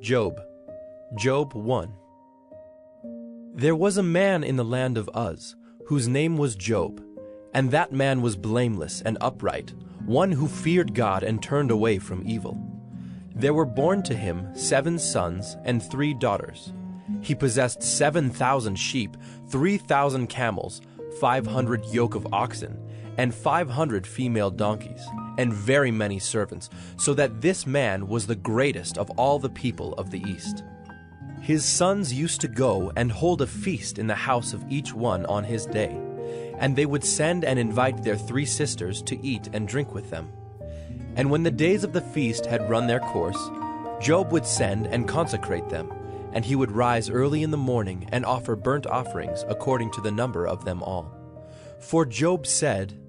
Job. Job 1. There was a man in the land of Uz, whose name was Job, and that man was blameless and upright, one who feared God and turned away from evil. There were born to him 7 sons and 3 daughters. He possessed 7,000 sheep, 3,000 camels, 500 yoke of oxen, and 500 female donkeys, and very many servants, so that this man was the greatest of all the people of the East. His sons used to go and hold a feast in the house of each one on his day, and they would send and invite their 3 sisters to eat and drink with them. And when the days of the feast had run their course, Job would send and consecrate them, and he would rise early in the morning and offer burnt offerings according to the number of them all. For Job said,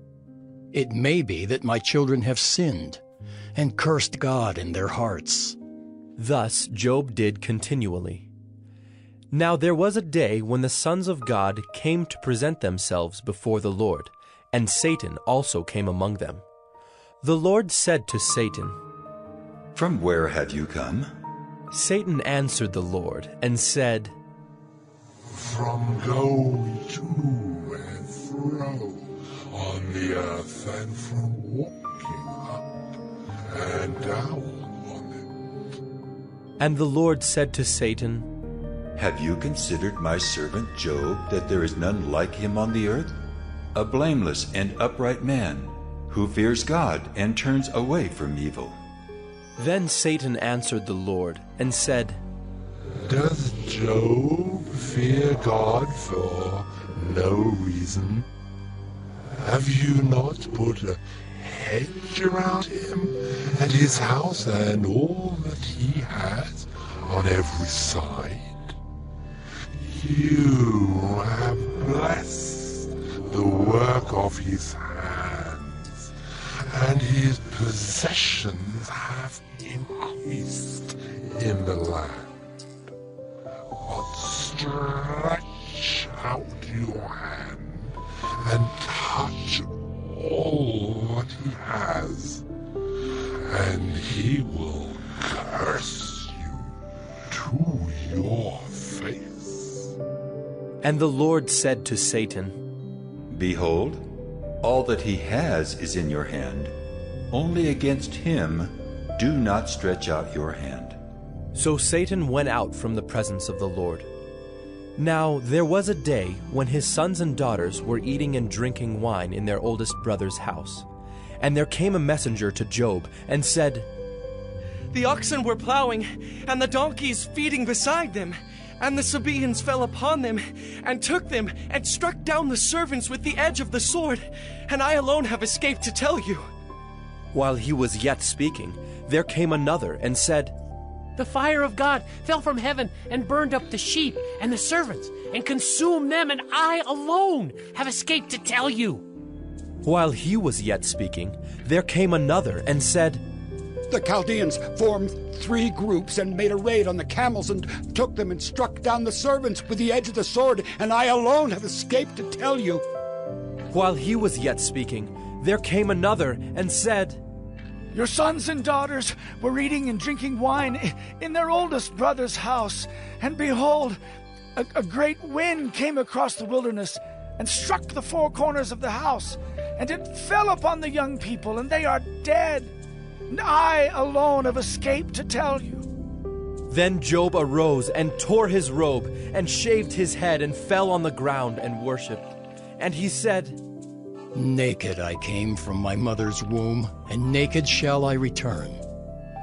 "It may be that my children have sinned and cursed God in their hearts." Thus Job did continually. Now there was a day when the sons of God came to present themselves before the Lord, and Satan also came among them. The Lord said to Satan, "From where have you come?" Satan answered the Lord and said, "From going to and fro on the earth, and from walking up and down on it." And the Lord said to Satan, "Have you considered my servant Job, that there is none like him on the earth? A blameless and upright man, who fears God and turns away from evil." Then Satan answered the Lord and said, "Does Job fear God for no reason? Have you not put a hedge around him and his house and all that he has on every side? You have blessed the work of his hands, and his possessions have increased in the land. But stretch out your hand and touch all that he has, and he will curse you to your face." And the Lord said to Satan, "Behold, all that he has is in your hand. Only against him do not stretch out your hand." So Satan went out from the presence of the Lord. Now there was a day when his sons and daughters were eating and drinking wine in their oldest brother's house. And there came a messenger to Job and said, "The oxen were plowing, and the donkeys feeding beside them, and the Sabaeans fell upon them, and took them, and struck down the servants with the edge of the sword, and I alone have escaped to tell you." While he was yet speaking, there came another and said, "The fire of God fell from heaven and burned up the sheep and the servants and consumed them, and I alone have escaped to tell you." While he was yet speaking, there came another and said, "The Chaldeans formed 3 groups and made a raid on the camels and took them and struck down the servants with the edge of the sword, and I alone have escaped to tell you." While he was yet speaking, there came another and said, "Your sons and daughters were eating and drinking wine in their oldest brother's house, and behold, a great wind came across the wilderness and struck the 4 corners of the house, and it fell upon the young people, and they are dead. And I alone have escaped to tell you." Then Job arose and tore his robe and shaved his head and fell on the ground and worshipped. And he said, "Naked I came from my mother's womb, and naked shall I return.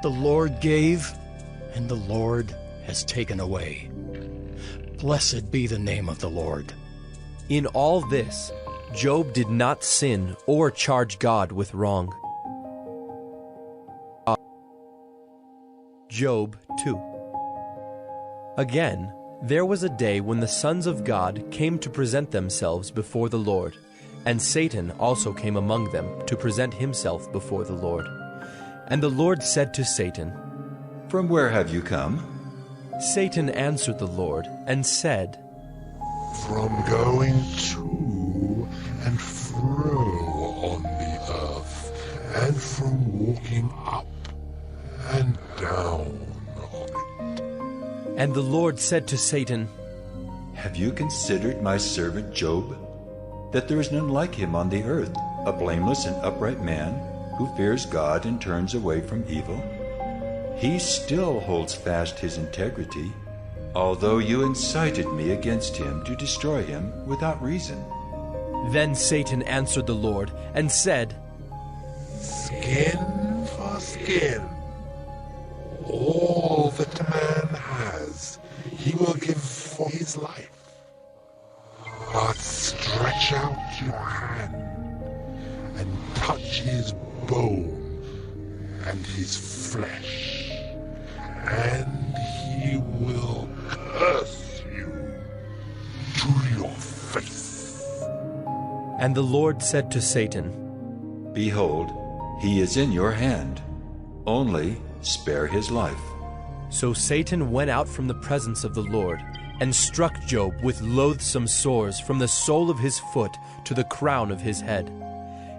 The Lord gave, and the Lord has taken away. Blessed be the name of the Lord." In all this, Job did not sin or charge God with wrong. Job 2. Again, there was a day when the sons of God came to present themselves before the Lord, and Satan also came among them to present himself before the Lord. And the Lord said to Satan, "From where have you come?" Satan answered the Lord and said, "From going to and fro on the earth, and from walking up and down on it." And the Lord said to Satan, Have you considered my servant Job? That there is none like him on the earth, a blameless and upright man, who fears God and turns away from evil? He still holds fast his integrity, although you incited me against him to destroy him without reason. Then Satan answered the Lord and said, Skin for skin. All that a man has, he will give for his life. But stretch out your hand and touch his bone and his flesh, and he will curse you to your face. And the Lord said to Satan, Behold, he is in your hand. Only spare his life. So Satan went out from the presence of the Lord, and struck Job with loathsome sores from the sole of his foot to the crown of his head.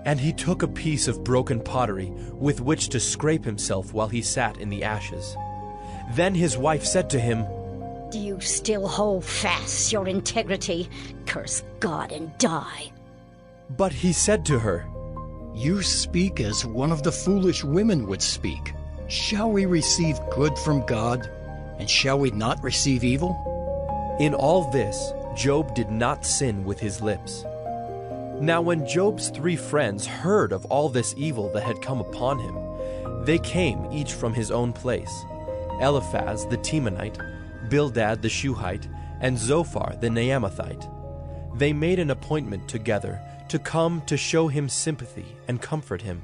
And he took a piece of broken pottery with which to scrape himself while he sat in the ashes. Then his wife said to him, Do you still hold fast your integrity? Curse God and die. But he said to her, You speak as one of the foolish women would speak. Shall we receive good from God, and shall we not receive evil? In all this, Job did not sin with his lips. Now when Job's 3 friends heard of all this evil that had come upon him, they came each from his own place: Eliphaz the Temanite, Bildad the Shuhite, and Zophar the Naamathite. They made an appointment together to come to show him sympathy and comfort him.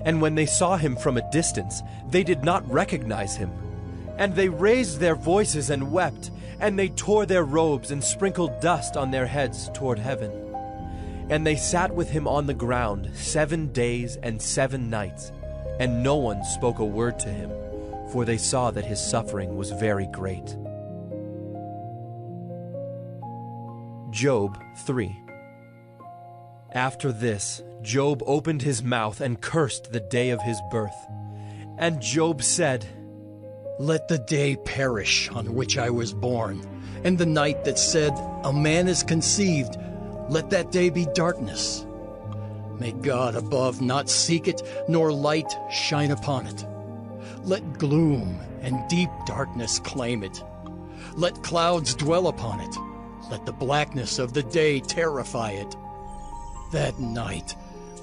And when they saw him from a distance, they did not recognize him. And they raised their voices and wept, and they tore their robes and sprinkled dust on their heads toward heaven. And they sat with him on the ground 7 days and 7 nights, and no one spoke a word to him, for they saw that his suffering was very great. Job 3. After this, Job opened his mouth and cursed the day of his birth. And Job said, Let the day perish on which I was born, and the night that said, A man is conceived, let that day be darkness. May God above not seek it, nor light shine upon it. Let gloom and deep darkness claim it. Let clouds dwell upon it. Let the blackness of the day terrify it. That night,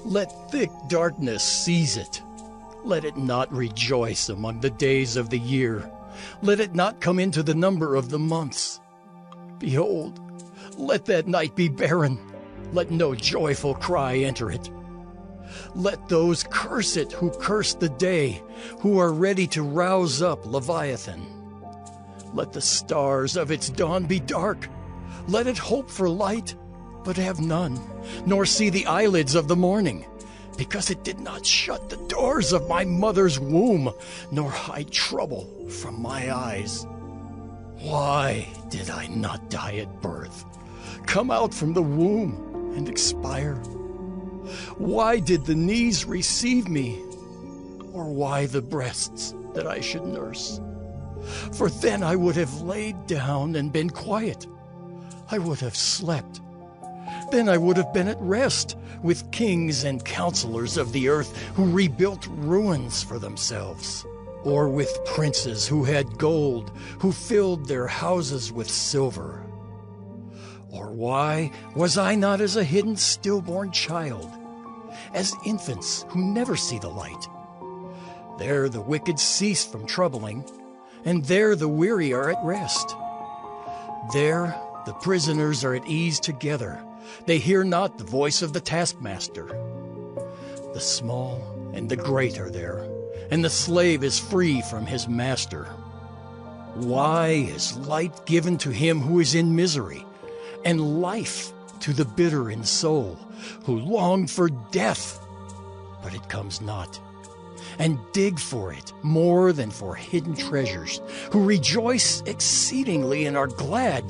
let thick darkness seize it. Let it not rejoice among the days of the year. Let it not come into the number of the months. Behold, let that night be barren. Let no joyful cry enter it. Let those curse it who curse the day, who are ready to rouse up Leviathan. Let the stars of its dawn be dark. Let it hope for light, but have none, nor see the eyelids of the morning, because it did not shut the doors of my mother's womb, nor hide trouble from my eyes. Why did I not die at birth, come out from the womb and expire? Why did the knees receive me, or why the breasts that I should nurse? For then I would have laid down and been quiet. I would have slept. Then I would have been at rest with kings and counselors of the earth who rebuilt ruins for themselves, or with princes who had gold, who filled their houses with silver. Or why was I not as a hidden stillborn child, as infants who never see the light? There the wicked cease from troubling, and there the weary are at rest. There the prisoners are at ease together. They hear not the voice of the taskmaster. The small and the great are there, and the slave is free from his master. Why is light given to him who is in misery, and life to the bitter in soul, who long for death, but it comes not, and dig for it more than for hidden treasures, who rejoice exceedingly and are glad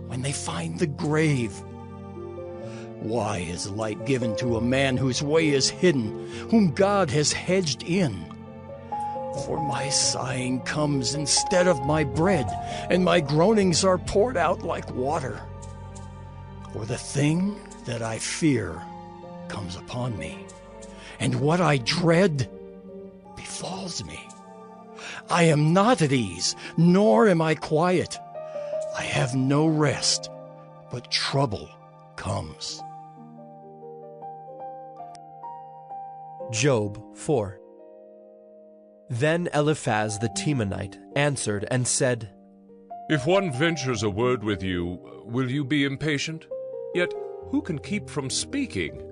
when they find the grave? Why is light given to a man whose way is hidden, whom God has hedged in? For my sighing comes instead of my bread, and my groanings are poured out like water. For the thing that I fear comes upon me, and what I dread befalls me. I am not at ease, nor am I quiet. I have no rest, but trouble comes. Job 4. Then Eliphaz the Temanite answered and said, If one ventures a word with you, will you be impatient? Yet who can keep from speaking?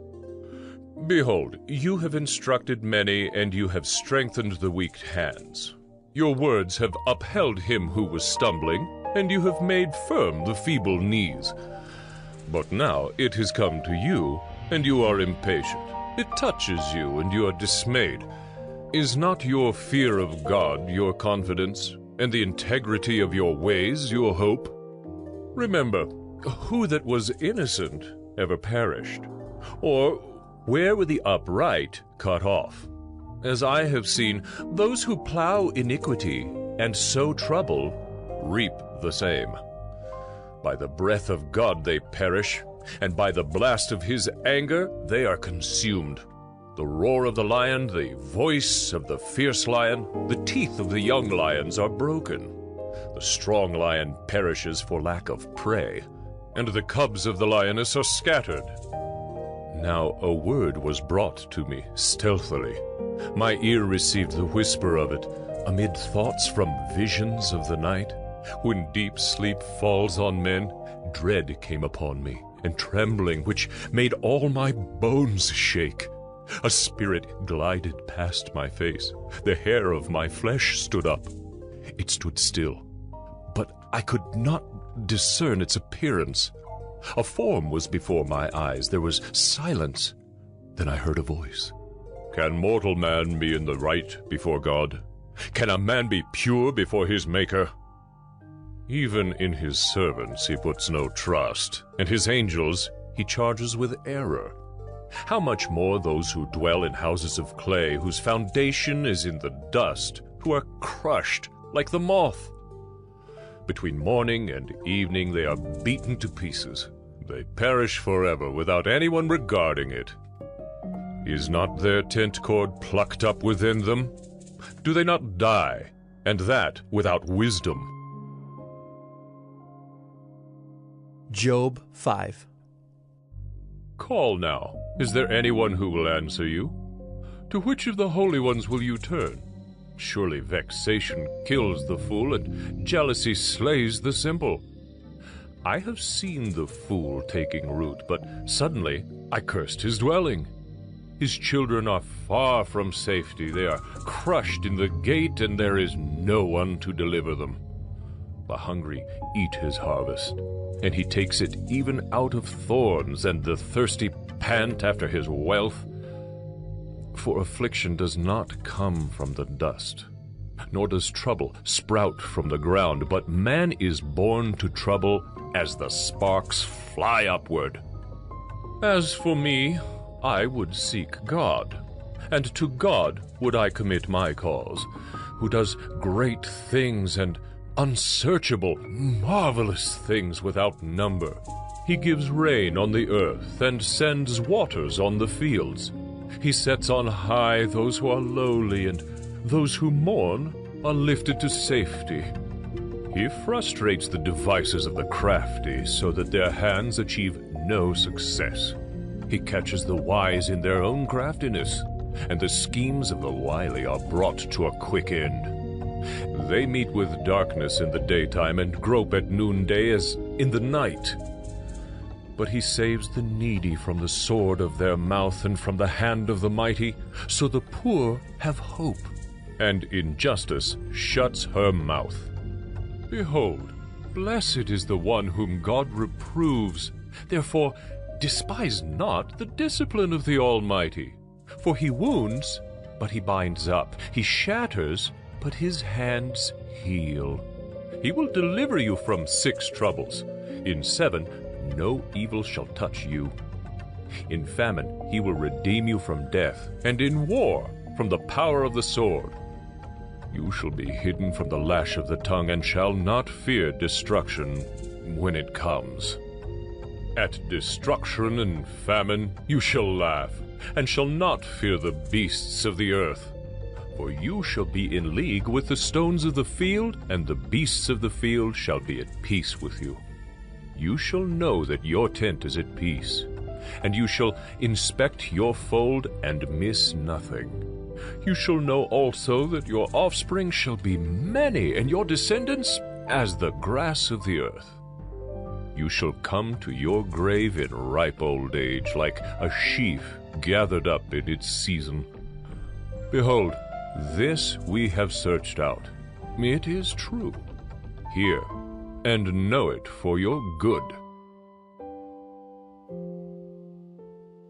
Behold, you have instructed many, and you have strengthened the weak hands. Your words have upheld him who was stumbling, and you have made firm the feeble knees. But now it has come to you, and you are impatient. It touches you, and you are dismayed. Is not your fear of God your confidence, and the integrity of your ways your hope? Remember, who that was innocent ever perished? Or where were the upright cut off? As I have seen, those who plow iniquity and sow trouble reap the same. By the breath of God they perish, and by the blast of his anger they are consumed. The roar of the lion, the voice of the fierce lion, the teeth of the young lions are broken. The strong lion perishes for lack of prey, and the cubs of the lioness are scattered. Now a word was brought to me stealthily. My ear received the whisper of it, amid thoughts from visions of the night. When deep sleep falls on men, dread came upon me, and trembling which made all my bones shake. A spirit glided past my face. The hair of my flesh stood up. It stood still, but I could not discern its appearance. A form was before my eyes. There was silence. Then I heard a voice. Can mortal man be in the right before God? Can a man be pure before his Maker? Even in his servants he puts no trust, and his angels he charges with error. How much more those who dwell in houses of clay, whose foundation is in the dust, who are crushed like the moth? Between morning and evening they are beaten to pieces. They perish forever without anyone regarding it. Is not their tent cord plucked up within them? Do they not die, and that without wisdom? Job 5. Call now. Is there anyone who will answer you? To which of the holy ones will you turn? Surely vexation kills the fool, and jealousy slays the simple. I have seen the fool taking root, but suddenly I cursed his dwelling. His children are far from safety. They are crushed in the gate, and there is no one to deliver them. The hungry eat his harvest, and he takes it even out of thorns, and the thirsty pant after his wealth. For affliction does not come from the dust, nor does trouble sprout from the ground, but man is born to trouble as the sparks fly upward. As for me, I would seek God, and to God would I commit my cause, who does great things and unsearchable, marvelous things without number. He gives rain on the earth and sends waters on the fields. He sets on high those who are lowly, and those who mourn are lifted to safety. He frustrates the devices of the crafty so that their hands achieve no success. He catches the wise in their own craftiness, and the schemes of the wily are brought to a quick end. They meet with darkness in the daytime and grope at noonday as in the night. But he saves the needy from the sword of their mouth and from the hand of the mighty, so the poor have hope, and injustice shuts her mouth. Behold, blessed is the one whom God reproves. Therefore despise not the discipline of the Almighty. For he wounds, but he binds up. He shatters, but his hands heal. He will deliver you from 6 troubles. In 7, no evil shall touch you. In famine he will redeem you from death, and in war from the power of the sword. You shall be hidden from the lash of the tongue, and shall not fear destruction when it comes. At destruction and famine you shall laugh, and shall not fear the beasts of the earth. For you shall be in league with the stones of the field, and the beasts of the field shall be at peace with you. You shall know that your tent is at peace, and you shall inspect your fold and miss nothing. You shall know also that your offspring shall be many, and your descendants as the grass of the earth. You shall come to your grave in ripe old age, like a sheaf gathered up in its season. Behold, this we have searched out. It is true. Hear, and know it for your good.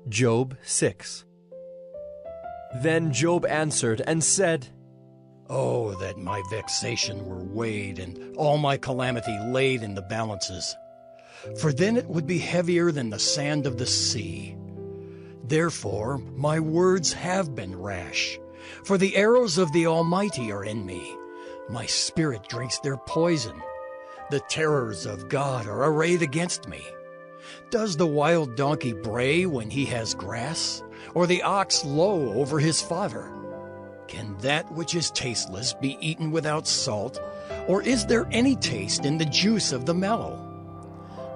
Job 6. Then Job answered and said, Oh, that my vexation were weighed, and all my calamity laid in the balances. For then it would be heavier than the sand of the sea. Therefore my words have been rash, for the arrows of the Almighty are in me. My spirit drinks their poison. The terrors of God are arrayed against me. Does the wild donkey bray when he has grass, or the ox low over his fodder? Can that which is tasteless be eaten without salt, or is there any taste in the juice of the mallow?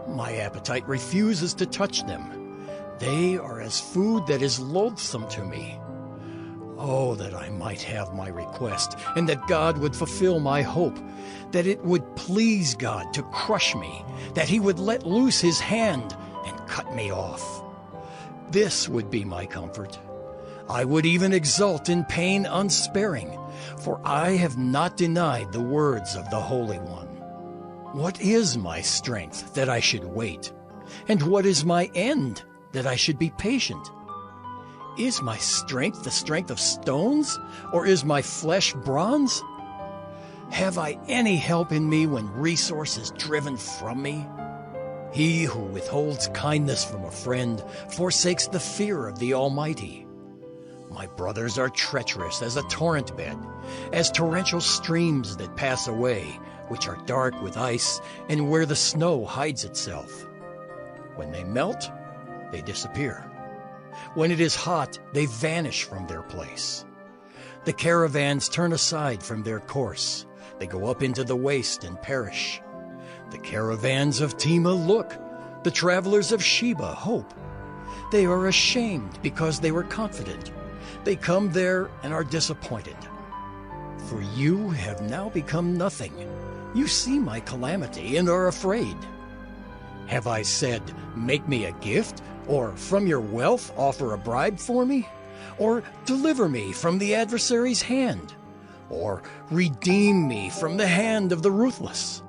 My appetite refuses to touch them. They are as food that is loathsome to me. Oh, that I might have my request, and that God would fulfill my hope, that it would please God to crush me, that he would let loose his hand and cut me off. This would be my comfort. I would even exult in pain unsparing, for I have not denied the words of the Holy One. What is my strength that I should wait? And what is my end that I should be patient? Is my strength the strength of stones, or is my flesh bronze? Have I any help in me when resource is driven from me? He who withholds kindness from a friend forsakes the fear of the Almighty. My brothers are treacherous as a torrent bed, as torrential streams that pass away, which are dark with ice, and where the snow hides itself. When they melt, they disappear. When it is hot, they vanish from their place. The caravans turn aside from their course. They go up into the waste and perish. The caravans of Tema look. The travelers of Sheba hope. They are ashamed because they were confident. They come there and are disappointed. For you have now become nothing. You see my calamity and are afraid. Have I said, make me a gift, or from your wealth offer a bribe for me? Or deliver me from the adversary's hand? Or redeem me from the hand of the ruthless?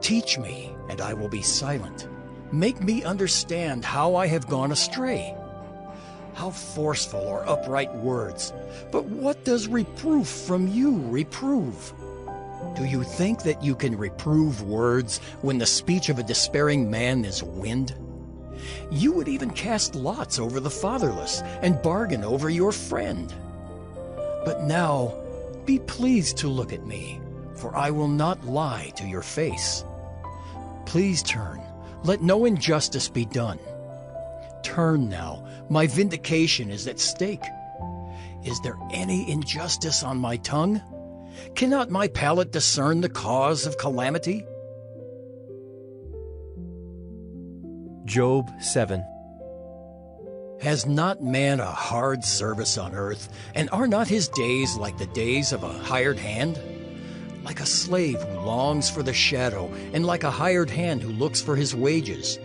Teach me, and I will be silent. Make me understand how I have gone astray. How forceful are upright words, but what does reproof from you reprove? Do you think that you can reprove words when the speech of a despairing man is wind? You would even cast lots over the fatherless and bargain over your friend. But now, be pleased to look at me, for I will not lie to your face. Please turn, let no injustice be done. Turn now, my vindication is at stake. Is there any injustice on my tongue? Cannot my palate discern the cause of calamity? Job 7. Has not man a hard service on earth, and are not his days like the days of a hired hand? Like a slave who longs for the shadow, and like a hired hand who looks for his wages,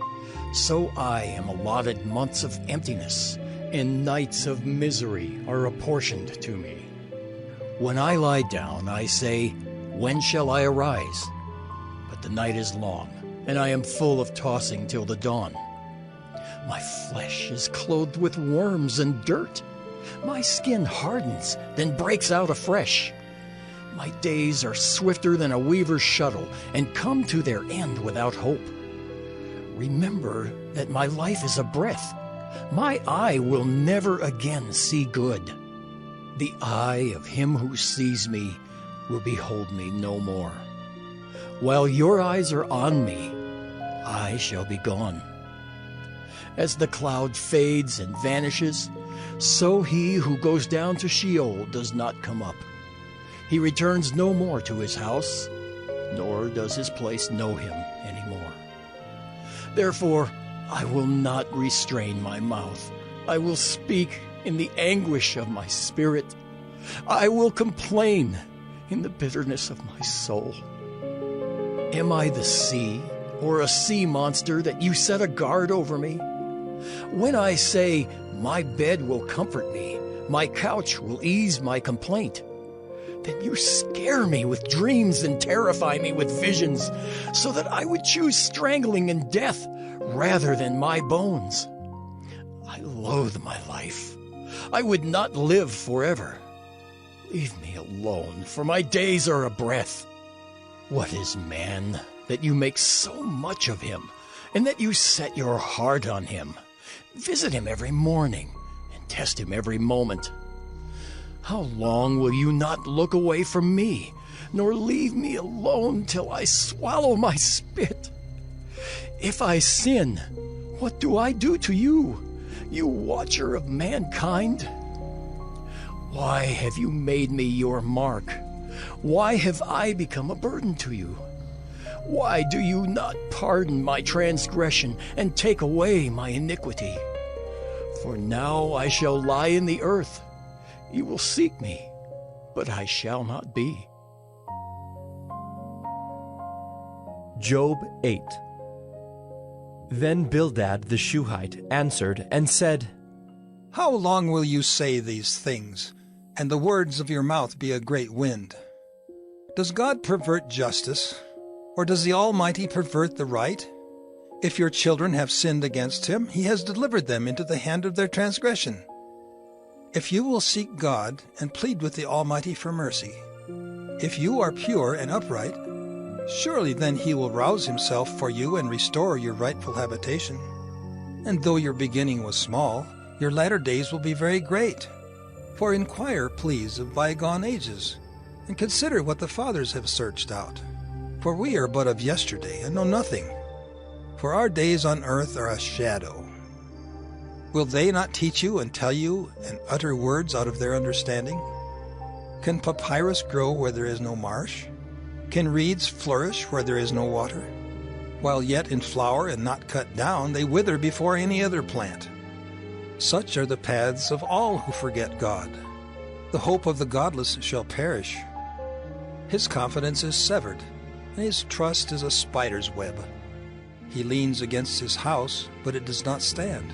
so I am allotted months of emptiness, and nights of misery are apportioned to me. When I lie down, I say, when shall I arise? But the night is long, and I am full of tossing till the dawn. My flesh is clothed with worms and dirt. My skin hardens, then breaks out afresh. My days are swifter than a weaver's shuttle, and come to their end without hope. Remember that my life is a breath. My eye will never again see good. The eye of him who sees me will behold me no more. While your eyes are on me, I shall be gone. As the cloud fades and vanishes, so he who goes down to Sheol does not come up. He returns no more to his house, nor does his place know him anymore. Therefore, I will not restrain my mouth. I will speak in the anguish of my spirit. I will complain in the bitterness of my soul. Am I the sea, or a sea monster, that you set a guard over me? When I say, my bed will comfort me, my couch will ease my complaint, then you scare me with dreams and terrify me with visions, so that I would choose strangling and death rather than my bones. I loathe my life. I would not live forever. Leave me alone, for my days are a breath. What is man, that you make so much of him, and that you set your heart on him? Visit him every morning, and test him every moment. How long will you not look away from me, nor leave me alone till I swallow my spit? If I sin, what do I do to you, you watcher of mankind? Why have you made me your mark? Why have I become a burden to you? Why do you not pardon my transgression and take away my iniquity? For now I shall lie in the earth. You will seek me, but I shall not be. Job 8. Then Bildad the Shuhite answered and said, How long will you say these things, and the words of your mouth be a great wind? Does God pervert justice, or does the Almighty pervert the right? If your children have sinned against him, he has delivered them into the hand of their transgression. If you will seek God and plead with the Almighty for mercy, if you are pure and upright, surely then he will rouse himself for you and restore your rightful habitation. And though your beginning was small, your latter days will be very great. For inquire, please, of bygone ages, and consider what the fathers have searched out. For we are but of yesterday, and know nothing. For our days on earth are a shadow. Will they not teach you and tell you and utter words out of their understanding? Can papyrus grow where there is no marsh? Can reeds flourish where there is no water? While yet in flower and not cut down, they wither before any other plant. Such are the paths of all who forget God. The hope of the godless shall perish. His confidence is severed, and his trust is a spider's web. He leans against his house, but it does not stand.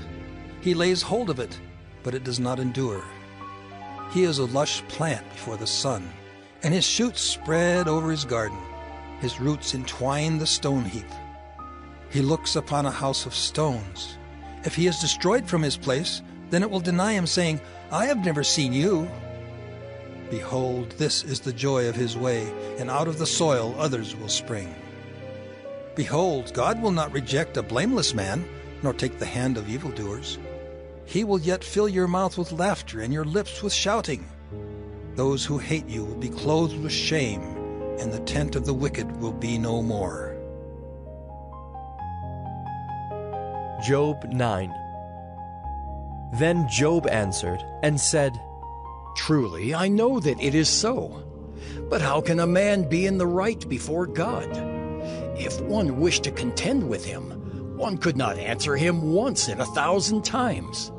He lays hold of it, but it does not endure. He is a lush plant before the sun, and his shoots spread over his garden. His roots entwine the stone heap. He looks upon a house of stones. If he is destroyed from his place, then it will deny him, saying, I have never seen you. Behold, this is the joy of his way, and out of the soil others will spring. Behold, God will not reject a blameless man, nor take the hand of evildoers. He will yet fill your mouth with laughter and your lips with shouting. Those who hate you will be clothed with shame, and the tent of the wicked will be no more. Job 9. Then Job answered and said, Truly, I know that it is so. But how can a man be in the right before God? If one wished to contend with him, one could not answer him once in 1,000 times.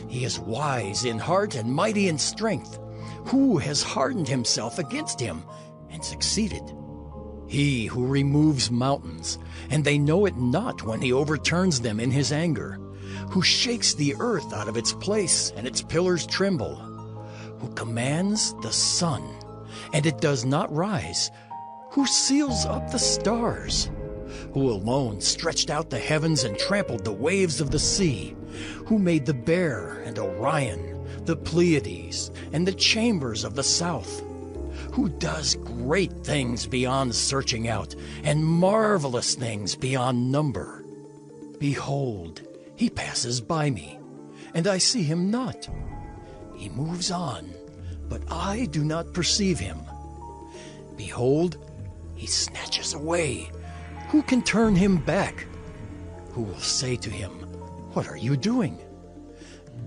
He is wise in heart and mighty in strength. Who has hardened himself against him and succeeded? He who removes mountains, and they know it not when he overturns them in his anger, who shakes the earth out of its place, and its pillars tremble, who commands the sun, and it does not rise, who seals up the stars, who alone stretched out the heavens and trampled the waves of the sea, who made the Bear and Orion, the Pleiades, and the chambers of the south, who does great things beyond searching out, and marvelous things beyond number. Behold, he passes by me, and I see him not. He moves on, but I do not perceive him. Behold, he snatches away. Who can turn him back? Who will say to him, What are you doing?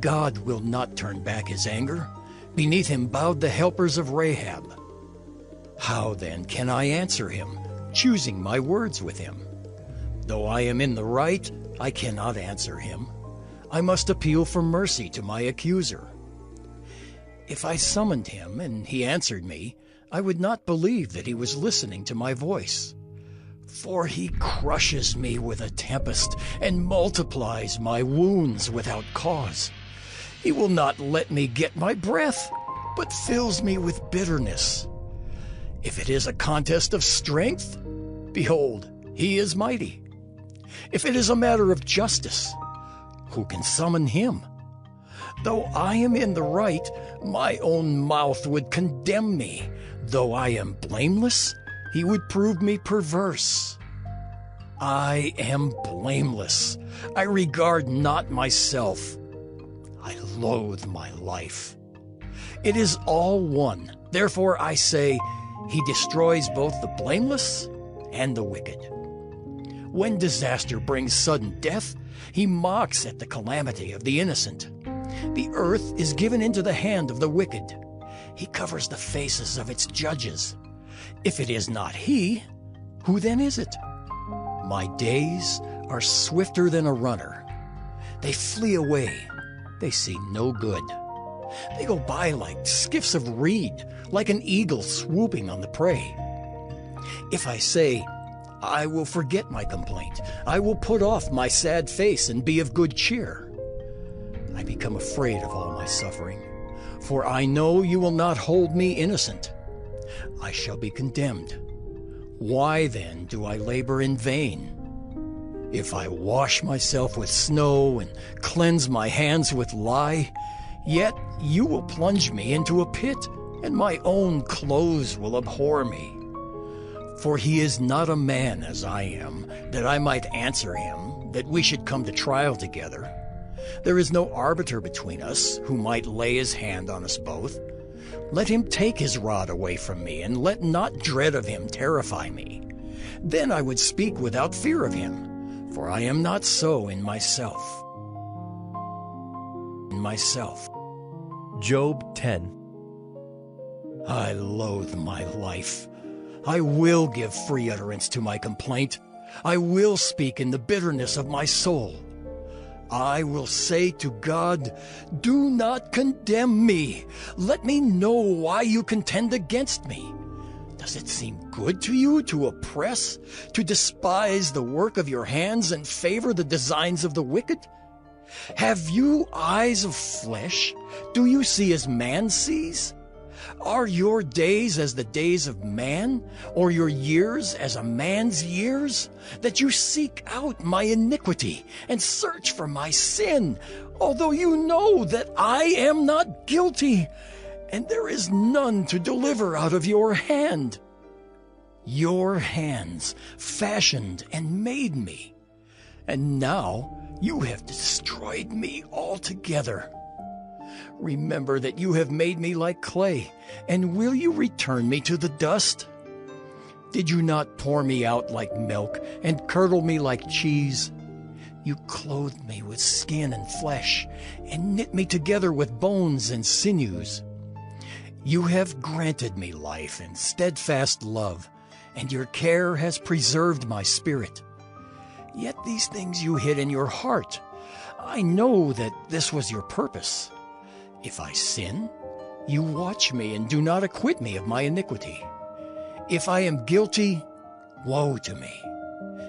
God will not turn back his anger. Beneath him bowed the helpers of Rahab. How then can I answer him, choosing my words with him? Though I am in the right, I cannot answer him. I must appeal for mercy to my accuser. If I summoned him and he answered me, I would not believe that he was listening to my voice. For he crushes me with a tempest and multiplies my wounds without cause. He will not let me get my breath, but fills me with bitterness. If it is a contest of strength, behold, he is mighty. If it is a matter of justice, who can summon him? Though I am in the right, my own mouth would condemn me. Though I am blameless, he would prove me perverse. I am blameless. I regard not myself. I loathe my life. It is all one. Therefore I say, he destroys both the blameless and the wicked. When disaster brings sudden death, he mocks at the calamity of the innocent. The earth is given into the hand of the wicked. He covers the faces of its judges. If it is not he, who then is it? My days are swifter than a runner. They flee away. They see no good. They go by like skiffs of reed, like an eagle swooping on the prey. If I say, I will forget my complaint, I will put off my sad face and be of good cheer, I become afraid of all my suffering, for I know you will not hold me innocent. I shall be condemned. Why then do I labor in vain? If I wash myself with snow and cleanse my hands with lye, yet you will plunge me into a pit, and my own clothes will abhor me. For he is not a man as I am, that I might answer him, that we should come to trial together. There is no arbiter between us who might lay his hand on us both. Let him take his rod away from me, and let not dread of him terrify me. Then I would speak without fear of him, for I am not so in myself. Job 10. I loathe my life. I will give free utterance to my complaint. I will speak in the bitterness of my soul. I will say to God, do not condemn me. Let me know why you contend against me. Does it seem good to you to oppress, to despise the work of your hands and favor the designs of the wicked? Have you eyes of flesh? Do you see as man sees? Are your days as the days of man, or your years as a man's years? That you seek out my iniquity and search for my sin, although you know that I am not guilty, and there is none to deliver out of your hand. Your hands fashioned and made me, and now you have destroyed me altogether. Remember that you have made me like clay, and will you return me to the dust? Did you not pour me out like milk and curdle me like cheese? You clothed me with skin and flesh, and knit me together with bones and sinews. You have granted me life and steadfast love, and your care has preserved my spirit. Yet these things you hid in your heart. I know that this was your purpose. If I sin, you watch me and do not acquit me of my iniquity. If I am guilty, woe to me.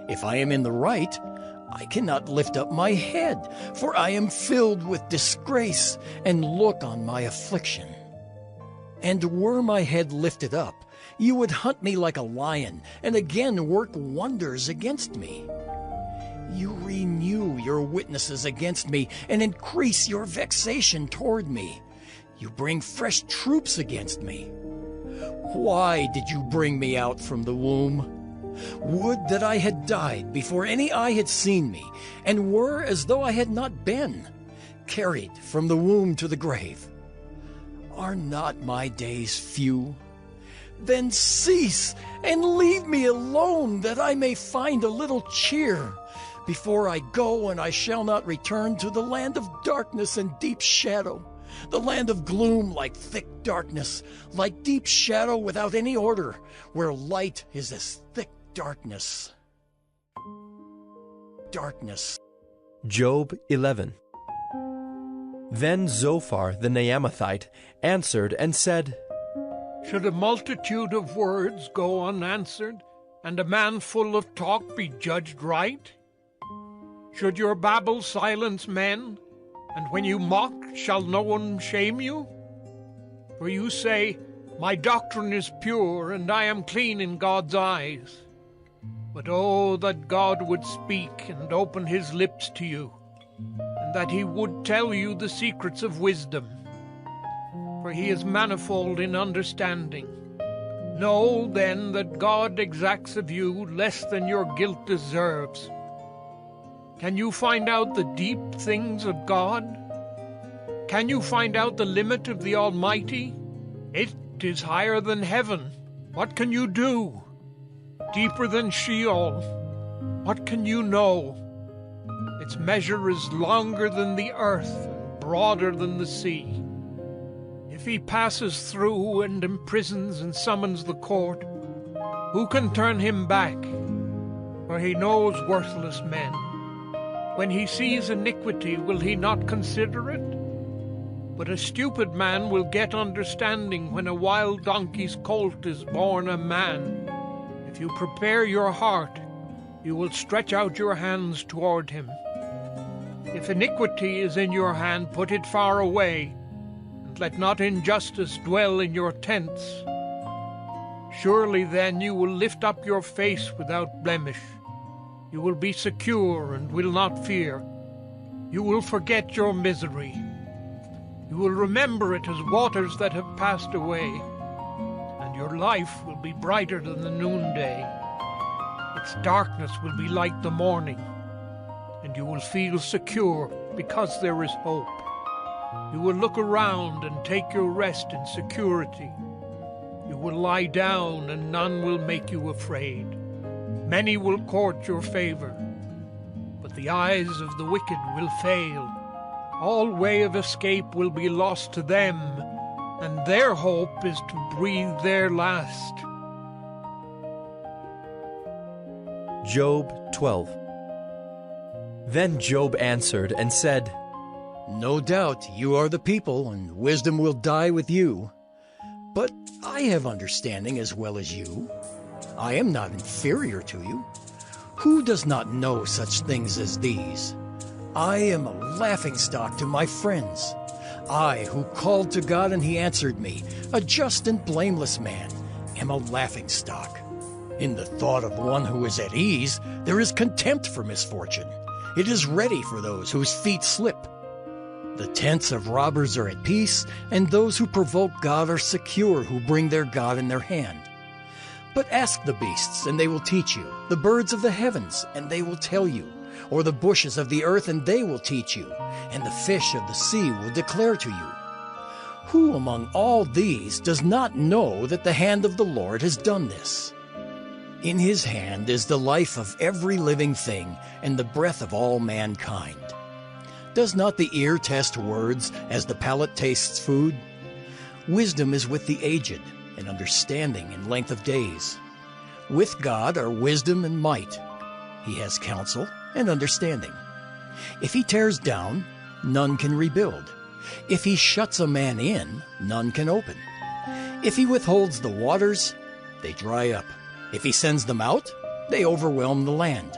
If I am in the right, I cannot lift up my head, for I am filled with disgrace and look on my affliction. And were my head lifted up, you would hunt me like a lion, and again work wonders against me. You renew your witnesses against me and increase your vexation toward me. You bring fresh troops against me. Why did you bring me out from the womb? Would that I had died before any eye had seen me, and were as though I had not been, carried from the womb to the grave. Are not my days few? Then cease and leave me alone, that I may find a little cheer before I go, and I shall not return to the land of darkness and deep shadow, the land of gloom like thick darkness, like deep shadow without any order, where light is as thick darkness. Darkness. Job 11. Then Zophar the Naamathite answered and said, Should a multitude of words go unanswered, and a man full of talk be judged right? Should your babble silence men, and when you mock, shall no one shame you? For you say, My doctrine is pure, and I am clean in God's eyes. But oh, that God would speak and open his lips to you, and that he would tell you the secrets of wisdom. For he is manifold in understanding. Know then that God exacts of you less than your guilt deserves. Can you find out the deep things of God? Can you find out the limit of the Almighty? It is higher than heaven. What can you do? Deeper than Sheol. What can you know? Its measure is longer than the earth, and broader than the sea. If he passes through and imprisons and summons the court, who can turn him back? For he knows worthless men. When he sees iniquity, will he not consider it? But a stupid man will get understanding when a wild donkey's colt is born a man. If you prepare your heart, you will stretch out your hands toward him. If iniquity is in your hand, put it far away, and let not injustice dwell in your tents. Surely then you will lift up your face without blemish. You will be secure and will not fear. You will forget your misery. You will remember it as waters that have passed away, and your life will be brighter than the noonday. Its darkness will be like the morning, and you will feel secure because there is hope. You will look around and take your rest in security. You will lie down and none will make you afraid. Many will court your favor, but the eyes of the wicked will fail. All way of escape will be lost to them, and their hope is to breathe their last. Job 12. Then Job answered and said, No doubt you are the people, and wisdom will die with you. But I have understanding as well as you. I am not inferior to you. Who does not know such things as these? I am a laughingstock to my friends. I, who called to God and he answered me, a just and blameless man, am a laughingstock. In the thought of one who is at ease, there is contempt for misfortune. It is ready for those whose feet slip. The tents of robbers are at peace, and those who provoke God are secure, who bring their God in their hand. But ask the beasts, and they will teach you, the birds of the heavens, and they will tell you, or the bushes of the earth, and they will teach you, and the fish of the sea will declare to you. Who among all these does not know that the hand of the Lord has done this? In his hand is the life of every living thing, and the breath of all mankind. Does not the ear test words as the palate tastes food? Wisdom is with the aged, and understanding in length of days. With God are wisdom and might. He has counsel and understanding. If he tears down, none can rebuild. If he shuts a man in, none can open. If he withholds the waters, they dry up. If he sends them out, they overwhelm the land.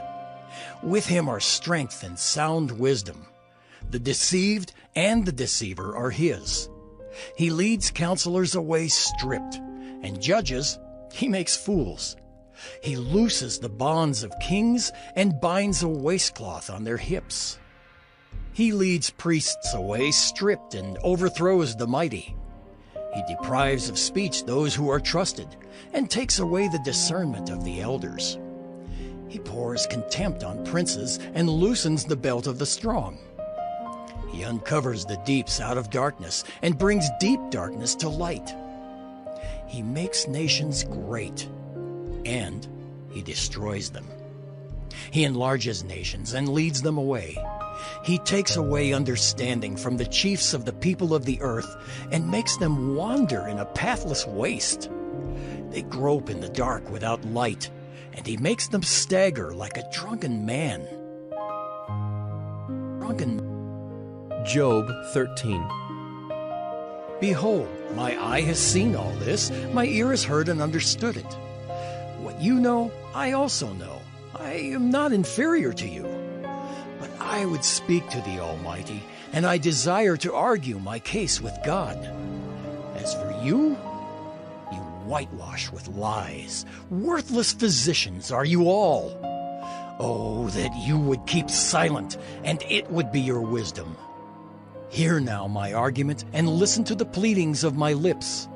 With him are strength and sound wisdom. The deceived and the deceiver are his. He leads counselors away stripped, and judges he makes fools. He looses the bonds of kings and binds a waistcloth on their hips. He leads priests away stripped and overthrows the mighty. He deprives of speech those who are trusted and takes away the discernment of the elders. He pours contempt on princes and loosens the belt of the strong. He uncovers the deeps out of darkness and brings deep darkness to light. He makes nations great, and he destroys them. He enlarges nations and leads them away. He takes away understanding from the chiefs of the people of the earth and makes them wander in a pathless waste. They grope in the dark without light, and he makes them stagger like a drunken man. Job 13. Behold, my eye has seen all this, my ear has heard and understood it. What you know, I also know. I am not inferior to you. But I would speak to the Almighty, and I desire to argue my case with God. As for you, you whitewash with lies. Worthless physicians are you all. Oh, that you would keep silent, and it would be your wisdom. Hear now my argument, and listen to the pleadings of my lips.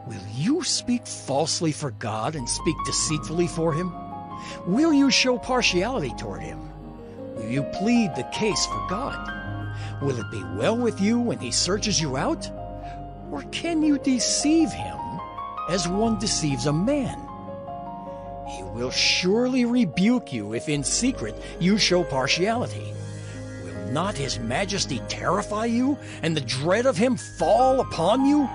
Will you speak falsely for God and speak deceitfully for him? Will you show partiality toward him? Will you plead the case for God? Will it be well with you when he searches you out? Or can you deceive him as one deceives a man? He will surely rebuke you if in secret you show partiality. Will not his majesty terrify you, and the dread of him fall upon you?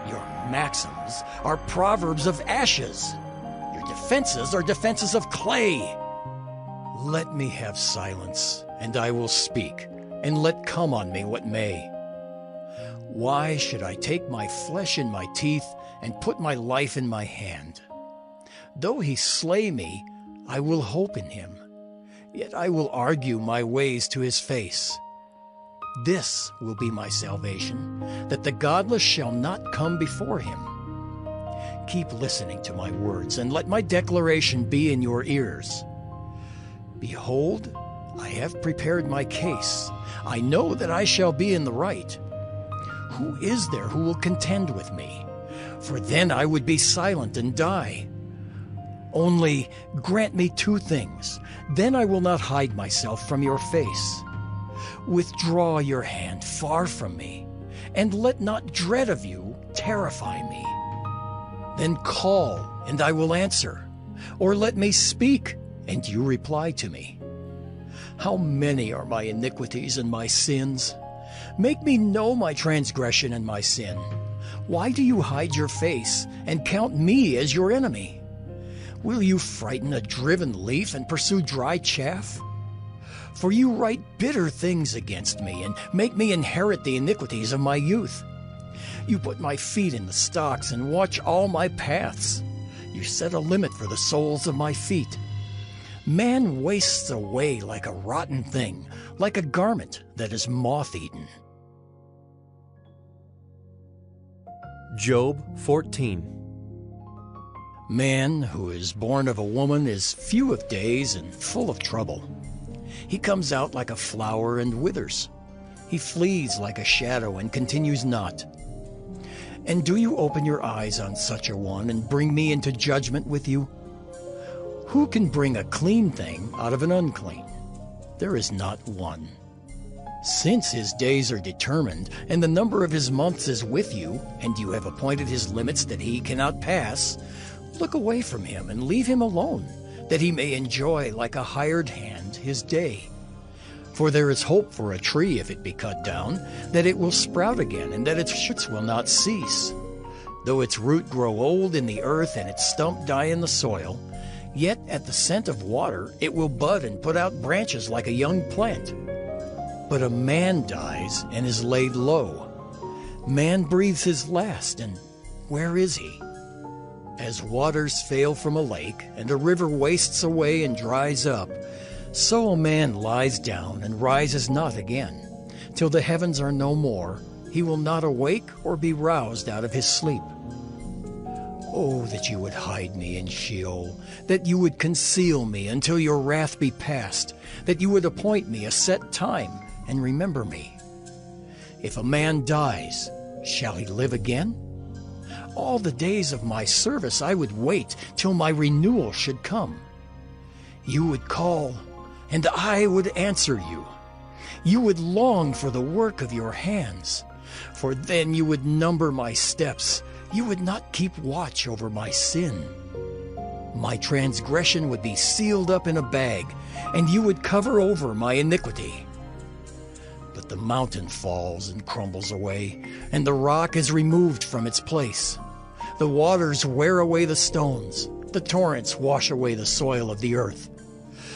Your maxims are proverbs of ashes. Your defenses are defenses of clay. Let me have silence, and I will speak, and let come on me what may. Why should I take my flesh in my teeth and put my life in my hand? Though he slay me, I will hope in him. Yet I will argue my ways to his face. This will be my salvation, that the godless shall not come before him. Keep listening to my words, and let my declaration be in your ears. Behold, I have prepared my case. I know that I shall be in the right. Who is there who will contend with me? For then I would be silent and die. Only grant me two things, then I will not hide myself from your face. Withdraw your hand far from me, and let not dread of you terrify me. Then call, and I will answer, or let me speak, and you reply to me. How many are my iniquities and my sins? Make me know my transgression and my sin. Why do you hide your face and count me as your enemy? Will you frighten a driven leaf and pursue dry chaff? For you write bitter things against me and make me inherit the iniquities of my youth. You put my feet in the stocks and watch all my paths. You set a limit for the soles of my feet. Man wastes away like a rotten thing, like a garment that is moth-eaten. Job 14. Man who is born of a woman is few of days and full of trouble. He comes out like a flower and withers. He flees like a shadow and continues not. And do you open your eyes on such a one and bring me into judgment with you? Who can bring a clean thing out of an unclean? There is not one. Since his days are determined, and the number of his months is with you, and you have appointed his limits that he cannot pass, look away from him and leave him alone, that he may enjoy like a hired hand his day. For there is hope for a tree if it be cut down, that it will sprout again, and that its shoots will not cease. Though its root grow old in the earth and its stump die in the soil, yet at the scent of water it will bud and put out branches like a young plant. But a man dies and is laid low. Man breathes his last, and where is he? As waters fail from a lake, and a river wastes away and dries up, so a man lies down and rises not again. Till the heavens are no more, he will not awake or be roused out of his sleep. Oh, that you would hide me in Sheol, that you would conceal me until your wrath be past, that you would appoint me a set time and remember me. If a man dies, shall he live again? All the days of my service I would wait till my renewal should come. You would call, and I would answer you. You would long for the work of your hands, for then you would number my steps. You would not keep watch over my sin. My transgression would be sealed up in a bag, and you would cover over my iniquity. But the mountain falls and crumbles away, and the rock is removed from its place. The waters wear away the stones. The torrents wash away the soil of the earth.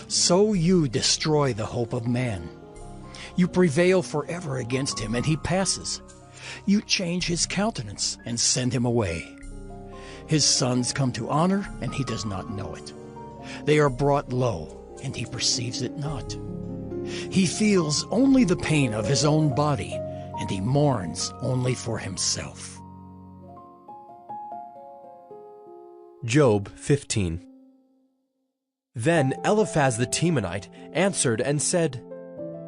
So you destroy the hope of man. You prevail forever against him, and he passes. You change his countenance and send him away. His sons come to honor, and he does not know it. They are brought low, and he perceives it not. He feels only the pain of his own body, and he mourns only for himself. Job 15. Then Eliphaz the Temanite answered and said,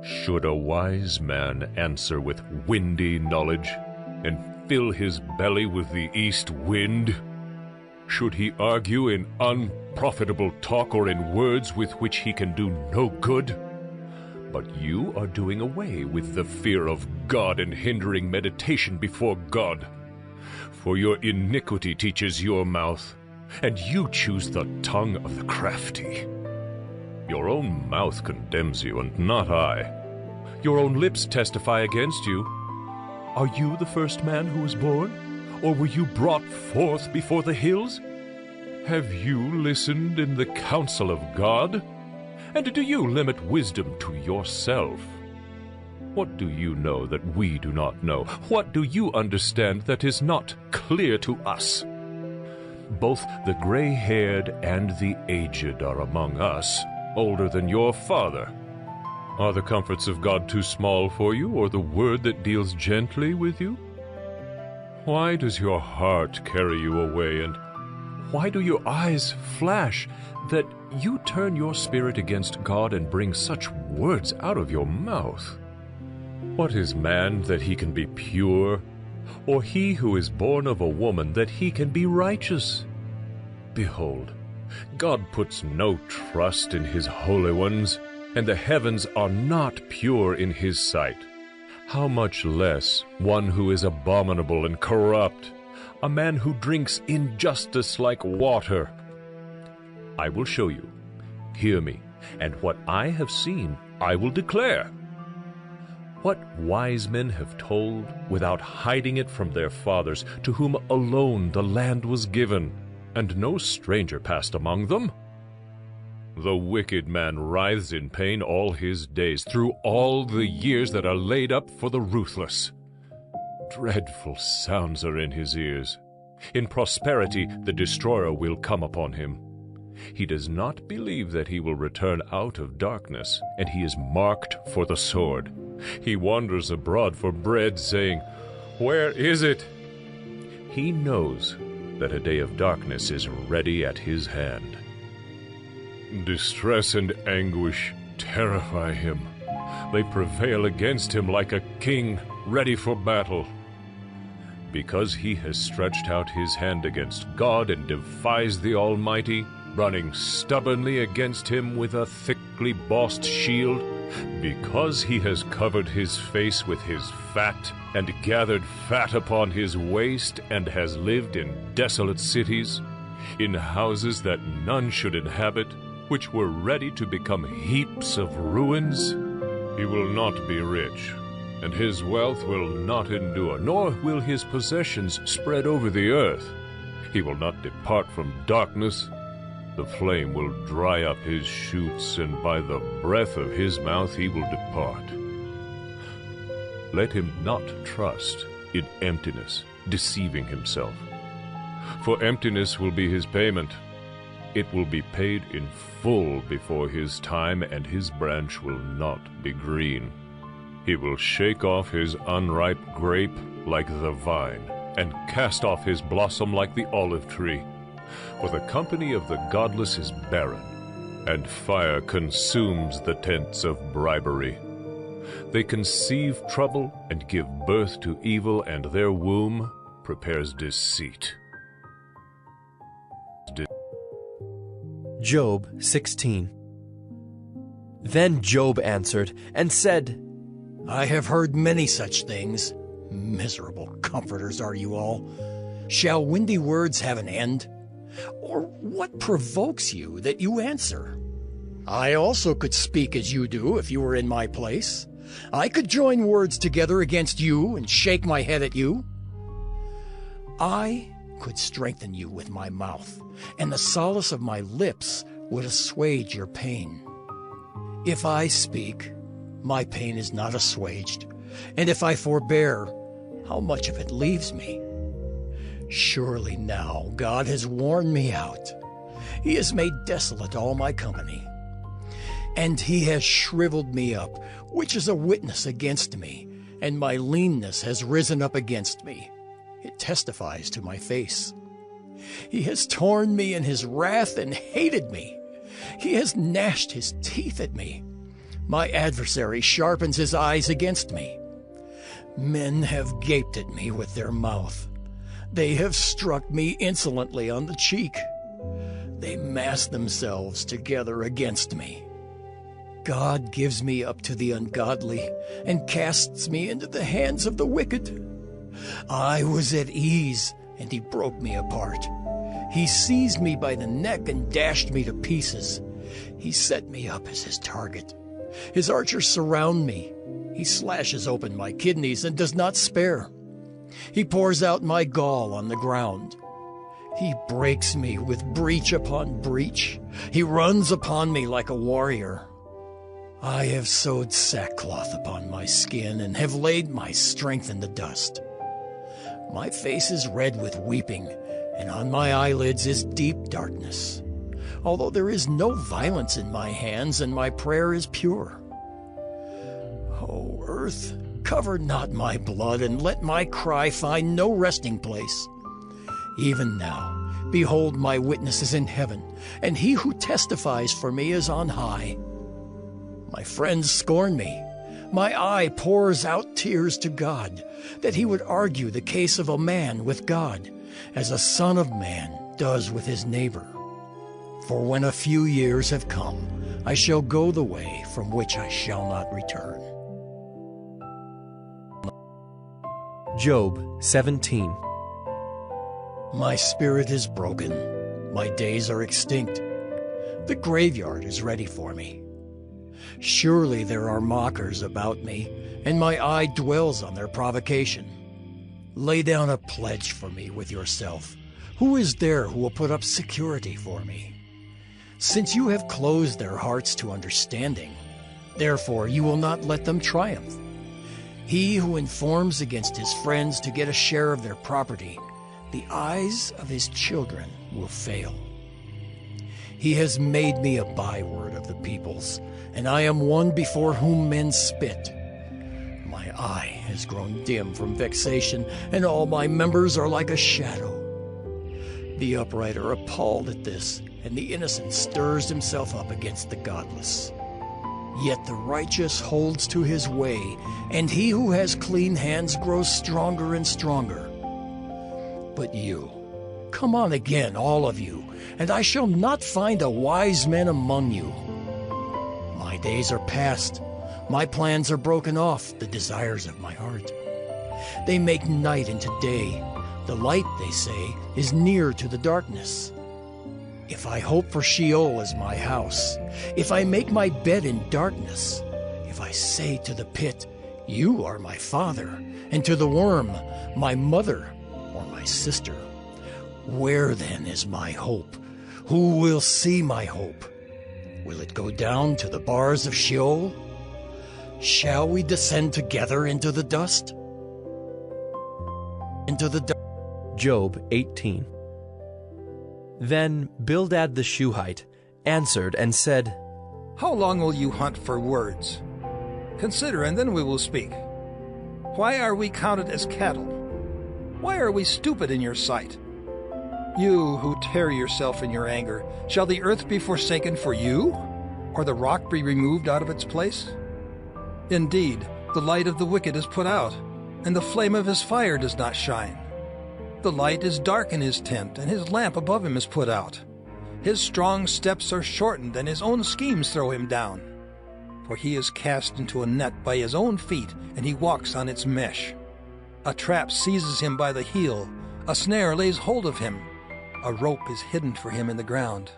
Should a wise man answer with windy knowledge, and fill his belly with the east wind? Should he argue in unprofitable talk or in words with which he can do no good? But you are doing away with the fear of God and hindering meditation before God. For your iniquity teaches your mouth, and you choose the tongue of the crafty. Your own mouth condemns you, and not I. Your own lips testify against you. Are you the first man who was born? Or were you brought forth before the hills? Have you listened in the counsel of God? And do you limit wisdom to yourself? What do you know that we do not know? What do you understand that is not clear to us? Both the gray-haired and the aged are among us, older than your father. Are the comforts of God too small for you, or the word that deals gently with you? Why does your heart carry you away, and why do your eyes flash, that you turn your spirit against God and bring such words out of your mouth? What is man that he can be pure, or he who is born of a woman that he can be righteous? Behold, God puts no trust in his holy ones, and the heavens are not pure in his sight. How much less one who is abominable and corrupt, a man who drinks injustice like water? I will show you. Hear me, and what I have seen I will declare. What wise men have told without hiding it from their fathers, to whom alone the land was given, and no stranger passed among them? The wicked man writhes in pain all his days, through all the years that are laid up for the ruthless. Dreadful sounds are in his ears. In prosperity the destroyer will come upon him. He does not believe that he will return out of darkness, and he is marked for the sword. He wanders abroad for bread, saying, Where is it? He knows that a day of darkness is ready at his hand. Distress and anguish terrify him. They prevail against him like a king ready for battle. Because he has stretched out his hand against God and defies the Almighty, running stubbornly against him with a thickly bossed shield, because he has covered his face with his fat, and gathered fat upon his waist, and has lived in desolate cities, in houses that none should inhabit, which were ready to become heaps of ruins, he will not be rich, and his wealth will not endure, nor will his possessions spread over the earth. He will not depart from darkness. The flame will dry up his shoots, and by the breath of his mouth he will depart. Let him not trust in emptiness, deceiving himself. For emptiness will be his payment. It will be paid in full before his time, and his branch will not be green. He will shake off his unripe grape like the vine, and cast off his blossom like the olive tree. For the company of the godless is barren, and fire consumes the tents of bribery. They conceive trouble and give birth to evil, and their womb prepares deceit. Job 16. Then Job answered and said, I have heard many such things. Miserable comforters are you all. Shall windy words have an end? Or what provokes you that you answer? I also could speak as you do if you were in my place. I could join words together against you and shake my head at you. I could strengthen you with my mouth, and the solace of my lips would assuage your pain. If I speak, my pain is not assuaged, and if I forbear, how much of it leaves me? Surely now God has worn me out. He has made desolate all my company. And he has shriveled me up, which is a witness against me, and my leanness has risen up against me. It testifies to my face. He has torn me in his wrath and hated me. He has gnashed his teeth at me. My adversary sharpens his eyes against me. Men have gaped at me with their mouth. They have struck me insolently on the cheek. They mass themselves together against me. God gives me up to the ungodly and casts me into the hands of the wicked. I was at ease, and he broke me apart. He seized me by the neck and dashed me to pieces. He set me up as his target. His archers surround me. He slashes open my kidneys and does not spare. He pours out my gall on the ground. He breaks me with breach upon breach. He runs upon me like a warrior. I have sewed sackcloth upon my skin and have laid my strength in the dust. My face is red with weeping, and on my eyelids is deep darkness, although there is no violence in my hands and my prayer is pure. O earth, cover not my blood, and let my cry find no resting place. Even now, behold, my witness is in heaven, and he who testifies for me is on high. My friends scorn me. My eye pours out tears to God, that he would argue the case of a man with God, as a son of man does with his neighbor. For when a few years have come, I shall go the way from which I shall not return. Job 17. My spirit is broken. My days are extinct. The graveyard is ready for me. Surely there are mockers about me, and my eye dwells on their provocation. Lay down a pledge for me with yourself. Who is there who will put up security for me? Since you have closed their hearts to understanding, therefore you will not let them triumph. He who informs against his friends to get a share of their property, the eyes of his children will fail. He has made me a byword of the peoples, and I am one before whom men spit. My eye has grown dim from vexation, and all my members are like a shadow. The upright are appalled at this, and the innocent stirs himself up against the godless. Yet the righteous holds to his way, and he who has clean hands grows stronger and stronger. But you, come on again, all of you, and I shall not find a wise man among you. My days are past. My plans are broken off, the desires of my heart. They make night into day. The light, they say, is near to the darkness. If I hope for Sheol as my house, if I make my bed in darkness, if I say to the pit, you are my father, and to the worm, my mother or my sister, where then is my hope? Who will see my hope? Will it go down to the bars of Sheol? Shall we descend together into the dust? Job 18. Then Bildad the Shuhite answered and said, How long will you hunt for words? Consider, and then we will speak. Why are we counted as cattle? Why are we stupid in your sight? You who tear yourself in your anger, shall the earth be forsaken for you? Or the rock be removed out of its place? Indeed, the light of the wicked is put out, and the flame of his fire does not shine. The light is dark in his tent, and his lamp above him is put out. His strong steps are shortened, and his own schemes throw him down. for he is cast into a net by his own feet, and he walks on its mesh. A trap seizes him by the heel, a snare lays hold of him. A rope is hidden for him in the ground,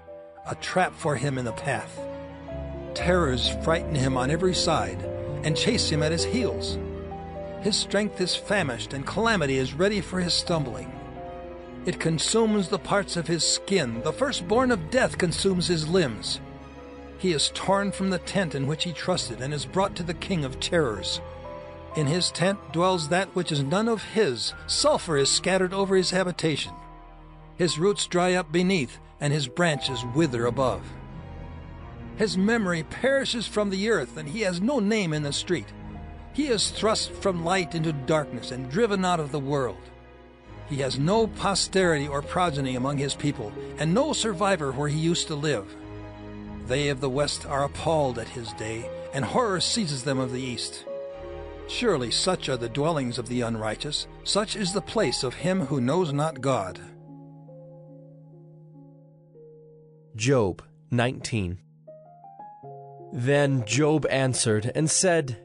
a trap for him in the path. Terrors frighten him on every side, and chase him at his heels. His strength is famished, and calamity is ready for his stumbling. It consumes the parts of his skin. The firstborn of death consumes his limbs. He is torn from the tent in which he trusted, and is brought to the king of terrors. In his tent dwells that which is none of his. Sulfur is scattered over his habitation. His roots dry up beneath, and his branches wither above. His memory perishes from the earth, and he has no name in the street. He is thrust from light into darkness and driven out of the world. He has no posterity or progeny among his people, and no survivor where he used to live. They of the west are appalled at his day, and horror seizes them of the east. Surely such are the dwellings of the unrighteous, such is the place of him who knows not God. Job 19. Then Job answered and said,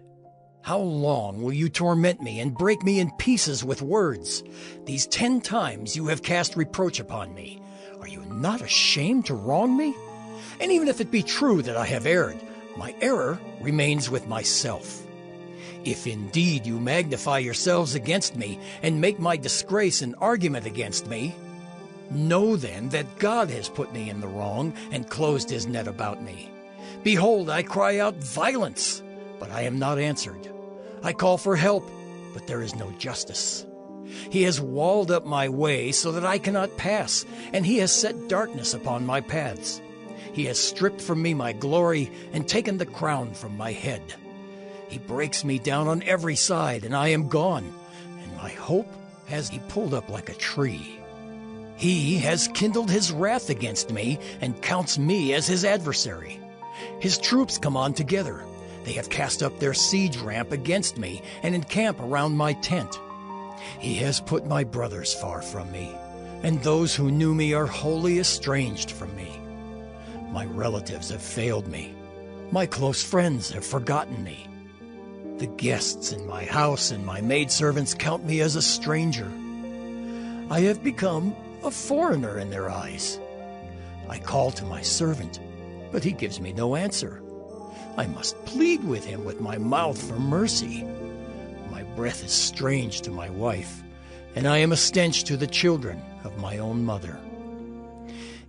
How long will you torment me and break me in pieces with words? These 10 times you have cast reproach upon me. Are you not ashamed to wrong me? And even if it be true that I have erred, my error remains with myself. If indeed you magnify yourselves against me and make my disgrace an argument against me, know then that God has put me in the wrong and closed his net about me. Behold, I cry out violence, but I am not answered. I call for help, but there is no justice. He has walled up my way so that I cannot pass, and he has set darkness upon my paths. He has stripped from me my glory and taken the crown from my head. He breaks me down on every side, and I am gone, and my hope has he pulled up like a tree. He has kindled his wrath against me and counts me as his adversary. His troops come on together. They have cast up their siege ramp against me and encamp around my tent. He has put my brothers far from me, and those who knew me are wholly estranged from me. My relatives have failed me. My close friends have forgotten me. The guests in my house and my maidservants count me as a stranger. I have become a foreigner in their eyes. I call to my servant, but he gives me no answer. I must plead with him with my mouth for mercy. My breath is strange to my wife, and I am a stench to the children of my own mother.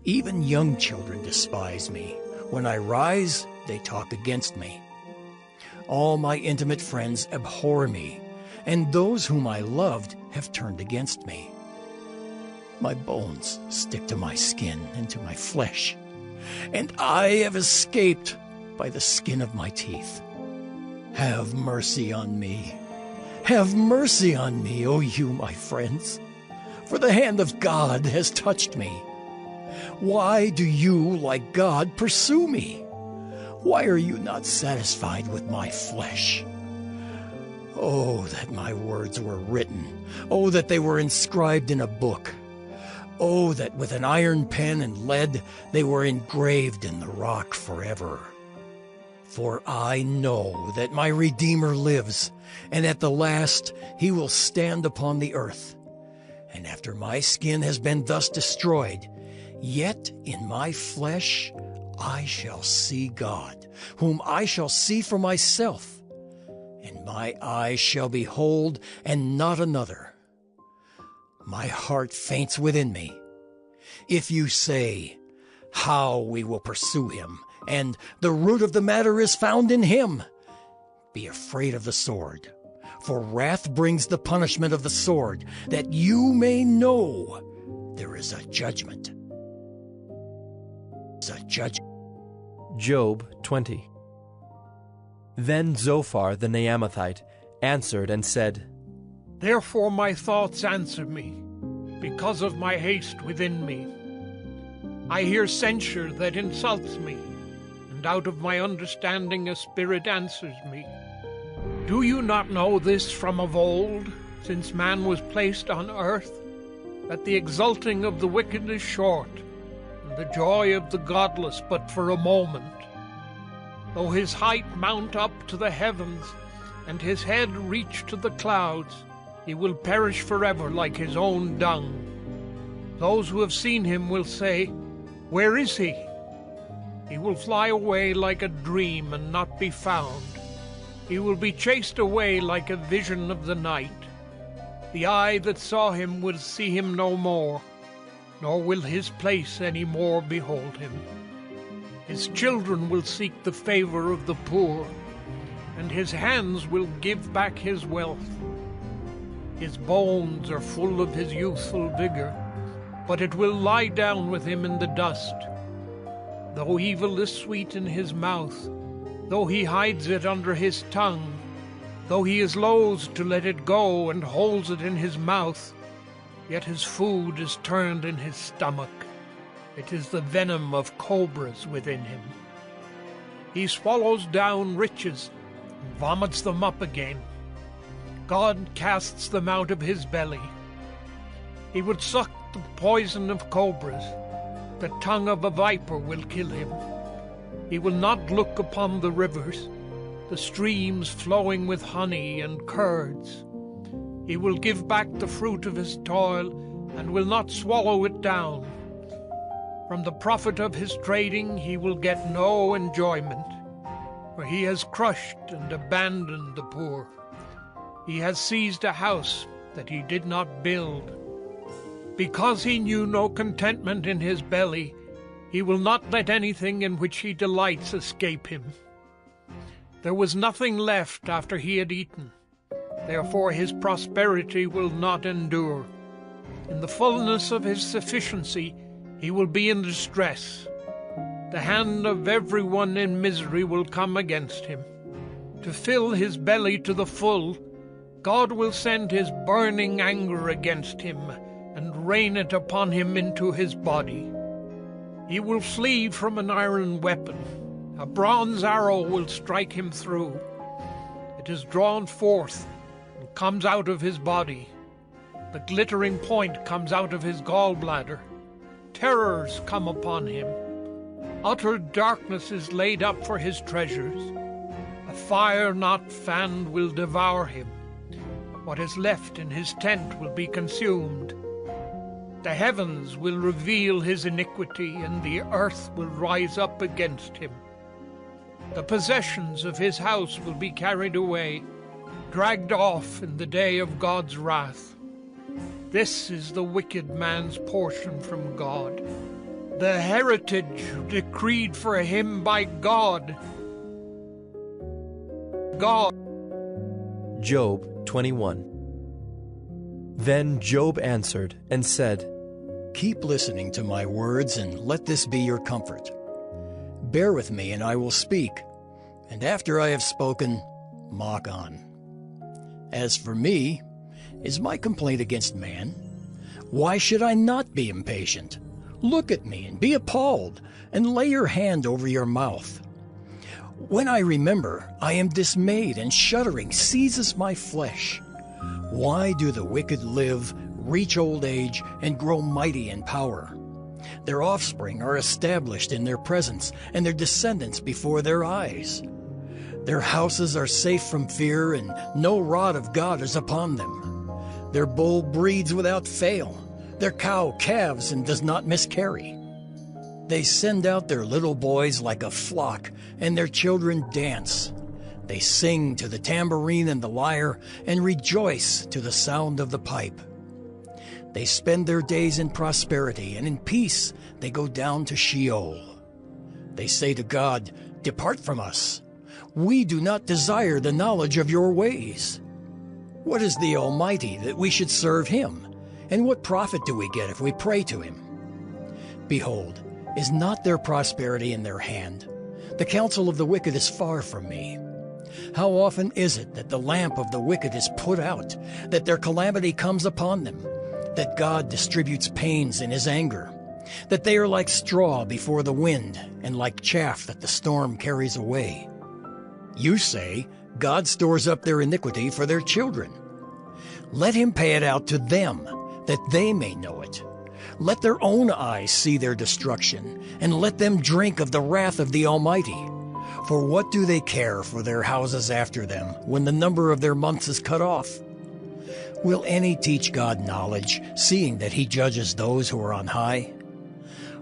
Even young children despise me. When I rise, they talk against me. All my intimate friends abhor me, and those whom I loved have turned against me. My bones stick to my skin and to my flesh, and I have escaped by the skin of my teeth. Have mercy on me. Have mercy on me, O you, my friends, for the hand of God has touched me. Why do you, like God, pursue me? Why are you not satisfied with my flesh? Oh, that my words were written. Oh, that they were inscribed in a book. Oh, that with an iron pen and lead they were engraved in the rock forever. For I know that my Redeemer lives, and at the last he will stand upon the earth. And after my skin has been thus destroyed, yet in my flesh I shall see God, whom I shall see for myself, and my eyes shall behold, and not another. My heart faints within me. If you say, How we will pursue him, and the root of the matter is found in him, be afraid of the sword, for wrath brings the punishment of the sword, that you may know there is a judgment. Job 20. Then Zophar the Naamathite answered and said, Therefore my thoughts answer me, because of my haste within me. I hear censure that insults me, and out of my understanding a spirit answers me. Do you not know this from of old, since man was placed on earth, that the exulting of the wicked is short, and the joy of the godless but for a moment? Though his height mount up to the heavens, and his head reach to the clouds, he will perish forever like his own dung. Those who have seen him will say, Where is he? He will fly away like a dream and not be found. He will be chased away like a vision of the night. The eye that saw him will see him no more, nor will his place any more behold him. His children will seek the favor of the poor, and his hands will give back his wealth. His bones are full of his youthful vigor, but it will lie down with him in the dust. Though evil is sweet in his mouth, though he hides it under his tongue, though he is loath to let it go and holds it in his mouth, yet his food is turned in his stomach. It is the venom of cobras within him. He swallows down riches and vomits them up again. God casts them out of his belly. He would suck the poison of cobras. The tongue of a viper will kill him. He will not look upon the rivers, the streams flowing with honey and curds. He will give back the fruit of his toil and will not swallow it down. From the profit of his trading he will get no enjoyment, for he has crushed and abandoned the poor. He has seized a house that he did not build. Because he knew no contentment in his belly, he will not let anything in which he delights escape him. There was nothing left after he had eaten. Therefore his prosperity will not endure. In the fullness of his sufficiency he will be in distress. The hand of everyone in misery will come against him. To fill his belly to the full, God will send his burning anger against him and rain it upon him into his body. He will flee from an iron weapon. A bronze arrow will strike him through. It is drawn forth and comes out of his body. The glittering point comes out of his gallbladder. Terrors come upon him. Utter darkness is laid up for his treasures. A fire not fanned will devour him. What is left in his tent will be consumed. The heavens will reveal his iniquity, and the earth will rise up against him. The possessions of his house will be carried away, dragged off in the day of God's wrath. This is the wicked man's portion from God, the heritage decreed for him by God. Job 21. Then Job answered and said, Keep listening to my words, and let this be your comfort. Bear with me, and I will speak, and after I have spoken, mock on. As for me, is my complaint against man? Why should I not be impatient? Look at me and be appalled, and lay your hand over your mouth. When I remember, I am dismayed, and shuddering seizes my flesh. Why do the wicked live, reach old age, and grow mighty in power? Their offspring are established in their presence, and their descendants before their eyes. Their houses are safe from fear, and no rod of God is upon them. Their bull breeds without fail. Their cow calves and does not miscarry. They send out their little boys like a flock, and their children dance. They sing to the tambourine and the lyre, and rejoice to the sound of the pipe. They spend their days in prosperity, and in peace they go down to Sheol. They say to God, Depart from us. We do not desire the knowledge of your ways. What is the Almighty that we should serve him? And what profit do we get if we pray to him? Behold, is not their prosperity in their hand? The counsel of the wicked is far from me. How often is it that the lamp of the wicked is put out, that their calamity comes upon them, that God distributes pains in his anger, that they are like straw before the wind, and like chaff that the storm carries away? You say, God stores up their iniquity for their children. Let him pay it out to them, that they may know it. Let their own eyes see their destruction, and let them drink of the wrath of the Almighty. For what do they care for their houses after them, when the number of their months is cut off? Will any teach God knowledge, seeing that he judges those who are on high?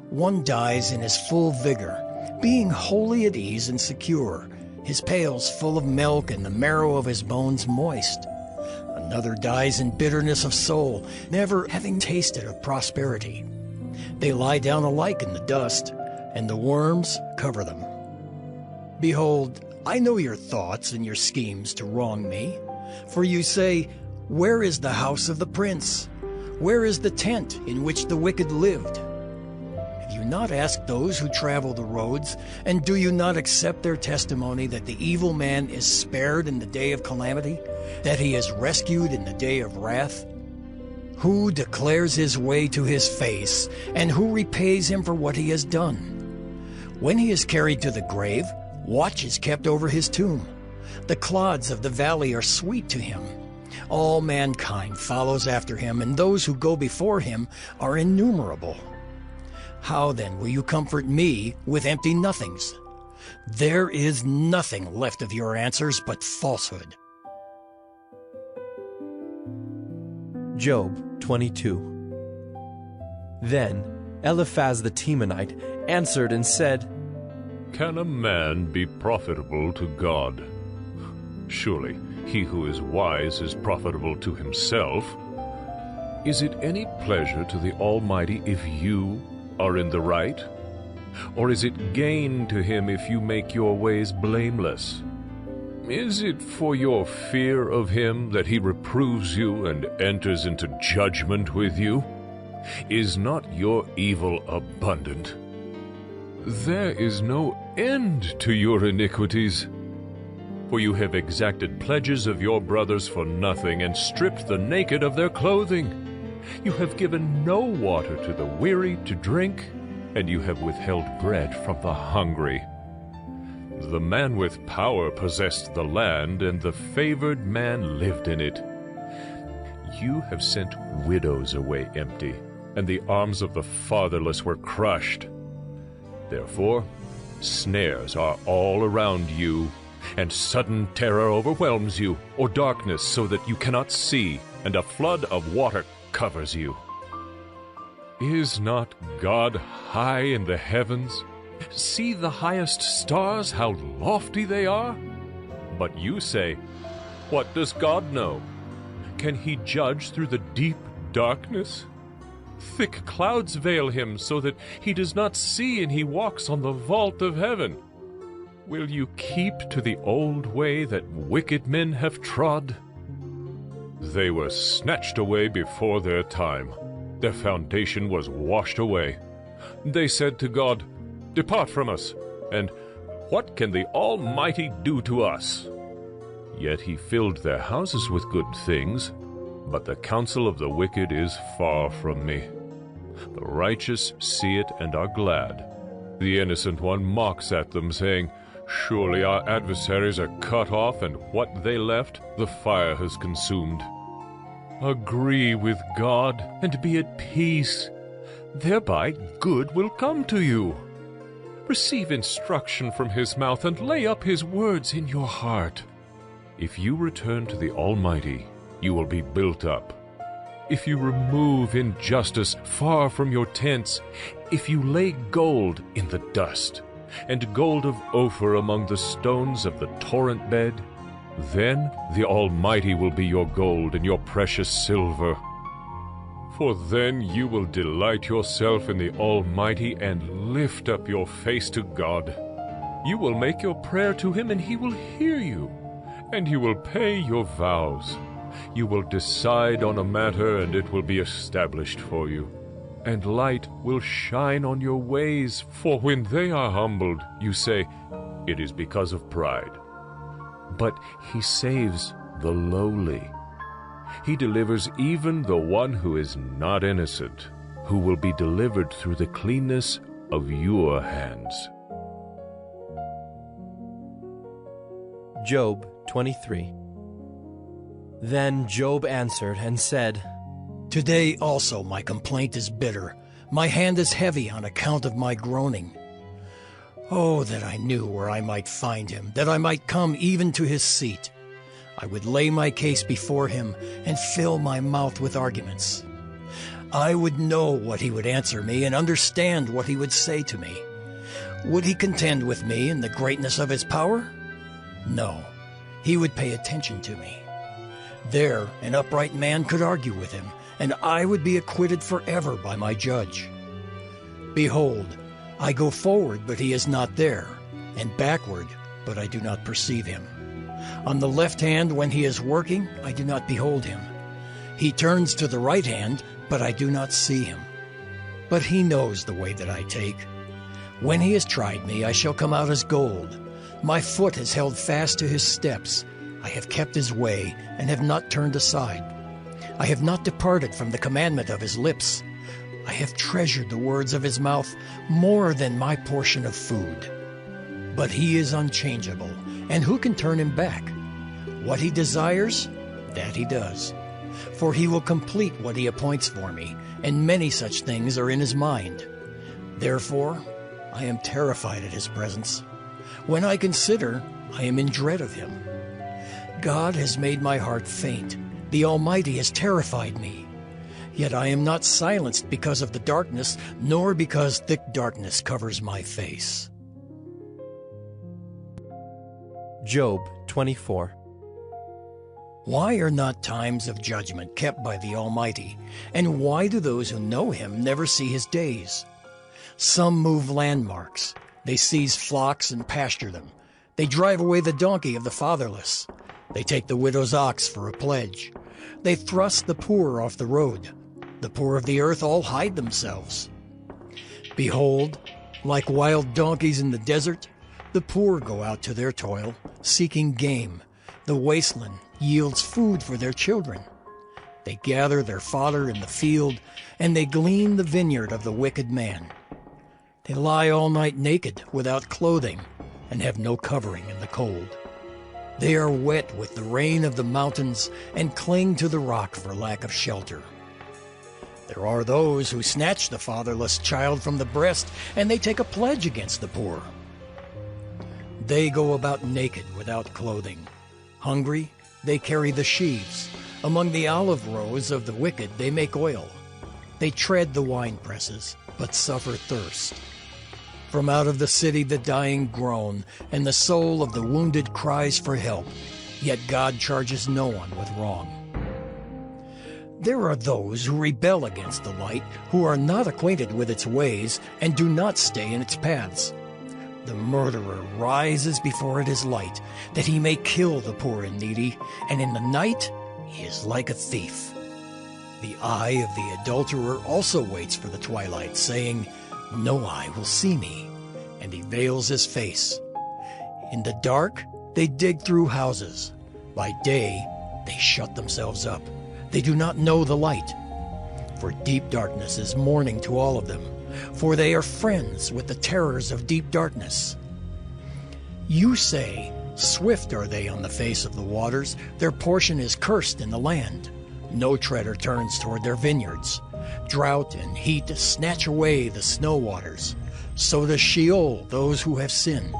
One dies in his full vigor, being wholly at ease and secure, his pails full of milk and the marrow of his bones moist. Another dies in bitterness of soul, never having tasted of prosperity. They lie down alike in the dust, and the worms cover them. Behold, I know your thoughts and your schemes to wrong me. For you say, where is the house of the prince? Where is the tent in which the wicked lived? Have you not asked those who travel the roads, and do you not accept their testimony that the evil man is spared in the day of calamity, that he is rescued in the day of wrath? Who declares his way to his face, and who repays him for what he has done? When he is carried to the grave, watch is kept over his tomb. The clods of the valley are sweet to him. All mankind follows after him, and those who go before him are innumerable. How then will you comfort me with empty nothings? There is nothing left of your answers but falsehood. Job 22. Then Eliphaz the Temanite answered and said, Can a man be profitable to God? Surely he who is wise is profitable to himself. Is it any pleasure to the Almighty if you are in the right? Or is it gain to him if you make your ways blameless? Is it for your fear of him that he reproves you and enters into judgment with you? Is not your evil abundant? There is no end to your iniquities. For you have exacted pledges of your brothers for nothing, and stripped the naked of their clothing. You have given no water to the weary to drink, and you have withheld bread from the hungry. The man with power possessed the land, and the favored man lived in it. You have sent widows away empty, and the arms of the fatherless were crushed. Therefore, snares are all around you, and sudden terror overwhelms you, or darkness so that you cannot see, and a flood of water covers you. Is not God high in the heavens? See the highest stars, how lofty they are? But you say, What does God know? Can he judge through the deep darkness? Thick clouds veil him so that he does not see, and he walks on the vault of heaven. Will you keep to the old way that wicked men have trod? They were snatched away before their time. Their foundation was washed away. They said to God, Depart from us, and what can the Almighty do to us? Yet he filled their houses with good things, but the counsel of the wicked is far from me. The righteous see it and are glad. The innocent one mocks at them, saying, Surely our adversaries are cut off, and what they left the fire has consumed. Agree with God, and be at peace. Thereby good will come to you. Receive instruction from his mouth, and lay up his words in your heart. If you return to the Almighty, you will be built up. If you remove injustice far from your tents, if you lay gold in the dust, and gold of Ophir among the stones of the torrent bed, then the Almighty will be your gold and your precious silver. For then you will delight yourself in the Almighty and lift up your face to God. You will make your prayer to him, and he will hear you, and you will pay your vows. You will decide on a matter, and it will be established for you. And light will shine on your ways, for when they are humbled, you say, It is because of pride. But he saves the lowly. He delivers even the one who is not innocent, who will be delivered through the cleanness of your hands. Job 23. Then Job answered and said, Today also my complaint is bitter. My hand is heavy on account of my groaning. Oh, that I knew where I might find him, that I might come even to his seat. I would lay my case before him and fill my mouth with arguments. I would know what he would answer me and understand what he would say to me. Would he contend with me in the greatness of his power? No, he would pay attention to me. There an upright man could argue with him, and I would be acquitted forever by my judge. Behold, I go forward, but he is not there, and backward, but I do not perceive him. On the left hand, when he is working, I do not behold him. He turns to the right hand, but I do not see him. But he knows the way that I take. When he has tried me, I shall come out as gold. My foot has held fast to his steps. I have kept his way, and have not turned aside. I have not departed from the commandment of his lips. I have treasured the words of his mouth more than my portion of food. But he is unchangeable, and who can turn him back? What he desires, that he does. For he will complete what he appoints for me, and many such things are in his mind. Therefore, I am terrified at his presence. When I consider, I am in dread of him. God has made my heart faint. The Almighty has terrified me. Yet I am not silenced because of the darkness, nor because thick darkness covers my face. Job 24. Why are not times of judgment kept by the Almighty? And why do those who know him never see his days? Some move landmarks. They seize flocks and pasture them. They drive away the donkey of the fatherless. They take the widow's ox for a pledge. They thrust the poor off the road. The poor of the earth all hide themselves. Behold, like wild donkeys in the desert, the poor go out to their toil, seeking game. The wasteland yields food for their children. They gather their fodder in the field, and they glean the vineyard of the wicked man. They lie all night naked, without clothing, and have no covering in the cold. They are wet with the rain of the mountains and cling to the rock for lack of shelter. There are those who snatch the fatherless child from the breast, and they take a pledge against the poor. They go about naked without clothing. Hungry, they carry the sheaves. Among the olive rows of the wicked they make oil. They tread the wine presses, but suffer thirst. From out of the city the dying groan, and the soul of the wounded cries for help. Yet God charges no one with wrong. There are those who rebel against the light, who are not acquainted with its ways, and do not stay in its paths. The murderer rises before it is light, that he may kill the poor and needy, and in the night he is like a thief. The eye of the adulterer also waits for the twilight, saying, "No eye will see me," and he veils his face. In the dark they dig through houses. By day they shut themselves up. They do not know the light. For deep darkness is morning to all of them, for they are friends with the terrors of deep darkness. You say, "Swift are they on the face of the waters, their portion is cursed in the land. No treader turns toward their vineyards. Drought and heat snatch away the snow waters. So does Sheol those who have sinned.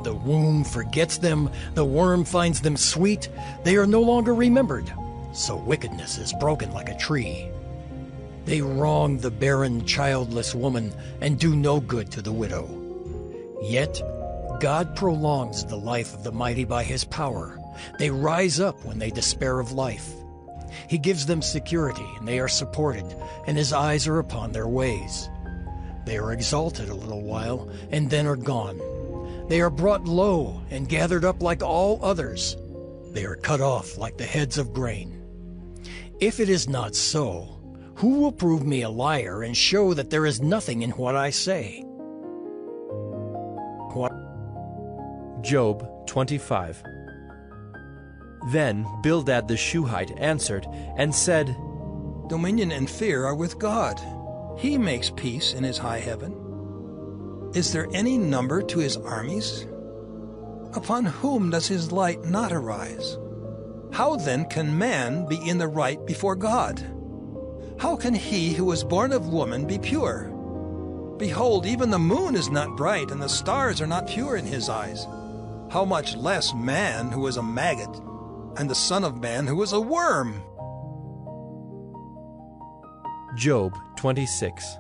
The womb forgets them, the worm finds them sweet, they are no longer remembered. So wickedness is broken like a tree. They wrong the barren, childless woman and do no good to the widow. Yet God prolongs the life of the mighty by his power. They rise up when they despair of life. He gives them security, and they are supported, and his eyes are upon their ways. They are exalted a little while, and then are gone. They are brought low and gathered up like all others. They are cut off like the heads of grain. If it is not so, who will prove me a liar and show that there is nothing in what I say? Job 25. Then Bildad the Shuhite answered and said, Dominion and fear are with God. He makes peace in his high heaven. Is there any number to his armies? Upon whom does his light not arise? How then can man be in the right before God? How can he who was born of woman be pure? Behold, even the moon is not bright, and the stars are not pure in his eyes. How much less man, who is a maggot, and the Son of Man, who is a worm? Job 26.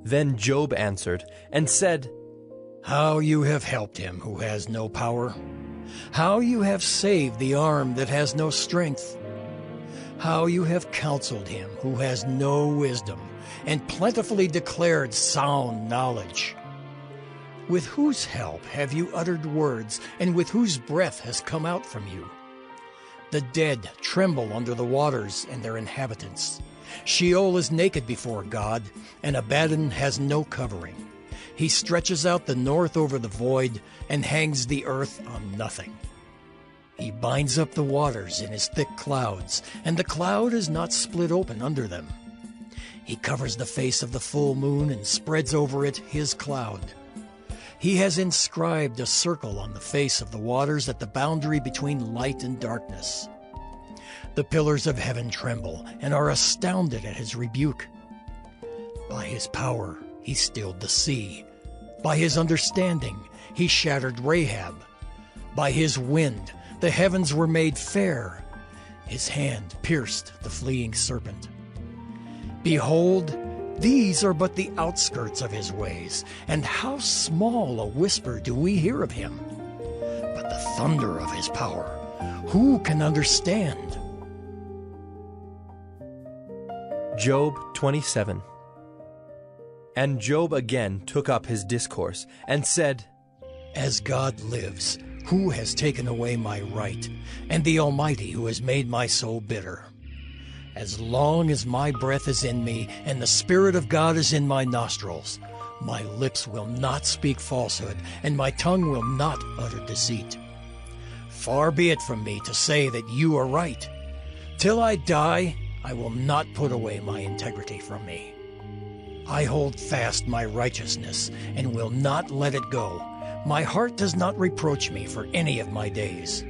Then Job answered and said, How you have helped him who has no power. How you have saved the arm that has no strength. How you have counseled him who has no wisdom, and plentifully declared sound knowledge. With whose help have you uttered words, and with whose breath has come out from you? The dead tremble under the waters and their inhabitants. Sheol is naked before God, and Abaddon has no covering. He stretches out the north over the void, and hangs the earth on nothing. He binds up the waters in his thick clouds, and the cloud is not split open under them. He covers the face of the full moon and spreads over it his cloud. He has inscribed a circle on the face of the waters at the boundary between light and darkness. The pillars of heaven tremble and are astounded at his rebuke. By his power he stilled the sea. By his understanding he shattered Rahab. By his wind the heavens were made fair. His hand pierced the fleeing serpent. Behold, these are but the outskirts of his ways, and how small a whisper do we hear of him. But the thunder of his power, who can understand? Job 27. And Job again took up his discourse, and said, As God lives, who has taken away my right, and the Almighty who has made my soul bitter? As long as my breath is in me, and the Spirit of God is in my nostrils, my lips will not speak falsehood, and my tongue will not utter deceit. Far be it from me to say that you are right. Till I die, I will not put away my integrity from me. I hold fast my righteousness, and will not let it go. My heart does not reproach me for any of my days.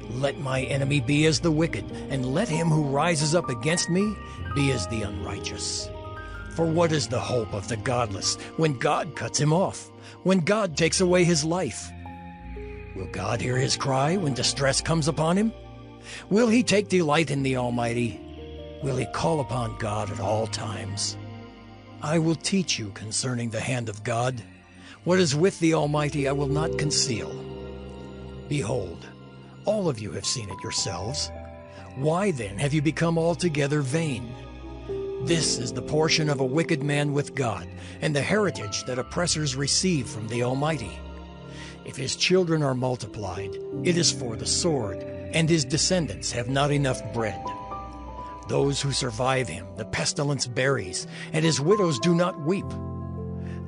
Let my enemy be as the wicked, and let him who rises up against me be as the unrighteous. For what is the hope of the godless when God cuts him off, when God takes away his life? Will God hear his cry when distress comes upon him? Will he take delight in the Almighty? Will he call upon God at all times? I will teach you concerning the hand of God. What is with the Almighty I will not conceal. Behold, all of you have seen it yourselves. Why then have you become altogether vain? This is the portion of a wicked man with God, and the heritage that oppressors receive from the Almighty. If his children are multiplied, it is for the sword, and his descendants have not enough bread. Those who survive him the pestilence buries, and his widows do not weep.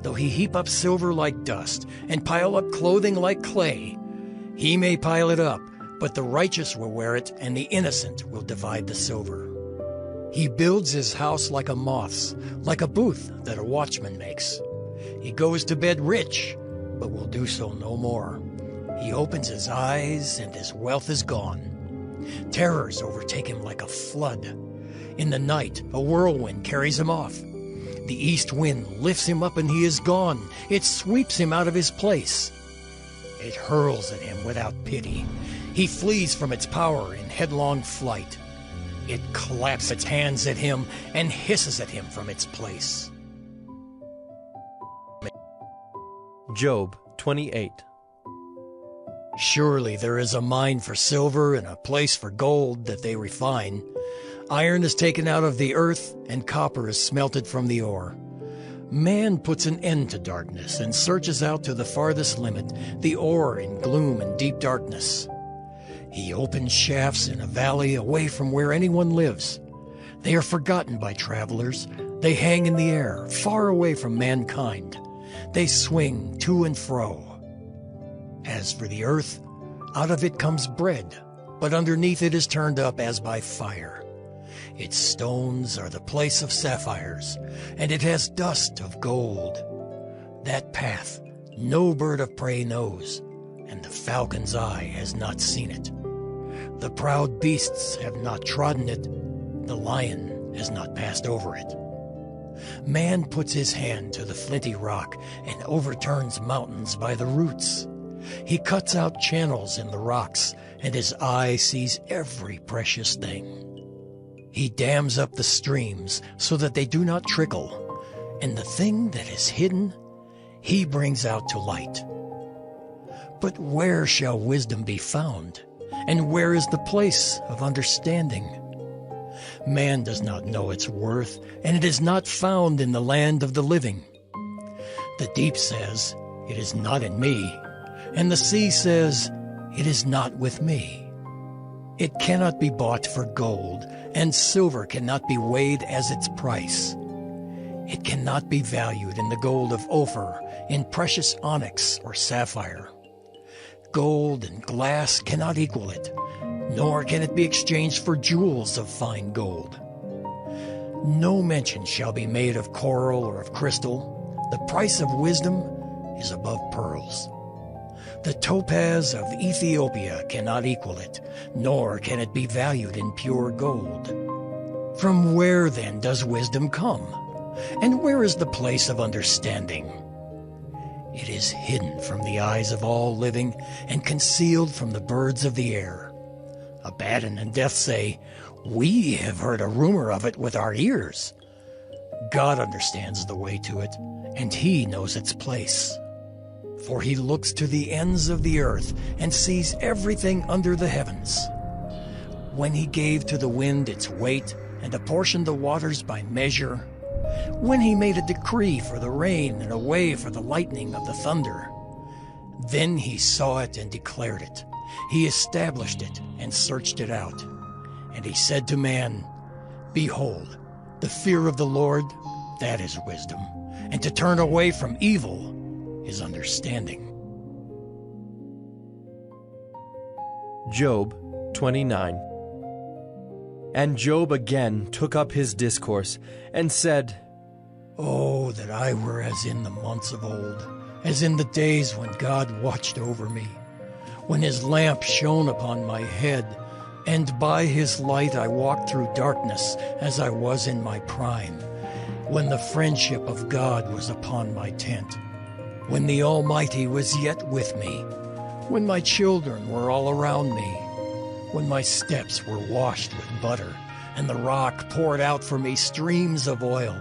Though he heap up silver like dust, and pile up clothing like clay, he may pile it up, but the righteous will wear it, and the innocent will divide the silver. He builds his house like a moth's, like a booth that a watchman makes. He goes to bed rich, but will do so no more. He opens his eyes, and his wealth is gone. Terrors overtake him like a flood. In the night, a whirlwind carries him off. The east wind lifts him up, and he is gone. It sweeps him out of his place. It hurls at him without pity. He flees from its power in headlong flight. It claps its hands at him and hisses at him from its place. Job 28. Surely there is a mine for silver and a place for gold that they refine. Iron is taken out of the earth, and copper is smelted from the ore. Man puts an end to darkness and searches out to the farthest limit the ore in gloom and deep darkness. He opens shafts in a valley away from where anyone lives. They are forgotten by travelers. They hang in the air, far away from mankind. They swing to and fro. As for the earth, out of it comes bread, but underneath it is turned up as by fire. Its stones are the place of sapphires, and it has dust of gold. That path no bird of prey knows, and the falcon's eye has not seen it. The proud beasts have not trodden it, the lion has not passed over it. Man puts his hand to the flinty rock and overturns mountains by the roots. He cuts out channels in the rocks, and his eye sees every precious thing. He dams up the streams so that they do not trickle, and the thing that is hidden he brings out to light. But where shall wisdom be found? And where is the place of understanding? Man does not know its worth, and it is not found in the land of the living. The deep says, "It is not in me," and the sea says, "It is not with me." It cannot be bought for gold, and silver cannot be weighed as its price. It cannot be valued in the gold of Ophir, in precious onyx or sapphire. Gold and glass cannot equal it, nor can it be exchanged for jewels of fine gold. No mention shall be made of coral or of crystal. The price of wisdom is above pearls. The topaz of Ethiopia cannot equal it, nor can it be valued in pure gold. From where then does wisdom come? And where is the place of understanding? It is hidden from the eyes of all living and concealed from the birds of the air. Abaddon and Death say, "We have heard a rumor of it with our ears." God understands the way to it, and he knows its place. For he looks to the ends of the earth and sees everything under the heavens. When he gave to the wind its weight and apportioned the waters by measure, when he made a decree for the rain and a way for the lightning of the thunder, then he saw it and declared it. He established it and searched it out. And he said to man, "Behold, the fear of the Lord, that is wisdom, and to turn away from evil is understanding." Job 29. And Job again took up his discourse, and said, "Oh, that I were as in the months of old, as in the days when God watched over me, when his lamp shone upon my head, and by his light I walked through darkness as I was in my prime, when the friendship of God was upon my tent, when the Almighty was yet with me, when my children were all around me, when my steps were washed with butter, and the rock poured out for me streams of oil.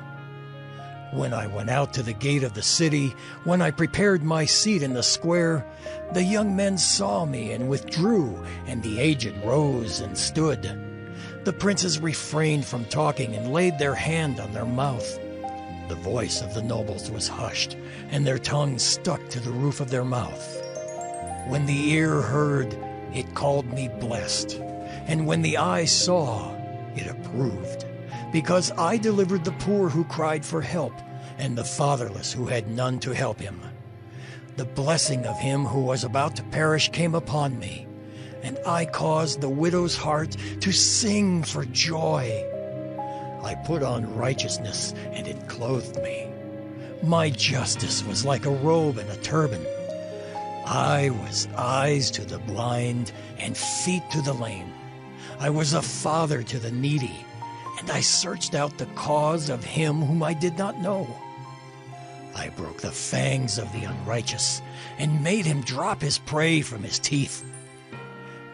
When I went out to the gate of the city, when I prepared my seat in the square, the young men saw me and withdrew, and the aged rose and stood. The princes refrained from talking and laid their hand on their mouth. The voice of the nobles was hushed, and their tongues stuck to the roof of their mouth. When the ear heard, it called me blessed, and when the eye saw, it approved, because I delivered the poor who cried for help, and the fatherless who had none to help him. The blessing of him who was about to perish came upon me, and I caused the widow's heart to sing for joy. I put on righteousness, and it clothed me. My justice was like a robe and a turban. I was eyes to the blind and feet to the lame. I was a father to the needy, and I searched out the cause of him whom I did not know. I broke the fangs of the unrighteous and made him drop his prey from his teeth.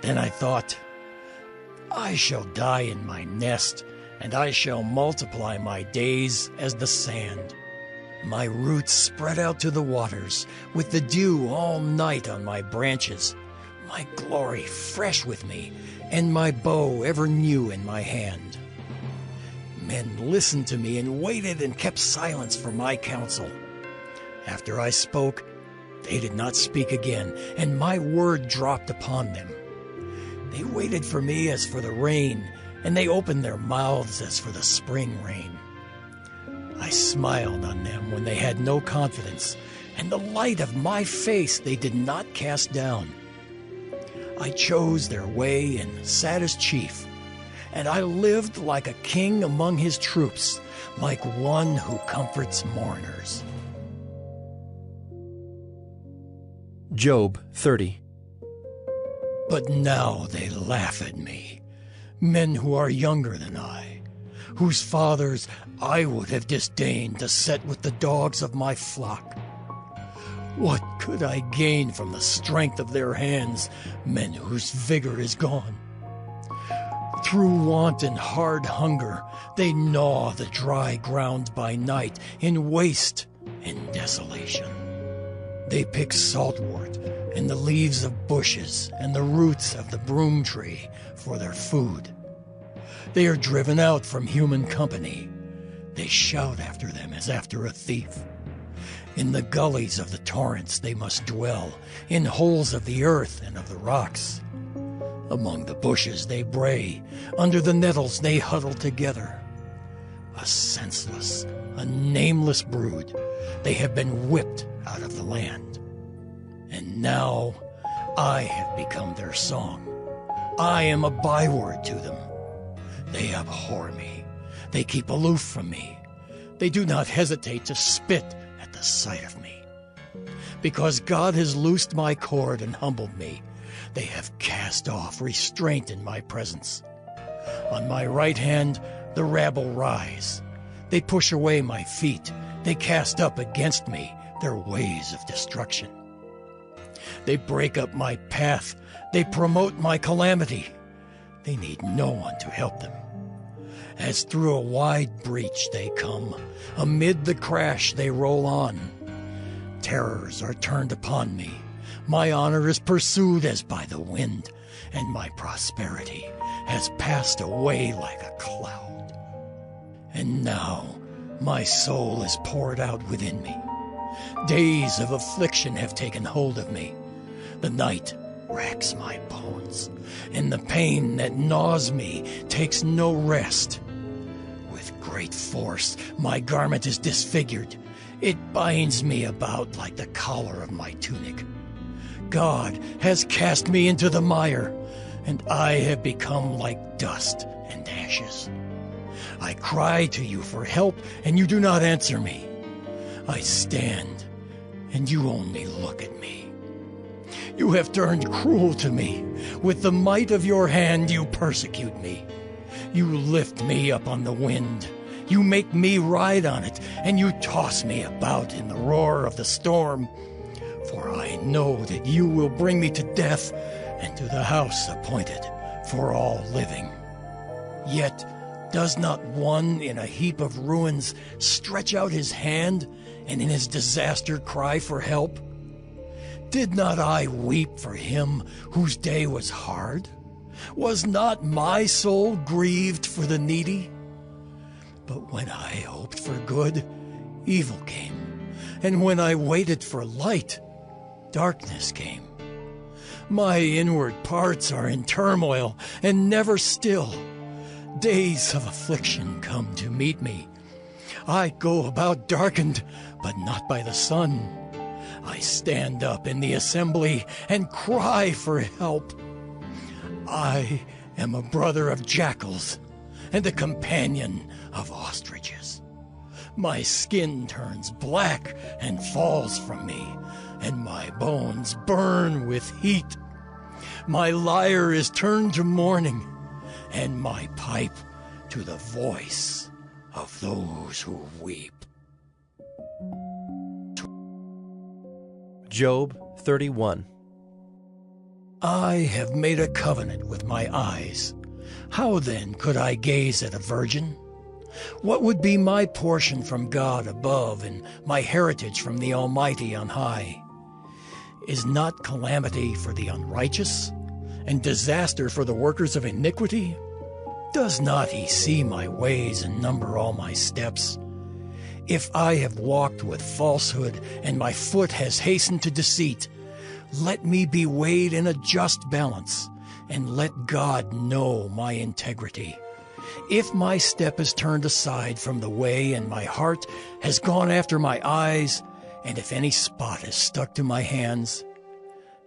Then I thought, I shall die in my nest, and I shall multiply my days as the sand. My roots spread out to the waters, with the dew all night on my branches, my glory fresh with me, and my bow ever new in my hand. Men listened to me and waited and kept silence for my counsel. After I spoke, they did not speak again, and my word dropped upon them. They waited for me as for the rain, and they opened their mouths as for the spring rain. I smiled on them when they had no confidence, and the light of my face they did not cast down. I chose their way and sat as chief, and I lived like a king among his troops, like one who comforts mourners. Job 30. But now they laugh at me, men who are younger than I. whose fathers I would have disdained to set with the dogs of my flock. What could I gain from the strength of their hands, men whose vigor is gone? Through want and hard hunger, they gnaw the dry ground by night in waste and desolation. They pick saltwort and the leaves of bushes and the roots of the broom tree for their food. They are driven out from human company. They shout after them as after a thief. In the gullies of the torrents they must dwell, in holes of the earth and of the rocks. Among the bushes they bray, under the nettles they huddle together. A senseless, a nameless brood, they have been whipped out of the land. And now I have become their song. I am a byword to them. They abhor me. They keep aloof from me. They do not hesitate to spit at the sight of me. Because God has loosed my cord and humbled me, they have cast off restraint in my presence. On my right hand, the rabble rise. They push away my feet. They cast up against me their ways of destruction. They break up my path. They promote my calamity. They need no one to help them. As through a wide breach they come. Amid the crash they roll on. Terrors are turned upon me. My honor is pursued as by the wind, and my prosperity has passed away like a cloud. And now my soul is poured out within me. Days of affliction have taken hold of me. The night racks my bones, and the pain that gnaws me takes no rest. With great force, my garment is disfigured. It binds me about like the collar of my tunic. God has cast me into the mire, and I have become like dust and ashes. I cry to you for help, and you do not answer me. I stand, and you only look at me. You have turned cruel to me. With the might of your hand you persecute me. You lift me up on the wind. You make me ride on it, and you toss me about in the roar of the storm. For I know that you will bring me to death and to the house appointed for all living. Yet does not one in a heap of ruins stretch out his hand and in his disaster cry for help? Did not I weep for him whose day was hard? Was not my soul grieved for the needy? But when I hoped for good, evil came, and when I waited for light, darkness came. My inward parts are in turmoil and never still. Days of affliction come to meet me. I go about darkened, but not by the sun. I stand up in the assembly and cry for help. I am a brother of jackals and a companion of ostriches. My skin turns black and falls from me, and my bones burn with heat. My lyre is turned to mourning, and my pipe to the voice of those who weep. Job 31. I have made a covenant with my eyes. How then could I gaze at a virgin? What would be my portion from God above and my heritage from the Almighty on high? Is not calamity for the unrighteous and disaster for the workers of iniquity? Does not he see my ways and number all my steps? If I have walked with falsehood and my foot has hastened to deceit, let me be weighed in a just balance, and let God know my integrity. If my step is turned aside from the way and my heart has gone after my eyes, and if any spot is stuck to my hands,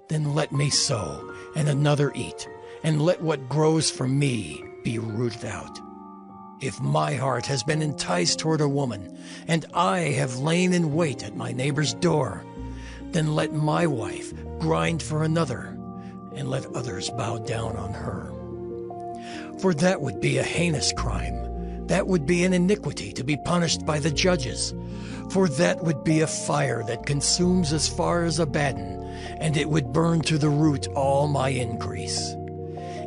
then let me sow and another eat, and let what grows from me be rooted out. If my heart has been enticed toward a woman, and I have lain in wait at my neighbor's door, then let my wife grind for another, and let others bow down on her. For that would be a heinous crime, That would be an iniquity to be punished by the judges, for that would be a fire that consumes as far as Abaddon, and it would burn to the root all my increase.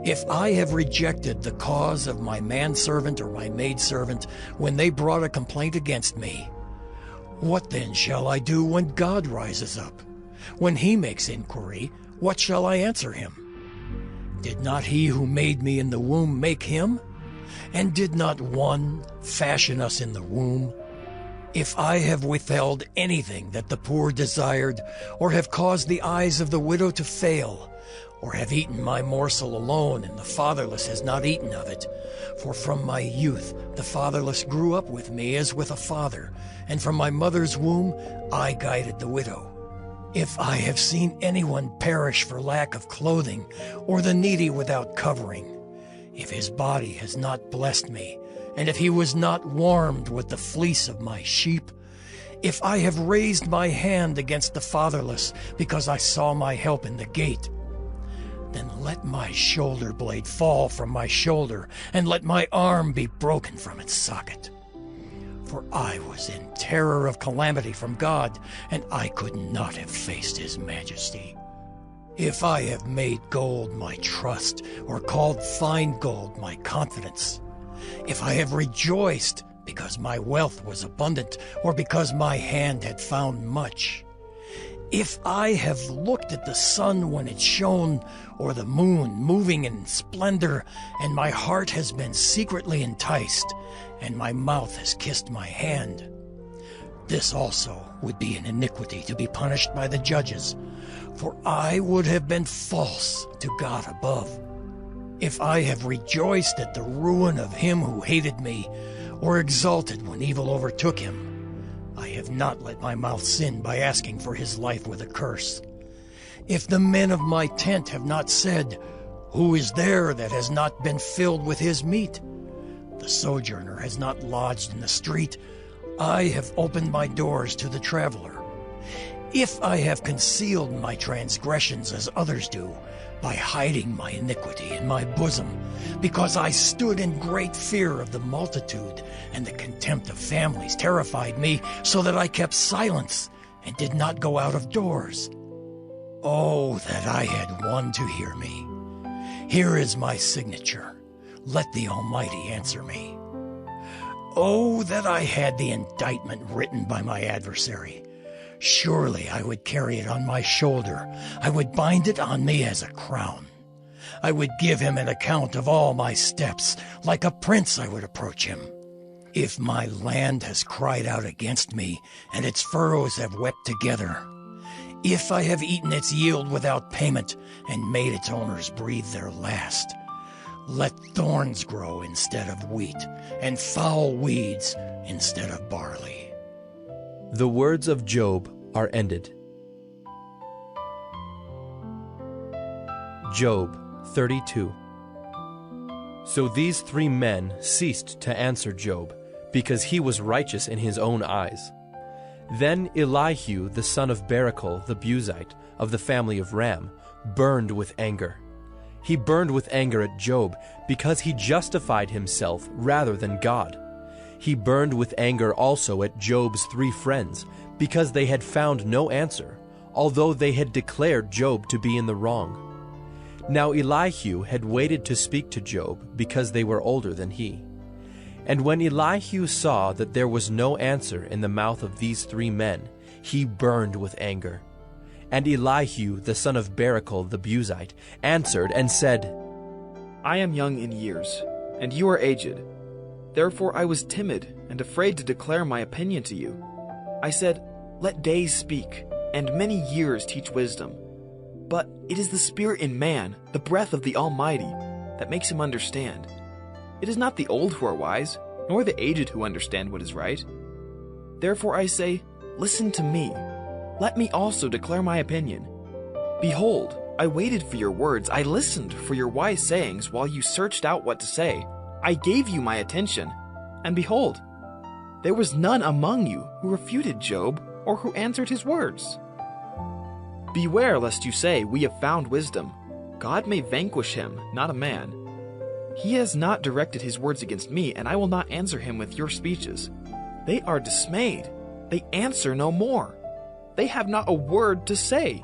If I have rejected the cause of my manservant or my maidservant when they brought a complaint against me, what then shall I do when God rises up? When he makes inquiry, what shall I answer him? Did not he who made me in the womb make him? And did not one fashion us in the womb? If I have withheld anything that the poor desired, or have caused the eyes of the widow to fail, or have eaten my morsel alone, and the fatherless has not eaten of it, for from my youth the fatherless grew up with me as with a father, and from my mother's womb I guided the widow. If I have seen anyone perish for lack of clothing, or the needy without covering, if his body has not blessed me, and if he was not warmed with the fleece of my sheep, if I have raised my hand against the fatherless because I saw my help in the gate, then let my shoulder blade fall from my shoulder, and let my arm be broken from its socket. For I was in terror of calamity from God, and I could not have faced his majesty. If I have made gold my trust, or called fine gold my confidence, if I have rejoiced because my wealth was abundant, or because my hand had found much, if I have looked at the sun when it shone, or the moon moving in splendor, and my heart has been secretly enticed, and my mouth has kissed my hand, this also would be an iniquity to be punished by the judges, for I would have been false to God above. If I have rejoiced at the ruin of him who hated me, or exulted when evil overtook him, I have not let my mouth sin by asking for his life with a curse. If the men of my tent have not said, "Who is there that has not been filled with his meat?" The sojourner has not lodged in the street. I have opened my doors to the traveler. If I have concealed my transgressions as others do, by hiding my iniquity in my bosom, because I stood in great fear of the multitude, and the contempt of families terrified me, so that I kept silence and did not go out of doors. Oh, that I had one to hear me. Here is my signature. Let the Almighty answer me. Oh, that I had the indictment written by my adversary. Surely I would carry it on my shoulder. I would bind it on me as a crown. I would give him an account of all my steps. Like a prince I would approach him. If my land has cried out against me, and its furrows have wept together, if I have eaten its yield without payment, and made its owners breathe their last, let thorns grow instead of wheat, and foul weeds instead of barley. The words of Job are ended. Job 32. So these three men ceased to answer Job, because he was righteous in his own eyes. Then Elihu, the son of Barachel the Buzite, of the family of Ram, burned with anger. He burned with anger at Job, because he justified himself rather than God. He burned with anger also at Job's three friends, because they had found no answer, although they had declared Job to be in the wrong. Now Elihu had waited to speak to Job, because they were older than he. And when Elihu saw that there was no answer in the mouth of these three men, he burned with anger. And Elihu, the son of Barachel the Buzite, answered and said, I am young in years, and you are aged. Therefore I was timid and afraid to declare my opinion to you. I said, Let days speak, and many years teach wisdom. But it is the spirit in man, the breath of the Almighty, that makes him understand. It is not the old who are wise, nor the aged who understand what is right. Therefore I say, Listen to me. Let me also declare my opinion. Behold, I waited for your words. I listened for your wise sayings while you searched out what to say. I gave you my attention, and behold, there was none among you who refuted Job or who answered his words. Beware lest you say, We have found wisdom. God may vanquish him, not a man. He has not directed his words against me, and I will not answer him with your speeches. They are dismayed. They answer no more. They have not a word to say.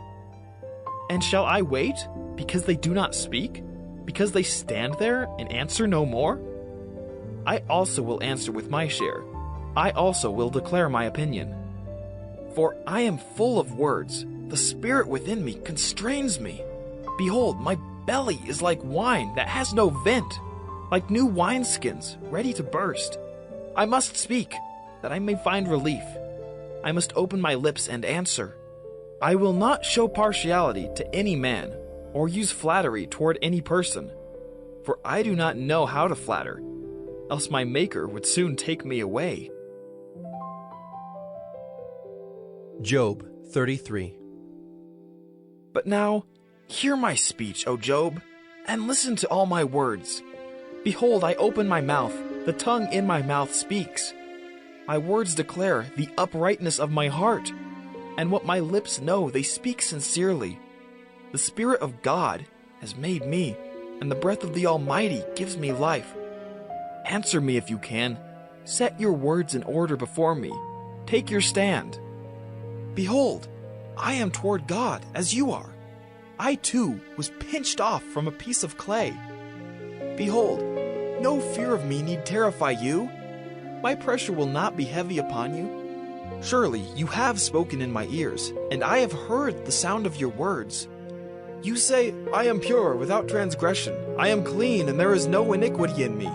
And shall I wait, because they do not speak? Because they stand there and answer no more? I also will answer with my share. I also will declare my opinion. For I am full of words. The spirit within me constrains me. Behold, my belly is like wine that has no vent, like new wineskins ready to burst. I must speak, that I may find relief. I must open my lips and answer. I will not show partiality to any man, or use flattery toward any person, for I do not know how to flatter, else my Maker would soon take me away. Job 33. But now, hear my speech, O Job, and listen to all my words. Behold, I open my mouth, the tongue in my mouth speaks. My words declare the uprightness of my heart, and what my lips know they speak sincerely. The Spirit of God has made me, and the breath of the Almighty gives me life. Answer me if you can. Set your words in order before me. Take your stand. Behold, I am toward God as you are. I too was pinched off from a piece of clay. Behold, no fear of me need terrify you. My pressure will not be heavy upon you. Surely you have spoken in my ears, and I have heard the sound of your words. You say, I am pure, without transgression. I am clean, and there is no iniquity in me.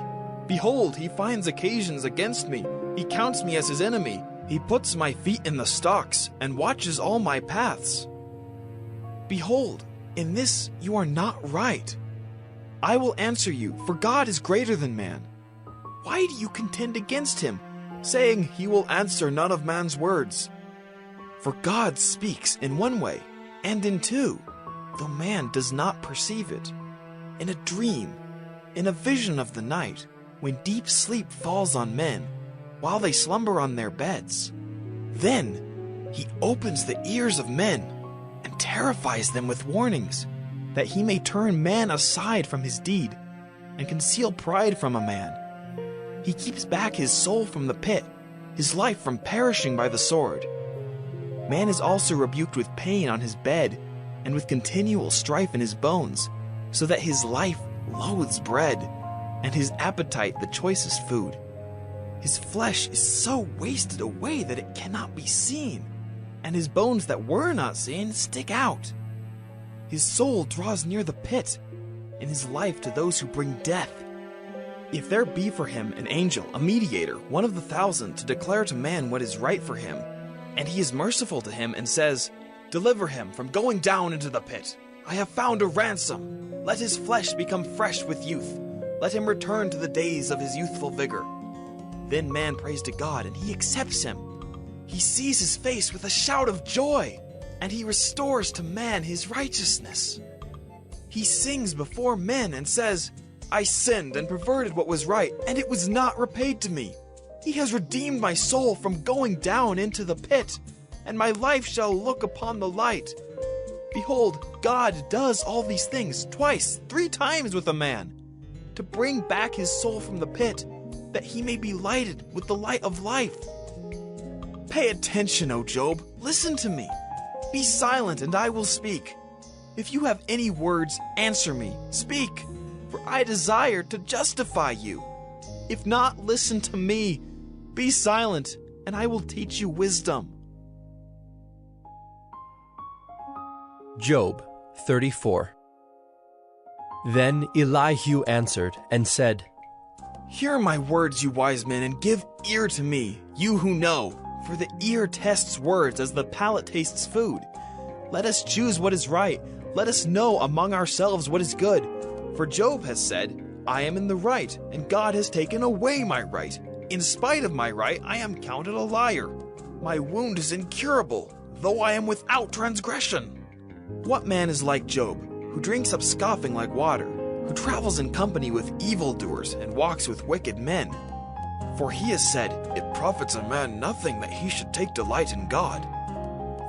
Behold, he finds occasions against me. He counts me as his enemy. He puts my feet in the stocks, and watches all my paths. Behold, in this you are not right. I will answer you, for God is greater than man. Why do you contend against him, saying he will answer none of man's words? For God speaks in one way, and in two, though man does not perceive it. In a dream, in a vision of the night, when deep sleep falls on men, while they slumber on their beds. Then he opens the ears of men and terrifies them with warnings, that he may turn man aside from his deed and conceal pride from a man. He keeps back his soul from the pit, his life from perishing by the sword. Man is also rebuked with pain on his bed and with continual strife in his bones, so that his life loathes bread, and his appetite the choicest food. His flesh is so wasted away that it cannot be seen, and his bones that were not seen stick out. His soul draws near the pit, and his life to those who bring death. If there be for him an angel, a mediator, one of the 1,000, to declare to man what is right for him, and he is merciful to him and says, Deliver him from going down into the pit. I have found a ransom. Let his flesh become fresh with youth. Let him return to the days of his youthful vigor. Then man prays to God, and he accepts him. He sees his face with a shout of joy, and he restores to man his righteousness. He sings before men and says, I sinned and perverted what was right, and it was not repaid to me. He has redeemed my soul from going down into the pit, and my life shall look upon the light. Behold, God does all these things twice, 3 times with a man, to bring back his soul from the pit, that he may be lighted with the light of life. Pay attention, O Job, listen to me. Be silent, and I will speak. If you have any words, answer me, speak, for I desire to justify you. If not, listen to me. Be silent, and I will teach you wisdom. Job 34. Then Elihu answered and said, Hear my words, you wise men, and give ear to me, you who know, for the ear tests words as the palate tastes food. Let us choose what is right. Let us know among ourselves what is good. For Job has said, I am in the right, and God has taken away my right. In spite of my right, I am counted a liar. My wound is incurable, though I am without transgression. What man is like Job, who drinks up scoffing like water, who travels in company with evildoers and walks with wicked men? For he has said, It profits a man nothing that he should take delight in God.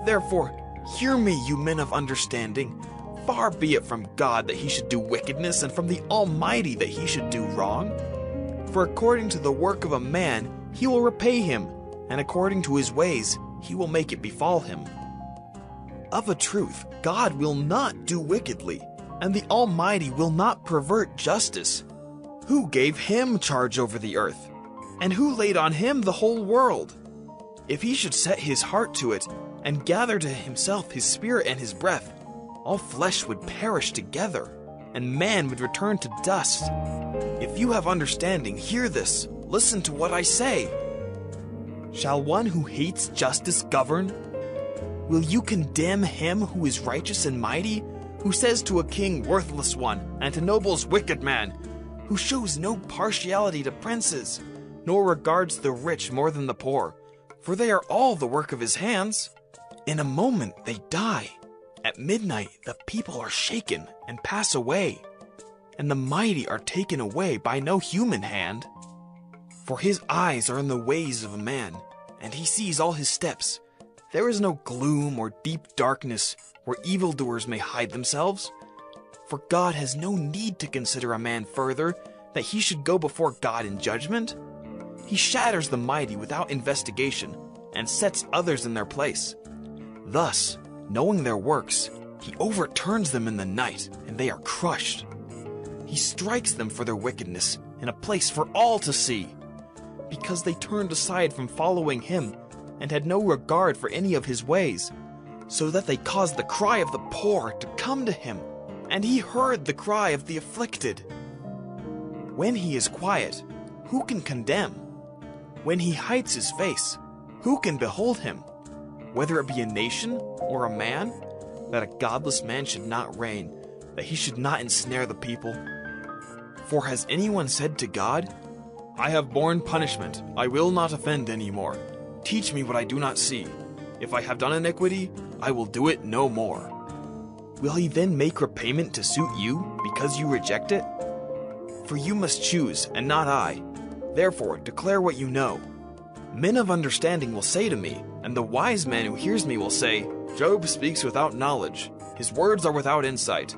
Therefore, hear me, you men of understanding. Far be it from God that he should do wickedness, and from the Almighty that he should do wrong. For according to the work of a man he will repay him, and according to his ways he will make it befall him. Of a truth, God will not do wickedly, and the Almighty will not pervert justice. Who gave him charge over the earth? And who laid on him the whole world? If he should set his heart to it, and gather to himself his spirit and his breath, all flesh would perish together, and man would return to dust. If you have understanding, hear this. Listen to what I say. Shall one who hates justice govern? Will you condemn him who is righteous and mighty, who says to a king, worthless one, and to nobles, wicked man, who shows no partiality to princes, nor regards the rich more than the poor, for they are all the work of his hands? In a moment they die. At midnight the people are shaken and pass away, and the mighty are taken away by no human hand. For his eyes are in the ways of a man, and he sees all his steps. There is no gloom or deep darkness where evildoers may hide themselves. For God has no need to consider a man further, that he should go before God in judgment. He shatters the mighty without investigation, and sets others in their place. Thus, knowing their works, he overturns them in the night, and they are crushed. He strikes them for their wickedness in a place for all to see, because they turned aside from following him, and had no regard for any of his ways, so that they caused the cry of the poor to come to him, and he heard the cry of the afflicted. When he is quiet, who can condemn? When he hides his face, who can behold him? Whether it be a nation or a man, that a godless man should not reign, that he should not ensnare the people. For has anyone said to God, I have borne punishment, I will not offend any more. Teach me what I do not see. If I have done iniquity, I will do it no more. Will he then make repayment to suit you, because you reject it? For you must choose, and not I. Therefore, declare what you know. Men of understanding will say to me, and the wise man who hears me will say, Job speaks without knowledge. His words are without insight.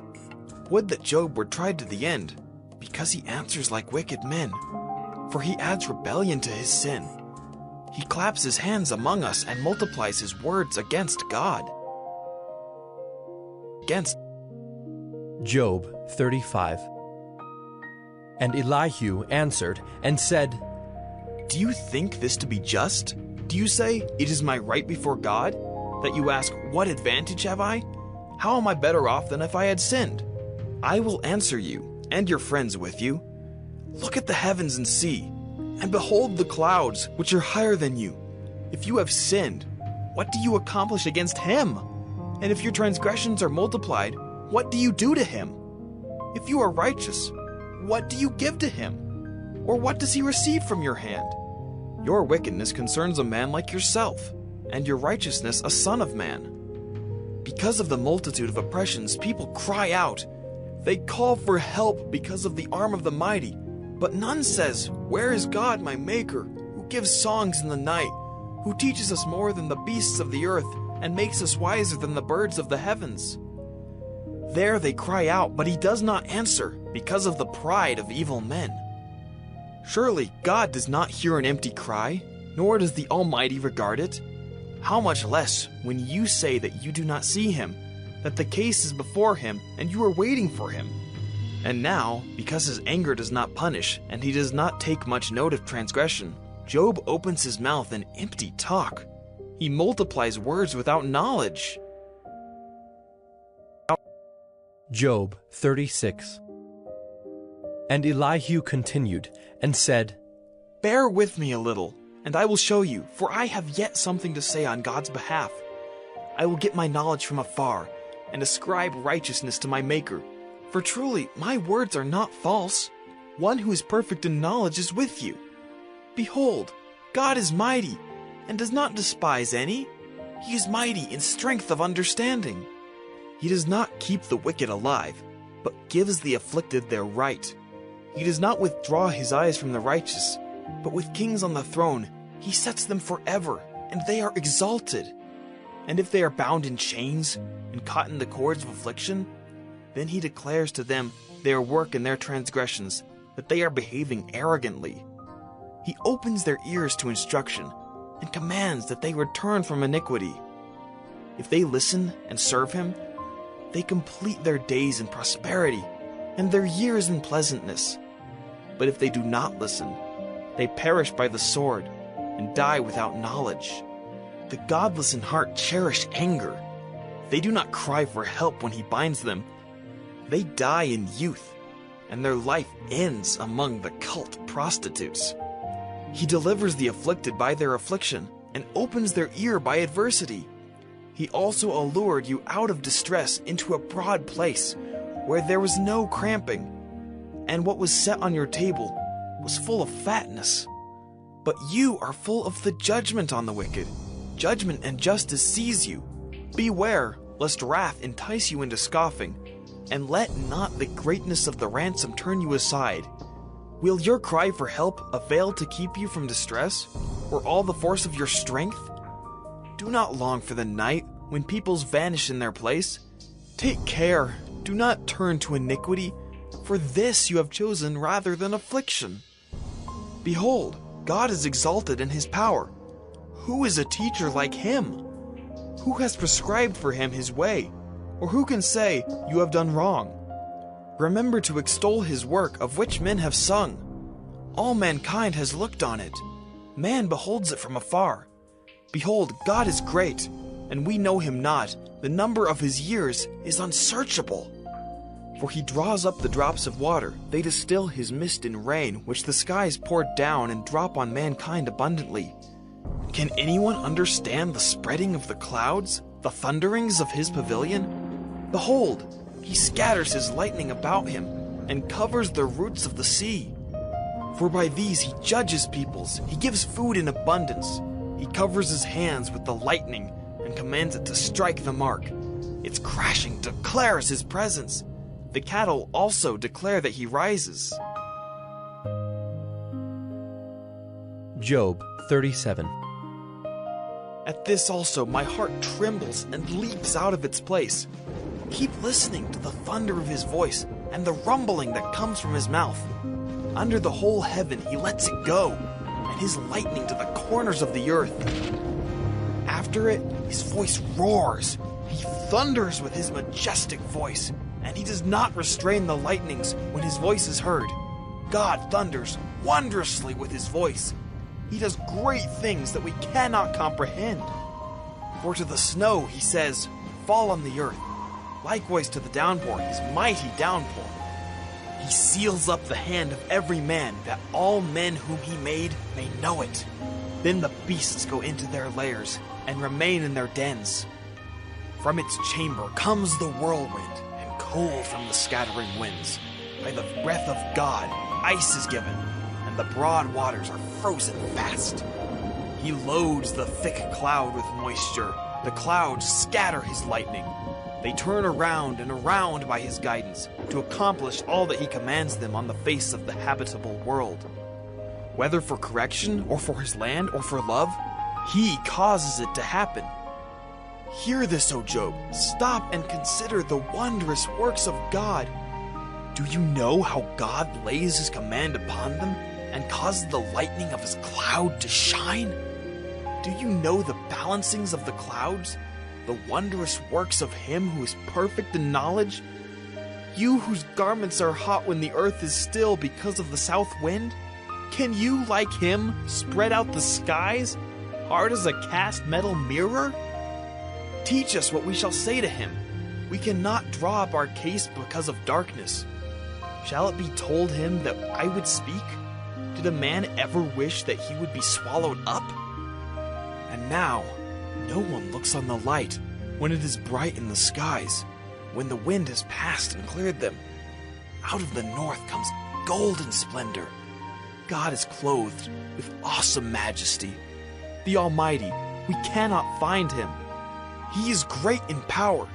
Would that Job were tried to the end, because he answers like wicked men. For he adds rebellion to his sin. He claps his hands among us and multiplies his words against God. Against Job 35. And Elihu answered and said, Do you think this to be just? Do you say, It is my right before God? That you ask, What advantage have I? How am I better off than if I had sinned? I will answer you, and your friends with you. Look at the heavens and see, and behold the clouds, which are higher than you. If you have sinned, what do you accomplish against him? And if your transgressions are multiplied, what do you do to him? If you are righteous, what do you give to him? Or what does he receive from your hand? Your wickedness concerns a man like yourself, and your righteousness a son of man. Because of the multitude of oppressions, people cry out. They call for help because of the arm of the mighty. But none says, Where is God, my Maker, who gives songs in the night, who teaches us more than the beasts of the earth, and makes us wiser than the birds of the heavens? There they cry out, but he does not answer, because of the pride of evil men. Surely God does not hear an empty cry, nor does the Almighty regard it. How much less when you say that you do not see him, that the case is before him, and you are waiting for him. And now, because his anger does not punish, and he does not take much note of transgression, Job opens his mouth in empty talk. He multiplies words without knowledge. Job 36. And Elihu continued and said, Bear with me a little, and I will show you, for I have yet something to say on God's behalf. I will get my knowledge from afar, and ascribe righteousness to my Maker. For truly, my words are not false. One who is perfect in knowledge is with you. Behold, God is mighty, and does not despise any. He is mighty in strength of understanding. He does not keep the wicked alive, but gives the afflicted their right. He does not withdraw his eyes from the righteous, but with kings on the throne, he sets them forever, and they are exalted. And if they are bound in chains, and caught in the cords of affliction, Then he declares to them their work and their transgressions, that they are behaving arrogantly. He opens their ears to instruction and commands that they return from iniquity. If they listen and serve him, they complete their days in prosperity and their years in pleasantness. But if they do not listen, they perish by the sword and die without knowledge. The godless in heart cherish anger. They do not cry for help when he binds them. They die in youth, and their life ends among the cult prostitutes. He delivers the afflicted by their affliction and opens their ear by adversity. He also allured you out of distress into a broad place where there was no cramping, and what was set on your table was full of fatness. But you are full of the judgment on the wicked. Judgment and justice seize you. Beware, lest wrath entice you into scoffing, and let not the greatness of the ransom turn you aside. Will your cry for help avail to keep you from distress, or all the force of your strength? Do not long for the night when peoples vanish in their place. Take care, do not turn to iniquity, for this you have chosen rather than affliction. Behold, God is exalted in his power. Who is a teacher like him? Who has prescribed for him his way? Or who can say, you have done wrong? Remember to extol his work, of which men have sung. All mankind has looked on it. Man beholds it from afar. Behold, God is great, and we know him not. The number of his years is unsearchable. For he draws up the drops of water. They distill his mist in rain, which the skies pour down and drop on mankind abundantly. Can anyone understand the spreading of the clouds, the thunderings of his pavilion? Behold, he scatters his lightning about him, and covers the roots of the sea. For by these he judges peoples, he gives food in abundance. He covers his hands with the lightning, and commands it to strike the mark. Its crashing declares his presence. The cattle also declare that he rises. Job 37. At this also my heart trembles and leaps out of its place. Keep listening to the thunder of his voice and the rumbling that comes from his mouth. Under the whole heaven he lets it go, and his lightning to the corners of the earth. After it, his voice roars. He thunders with his majestic voice, and he does not restrain the lightnings when his voice is heard. God thunders wondrously with his voice. He does great things that we cannot comprehend. For to the snow he says, fall on the earth. Likewise to the downpour, his mighty downpour. He seals up the hand of every man, that all men whom he made may know it. Then the beasts go into their lairs, and remain in their dens. From its chamber comes the whirlwind, and cold from the scattering winds. By the breath of God, ice is given, and the broad waters are frozen fast. He loads the thick cloud with moisture. The clouds scatter his lightning. They turn around and around by his guidance, to accomplish all that he commands them on the face of the habitable world. Whether for correction, or for his land, or for love, he causes it to happen. Hear this, O Job. Stop and consider the wondrous works of God. Do you know how God lays his command upon them, and causes the lightning of his cloud to shine? Do you know the balancings of the clouds, the wondrous works of him who is perfect in knowledge? You whose garments are hot when the earth is still because of the south wind? Can you, like him, spread out the skies, hard as a cast metal mirror? Teach us what we shall say to him. We cannot draw up our case because of darkness. Shall it be told him that I would speak? Did a man ever wish that he would be swallowed up? And now, no one looks on the light when it is bright in the skies, when the wind has passed and cleared them. Out of the north comes golden splendor. God is clothed with awesome majesty. The Almighty, we cannot find him. He is great in power.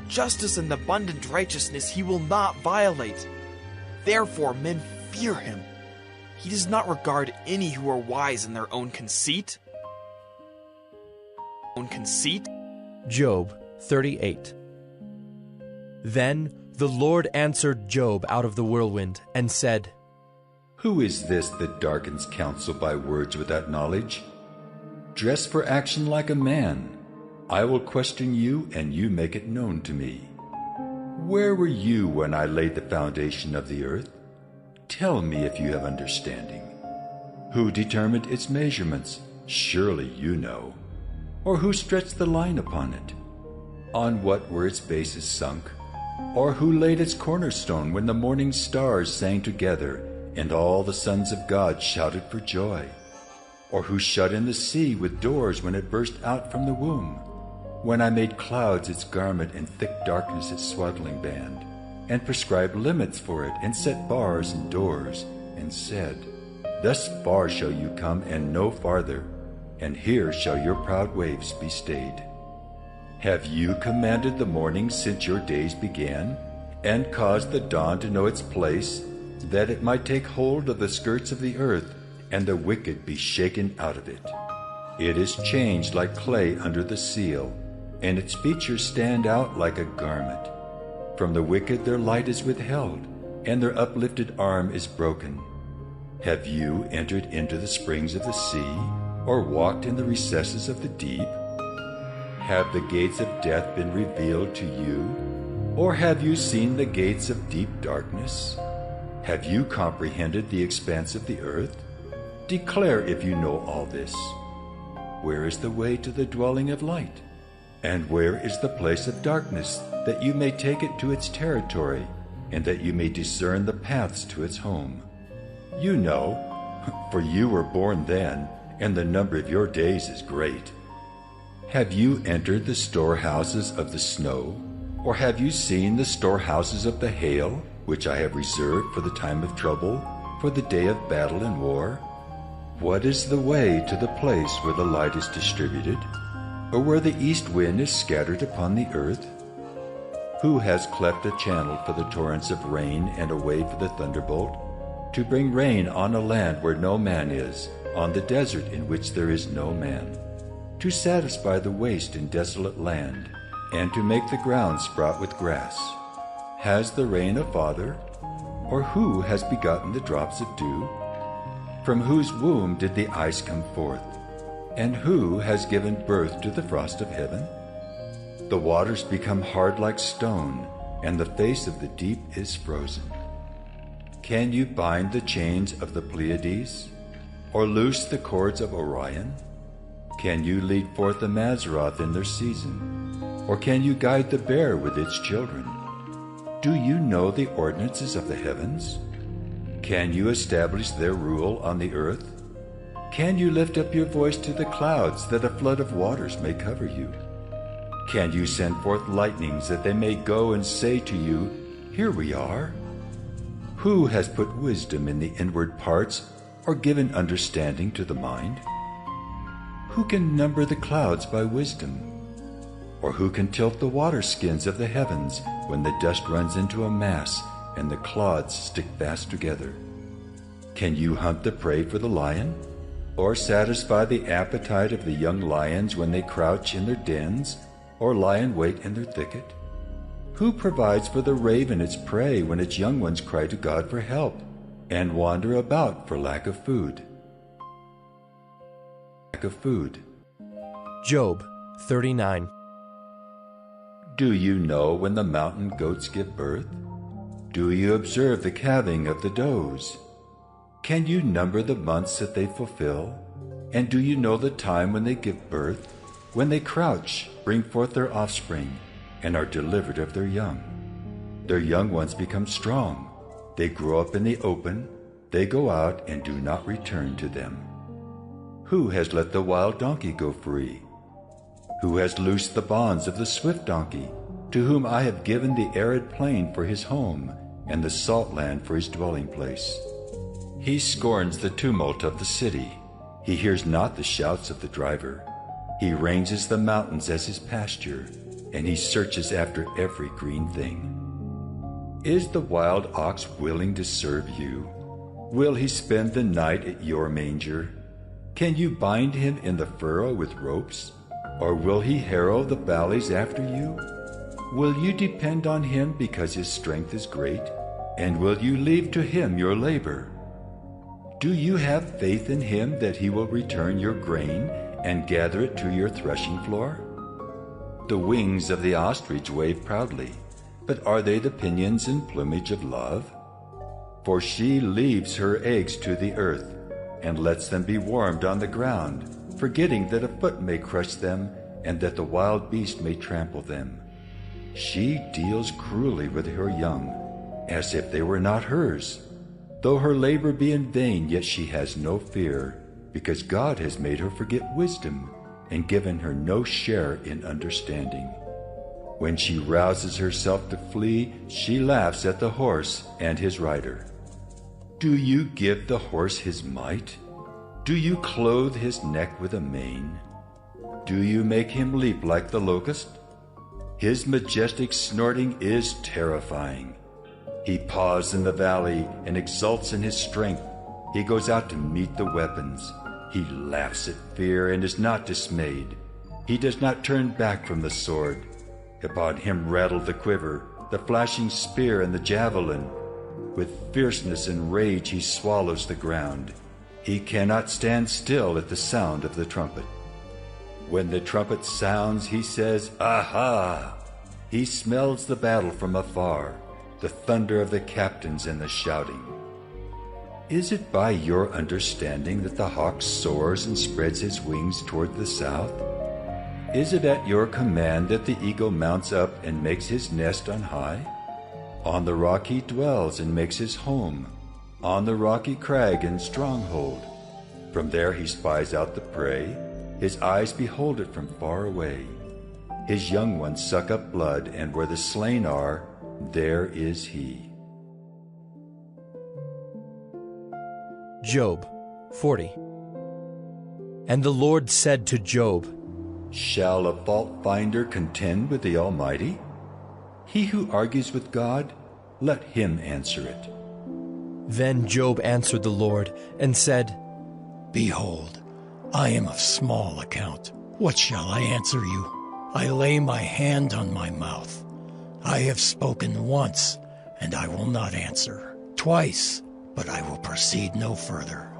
Justice and abundant righteousness he will not violate. Therefore men fear him. He does not regard any who are wise in their own conceit. Job 38. Then the Lord answered Job out of the whirlwind and said, Who is this that darkens counsel by words without knowledge? Dress for action like a man. I will question you, and you make it known to me. Where were you when I laid the foundation of the earth? Tell me if you have understanding. Who determined its measurements? Surely you know. Or who stretched the line upon it? On what were its bases sunk? Or who laid its cornerstone when the morning stars sang together, and all the sons of God shouted for joy? Or who shut in the sea with doors when it burst out from the womb? When I made clouds its garment and thick darkness its swaddling band, and prescribed limits for it, and set bars and doors, and said, Thus far shall you come, and no farther, and here shall your proud waves be stayed. Have you commanded the morning since your days began, and caused the dawn to know its place, that it might take hold of the skirts of the earth, and the wicked be shaken out of it? It is changed like clay under the seal, and its features stand out like a garment. From the wicked their light is withheld, and their uplifted arm is broken. Have you entered into the springs of the sea, or walked in the recesses of the deep? Have the gates of death been revealed to you, or have you seen the gates of deep darkness? Have you comprehended the expanse of the earth? Declare if you know all this. Where is the way to the dwelling of light? And where is the place of darkness, that you may take it to its territory, and that you may discern the paths to its home? You know, for you were born then, and the number of your days is great. Have you entered the storehouses of the snow, or have you seen the storehouses of the hail, which I have reserved for the time of trouble, for the day of battle and war? What is the way to the place where the light is distributed, or where the east wind is scattered upon the earth? Who has cleft a channel for the torrents of rain, and a way for the thunderbolt, to bring rain on a land where no man is, on the desert in which there is no man, to satisfy the waste and desolate land, and to make the ground sprout with grass? Has the rain a father? Or who has begotten the drops of dew? From whose womb did the ice come forth? And who has given birth to the frost of heaven? The waters become hard like stone, and the face of the deep is frozen. Can you bind the chains of the Pleiades, or loose the cords of Orion? Can you lead forth the Mazzaroth in their season, or can you guide the bear with its children? Do you know the ordinances of the heavens? Can you establish their rule on the earth? Can you lift up your voice to the clouds, that a flood of waters may cover you? Can you send forth lightnings, that they may go and say to you, Here we are? Who has put wisdom in the inward parts, or given understanding to the mind? Who can number the clouds by wisdom? Or who can tilt the water skins of the heavens, when the dust runs into a mass, and the clods stick fast together? Can you hunt the prey for the lion, or satisfy the appetite of the young lions when they crouch in their dens, or lie in wait in their thicket? Who provides for the raven its prey when its young ones cry to God for help, and wander about for lack of food? Job 39. Do you know when the mountain goats give birth? Do you observe the calving of the does? Can you number the months that they fulfill? And do you know the time when they give birth? When they crouch, bring forth their offspring, and are delivered of their young. Their young ones become strong. They grow up in the open. They go out and do not return to them. Who has let the wild donkey go free? Who has loosed the bonds of the swift donkey, to whom I have given the arid plain for his home, and the salt land for his dwelling place? He scorns the tumult of the city. He hears not the shouts of the driver. He ranges the mountains as his pasture, and he searches after every green thing. Is the wild ox willing to serve you? Will he spend the night at your manger? Can you bind him in the furrow with ropes? Or will he harrow the valleys after you? Will you depend on him because his strength is great? And will you leave to him your labor? Do you have faith in him that he will return your grain and gather it to your threshing floor? The wings of the ostrich wave proudly, but are they the pinions and plumage of love? For she leaves her eggs to the earth and lets them be warmed on the ground, forgetting that a foot may crush them and that the wild beast may trample them. She deals cruelly with her young, as if they were not hers. Though her labor be in vain, yet she has no fear, because God has made her forget wisdom and given her no share in understanding. When she rouses herself to flee, she laughs at the horse and his rider. Do you give the horse his might? Do you clothe his neck with a mane? Do you make him leap like the locust? His majestic snorting is terrifying. He paws in the valley and exults in his strength. He goes out to meet the weapons. He laughs at fear and is not dismayed. He does not turn back from the sword. Upon him rattle the quiver, the flashing spear and the javelin. With fierceness and rage he swallows the ground. He cannot stand still at the sound of the trumpet. When the trumpet sounds, he says, "Aha!" He smells the battle from afar, the thunder of the captains and the shouting. Is it by your understanding that the hawk soars and spreads his wings toward the south? Is it at your command that the eagle mounts up and makes his nest on high? On the rock he dwells and makes his home, on the rocky crag and stronghold. From there he spies out the prey. His eyes behold it from far away. His young ones suck up blood, and where the slain are, there is he. Job 40. And the Lord said to Job, Shall a fault finder contend with the Almighty? He who argues with God, let him answer it. Then Job answered the Lord and said, Behold, I am of small account. What shall I answer you? I lay my hand on my mouth. I have spoken once, and I will not answer. Twice, but I will proceed no further.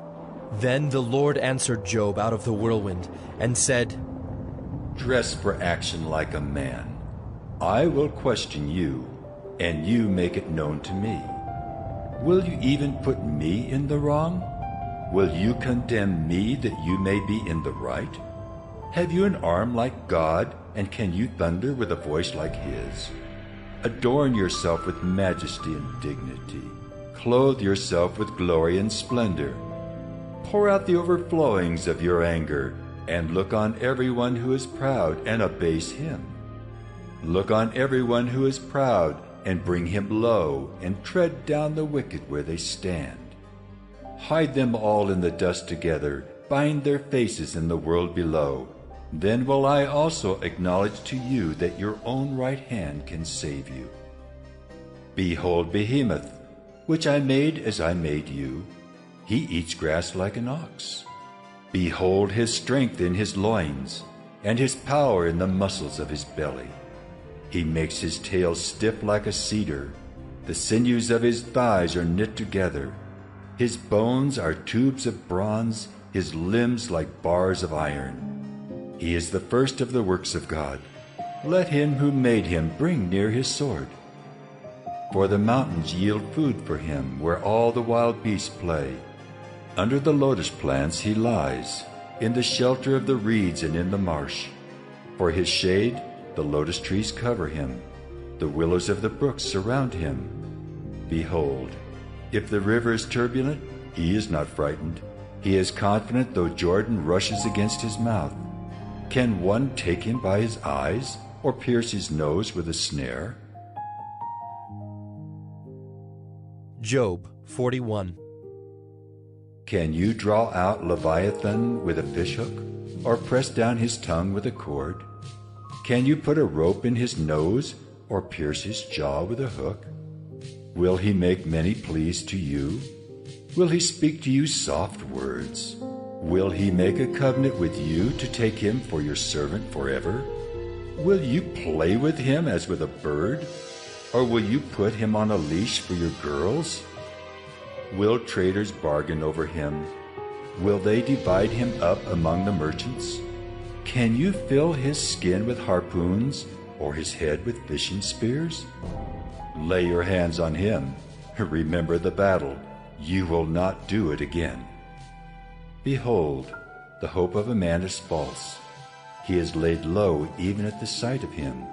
Then the Lord answered Job out of the whirlwind and said, Dress for action like a man. I will question you, and you make it known to me. Will you even put me in the wrong? Will you condemn me that you may be in the right? Have you an arm like God, and can you thunder with a voice like his? Adorn yourself with majesty and dignity. Clothe yourself with glory and splendor. Pour out the overflowings of your anger, and look on everyone who is proud and abase him. Look on everyone who is proud, and bring him low, and tread down the wicked where they stand. Hide them all in the dust together, bind their faces in the world below. Then will I also acknowledge to you that your own right hand can save you. Behold Behemoth, which I made as I made you. He eats grass like an ox. Behold his strength in his loins, and his power in the muscles of his belly. He makes his tail stiff like a cedar. The sinews of his thighs are knit together. His bones are tubes of bronze, his limbs like bars of iron. He is the first of the works of God. Let him who made him bring near his sword. For the mountains yield food for him, where all the wild beasts play. Under the lotus plants he lies, in the shelter of the reeds and in the marsh. For his shade, the lotus trees cover him. The willows of the brooks surround him. Behold, if the river is turbulent, he is not frightened. He is confident though Jordan rushes against his mouth. Can one take him by his eyes, or pierce his nose with a snare? Job 41. Can you draw out Leviathan with a fishhook, or press down his tongue with a cord? Can you put a rope in his nose, or pierce his jaw with a hook? Will he make many pleas to you? Will he speak to you soft words? Will he make a covenant with you to take him for your servant forever? Will you play with him as with a bird? Or will you put him on a leash for your girls? Will traders bargain over him? Will they divide him up among the merchants? Can you fill his skin with harpoons, or his head with fishing spears? Lay your hands on him. Remember the battle. You will not do it again. Behold, the hope of a man is false. He is laid low even at the sight of him.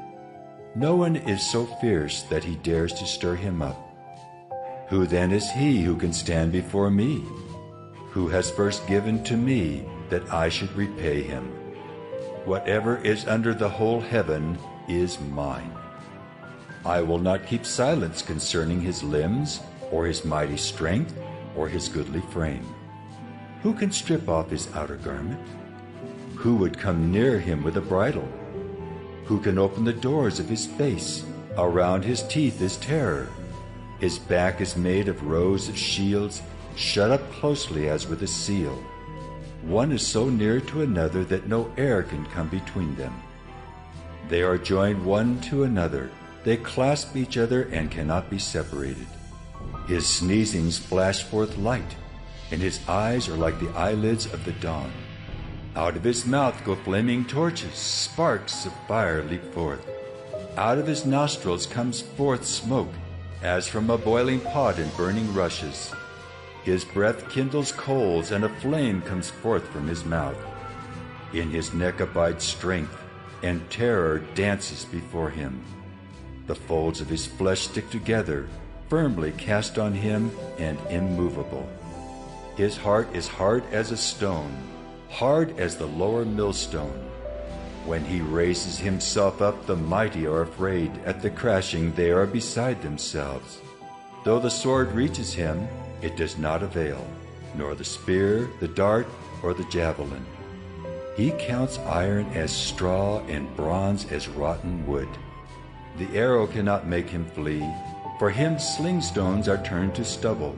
No one is so fierce that he dares to stir him up. Who then is he who can stand before me? Who has first given to me that I should repay him? Whatever is under the whole heaven is mine. I will not keep silence concerning his limbs, or his mighty strength, or his goodly frame. Who can strip off his outer garment? Who would come near him with a bridle? Who can open the doors of his face? Around his teeth is terror. His back is made of rows of shields, shut up closely as with a seal. One is so near to another that no air can come between them. They are joined one to another. They clasp each other and cannot be separated. His sneezings flash forth light, and his eyes are like the eyelids of the dawn. Out of his mouth go flaming torches, sparks of fire leap forth. Out of his nostrils comes forth smoke, as from a boiling pot and burning rushes. His breath kindles coals, and a flame comes forth from his mouth. In his neck abides strength, and terror dances before him. The folds of his flesh stick together, firmly cast on him and immovable. His heart is hard as a stone, hard as the lower millstone. When he raises himself up, the mighty are afraid. At the crashing they are beside themselves. Though the sword reaches him, it does not avail, nor the spear, the dart, or the javelin. He counts iron as straw and bronze as rotten wood. The arrow cannot make him flee. For him sling stones are turned to stubble.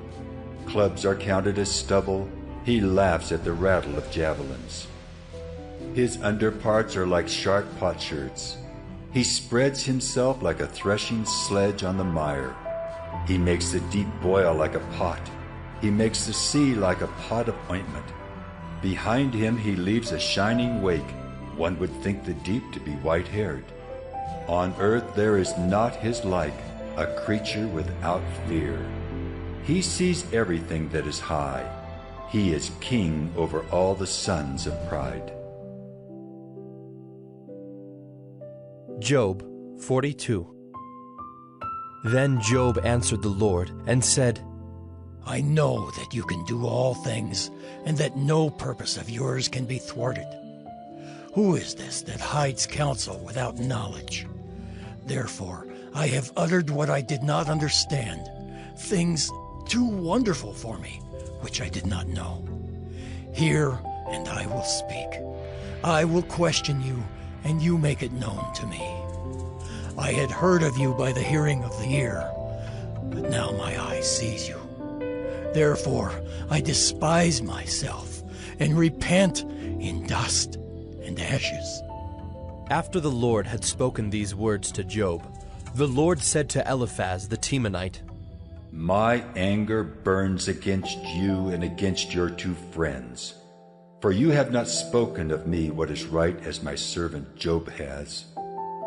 Clubs are counted as stubble. He laughs at the rattle of javelins. His underparts are like sharp potsherds. He spreads himself like a threshing sledge on the mire. He makes the deep boil like a pot. He makes the sea like a pot of ointment. Behind him he leaves a shining wake. One would think the deep to be white-haired. On earth there is not his like, a creature without fear. He sees everything that is high. He is king over all the sons of pride. Job 42. Then Job answered the Lord and said, I know that you can do all things, and that no purpose of yours can be thwarted. Who is this that hides counsel without knowledge? Therefore, I have uttered what I did not understand, things too wonderful for me, which I did not know. Hear, and I will speak. I will question you, and you make it known to me. I had heard of you by the hearing of the ear, but now my eye sees you. Therefore, I despise myself, and repent in dust and ashes. After the Lord had spoken these words to Job, the Lord said to Eliphaz the Temanite, My anger burns against you and against your two friends, for you have not spoken of me what is right as my servant Job has.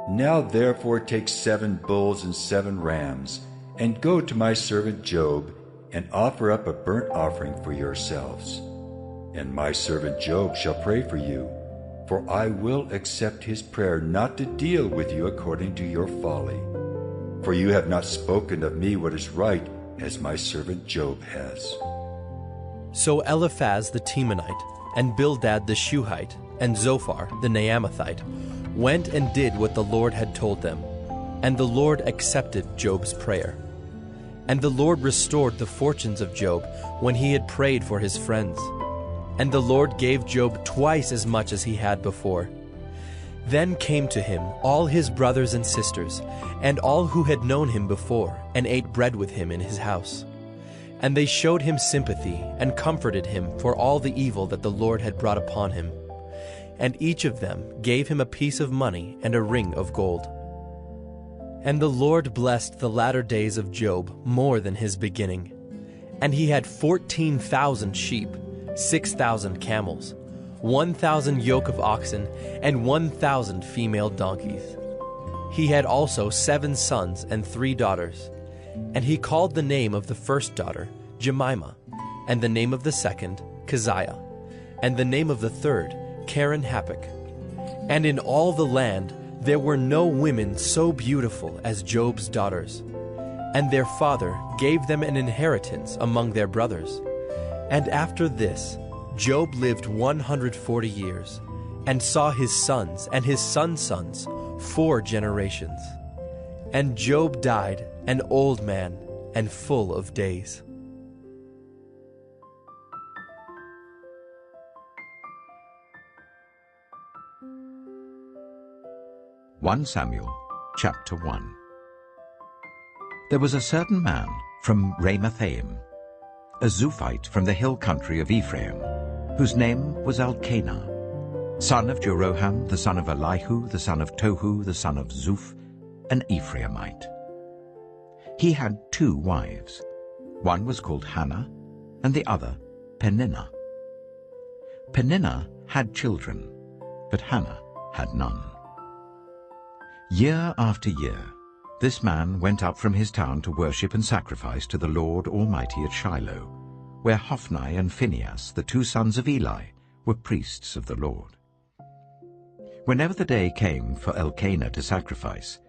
Now therefore take 7 bulls and 7 rams, and go to my servant Job, and offer up a burnt offering for yourselves. And my servant Job shall pray for you, for I will accept his prayer not to deal with you according to your folly. For you have not spoken of me what is right, as my servant Job has. So Eliphaz the Temanite, and Bildad the Shuhite, and Zophar the Naamathite went and did what the Lord had told them, and the Lord accepted Job's prayer. And the Lord restored the fortunes of Job when he had prayed for his friends. And the Lord gave Job twice as much as he had before. Then came to him all his brothers and sisters, and all who had known him before, and ate bread with him in his house. And they showed him sympathy, and comforted him for all the evil that the Lord had brought upon him. and each of them gave him a piece of money and a ring of gold. And the Lord blessed the latter days of Job more than his beginning. And he had 14,000 sheep, 6,000 camels, 1,000 yoke of oxen, and 1,000 female donkeys. He had also 7 sons and 3 daughters. And he called the name of the first daughter Jemimah, and the name of the second Keziah, and the name of the third Karen-Happuch. And in all the land there were no women so beautiful as Job's daughters. And their father gave them an inheritance among their brothers. And after this, Job lived 140 years, and saw his sons and his sons' sons 4 generations. And Job died an old man and full of days. Samuel, chapter 1. There was a certain man from Ramathaim, a Zuphite from the hill country of Ephraim, whose name was Elkanah, son of Jeroham, the son of Elihu, the son of Tohu, the son of Zuph, an Ephraimite. He had 2 wives. One was called Hannah, and the other Peninnah. Peninnah had children, but Hannah had none. Year after year, this man went up from his town to worship and sacrifice to the Lord Almighty at Shiloh, where Hophni and Phinehas, the 2 sons of Eli, were priests of the Lord. Whenever the day came for Elkanah to sacrifice,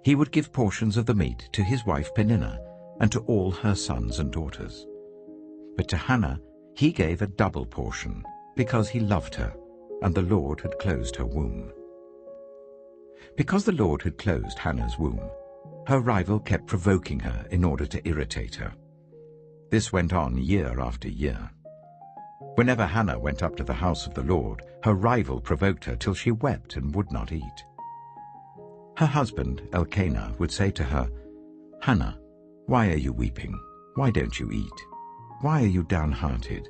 he would give portions of the meat to his wife Peninnah and to all her sons and daughters. But to Hannah he gave a double portion, because he loved her, and the Lord had closed her womb. Because the Lord had closed Hannah's womb, her rival kept provoking her in order to irritate her. This went on year after year. Whenever Hannah went up to the house of the Lord, her rival provoked her till she wept and would not eat. Her husband, Elkanah, would say to her, "Hannah, why are you weeping? Why don't you eat? Why are you downhearted?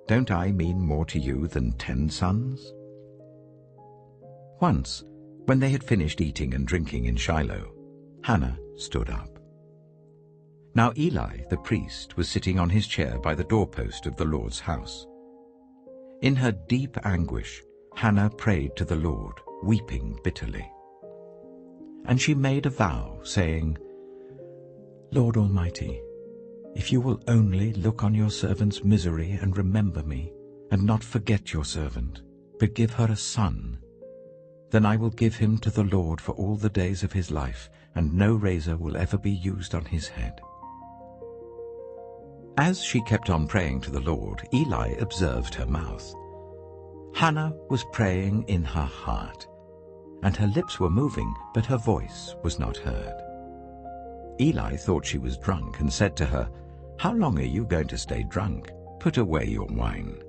Don't I mean more to you than 10 sons?" Once, when they had finished eating and drinking in Shiloh, Hannah stood up. Now Eli the priest was sitting on his chair by the doorpost of the Lord's house. In her deep anguish, Hannah prayed to the Lord, weeping bitterly. And she made a vow, saying, "Lord Almighty, if you will only look on your servant's misery and remember me, and not forget your servant, but give her a son, then I will give him to the Lord for all the days of his life, and no razor will ever be used on his head." As she kept on praying to the Lord, Eli observed her mouth. Hannah was praying in her heart, and her lips were moving, but her voice was not heard. Eli thought she was drunk and said to her, "How long are you going to stay drunk? Put away your wine."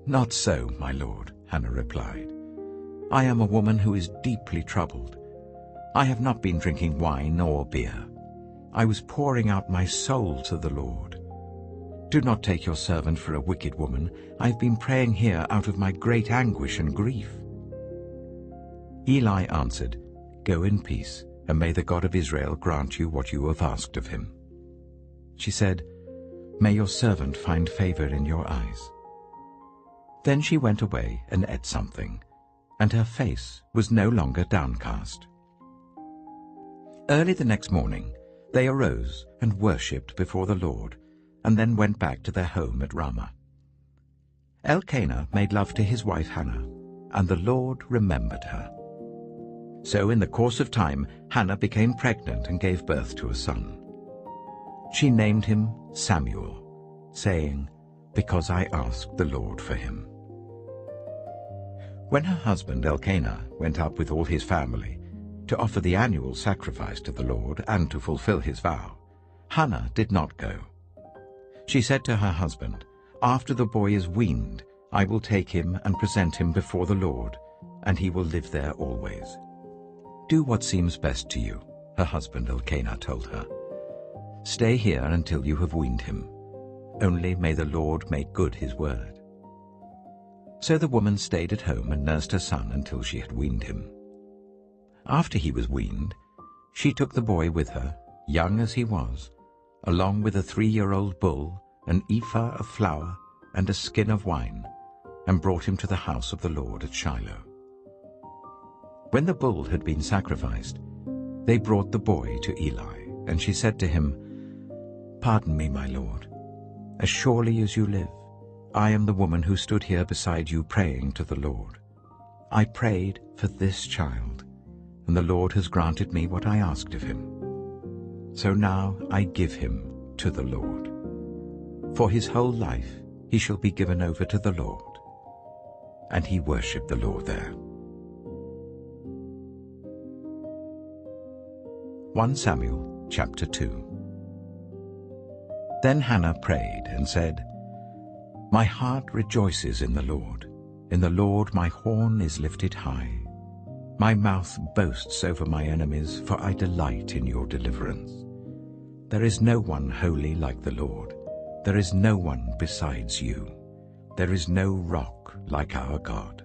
"Not so, my lord," Hannah replied. "I am a woman who is deeply troubled. I have not been drinking wine or beer. I was pouring out my soul to the Lord. Do not take your servant for a wicked woman. I have been praying here out of my great anguish and grief." Eli answered, "Go in peace, and may the God of Israel grant you what you have asked of him." She said, "May your servant find favor in your eyes." Then she went away and ate something, and her face was no longer downcast. Early the next morning they arose and worshipped before the Lord, and then went back to their home at Ramah. Elkanah made love to his wife Hannah, and the Lord remembered her. So in the course of time Hannah became pregnant and gave birth to a son. She named him Samuel, saying, "Because I asked the Lord for him." When her husband Elkanah went up with all his family to offer the annual sacrifice to the Lord and to fulfill his vow, Hannah did not go. She said to her husband, "After the boy is weaned, I will take him and present him before the Lord, and he will live there always." "Do what seems best to you," her husband Elkanah told her. "Stay here until you have weaned him. Only may the Lord make good his word." So the woman stayed at home and nursed her son until she had weaned him. After he was weaned, she took the boy with her, young as he was, along with a 3-year-old bull, an ephah of flour, and a skin of wine, and brought him to the house of the Lord at Shiloh. When the bull had been sacrificed, they brought the boy to Eli, and she said to him, "Pardon me, my lord. As surely as you live, I am the woman who stood here beside you praying to the Lord. I prayed for this child, and the Lord has granted me what I asked of him. So now I give him to the Lord. For his whole life he shall be given over to the Lord." And he worshipped the Lord there. 1 Samuel chapter 2. Then Hannah prayed and said, "My heart rejoices in the Lord. In the Lord my horn is lifted high. My mouth boasts over my enemies, for I delight in your deliverance. There is no one holy like the Lord. There is no one besides you. There is no rock like our God.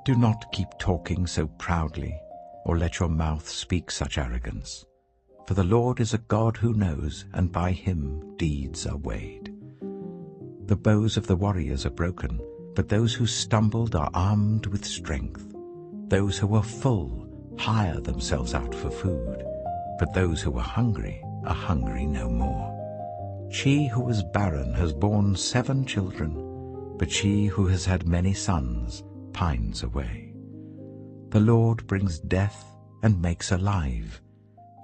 Do not keep talking so proudly, or let your mouth speak such arrogance. For the Lord is a God who knows, and by him deeds are weighed. The bows of the warriors are broken, but those who stumbled are armed with strength. Those who are full hire themselves out for food, but those who are hungry no more. She who was barren has borne 7 children, but she who has had many sons pines away. The Lord brings death and makes alive.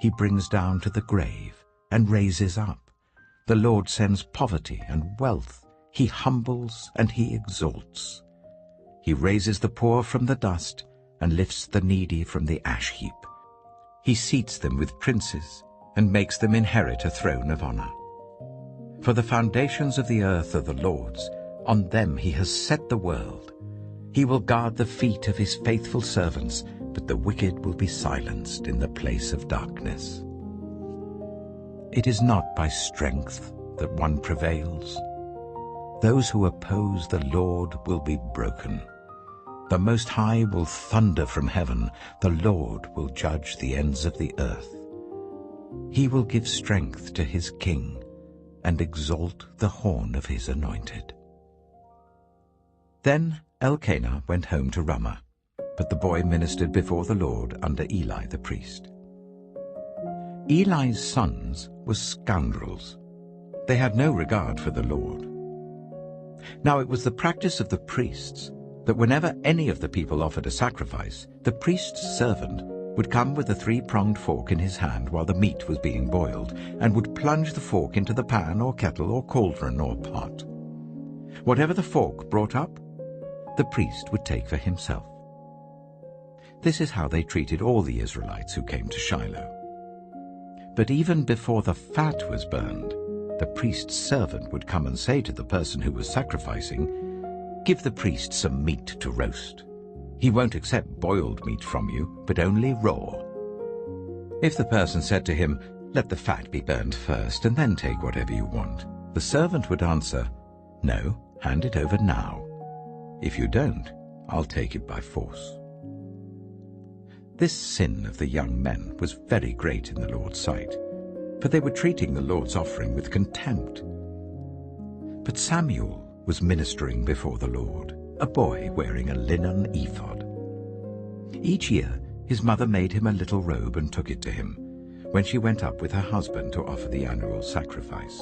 He brings down to the grave and raises up. The Lord sends poverty and wealth. He humbles and he exalts. He raises the poor from the dust and lifts the needy from the ash heap. He seats them with princes and makes them inherit a throne of honor. For the foundations of the earth are the Lord's. On them he has set the world. He will guard the feet of his faithful servants, but the wicked will be silenced in the place of darkness. It is not by strength that one prevails. Those who oppose the Lord will be broken. The Most High will thunder from heaven. The Lord will judge the ends of the earth. He will give strength to his king and exalt the horn of his anointed. Then Elkanah went home to Ramah, but the boy ministered before the Lord under Eli the priest. Eli's sons were scoundrels. They had no regard for the Lord. Now it was the practice of the priests that whenever any of the people offered a sacrifice, the priest's servant would come with a 3-pronged fork in his hand while the meat was being boiled, and would plunge the fork into the pan or kettle or cauldron or pot. Whatever the fork brought up, the priest would take for himself. This is how they treated all the Israelites who came to Shiloh. But even before the fat was burned, the priest's servant would come and say to the person who was sacrificing, "Give the priest some meat to roast. He won't accept boiled meat from you, but only raw." If the person said to him, "Let the fat be burned first, and then take whatever you want," the servant would answer, "No, hand it over now. If you don't, I'll take it by force." This sin of the young men was very great in the Lord's sight, for they were treating the Lord's offering with contempt. But Samuel was ministering before the Lord, a boy wearing a linen ephod. Each year his mother made him a little robe and took it to him, when she went up with her husband to offer the annual sacrifice.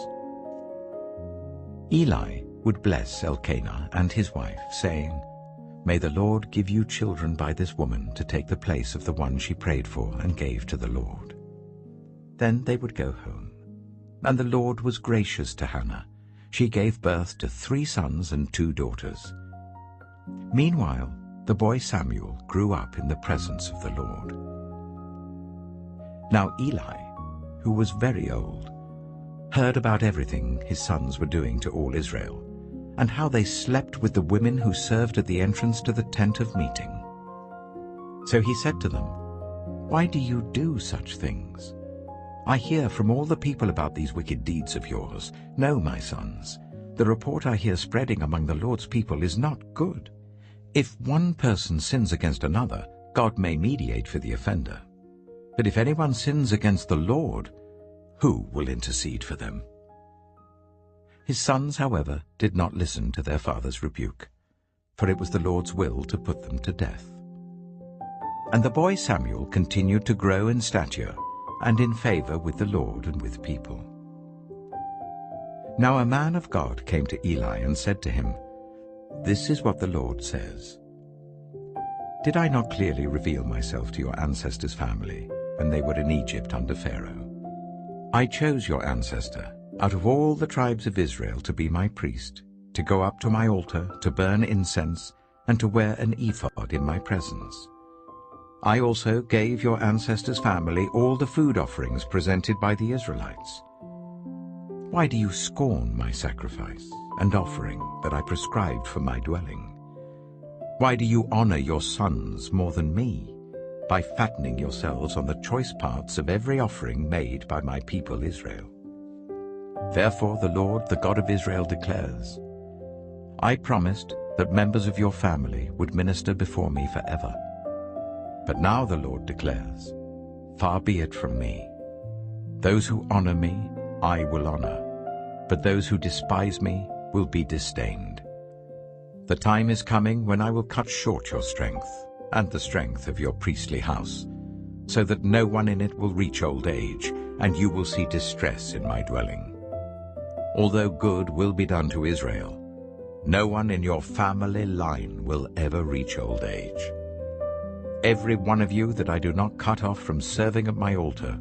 Eli would bless Elkanah and his wife, saying, "May the Lord give you children by this woman to take the place of the one she prayed for and gave to the Lord." Then they would go home. And the Lord was gracious to Hannah. She gave birth to 3 sons and 2 daughters. Meanwhile, the boy Samuel grew up in the presence of the Lord. Now Eli, who was very old, heard about everything his sons were doing to all Israel, and how they slept with the women who served at the entrance to the tent of meeting. So he said to them, "Why do you do such things? I hear from all the people about these wicked deeds of yours. No, my sons, The report I hear spreading among the Lord's people is not good. If one person sins against another, God may mediate for the offender. But if anyone sins against the Lord, who will intercede for them?" His sons, however, did not listen to their father's rebuke, for it was the Lord's will to put them to death. And the boy Samuel continued to grow in stature and in favor with the Lord and with people. Now a man of God came to Eli and said to him, "This is what the Lord says. Did I not clearly reveal myself to your ancestors' family when they were in Egypt under Pharaoh? I chose your ancestor out of all the tribes of Israel to be my priest, to go up to my altar, to burn incense, and to wear an ephod in my presence. I also gave your ancestors' family all the food offerings presented by the Israelites. Why do you scorn my sacrifice and offering that I prescribed for my dwelling? Why do you honor your sons more than me, by fattening yourselves on the choice parts of every offering made by my people Israel? Therefore the Lord, the God of Israel, declares, I promised that members of your family would minister before me forever. But now the Lord declares, far be it from me. Those who honor me, I will honor, but those who despise me will be disdained. The time is coming when I will cut short your strength and the strength of your priestly house, so that no one in it will reach old age, and you will see distress in my dwelling. Although good will be done to Israel, no one in your family line will ever reach old age. Every one of you that I do not cut off from serving at my altar,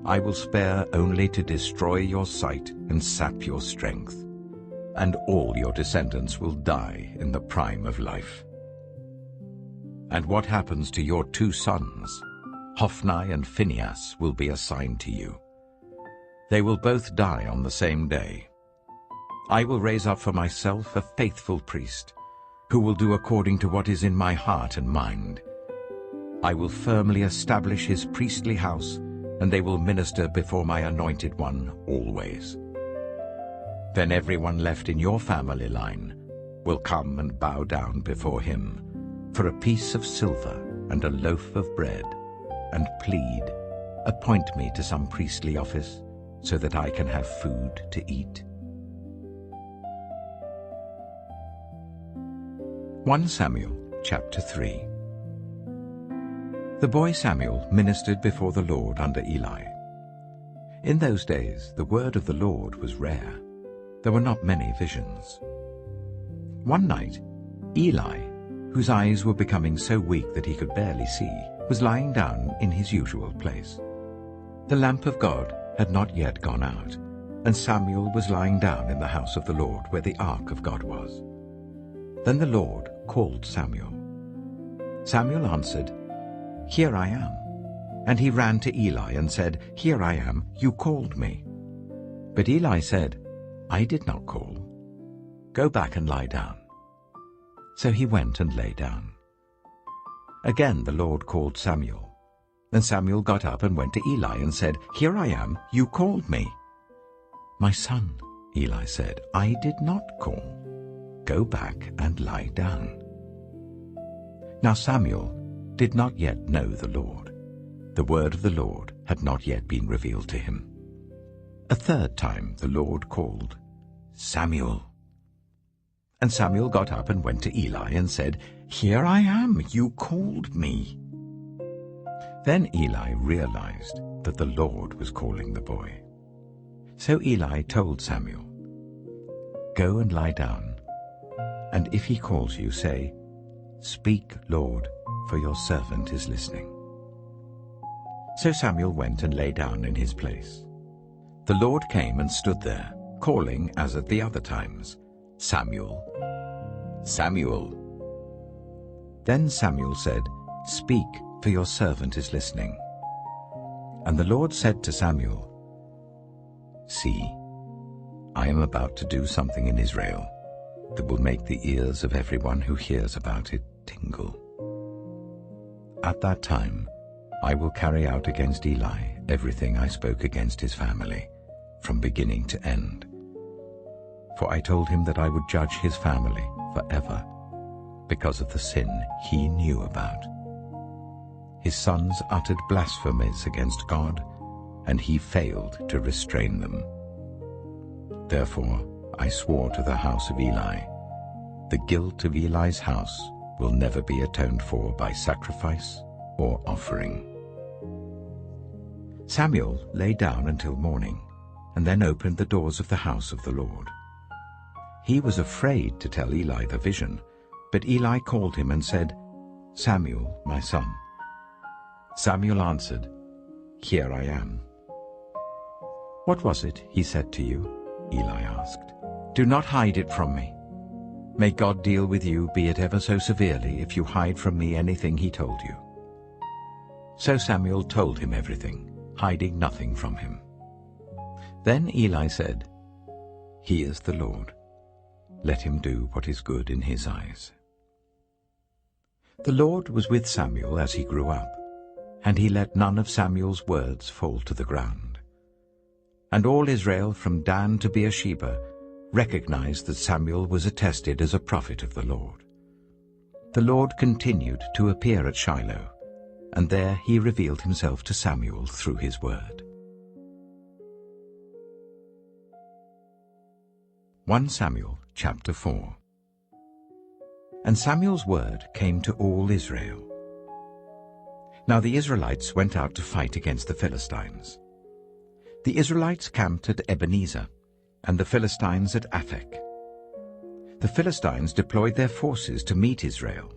I will spare only to destroy your sight and sap your strength, and all your descendants will die in the prime of life. And what happens to your 2 sons, Hophni and Phinehas, will be assigned to you. They will both die on the same day. I will raise up for myself a faithful priest, who will do according to what is in my heart and mind. I will firmly establish his priestly house, and they will minister before my anointed one always. Then everyone left in your family line will come and bow down before him for a piece of silver and a loaf of bread, and plead, appoint me to some priestly office, so that I can have food to eat. 1 Samuel chapter 3. The boy Samuel ministered before the Lord under Eli. In those days the word of the Lord was rare. There were not many visions. One night, Eli, whose eyes were becoming so weak that he could barely see, was lying down in his usual place. The lamp of God had not yet gone out, and Samuel was lying down in the house of the Lord where the ark of God was. Then the Lord called Samuel. Samuel answered, Here I am. And he ran to Eli and said, Here I am, you called me. But Eli said, I did not call. Go back and lie down. So he went and lay down. Again the Lord called Samuel. Then Samuel got up and went to Eli and said, Here I am, you called me. My son, Eli said, I did not call. Go back and lie down. Now Samuel did not yet know the Lord. The word of the Lord had not yet been revealed to him. A third time the Lord called, Samuel. And Samuel got up and went to Eli and said, Here I am, you called me. Then Eli realized that the Lord was calling the boy. So Eli told Samuel, Go and lie down, and if he calls you, say, Speak, Lord, for your servant is listening. So Samuel went and lay down in his place. The Lord came and stood there, calling as at the other times, Samuel, Samuel. Then Samuel said, Speak, for your servant is listening. And the Lord said to Samuel, See, I am about to do something in Israel that will make the ears of everyone who hears about it tingle. At that time I will carry out against Eli everything I spoke against his family, from beginning to end. for I told him that I would judge his family forever, because of the sin he knew about. His sons uttered blasphemies against God, and he failed to restrain them. Therefore I swore to the house of Eli, the guilt of Eli's house will never be atoned for by sacrifice or offering. Samuel lay down until morning, and then opened the doors of the house of the Lord. He was afraid to tell Eli the vision, but Eli called him and said, "Samuel, my son." Samuel answered, "Here I am." "What was it he said to you?" Eli asked. "Do not hide it from me. May God deal with you, be it ever so severely, if you hide from me anything he told you." So Samuel told him everything, hiding nothing from him. Then Eli said, "He is the Lord. Let him do what is good in his eyes." The Lord was with Samuel as he grew up, and he let none of Samuel's words fall to the ground. And all Israel from Dan to Beersheba recognized that Samuel was attested as a prophet of the Lord. The Lord continued to appear at Shiloh, and there he revealed himself to Samuel through his word. 1 Samuel chapter 4. And Samuel's word came to all Israel. Now the Israelites went out to fight against the Philistines. The Israelites camped at Ebenezer, and the Philistines at Aphek. The Philistines deployed their forces to meet Israel,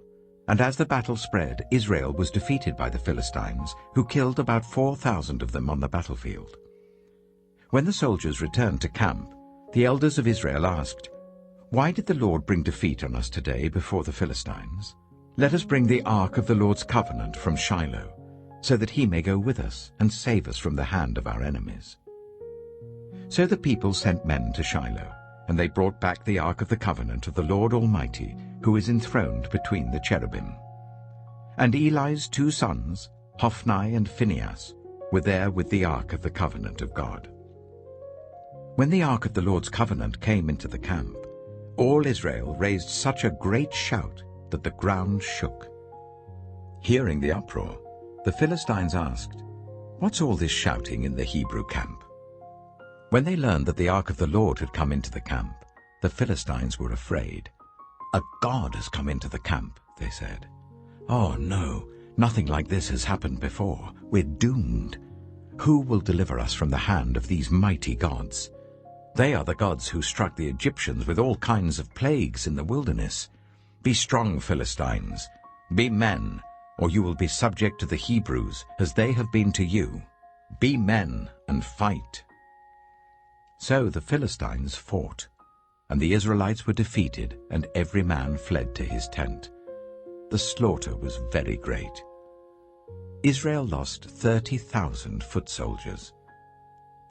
and as the battle spread, Israel was defeated by the Philistines, who killed about 4,000 of them on the battlefield. When the soldiers returned to camp, the elders of Israel asked, "Why did the Lord bring defeat on us today before the Philistines? Let us bring the ark of the Lord's covenant from Shiloh, so that he may go with us and save us from the hand of our enemies." So the people sent men to Shiloh, and they brought back the ark of the covenant of the Lord Almighty, who is enthroned between the cherubim. And Eli's 2 sons, Hophni and Phinehas, were there with the ark of the covenant of God. When the ark of the Lord's covenant came into the camp, all Israel raised such a great shout that the ground shook. Hearing the uproar, the Philistines asked, "What's all this shouting in the Hebrew camp?" When they learned that the ark of the Lord had come into the camp, the Philistines were afraid. "A god has come into the camp," they said. "Oh no, nothing like this has happened before. We're doomed. Who will deliver us from the hand of these mighty gods? They are the gods who struck the Egyptians with all kinds of plagues in the wilderness. Be strong, Philistines. Be men, or you will be subject to the Hebrews, as they have been to you. Be men and fight." So the Philistines fought, and the Israelites were defeated, and every man fled to his tent. The slaughter was very great. Israel lost 30,000 foot soldiers.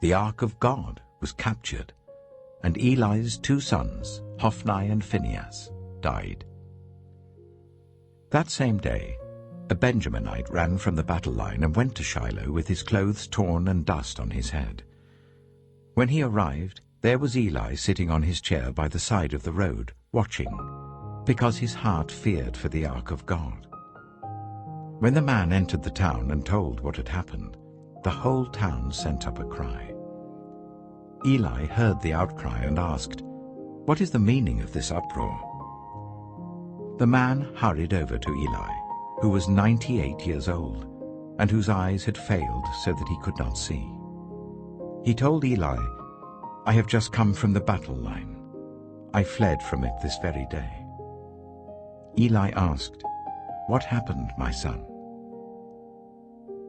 The ark of God was captured, and Eli's 2 sons, Hophni and Phinehas, died. That same day, a Benjaminite ran from the battle line and went to Shiloh with his clothes torn and dust on his head. When he arrived, there was Eli sitting on his chair by the side of the road, watching, because his heart feared for the ark of God. When the man entered the town and told what had happened, the whole town sent up a cry. Eli heard the outcry and asked, "What is the meaning of this uproar?" The man hurried over to Eli, who was 98 years old, and whose eyes had failed so that he could not see. He told Eli, "I have just come from the battle line. I fled from it this very day." Eli asked, "What happened, my son?"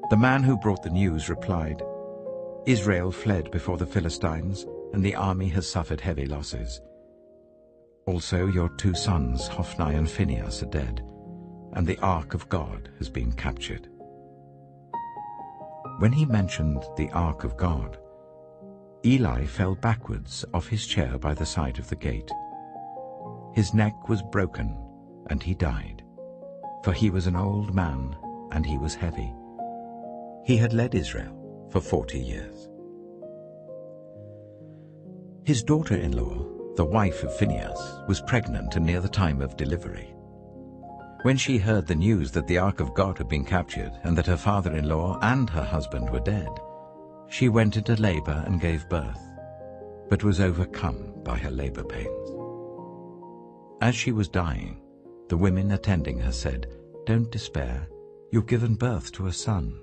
The man who brought the news replied, "Israel fled before the Philistines, and the army has suffered heavy losses. Also your 2 sons, Hophni and Phinehas, are dead, and the ark of God has been captured." When he mentioned the ark of God, Eli fell backwards off his chair by the side of the gate. His neck was broken, and he died, for he was an old man, and he was heavy. He had led Israel for 40 years. His daughter-in-law, the wife of Phinehas, was pregnant and near the time of delivery. When she heard the news that the ark of God had been captured and that her father-in-law and her husband were dead, she went into labor and gave birth, but was overcome by her labor pains. As she was dying, the women attending her said, "Don't despair, you've given birth to a son."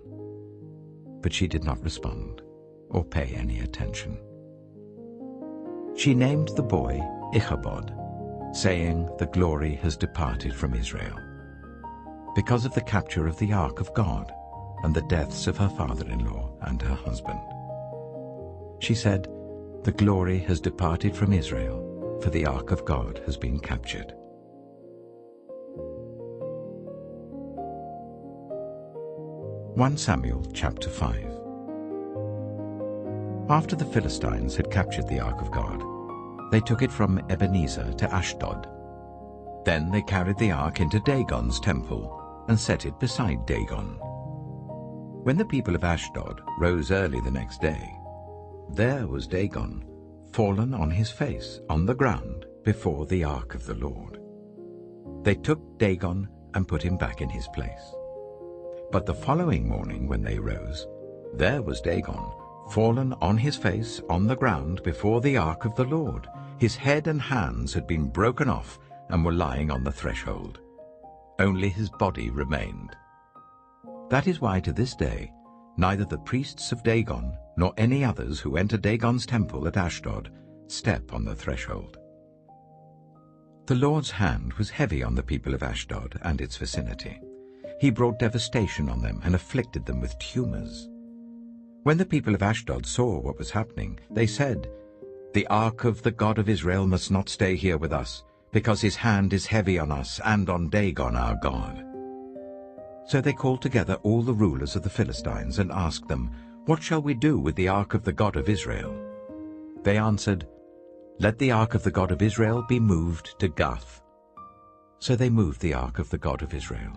But she did not respond or pay any attention. She named the boy Ichabod, saying, "The glory has departed from Israel," because of the capture of the ark of God and the deaths of her father-in-law and her husband. She said, "The glory has departed from Israel, for the ark of God has been captured." (1 Samuel chapter 5). After the Philistines had captured the ark of God, they took it from Ebenezer to Ashdod. Then they carried the ark into Dagon's temple and set it beside Dagon. When the people of Ashdod rose early the next day, there was Dagon, fallen on his face on the ground before the ark of the Lord. They took Dagon and put him back in his place. But the following morning when they rose, there was Dagon, fallen on his face on the ground before the ark of the Lord. His head and hands had been broken off and were lying on the threshold. Only his body remained. That is why to this day neither the priests of Dagon nor any others who enter Dagon's temple at Ashdod step on the threshold. The Lord's hand was heavy on the people of Ashdod and its vicinity. He brought devastation on them and afflicted them with tumors. When the people of Ashdod saw what was happening, they said, "The ark of the God of Israel must not stay here with us, because his hand is heavy on us and on Dagon our God." So they called together all the rulers of the Philistines and asked them, "What shall we do with the ark of the God of Israel?" They answered, "Let the ark of the God of Israel be moved to Gath." So they moved the ark of the God of Israel.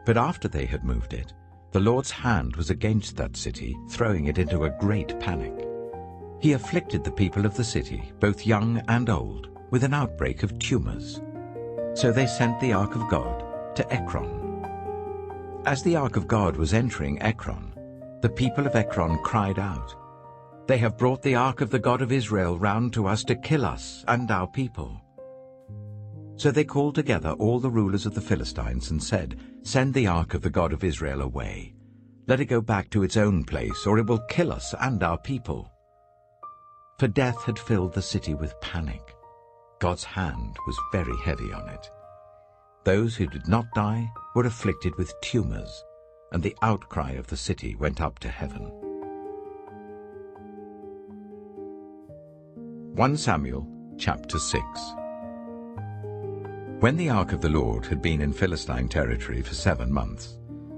But after they had moved it, the Lord's hand was against that city, throwing it into a great panic. He afflicted the people of the city, both young and old, with an outbreak of tumors. So they sent the ark of God to Ekron. As the ark of God was entering Ekron, the people of Ekron cried out, "They have brought the ark of the God of Israel round to us to kill us and our people." So they called together all the rulers of the Philistines and said, "Send the ark of the God of Israel away. Let it go back to its own place, or it will kill us and our people." For death had filled the city with panic. God's hand was very heavy on it. Those who did not die were afflicted with tumors, and the outcry of the city went up to heaven. 1 Samuel chapter 6. When the ark of the Lord had been in Philistine territory for 7 months,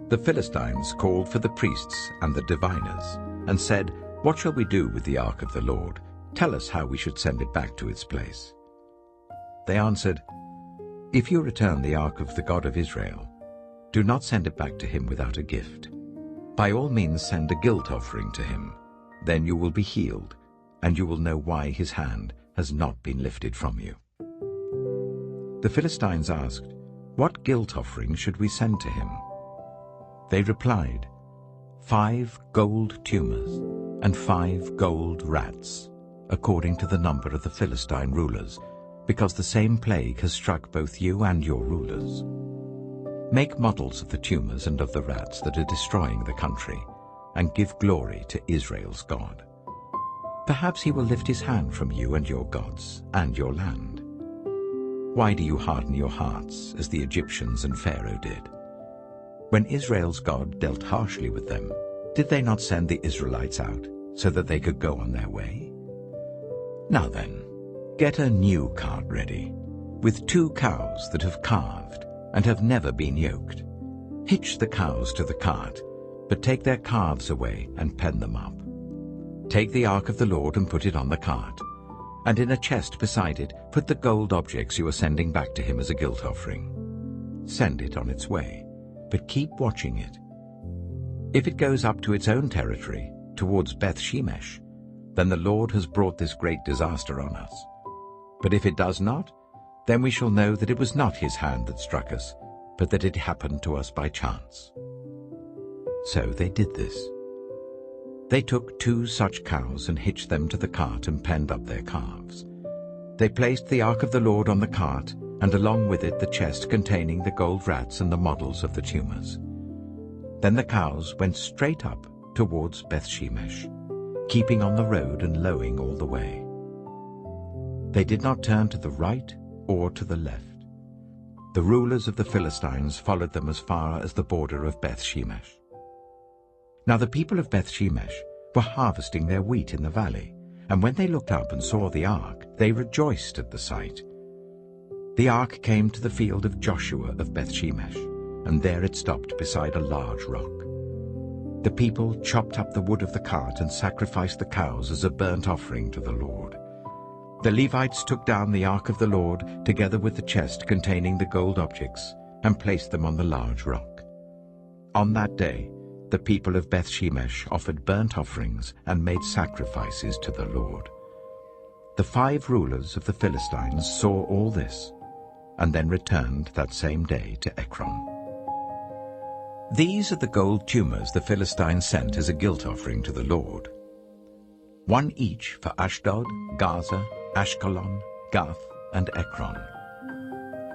the Philistines called for the priests and the diviners, and said, "What shall we do with the ark of the Lord? Tell us how we should send it back to its place." They answered, "If you return the ark of the God of Israel, do not send it back to him without a gift. By all means send a guilt offering to him. Then you will be healed, and you will know why his hand has not been lifted from you." The Philistines asked, "What guilt offering should we send to him?" They replied, 5 gold tumors and 5 gold rats, according to the number of the Philistine rulers, because the same plague has struck both you and your rulers. Make models of the tumors and of the rats that are destroying the country, and give glory to Israel's God. Perhaps he will lift his hand from you and your gods and your land. Why do you harden your hearts as the Egyptians and Pharaoh did? When Israel's God dealt harshly with them, did they not send the Israelites out so that they could go on their way? Now then, get a new cart ready, with 2 cows that have calved and have never been yoked. Hitch the cows to the cart, but take their calves away and pen them up. Take the ark of the Lord and put it on the cart, and in a chest beside it put the gold objects you are sending back to him as a guilt offering. Send it on its way, but keep watching it. If it goes up to its own territory, towards Beth Shemesh, then the Lord has brought this great disaster on us. But if it does not, then we shall know that it was not his hand that struck us, but that it happened to us by chance." So they did this. They took 2 such cows and hitched them to the cart and penned up their calves. They placed the ark of the Lord on the cart, and along with it the chest containing the gold rats and the models of the tumors. Then the cows went straight up towards Beth-shemesh, keeping on the road and lowing all the way. They did not turn to the right or to the left. The rulers of the Philistines followed them as far as the border of Beth-shemesh. Now the people of Beth-shemesh were harvesting their wheat in the valley, and when they looked up and saw the ark, they rejoiced at the sight. The ark came to the field of Joshua of Beth-shemesh, and there it stopped beside a large rock. The people chopped up the wood of the cart and sacrificed the cows as a burnt offering to the Lord. The Levites took down the ark of the Lord together with the chest containing the gold objects and placed them on the large rock. On that day, the people of Beth-shemesh offered burnt offerings and made sacrifices to the Lord. The 5 rulers of the Philistines saw all this, and then returned that same day to Ekron. These are the gold tumors the Philistines sent as a guilt offering to the Lord. 1 each for Ashdod, Gaza, Ashkelon, Gath, and Ekron.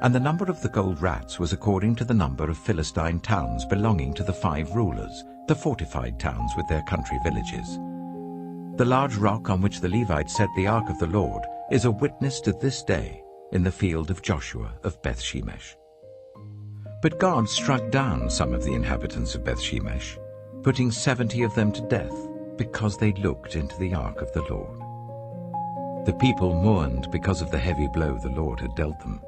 And the number of the gold rats was according to the number of Philistine towns belonging to the 5 rulers, the fortified towns with their country villages. The large rock on which the Levites set the ark of the Lord is a witness to this day in the field of Joshua of Beth-shemesh. But God struck down some of the inhabitants of Beth-shemesh, putting 70 of them to death because they looked into the ark of the Lord. The people mourned because of the heavy blow the Lord had dealt them.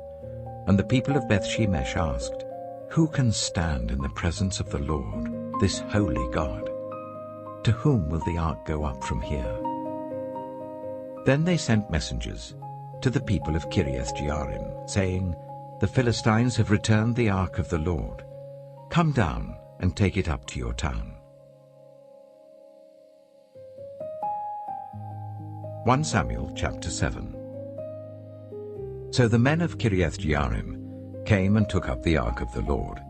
And the people of Beth-shemesh asked, "Who can stand in the presence of the Lord, this holy God? To whom will the ark go up from here?" Then they sent messengers to the people of Kiriath-jearim, saying, "The Philistines have returned the ark of the Lord. Come down and take it up to your town." 1 Samuel chapter 7. So the men of Kiriath-jearim came and took up the ark of the Lord.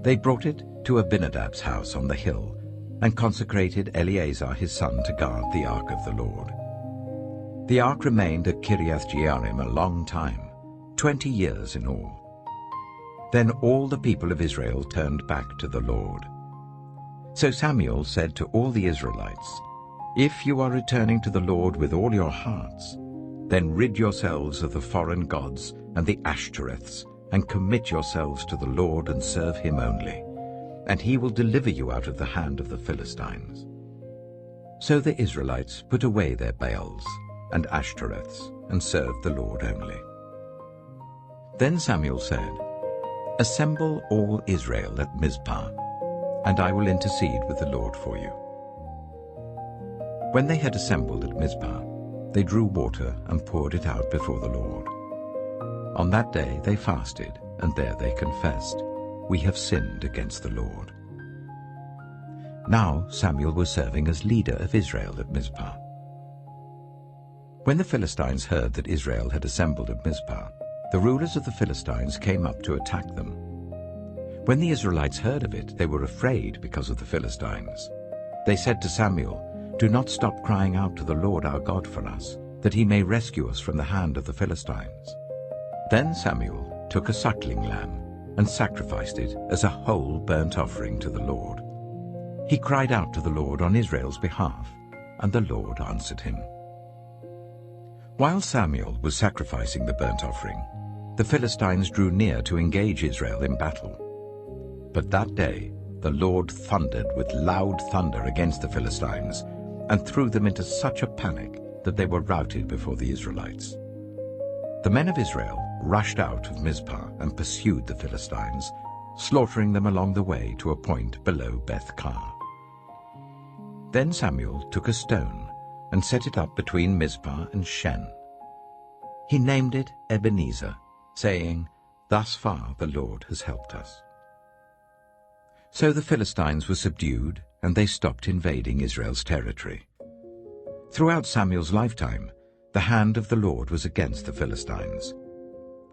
They brought it to Abinadab's house on the hill, and consecrated Eleazar his son to guard the ark of the Lord. The ark remained at Kiriath-jearim a long time, 20 years in all. Then all the people of Israel turned back to the Lord. So Samuel said to all the Israelites, "If you are returning to the Lord with all your hearts, then rid yourselves of the foreign gods and the Ashtoreths, and commit yourselves to the Lord and serve him only, and he will deliver you out of the hand of the Philistines." So the Israelites put away their Baals and Ashtoreths and served the Lord only. Then Samuel said, "Assemble all Israel at Mizpah, and I will intercede with the Lord for you." When they had assembled at Mizpah, they drew water and poured it out before the Lord. On that day they fasted, and there they confessed, "We have sinned against the Lord." Now Samuel was serving as leader of Israel at Mizpah. When the Philistines heard that Israel had assembled at Mizpah, the rulers of the Philistines came up to attack them. When the Israelites heard of it, they were afraid because of the Philistines. They said to Samuel, "Do not stop crying out to the Lord our God for us, that he may rescue us from the hand of the Philistines." Then Samuel took a suckling lamb and sacrificed it as a whole burnt offering to the Lord. He cried out to the Lord on Israel's behalf, and the Lord answered him. While Samuel was sacrificing the burnt offering, the Philistines drew near to engage Israel in battle. But that day the Lord thundered with loud thunder against the Philistines, and threw them into such a panic that they were routed before the Israelites. The men of Israel rushed out of Mizpah and pursued the Philistines, slaughtering them along the way to a point below Beth-kar. Then Samuel took a stone and set it up between Mizpah and Shen. He named it Ebenezer, saying, "Thus far the Lord has helped us." So the Philistines were subdued, and they stopped invading Israel's territory. Throughout Samuel's lifetime, the hand of the Lord was against the Philistines.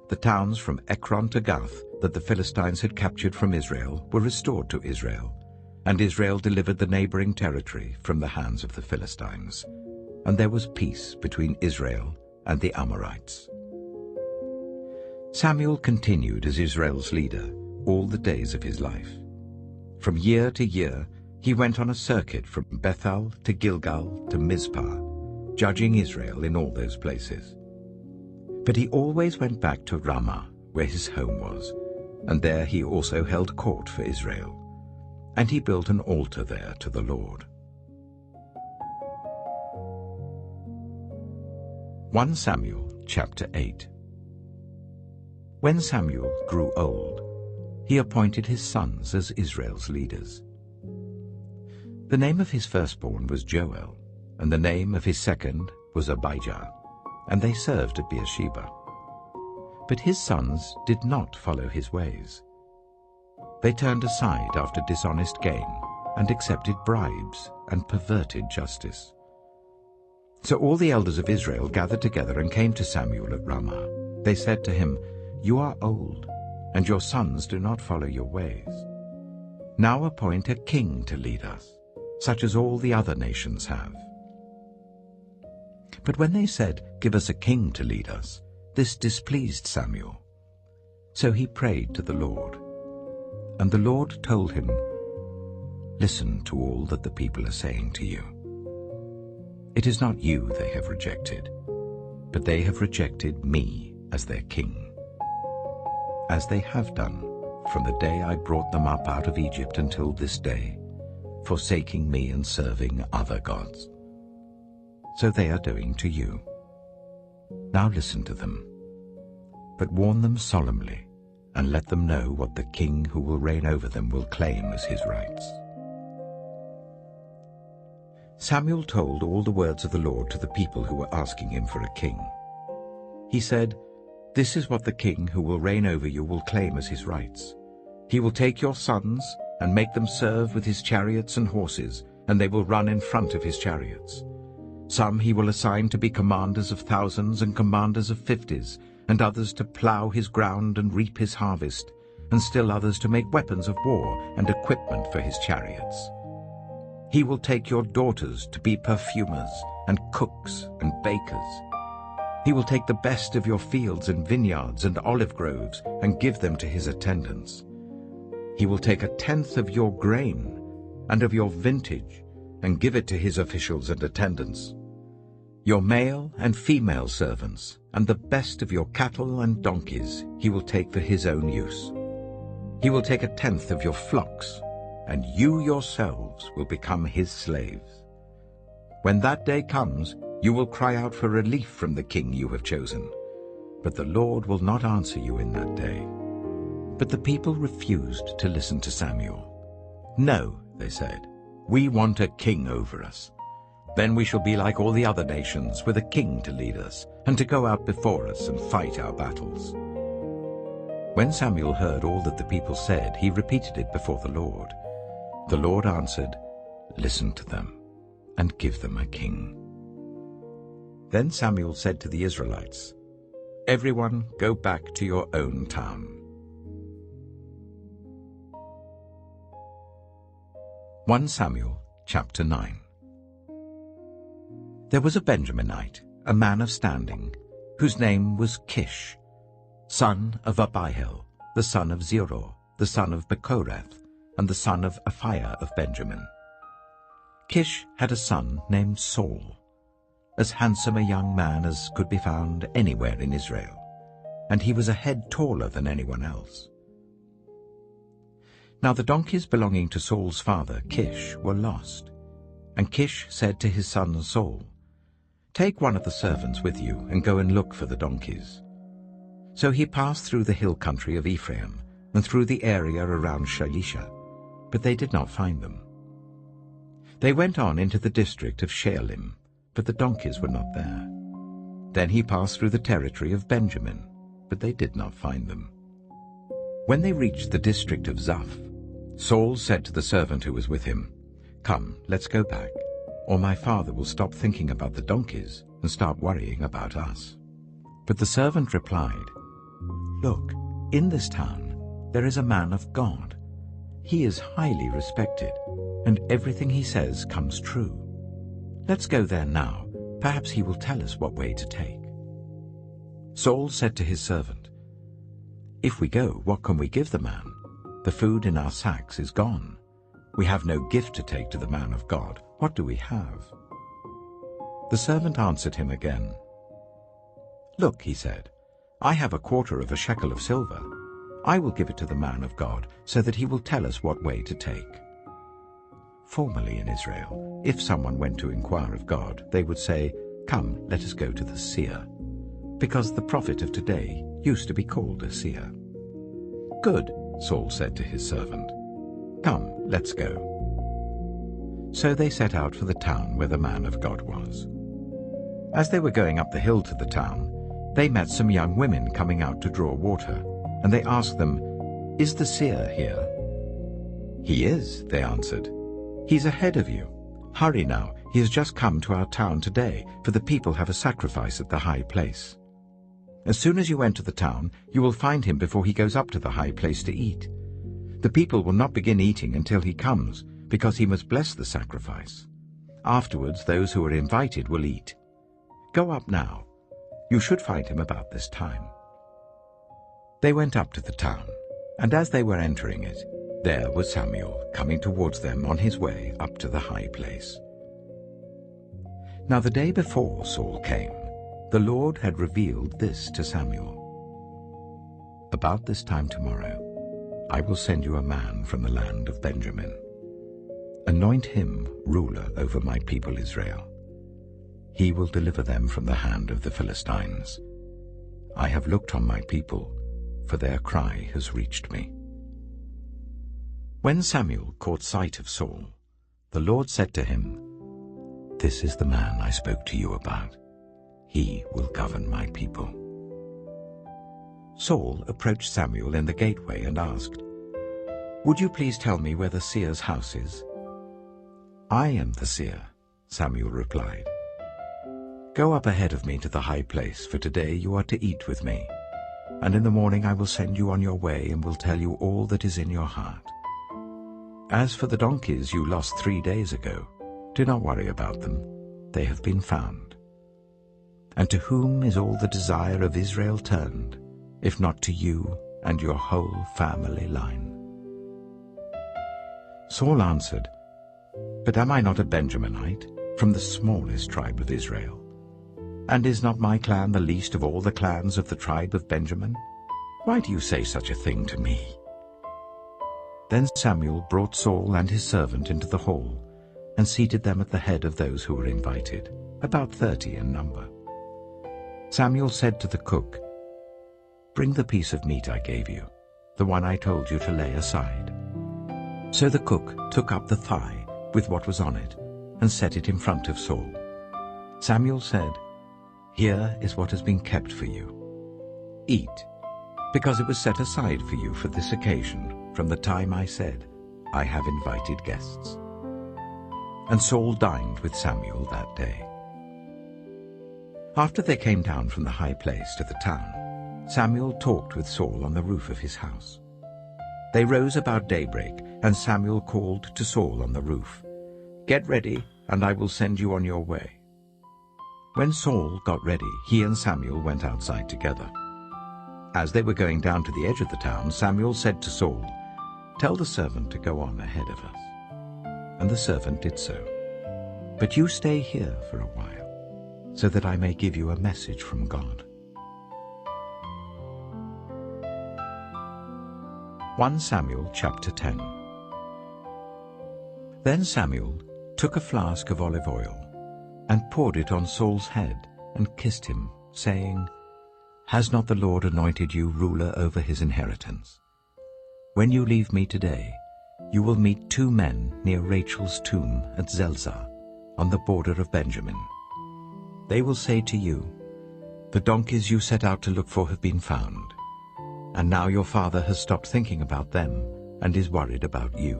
The towns from Ekron to Gath that the Philistines had captured from Israel were restored to Israel, and Israel delivered the neighboring territory from the hands of the Philistines. And there was peace between Israel and the Amorites. Samuel continued as Israel's leader all the days of his life. From year to year he went on a circuit from Bethel to Gilgal to Mizpah, judging Israel in all those places. But he always went back to Ramah, where his home was, and there he also held court for Israel. And he built an altar there to the Lord. 1 Samuel chapter 8. When Samuel grew old, he appointed his sons as Israel's leaders. The name of his firstborn was Joel, and the name of his second was Abijah, and they served at Beersheba. But his sons did not follow his ways. They turned aside after dishonest gain, and accepted bribes, and perverted justice. So all the elders of Israel gathered together and came to Samuel at Ramah. They said to him, "You are old, and your sons do not follow your ways. Now appoint a king to lead us, such as all the other nations have." But when they said, "Give us a king to lead us," this displeased Samuel. So he prayed to the Lord. And the Lord told him, "Listen to all that the people are saying to you. It is not you they have rejected, but they have rejected me as their king, as they have done from the day I brought them up out of Egypt until this day, forsaking me and serving other gods. So they are doing to you. Now listen to them, but warn them solemnly, and let them know what the king who will reign over them will claim as his rights." Samuel told all the words of the Lord to the people who were asking him for a king. He said, "This is what the king who will reign over you will claim as his rights. He will take your sons and make them serve with his chariots and horses, and they will run in front of his chariots. Some he will assign to be commanders of thousands and commanders of 50s, and others to plow his ground and reap his harvest, and still others to make weapons of war and equipment for his chariots. He will take your daughters to be perfumers and cooks and bakers. He will take the best of your fields and vineyards and olive groves and give them to his attendants. He will take 1/10 of your grain and of your vintage and give it to his officials and attendants. Your male and female servants and the best of your cattle and donkeys he will take for his own use. He will take 1/10 of your flocks, and you yourselves will become his slaves. When that day comes, you will cry out for relief from the king you have chosen, but the Lord will not answer you in that day." But the people refused to listen to Samuel. "No," they said, "we want a king over us. Then we shall be like all the other nations, with a king to lead us, and to go out before us and fight our battles." When Samuel heard all that the people said, he repeated it before the Lord. The Lord answered, "Listen to them, and give them a king." Then Samuel said to the Israelites, "Everyone go back to your own town." 1 Samuel chapter 9. There was a Benjaminite, a man of standing, whose name was Kish, son of Abihail, the son of Zeror, the son of Bechorath, and the son of Aphiah of Benjamin. Kish had a son named Saul, as handsome a young man as could be found anywhere in Israel, and he was a head taller than anyone else. Now the donkeys belonging to Saul's father, Kish, were lost, and Kish said to his son Saul, "Take one of the servants with you and go and look for the donkeys." So he passed through the hill country of Ephraim and through the area around Shalisha, but they did not find them. They went on into the district of Shealim, but the donkeys were not there. Then he passed through the territory of Benjamin, but they did not find them. When they reached the district of Zaph, Saul said to the servant who was with him, "Come, let's go back, or my father will stop thinking about the donkeys and start worrying about us." But the servant replied, "Look, in this town there is a man of God. He is highly respected, and everything he says comes true. Let's go there now. Perhaps he will tell us what way to take." Saul said to his servant, "If we go, what can we give the man? The food in our sacks is gone. We have no gift to take to the man of God. What do we have?" The servant answered him again. "Look," he said, "I have a quarter of a shekel of silver. I will give it to the man of God, so that he will tell us what way to take." Formerly in Israel, if someone went to inquire of God, they would say, "Come, let us go to the seer," because the prophet of today used to be called a seer. "Good," Saul said to his servant. "Come, let's go." So they set out for the town where the man of God was. As they were going up the hill to the town, they met some young women coming out to draw water, and they asked them, "Is the seer here?" "He is," they answered. "He's ahead of you. Hurry now, he has just come to our town today, for the people have a sacrifice at the high place. As soon as you enter the town, you will find him before he goes up to the high place to eat. The people will not begin eating until he comes, because he must bless the sacrifice. Afterwards, those who are invited will eat. Go up now. You should find him about this time." They went up to the town, and as they were entering it, there was Samuel coming towards them on his way up to the high place. Now the day before Saul came, the Lord had revealed this to Samuel. "About this time tomorrow, I will send you a man from the land of Benjamin. Anoint him ruler over my people Israel. He will deliver them from the hand of the Philistines. I have looked on my people, for their cry has reached me." When Samuel caught sight of Saul, the Lord said to him, "This is the man I spoke to you about. He will govern my people." Saul approached Samuel in the gateway and asked, "Would you please tell me where the seer's house is?" "I am the seer," Samuel replied. "Go up ahead of me to the high place, for today you are to eat with me. And in the morning I will send you on your way and will tell you all that is in your heart. As for the donkeys you lost 3 days ago, do not worry about them. They have been found. And to whom is all the desire of Israel turned, if not to you and your whole family line?" Saul answered, "But am I not a Benjaminite, from the smallest tribe of Israel? And is not my clan the least of all the clans of the tribe of Benjamin? Why do you say such a thing to me?" Then Samuel brought Saul and his servant into the hall, and seated them at the head of those who were invited, about 30 in number. Samuel said to the cook, "Bring the piece of meat I gave you, the one I told you to lay aside." So the cook took up the thigh with what was on it, and set it in front of Saul. Samuel said, "Here is what has been kept for you. Eat, because it was set aside for you for this occasion from the time I said, 'I have invited guests.'" And Saul dined with Samuel that day. After they came down from the high place to the town, Samuel talked with Saul on the roof of his house. They rose about daybreak, and Samuel called to Saul on the roof, "Get ready, and I will send you on your way." When Saul got ready, he and Samuel went outside together. As they were going down to the edge of the town, Samuel said to Saul, "Tell the servant to go on ahead of us." And the servant did so. "But you stay here for a while, so that I may give you a message from God." 1 Samuel chapter 10. Then Samuel took a flask of olive oil, and poured it on Saul's head, and kissed him, saying, "Has not the Lord anointed you ruler over his inheritance? When you leave me today, you will meet 2 men near Rachel's tomb at Zelzah, on the border of Benjamin. They will say to you, 'The donkeys you set out to look for have been found.' And now your father has stopped thinking about them and is worried about you.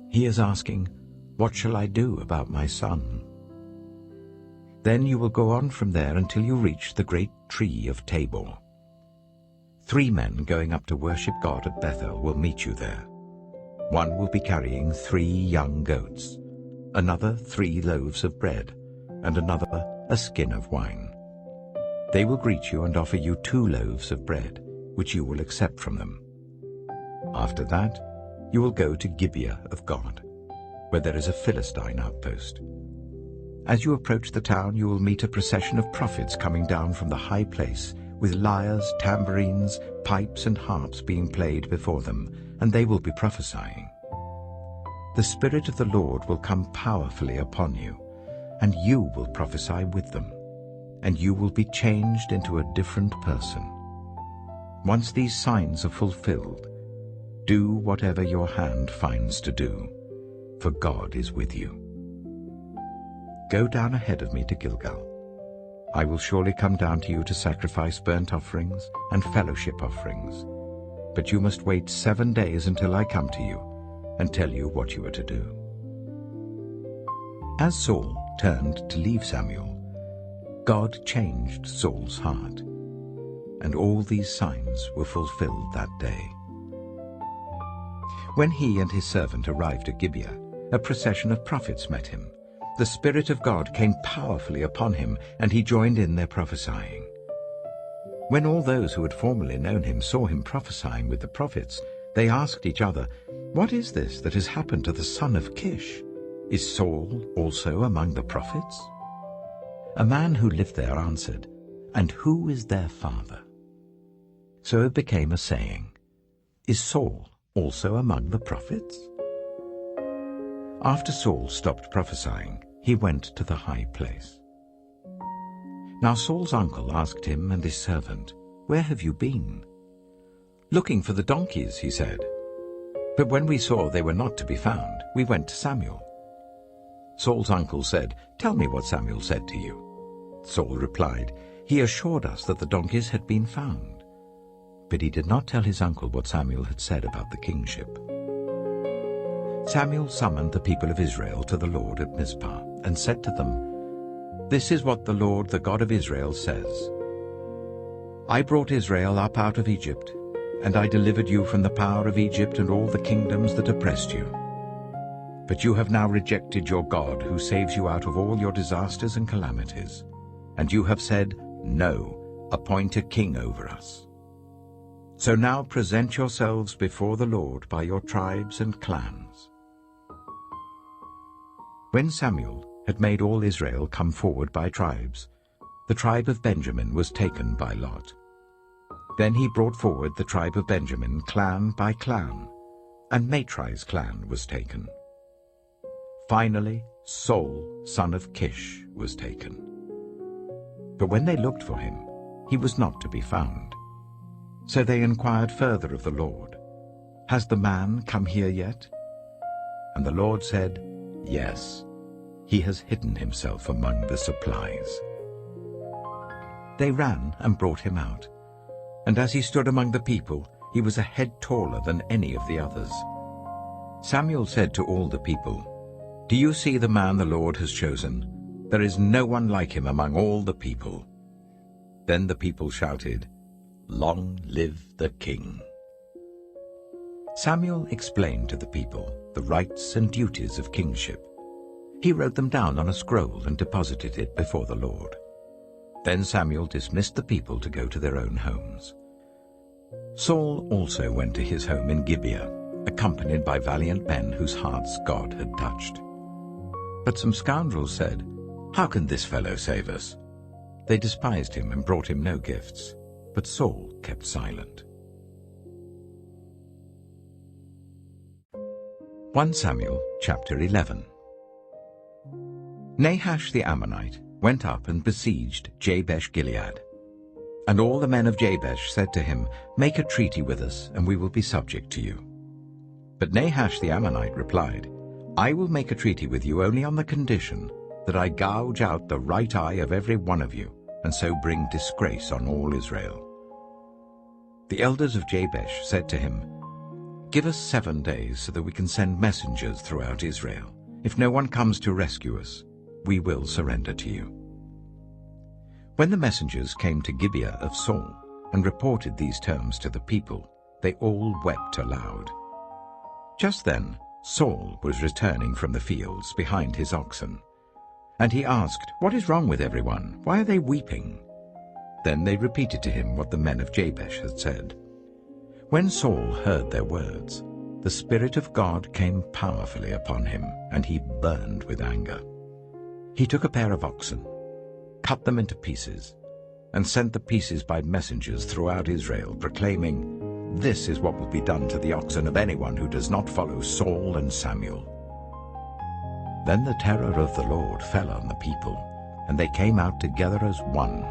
He is asking, 'What shall I do about my son?' Then you will go on from there until you reach the great tree of Tabor. 3 men going up to worship God at Bethel will meet you there. One will be carrying 3 young goats, another 3 loaves of bread, and another a skin of wine. They will greet you and offer you 2 loaves of bread, which you will accept from them. After that, you will go to Gibeah of God, where there is a Philistine outpost. As you approach the town, you will meet a procession of prophets coming down from the high place, with lyres, tambourines, pipes, and harps being played before them, and they will be prophesying. The Spirit of the Lord will come powerfully upon you, and you will prophesy with them, and you will be changed into a different person. Once these signs are fulfilled, do whatever your hand finds to do, for God is with you. Go down ahead of me to Gilgal. I will surely come down to you to sacrifice burnt offerings and fellowship offerings. But you must wait 7 days until I come to you and tell you what you are to do. As Saul turned to leave Samuel, God changed Saul's heart, and all these signs were fulfilled that day. When he and his servant arrived at Gibeah, a procession of prophets met him. The Spirit of God came powerfully upon him, and he joined in their prophesying. When all those who had formerly known him saw him prophesying with the prophets, they asked each other, "What is this that has happened to the son of Kish? Is Saul also among the prophets?" A man who lived there answered, "And who is their father?" So it became a saying, "Is Saul also among the prophets?" After Saul stopped prophesying, he went to the high place. Now Saul's uncle asked him and his servant, "Where have you been?" "Looking for the donkeys," he said. "But when we saw they were not to be found, we went to Samuel." Saul's uncle said, "Tell me what Samuel said to you." Saul replied, "He assured us that the donkeys had been found." But he did not tell his uncle what Samuel had said about the kingship. Samuel summoned the people of Israel to the Lord at Mizpah and said to them, "This is what the Lord, the God of Israel, says. I brought Israel up out of Egypt, and I delivered you from the power of Egypt and all the kingdoms that oppressed you. But you have now rejected your God, who saves you out of all your disasters and calamities. And you have said, 'No, appoint a king over us.' So now present yourselves before the Lord by your tribes and clans." When Samuel had made all Israel come forward by tribes, the tribe of Benjamin was taken by lot. Then he brought forward the tribe of Benjamin clan by clan, and Matri's clan was taken. Finally, Saul, son of Kish, was taken. But when they looked for him, he was not to be found. So they inquired further of the Lord, "Has the man come here yet?" And the Lord said, "Yes, he has hidden himself among the supplies." They ran and brought him out, and as he stood among the people, he was a head taller than any of the others. Samuel said to all the people, "Do you see the man the Lord has chosen? There is no one like him among all the people." Then the people shouted, "Long live the king." Samuel explained to the people the rights and duties of kingship. He wrote them down on a scroll and deposited it before the Lord. Then Samuel dismissed the people to go to their own homes. Saul also went to his home in Gibeah, accompanied by valiant men whose hearts God had touched. But some scoundrels said, "How can this fellow save us?" They despised him and brought him no gifts, but Saul kept silent. 1 Samuel chapter 11. Nahash the Ammonite went up and besieged Jabesh-Gilead. And all the men of Jabesh said to him, "Make a treaty with us, and we will be subject to you." But Nahash the Ammonite replied, "I will make a treaty with you only on the condition that I gouge out the right eye of every one of you, and so bring disgrace on all Israel." The elders of Jabesh said to him, "Give us 7 days so that we can send messengers throughout Israel. If no one comes to rescue us, we will surrender to you." When the messengers came to Gibeah of Saul and reported these terms to the people, they all wept aloud. Just then Saul was returning from the fields behind his oxen. And he asked, "What is wrong with everyone? Why are they weeping?" Then they repeated to him what the men of Jabesh had said. When Saul heard their words, the Spirit of God came powerfully upon him, and he burned with anger. He took a pair of oxen, cut them into pieces, and sent the pieces by messengers throughout Israel, proclaiming, "This is what will be done to the oxen of anyone who does not follow Saul and Samuel." Then the terror of the Lord fell on the people, and they came out together as one.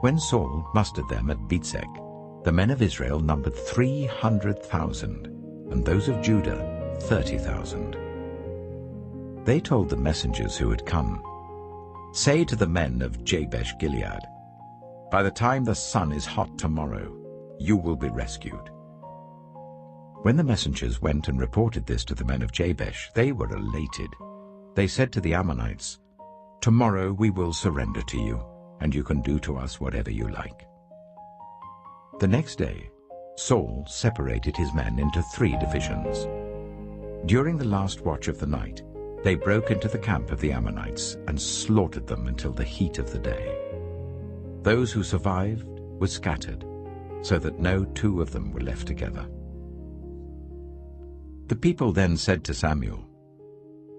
When Saul mustered them at Bezek, the men of Israel numbered 300,000, and those of Judah 30,000. They told the messengers who had come, "Say to the men of Jabesh Gilead, by the time the sun is hot tomorrow, you will be rescued." When the messengers went and reported this to the men of Jabesh, they were elated. They said to the Ammonites, "Tomorrow we will surrender to you, and you can do to us whatever you like." The next day, Saul separated his men into 3 divisions. During the last watch of the night, they broke into the camp of the Ammonites and slaughtered them until the heat of the day. Those who survived were scattered, so that no 2 of them were left together. The people then said to Samuel,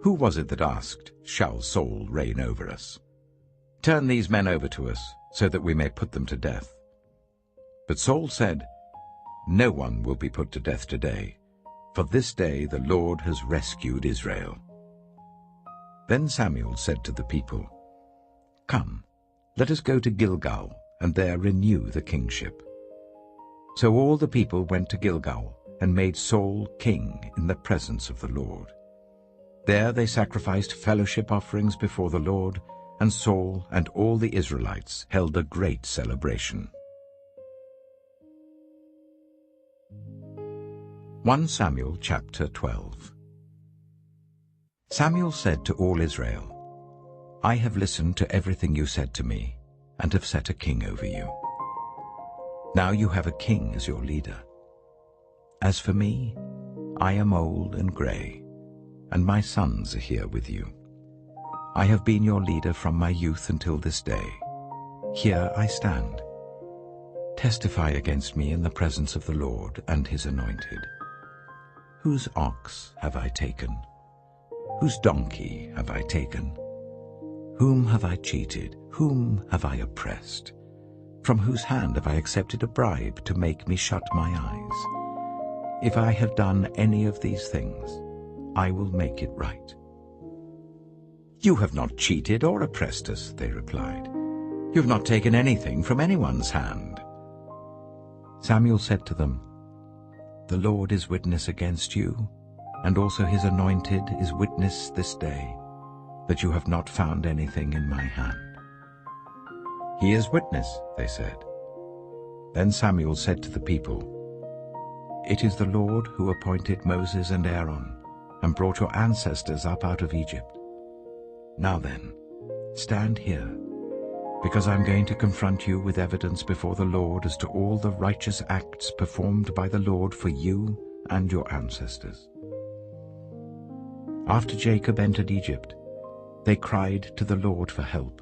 "Who was it that asked, 'Shall Saul reign over us?' Turn these men over to us, so that we may put them to death." But Saul said, "No one will be put to death today, for this day the Lord has rescued Israel." Then Samuel said to the people, "Come, let us go to Gilgal, and there renew the kingship." So all the people went to Gilgal, and made Saul king in the presence of the Lord. There they sacrificed fellowship offerings before the Lord, and Saul and all the Israelites held a great celebration. 1 Samuel chapter 12. Samuel said to all Israel, "I have listened to everything you said to me, and have set a king over you. Now you have a king as your leader. As for me, I am old and gray, and my sons are here with you. I have been your leader from my youth until this day. Here I stand. Testify against me in the presence of the Lord and his anointed. Whose ox have I taken? Whose donkey have I taken? Whom have I cheated? Whom have I oppressed? From whose hand have I accepted a bribe to make me shut my eyes? If I have done any of these things, I will make it right." "You have not cheated or oppressed us," they replied. "You have not taken anything from anyone's hand." Samuel said to them, "The Lord is witness against you, and also his anointed is witness this day, that you have not found anything in my hand." "He is witness," they said. Then Samuel said to the people, "It is the Lord who appointed Moses and Aaron, and brought your ancestors up out of Egypt. Now then, stand here, because I am going to confront you with evidence before the Lord as to all the righteous acts performed by the Lord for you and your ancestors. After Jacob entered Egypt, they cried to the Lord for help,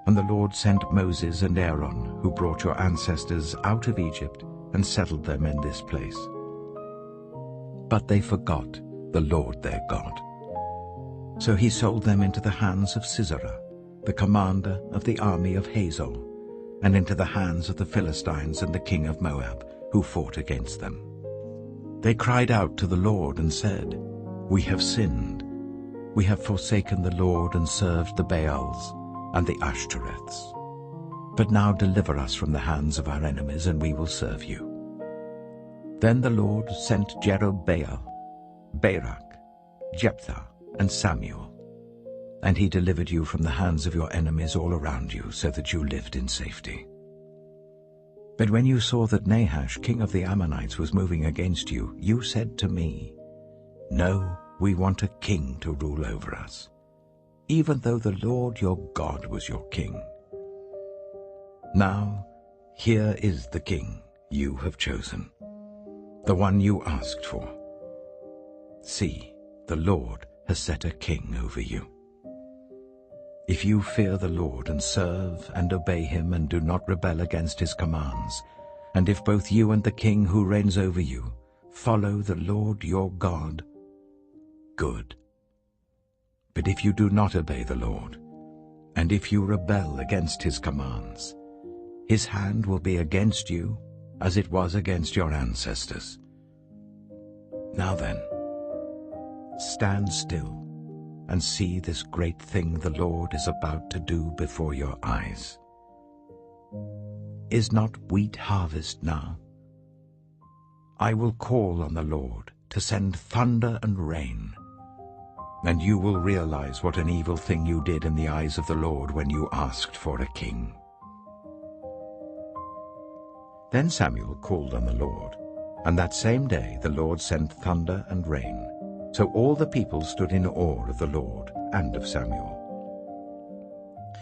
and the Lord sent Moses and Aaron, who brought your ancestors out of Egypt and settled them in this place. But they forgot the Lord their God. So he sold them into the hands of Sisera, the commander of the army of Hazor, and into the hands of the Philistines and the king of Moab, who fought against them. They cried out to the Lord and said, "We have sinned. We have forsaken the Lord and served the Baals and the Ashtoreths. But now deliver us from the hands of our enemies, and we will serve you." Then the Lord sent Jerubbaal, Barak, Jephthah, and Samuel, and he delivered you from the hands of your enemies all around you, so that you lived in safety. But when you saw that Nahash, king of the Ammonites, was moving against you, you said to me, "No, we want a king to rule over us," even though the Lord your God was your king. Now, here is the king you have chosen, the one you asked for. See, the Lord has set a king over you. If you fear the Lord and serve and obey him and do not rebel against his commands, and if both you and the king who reigns over you follow the Lord your God, good. But if you do not obey the Lord, and if you rebel against his commands, his hand will be against you as it was against your ancestors. Now then, stand still and see this great thing the Lord is about to do before your eyes. Is not wheat harvest now? I will call on the Lord to send thunder and rain, and you will realize what an evil thing you did in the eyes of the Lord when you asked for a king. Then Samuel called on the Lord, and that same day the Lord sent thunder and rain. So all the people stood in awe of the Lord and of Samuel.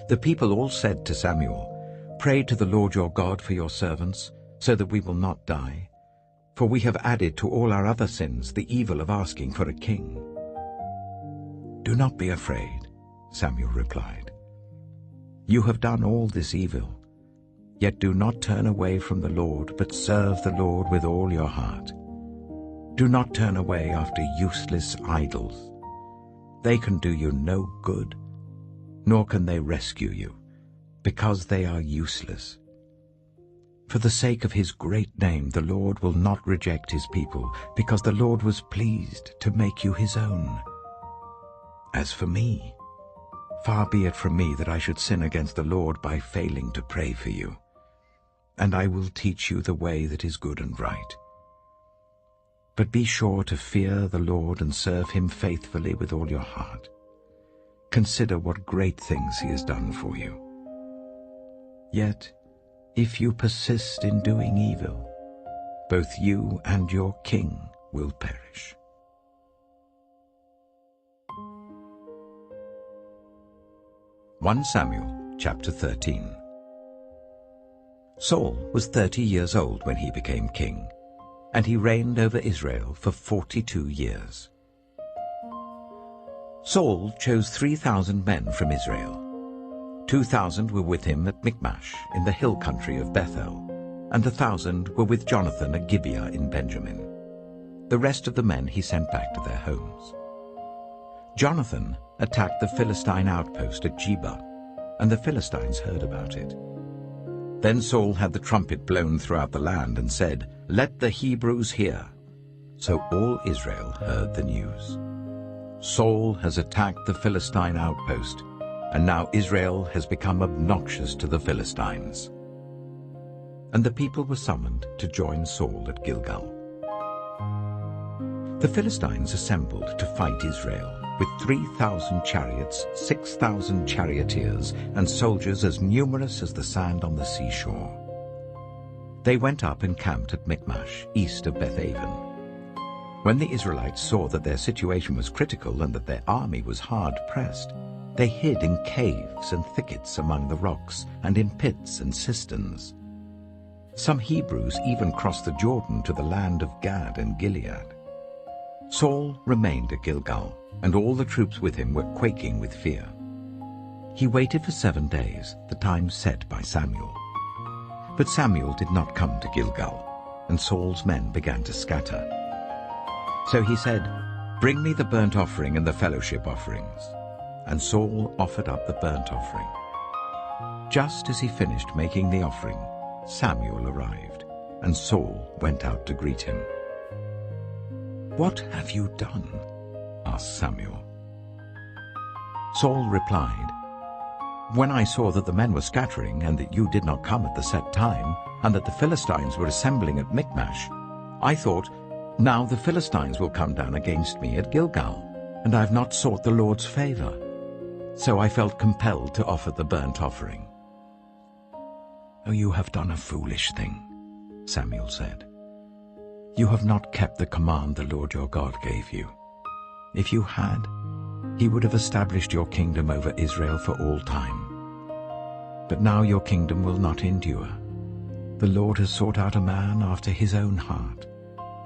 The people all said to Samuel, "Pray to the Lord your God for your servants, so that we will not die. For we have added to all our other sins the evil of asking for a king." "Do not be afraid," Samuel replied. "You have done all this evil. Yet do not turn away from the Lord, but serve the Lord with all your heart. Do not turn away after useless idols. They can do you no good, nor can they rescue you, because they are useless. For the sake of his great name, the Lord will not reject his people, because the Lord was pleased to make you his own. As for me, far be it from me that I should sin against the Lord by failing to pray for you. And I will teach you the way that is good and right. But be sure to fear the Lord and serve him faithfully with all your heart. Consider what great things he has done for you. Yet, if you persist in doing evil, both you and your king will perish." 1 Samuel chapter 13. Saul was 30 years old when he became king, and he reigned over Israel for 42 years. Saul chose 3,000 men from Israel. 2,000 were with him at Michmash in the hill country of Bethel, and 1,000 were with Jonathan at Gibeah in Benjamin. The rest of the men he sent back to their homes. Jonathan attacked the Philistine outpost at Geba, and the Philistines heard about it. Then Saul had the trumpet blown throughout the land and said, "Let the Hebrews hear." So all Israel heard the news. Saul has attacked the Philistine outpost, and now Israel has become obnoxious to the Philistines. And the people were summoned to join Saul at Gilgal. The Philistines assembled to fight Israel, with 3,000 chariots, 6,000 charioteers, and soldiers as numerous as the sand on the seashore. They went up and camped at Michmash, east of Bethaven. When the Israelites saw that their situation was critical and that their army was hard-pressed, they hid in caves and thickets among the rocks, and in pits and cisterns. Some Hebrews even crossed the Jordan to the land of Gad and Gilead. Saul remained at Gilgal, and all the troops with him were quaking with fear. He waited for 7 days, the time set by Samuel. But Samuel did not come to Gilgal, and Saul's men began to scatter. So he said, "Bring me the burnt offering and the fellowship offerings." And Saul offered up the burnt offering. Just as he finished making the offering, Samuel arrived, and Saul went out to greet him. "What have you done?" asked Samuel. Saul replied, "When I saw that the men were scattering, and that you did not come at the set time, and that the Philistines were assembling at Michmash, I thought, now the Philistines will come down against me at Gilgal, and I have not sought the Lord's favor. So I felt compelled to offer the burnt offering." "Oh, you have done a foolish thing," Samuel said. "You have not kept the command the Lord your God gave you. If you had, he would have established your kingdom over Israel for all time. But now your kingdom will not endure. The Lord has sought out a man after his own heart,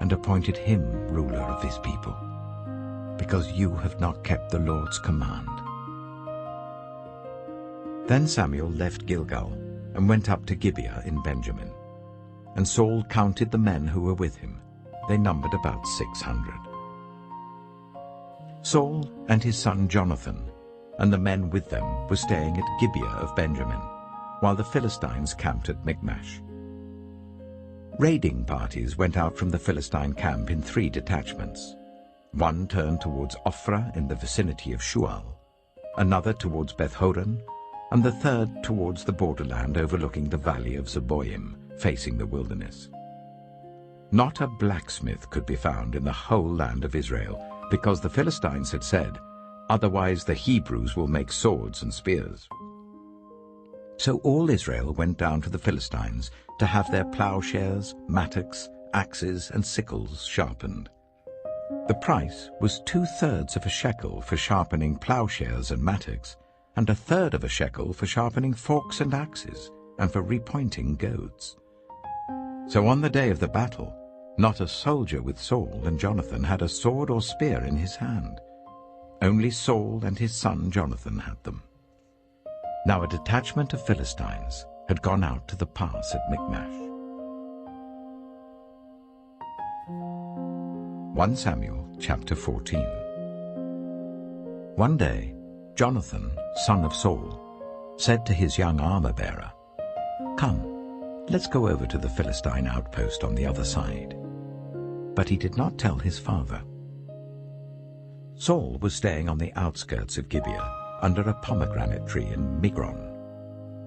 and appointed him ruler of his people, because you have not kept the Lord's command." Then Samuel left Gilgal and went up to Gibeah in Benjamin. And Saul counted the men who were with him. They numbered about 600. Saul and his son Jonathan and the men with them were staying at Gibeah of Benjamin, while the Philistines camped at Michmash. Raiding parties went out from the Philistine camp in 3 detachments. One turned towards Ophrah in the vicinity of Shual, another towards Beth-horon, and the third towards the borderland overlooking the valley of Zeboim, facing the wilderness. Not a blacksmith could be found in the whole land of Israel, because the Philistines had said, "Otherwise the Hebrews will make swords and spears." So all Israel went down to the Philistines to have their plowshares, mattocks, axes, and sickles sharpened. The price was 2/3 of a shekel for sharpening plowshares and mattocks, and 1/3 of a shekel for sharpening forks and axes, and for repointing goads. So on the day of the battle, not a soldier with Saul and Jonathan had a sword or spear in his hand. Only Saul and his son Jonathan had them. Now a detachment of Philistines had gone out to the pass at Michmash. 1 Samuel chapter 14. One day, Jonathan, son of Saul, said to his young armor-bearer, "Come, let's go over to the Philistine outpost on the other side." But he did not tell his father. Saul was staying on the outskirts of Gibeah, under a pomegranate tree in Migron.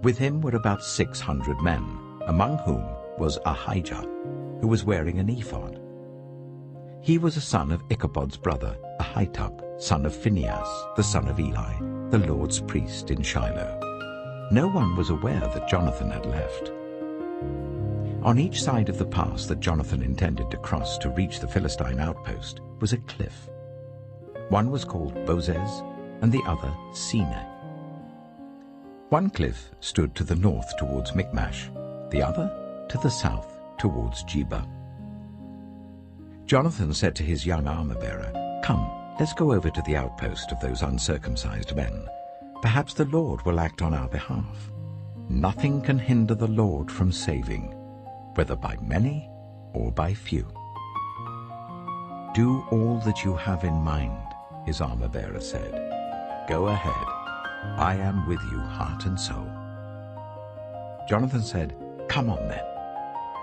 With him were about 600 men, among whom was Ahijah, who was wearing an ephod. He was a son of Ichabod's brother, Ahitub, son of Phinehas, the son of Eli, the Lord's priest in Shiloh. No one was aware that Jonathan had left. On each side of the pass that Jonathan intended to cross to reach the Philistine outpost was a cliff. One was called Bozez, and the other Sineh. One cliff stood to the north towards Michmash, the other to the south towards Geba. Jonathan said to his young armor-bearer, "Come, let's go over to the outpost of those uncircumcised men. Perhaps the Lord will act on our behalf. Nothing can hinder the Lord from saving, whether by many or by few." "Do all that you have in mind," his armor-bearer said. "Go ahead. I am with you heart and soul." Jonathan said, "Come on then.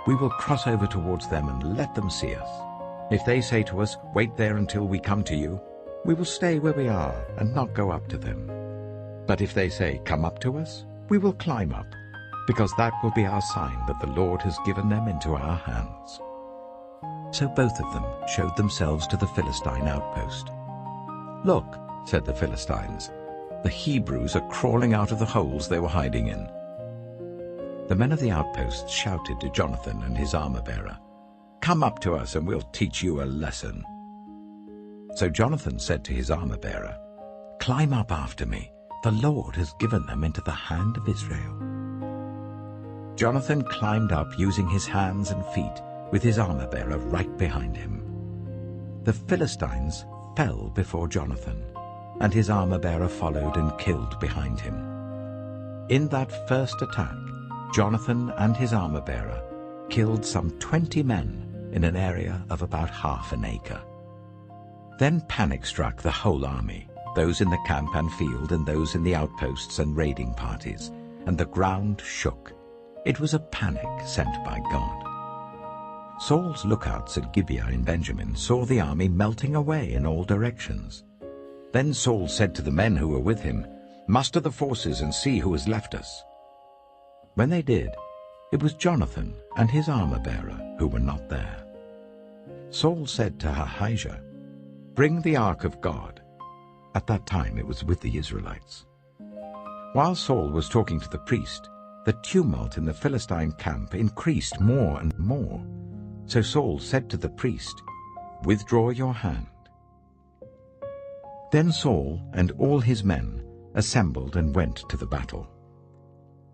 We will cross over towards them and let them see us. If they say to us, 'Wait there until we come to you,' we will stay where we are and not go up to them. But if they say, 'Come up to us,' we will climb up, because that will be our sign that the Lord has given them into our hands." So both of them showed themselves to the Philistine outpost. "Look," said the Philistines, "the Hebrews are crawling out of the holes they were hiding in." The men of the outpost shouted to Jonathan and his armor-bearer, "Come up to us and we'll teach you a lesson." So Jonathan said to his armor-bearer, "Climb up after me. The Lord has given them into the hand of Israel." Jonathan climbed up using his hands and feet, with his armor-bearer right behind him. The Philistines fell before Jonathan, and his armor-bearer followed and killed behind him. In that first attack, Jonathan and his armor-bearer killed some 20 men in an area of about half an acre. Then panic struck the whole army, those in the camp and field and those in the outposts and raiding parties, and the ground shook. It was a panic sent by God. Saul's lookouts at Gibeah in Benjamin saw the army melting away in all directions. Then Saul said to the men who were with him, "Muster the forces and see who has left us." When they did, it was Jonathan and his armor-bearer who were not there. Saul said to Ahijah, "Bring the ark of God." At that time it was with the Israelites. While Saul was talking to the priest, the tumult in the Philistine camp increased more and more. So Saul said to the priest, "Withdraw your hand." Then Saul and all his men assembled and went to the battle.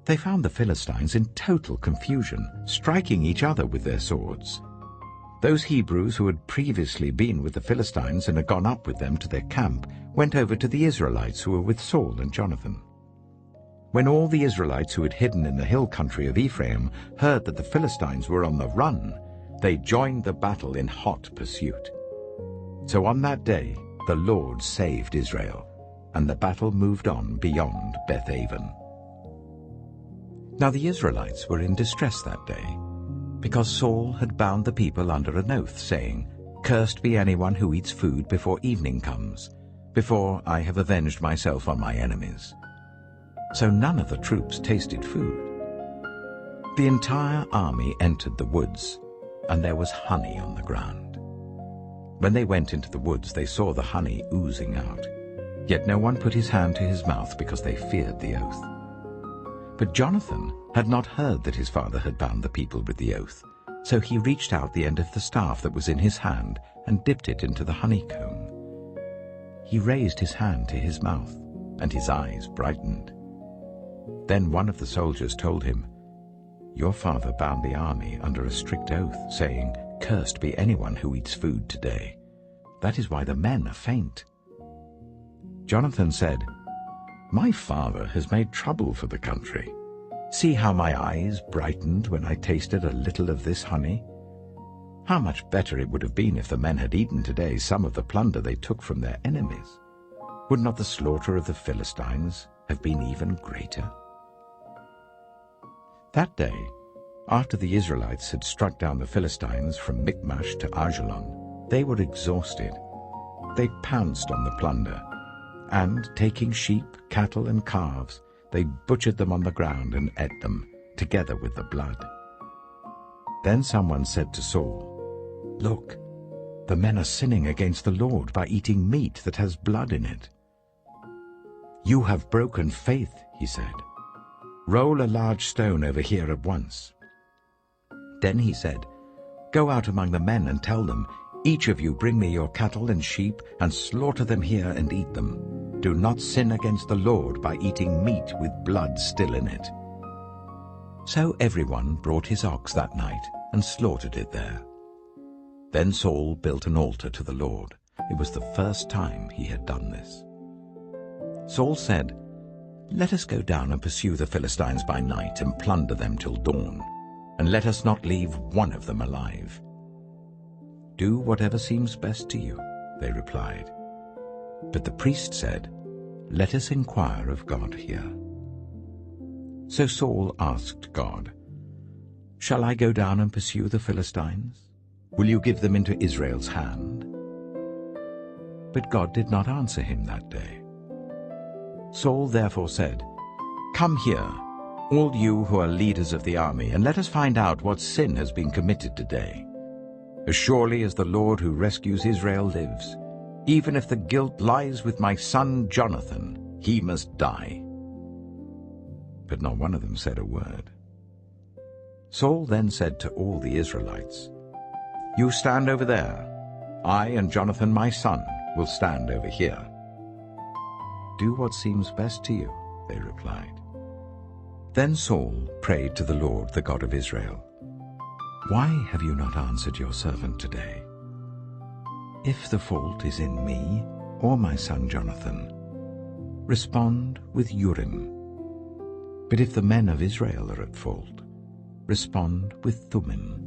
They found the Philistines in total confusion, striking each other with their swords. Those Hebrews who had previously been with the Philistines and had gone up with them to their camp went over to the Israelites who were with Saul and Jonathan. When all the Israelites who had hidden in the hill country of Ephraim heard that the Philistines were on the run, they joined the battle in hot pursuit. So on that day the Lord saved Israel, and the battle moved on beyond Beth-aven. Now the Israelites were in distress that day, because Saul had bound the people under an oath, saying, "Cursed be anyone who eats food before evening comes, before I have avenged myself on my enemies." So none of the troops tasted food. The entire army entered the woods, and there was honey on the ground. When they went into the woods, they saw the honey oozing out. Yet no one put his hand to his mouth because they feared the oath. But Jonathan had not heard that his father had bound the people with the oath, so he reached out the end of the staff that was in his hand and dipped it into the honeycomb. He raised his hand to his mouth, and his eyes brightened. Then one of the soldiers told him, "Your father bound the army under a strict oath, saying, 'Cursed be anyone who eats food today.' That is why the men are faint." Jonathan said, "My father has made trouble for the country. See how my eyes brightened when I tasted a little of this honey. How much better it would have been if the men had eaten today some of the plunder they took from their enemies. Would not the slaughter of the Philistines have been even greater?" That day, after the Israelites had struck down the Philistines from Michmash to Ajalon, they were exhausted. They pounced on the plunder, and, taking sheep, cattle, and calves, they butchered them on the ground and ate them, together with the blood. Then someone said to Saul, "Look, the men are sinning against the Lord by eating meat that has blood in it." "You have broken faith," he said. "Roll a large stone over here at once." Then he said, "Go out among the men and tell them, 'Each of you bring me your cattle and sheep, and slaughter them here and eat them. Do not sin against the Lord by eating meat with blood still in it.'" So everyone brought his ox that night and slaughtered it there. Then Saul built an altar to the Lord. It was the first time he had done this. Saul said, "Let us go down and pursue the Philistines by night and plunder them till dawn, and let us not leave one of them alive." "Do whatever seems best to you," they replied. But the priest said, "Let us inquire of God here." So Saul asked God, "Shall I go down and pursue the Philistines? Will you give them into Israel's hand?" But God did not answer him that day. Saul therefore said, "Come here, all you who are leaders of the army, and let us find out what sin has been committed today. As surely as the Lord who rescues Israel lives, even if the guilt lies with my son Jonathan, he must die." But not one of them said a word. Saul then said to all the Israelites, "You stand over there. I and Jonathan my son will stand over here." "Do what seems best to you," they replied. Then Saul prayed to the Lord, the God of Israel, "Why have you not answered your servant today? If the fault is in me or my son Jonathan, respond with Urim. But if the men of Israel are at fault, respond with Thummim."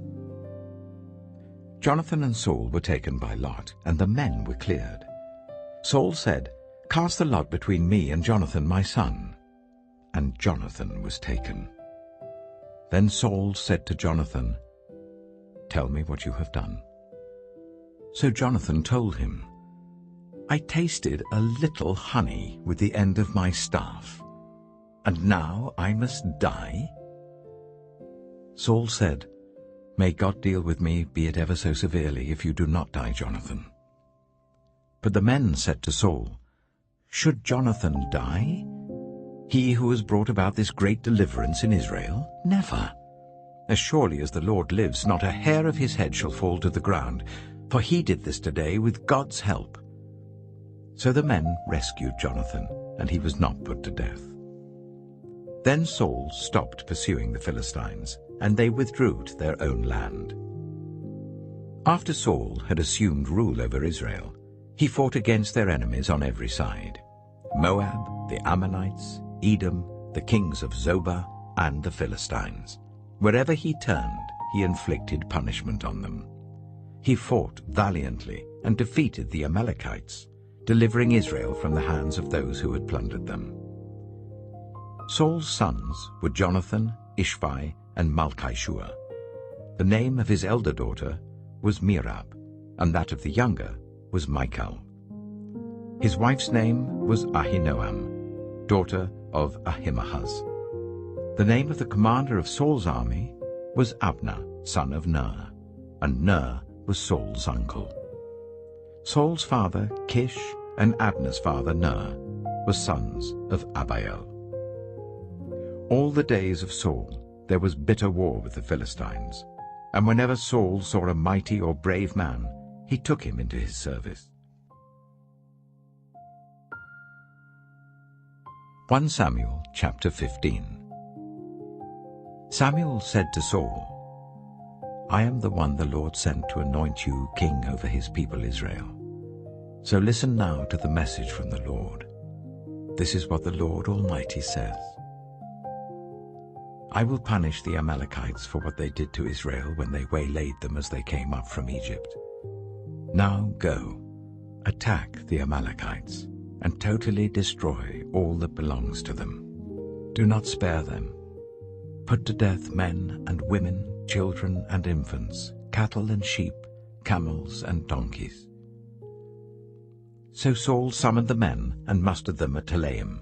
Jonathan and Saul were taken by lot, and the men were cleared. Saul said, "Cast the lot between me and Jonathan my son." And Jonathan was taken. Then Saul said to Jonathan, "Tell me what you have done." So Jonathan told him, "I tasted a little honey with the end of my staff, and now I must die?" Saul said, "May God deal with me, be it ever so severely, if you do not die, Jonathan." But the men said to Saul, "Should Jonathan die? He who has brought about this great deliverance in Israel? Never. As surely as the Lord lives, not a hair of his head shall fall to the ground, for he did this today with God's help." So the men rescued Jonathan, and he was not put to death. Then Saul stopped pursuing the Philistines, and they withdrew to their own land. After Saul had assumed rule over Israel, he fought against their enemies on every side: Moab, the Ammonites, Edom, the kings of Zobah, and the Philistines. Wherever he turned, he inflicted punishment on them. He fought valiantly and defeated the Amalekites, delivering Israel from the hands of those who had plundered them. Saul's sons were Jonathan, Ishvi, and Malchishua. The name of his elder daughter was Merab, and that of the younger was Michal. His wife's name was Ahinoam, daughter of Ahimaaz. The name of the commander of Saul's army was Abner, son of Ner, and Ner was Saul's uncle. Saul's father, Kish, and Abner's father, Ner, were sons of Abiel. All the days of Saul there was bitter war with the Philistines, and whenever Saul saw a mighty or brave man, he took him into his service. 1 Samuel chapter 15. Samuel said to Saul, "I am the one the Lord sent to anoint you king over his people Israel. So listen now to the message from the Lord. This is what the Lord Almighty says. I will punish the Amalekites for what they did to Israel when they waylaid them as they came up from Egypt. Now go, attack the Amalekites, and totally destroy all that belongs to them. Do not spare them. Put to death men and women, children and infants, cattle and sheep, camels and donkeys." So Saul summoned the men and mustered them at Telaim,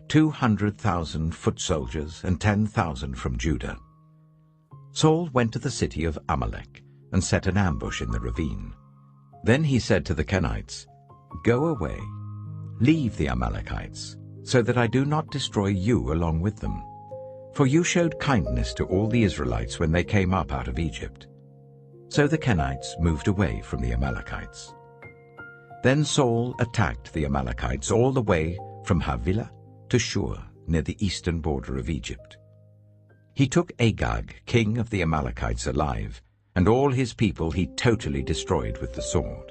200,000 foot soldiers and 10,000 from Judah. Saul went to the city of Amalek and set an ambush in the ravine. Then he said to the Kenites, "Go away, leave the Amalekites, so that I do not destroy you along with them. For you showed kindness to all the Israelites when they came up out of Egypt." So the Kenites moved away from the Amalekites. Then Saul attacked the Amalekites all the way from Havilah to Shur, near the eastern border of Egypt. He took Agag, king of the Amalekites, alive, and all his people he totally destroyed with the sword.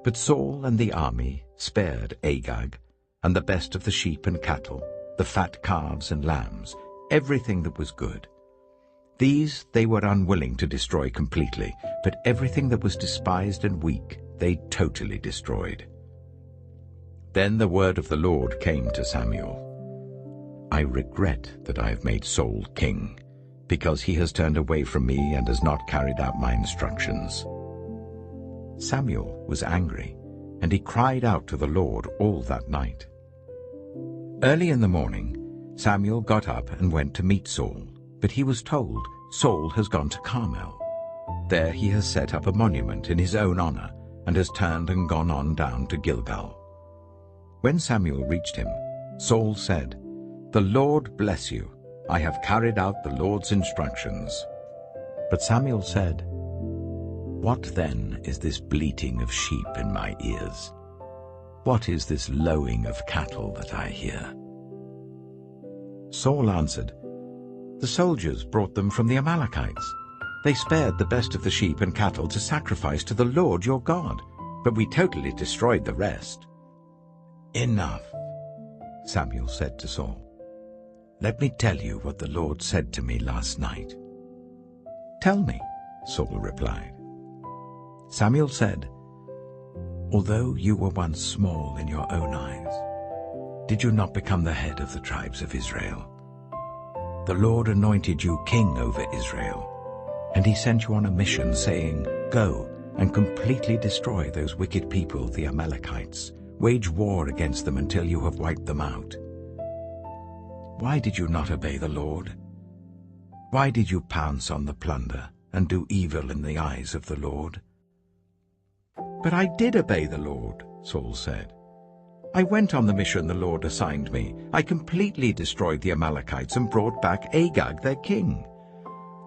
But Saul and the army spared Agag, and the best of the sheep and cattle, the fat calves and lambs, everything that was good. These they were unwilling to destroy completely, but everything that was despised and weak they totally destroyed. Then the word of the Lord came to Samuel. "I regret that I have made Saul king, because he has turned away from me and has not carried out my instructions." Samuel was angry, and he cried out to the Lord all that night. Early in the morning, Samuel got up and went to meet Saul, but he was told, "Saul has gone to Carmel. There he has set up a monument in his own honor, and has turned and gone on down to Gilgal." When Samuel reached him, Saul said, "The Lord bless you. I have carried out the Lord's instructions." But Samuel said, "What then is this bleating of sheep in my ears? What is this lowing of cattle that I hear?" Saul answered, "The soldiers brought them from the Amalekites. They spared the best of the sheep and cattle to sacrifice to the Lord your God, but we totally destroyed the rest." "Enough," Samuel said to Saul. "Let me tell you what the Lord said to me last night." "Tell me," Saul replied. Samuel said, "Although you were once small in your own eyes, did you not become the head of the tribes of Israel? The Lord anointed you king over Israel, and he sent you on a mission, saying, 'Go and completely destroy those wicked people, the Amalekites. Wage war against them until you have wiped them out.' Why did you not obey the Lord? Why did you pounce on the plunder and do evil in the eyes of the Lord?" "But I did obey the Lord," Saul said. "I went on the mission the Lord assigned me. I completely destroyed the Amalekites and brought back Agag, their king.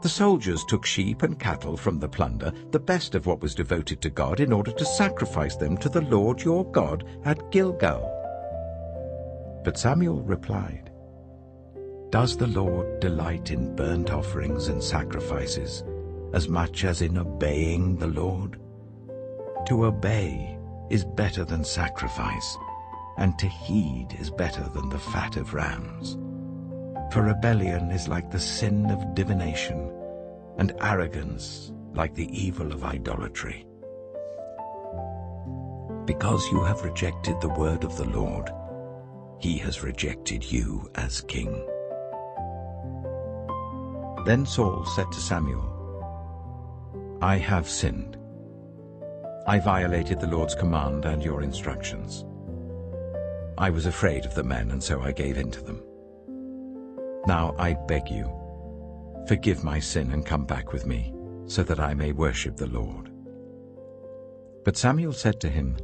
The soldiers took sheep and cattle from the plunder, the best of what was devoted to God, in order to sacrifice them to the Lord your God at Gilgal." But Samuel replied, Does the Lord delight in burnt offerings and sacrifices as much as in obeying the Lord? To obey is better than sacrifice, and to heed is better than the fat of rams. For rebellion is like the sin of divination, and arrogance like the evil of idolatry. Because you have rejected the word of the Lord, he has rejected you as king. Then Saul said to Samuel, I have sinned. I violated the Lord's command and your instructions. I was afraid of the men, and so I gave in to them. Now I beg you, forgive my sin and come back with me, so that I may worship the Lord. But Samuel said to him,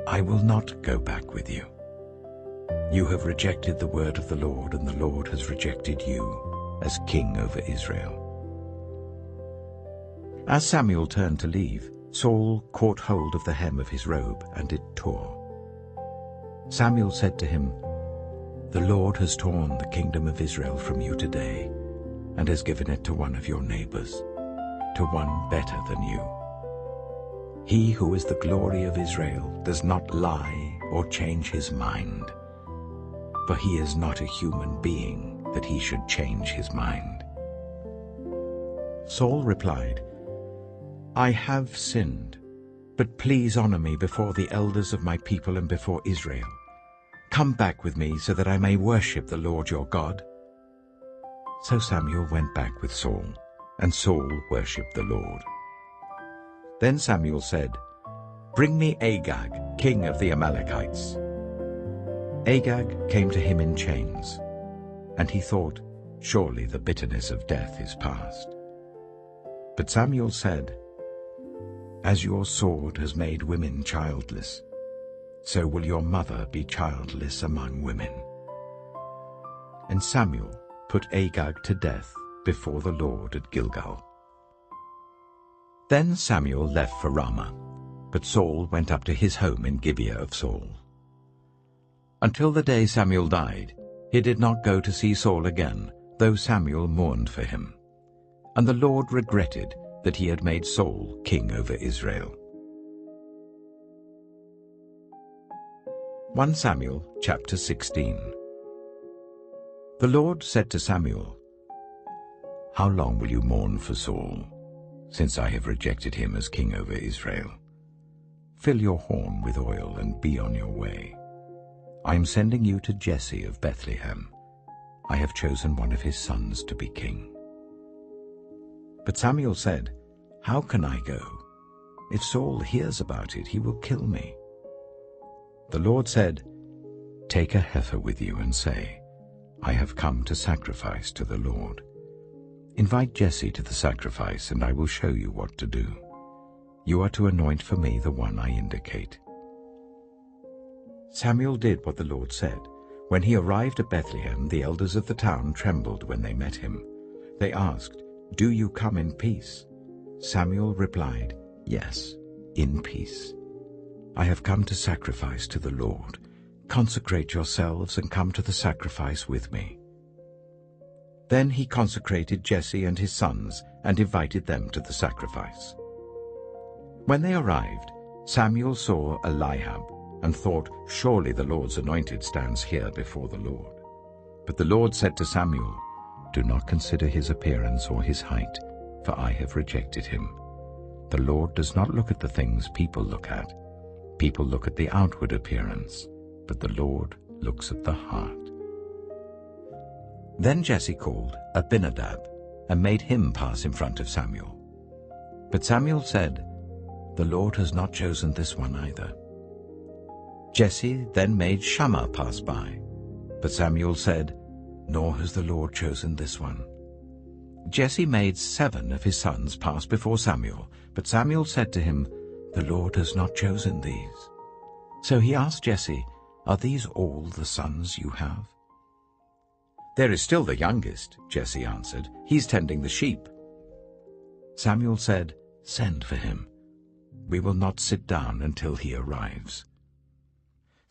I will not go back with you. You have rejected the word of the Lord, and the Lord has rejected you as king over Israel. As Samuel turned to leave, Saul caught hold of the hem of his robe, and it tore. Samuel said to him, The Lord has torn the kingdom of Israel from you today, and has given it to one of your neighbors, to one better than you. He who is the glory of Israel does not lie or change his mind, for he is not a human being that he should change his mind. Saul replied, I have sinned, but please honor me before the elders of my people and before Israel. Come back with me so that I may worship the Lord your God. So Samuel went back with Saul, and Saul worshipped the Lord. Then Samuel said, Bring me Agag, king of the Amalekites. Agag came to him in chains, and he thought, Surely the bitterness of death is past. But Samuel said, As your sword has made women childless, so will your mother be childless among women. And Samuel put Agag to death before the Lord at Gilgal. Then Samuel left for Ramah, but Saul went up to his home in Gibeah of Saul. Until the day Samuel died, he did not go to see Saul again, though Samuel mourned for him. And the Lord regretted that he had made Saul king over Israel. 1 Samuel chapter 16. The Lord said to Samuel, How long will you mourn for Saul, since I have rejected him as king over Israel? Fill your horn with oil and be on your way. I am sending you to Jesse of Bethlehem. I have chosen one of his sons to be king. But Samuel said, How can I go? If Saul hears about it, he will kill me. The Lord said, Take a heifer with you and say, I have come to sacrifice to the Lord. Invite Jesse to the sacrifice, and I will show you what to do. You are to anoint for me the one I indicate. Samuel did what the Lord said. When he arrived at Bethlehem, the elders of the town trembled when they met him. They asked, Do you come in peace? Samuel replied, Yes, in peace. I have come to sacrifice to the Lord. Consecrate yourselves and come to the sacrifice with me. Then he consecrated Jesse and his sons and invited them to the sacrifice. When they arrived, Samuel saw Eliab and thought, Surely the Lord's anointed stands here before the Lord. But the Lord said to Samuel, Do not consider his appearance or his height, for I have rejected him. The Lord does not look at the things people look at. People look at the outward appearance, but the Lord looks at the heart. Then Jesse called Abinadab and made him pass in front of Samuel. But Samuel said, The Lord has not chosen this one either. Jesse then made Shammah pass by, but Samuel said, Nor has the Lord chosen this one. Jesse made 7 of his sons pass before Samuel, but Samuel said to him, The Lord has not chosen these. So he asked Jesse, Are these all the sons you have? There is still the youngest, Jesse answered. He's tending the sheep. Samuel said, Send for him. We will not sit down until he arrives.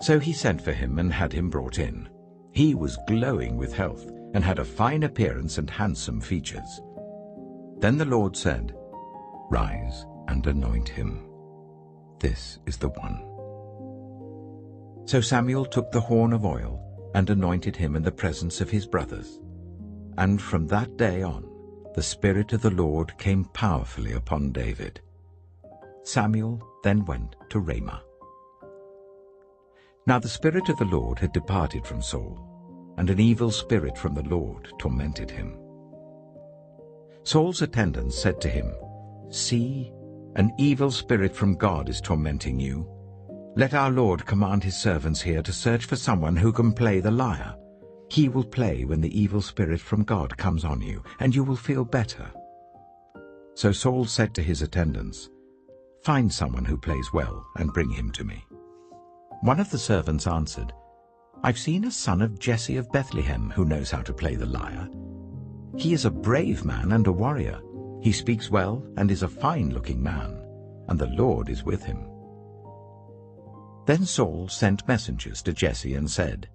So he sent for him and had him brought in. He was glowing with health, and had a fine appearance and handsome features. Then the Lord said, "Rise and anoint him. This is the one." So Samuel took the horn of oil and anointed him in the presence of his brothers. And from that day on, the Spirit of the Lord came powerfully upon David. Samuel then went to Ramah. Now the Spirit of the Lord had departed from Saul, and an evil spirit from the Lord tormented him. Saul's attendants said to him, "See, an evil spirit from God is tormenting you. Let our Lord command his servants here to search for someone who can play the lyre. He will play when the evil spirit from God comes on you, and you will feel better." So Saul said to his attendants, "Find someone who plays well and bring him to me." One of the servants answered, "I've seen a son of Jesse of Bethlehem who knows how to play the lyre. He is a brave man and a warrior. He speaks well and is a fine-looking man, and the Lord is with him." Then Saul sent messengers to Jesse and said,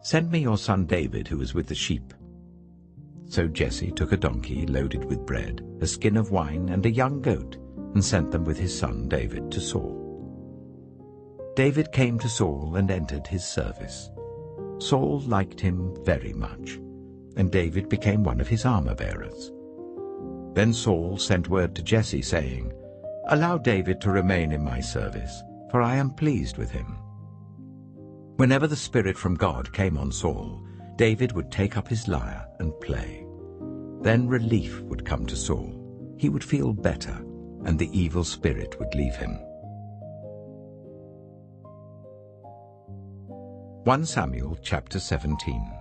"Send me your son David, who is with the sheep." So Jesse took a donkey loaded with bread, a skin of wine, and a young goat, and sent them with his son David to Saul. David came to Saul and entered his service. Saul liked him very much, and David became one of his armor-bearers. Then Saul sent word to Jesse, saying, "Allow David to remain in my service, for I am pleased with him." Whenever the Spirit from God came on Saul, David would take up his lyre and play. Then relief would come to Saul. He would feel better, and the evil spirit would leave him. 1 Samuel chapter 17.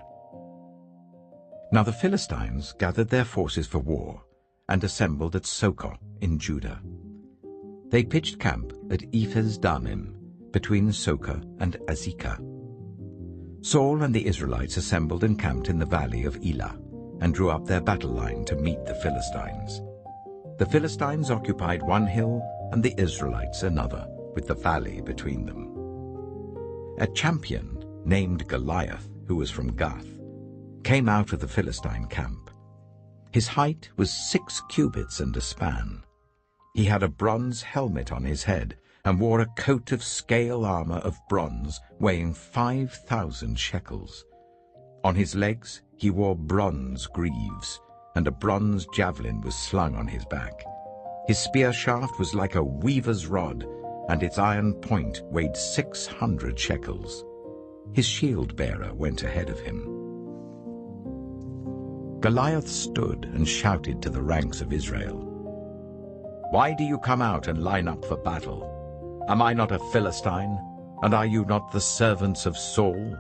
Now the Philistines gathered their forces for war and assembled at Suchet in Judah. They pitched camp at Ephes-Dammim, between Suchet and Azekah. Saul and the Israelites assembled and camped in the valley of Elah, and drew up their battle line to meet the Philistines. The Philistines occupied one hill, and the Israelites another, with the valley between them. A champion named Goliath, who was from Gath, came out of the Philistine camp. His height was 6 cubits and a span. He had a bronze helmet on his head, and wore a coat of scale armor of bronze, weighing 5,000 shekels. On his legs he wore bronze greaves, and a bronze javelin was slung on his back. His spear shaft was like a weaver's rod, and its iron point weighed 600 shekels. His shield-bearer went ahead of him. Goliath stood and shouted to the ranks of Israel, "Why do you come out and line up for battle? Am I not a Philistine, and are you not the servants of Saul?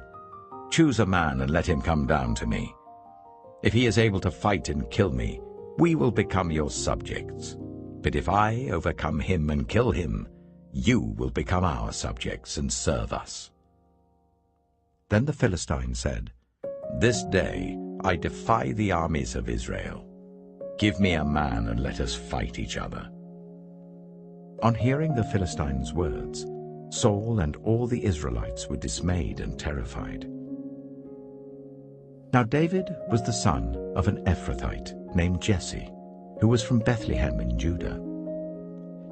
Choose a man and let him come down to me. If he is able to fight and kill me, we will become your subjects. But if I overcome him and kill him, you will become our subjects and serve us." Then the Philistine said, "This day I defy the armies of Israel. Give me a man and let us fight each other." On hearing the Philistines' words, Saul and all the Israelites were dismayed and terrified. Now David was the son of an Ephrathite named Jesse, who was from Bethlehem in Judah.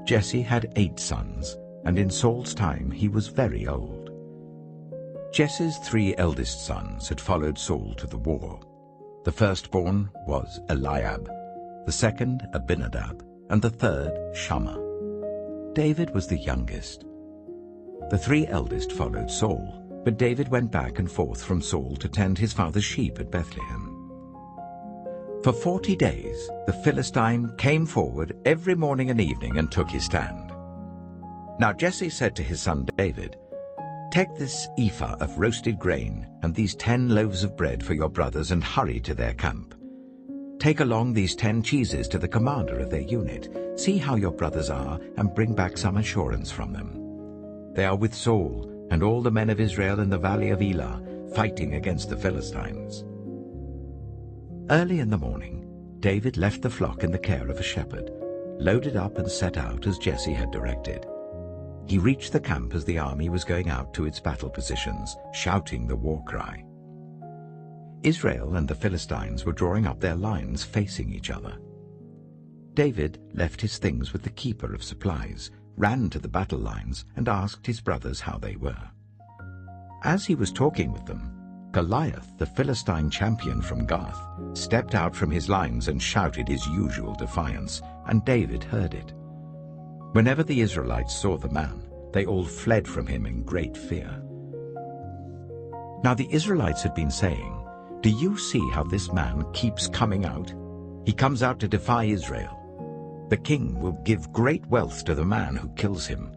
Jesse had 8 sons, and in Saul's time he was very old. Jesse's 3 eldest sons had followed Saul to the war. The firstborn was Eliab, the second Abinadab, and the third Shammah. David was the youngest. The 3 eldest followed Saul, but David went back and forth from Saul to tend his father's sheep at Bethlehem. For 40 days the Philistine came forward every morning and evening and took his stand. Now Jesse said to his son David, "Take this ephah of roasted grain and these 10 loaves of bread for your brothers and hurry to their camp. Take along these 10 cheeses to the commander of their unit. See how your brothers are and bring back some assurance from them. They are with Saul and all the men of Israel in the valley of Elah, fighting against the Philistines." Early in the morning, David left the flock in the care of a shepherd, loaded up and set out as Jesse had directed. He reached the camp as the army was going out to its battle positions, shouting the war cry. Israel and the Philistines were drawing up their lines facing each other. David left his things with the keeper of supplies, ran to the battle lines, and asked his brothers how they were. As he was talking with them, Goliath, the Philistine champion from Gath, stepped out from his lines and shouted his usual defiance, and David heard it. Whenever the Israelites saw the man, they all fled from him in great fear. Now the Israelites had been saying, "Do you see how this man keeps coming out? He comes out to defy Israel. The king will give great wealth to the man who kills him.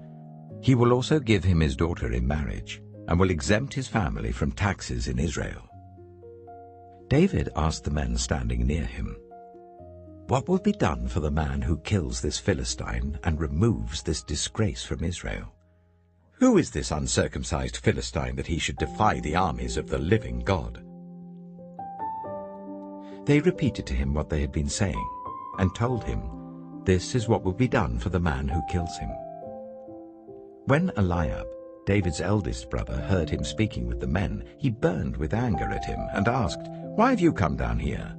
He will also give him his daughter in marriage, and will exempt his family from taxes in Israel." David asked the men standing near him, "What will be done for the man who kills this Philistine and removes this disgrace from Israel? Who is this uncircumcised Philistine that he should defy the armies of the living God?" They repeated to him what they had been saying, and told him, "This is what will be done for the man who kills him." When Eliab, David's eldest brother, heard him speaking with the men, he burned with anger at him and asked, "Why have you come down here?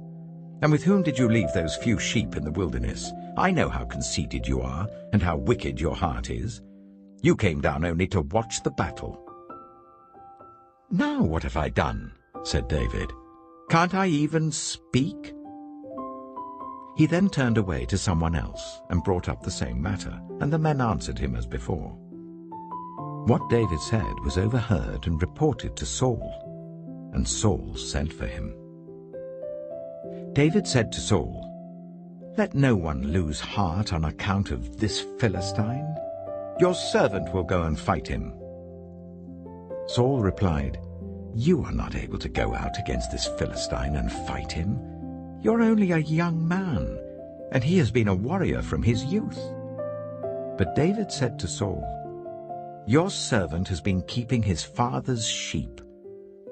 And with whom did you leave those few sheep in the wilderness? I know how conceited you are and how wicked your heart is. You came down only to watch the battle." "Now what have I done?" said David. "Can't I even speak?" He then turned away to someone else and brought up the same matter, and the men answered him as before. What David said was overheard and reported to Saul, and Saul sent for him. David said to Saul, "Let no one lose heart on account of this Philistine. Your servant will go and fight him." Saul replied, "You are not able to go out against this Philistine and fight him. You're only a young man, and he has been a warrior from his youth." But David said to Saul, "Your servant has been keeping his father's sheep.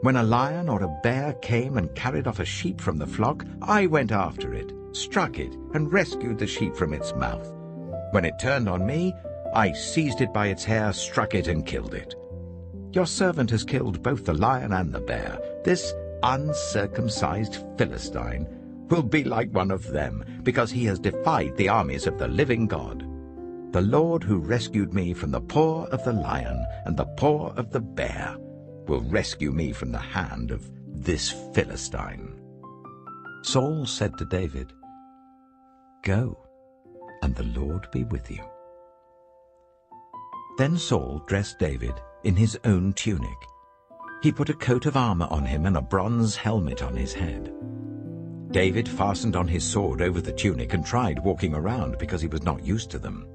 When a lion or a bear came and carried off a sheep from the flock, I went after it, struck it, and rescued the sheep from its mouth. When it turned on me, I seized it by its hair, struck it, and killed it. Your servant has killed both the lion and the bear. This uncircumcised Philistine will be like one of them, because he has defied the armies of the living God. The Lord who rescued me from the paw of the lion and the paw of the bear will rescue me from the hand of this Philistine." Saul said to David, "Go, and the Lord be with you." Then Saul dressed David in his own tunic. He put a coat of armor on him and a bronze helmet on his head. David fastened on his sword over the tunic and tried walking around because he was not used to them.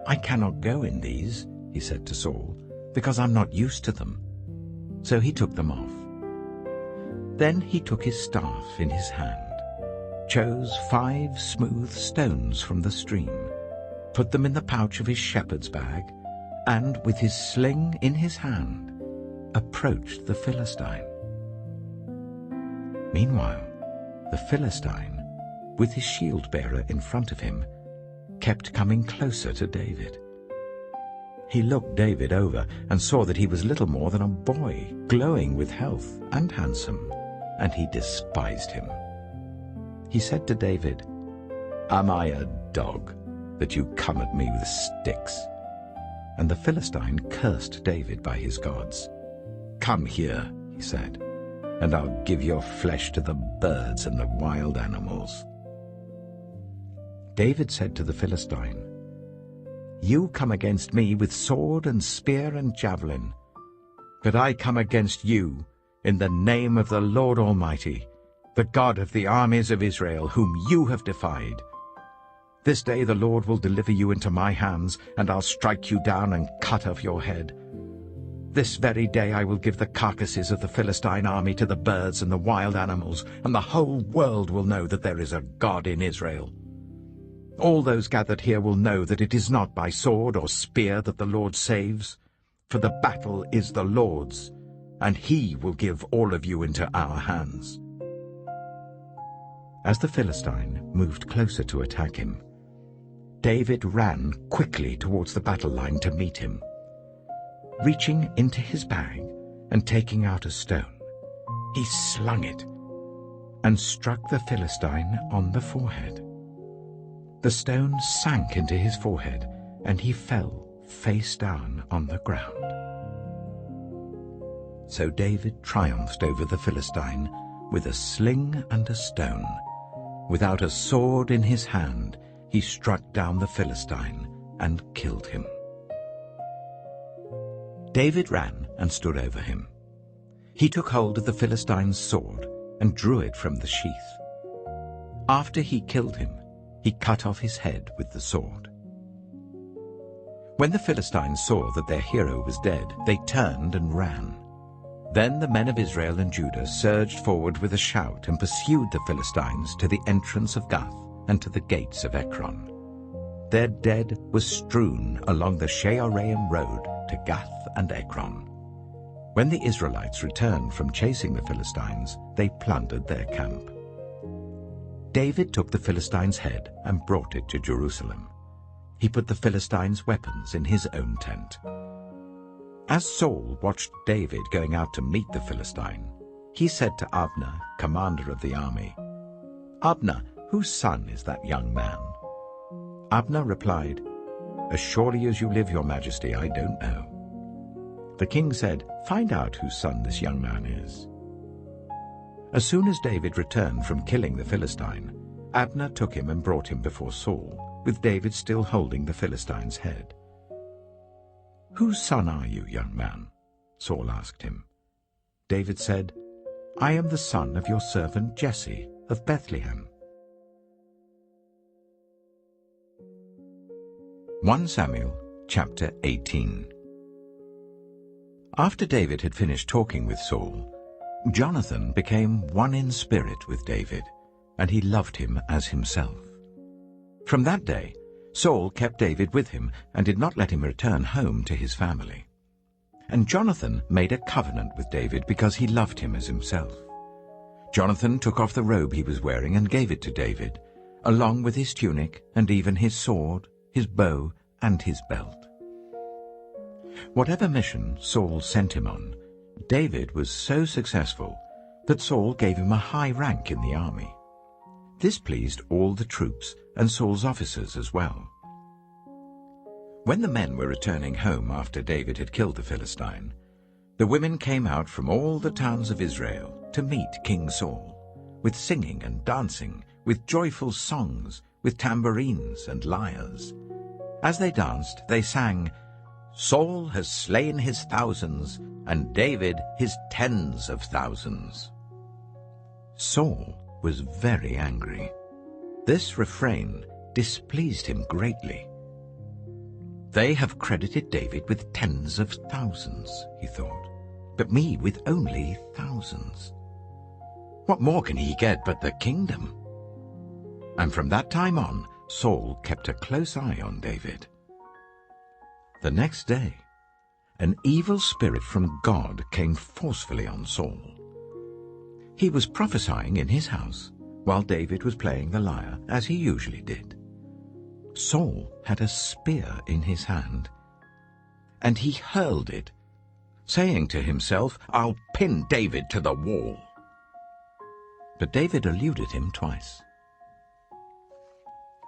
"I cannot go in these," he said to Saul, "because I'm not used to them." So he took them off. Then he took his staff in his hand, chose 5 smooth stones from the stream, put them in the pouch of his shepherd's bag, and with his sling in his hand, approached the Philistine. Meanwhile, the Philistine, with his shield-bearer in front of him, kept coming closer to David. He looked David over and saw that he was little more than a boy, glowing with health and handsome, and he despised him. He said to David, "Am I a dog, that you come at me with sticks?" And the Philistine cursed David by his gods. "Come here," he said, "and I'll give your flesh to the birds and the wild animals." David said to the Philistine, "You come against me with sword and spear and javelin, but I come against you in the name of the Lord Almighty, the God of the armies of Israel, whom you have defied. This day the Lord will deliver you into my hands, and I'll strike you down and cut off your head. This very day I will give the carcasses of the Philistine army to the birds and the wild animals, and the whole world will know that there is a God in Israel. All those gathered here will know that it is not by sword or spear that the Lord saves, for the battle is the Lord's, and he will give all of you into our hands." As the Philistine moved closer to attack him, David ran quickly towards the battle line to meet him. Reaching into his bag and taking out a stone, he slung it and struck the Philistine on the forehead. The stone sank into his forehead, and he fell face down on the ground. So David triumphed over the Philistine with a sling and a stone. Without a sword in his hand, he struck down the Philistine and killed him. David ran and stood over him. He took hold of the Philistine's sword and drew it from the sheath. After he killed him, he cut off his head with the sword. When the Philistines saw that their hero was dead, they turned and ran. Then the men of Israel and Judah surged forward with a shout and pursued the Philistines to the entrance of Gath and to the gates of Ekron. Their dead was strewn along the Shearaim road to Gath and Ekron. When the Israelites returned from chasing the Philistines, they plundered their camp. David took the Philistine's head and brought it to Jerusalem. He put the Philistines' weapons in his own tent. As Saul watched David going out to meet the Philistine, he said to Abner, commander of the army, "Abner, whose son is that young man?" Abner replied, "As surely as you live, your majesty, I don't know." The king said, "Find out whose son this young man is." As soon as David returned from killing the Philistine, Abner took him and brought him before Saul, with David still holding the Philistine's head. "Whose son are you, young man?" Saul asked him. David said, "I am the son of your servant Jesse of Bethlehem." 1 Samuel chapter 18. After David had finished talking with Saul, Jonathan became one in spirit with David, and he loved him as himself. From that day, Saul kept David with him and did not let him return home to his family. And Jonathan made a covenant with David because he loved him as himself. Jonathan took off the robe he was wearing and gave it to David, along with his tunic and even his sword, his bow, and his belt. Whatever mission Saul sent him on, David was so successful that Saul gave him a high rank in the army. This pleased all the troops and Saul's officers as well. When the men were returning home after David had killed the Philistine, the women came out from all the towns of Israel to meet King Saul, with singing and dancing, with joyful songs, with tambourines and lyres. As they danced, they sang, "Saul has slain his thousands, and David his tens of thousands." Saul was very angry. This refrain displeased him greatly. "They have credited David with tens of thousands," he thought, "but me with only thousands. What more can he get but the kingdom?" And from that time on, Saul kept a close eye on David. The next day, an evil spirit from God came forcefully on Saul. He was prophesying in his house while David was playing the lyre, as he usually did. Saul had a spear in his hand, and he hurled it, saying to himself, "I'll pin David to the wall." But David eluded him twice.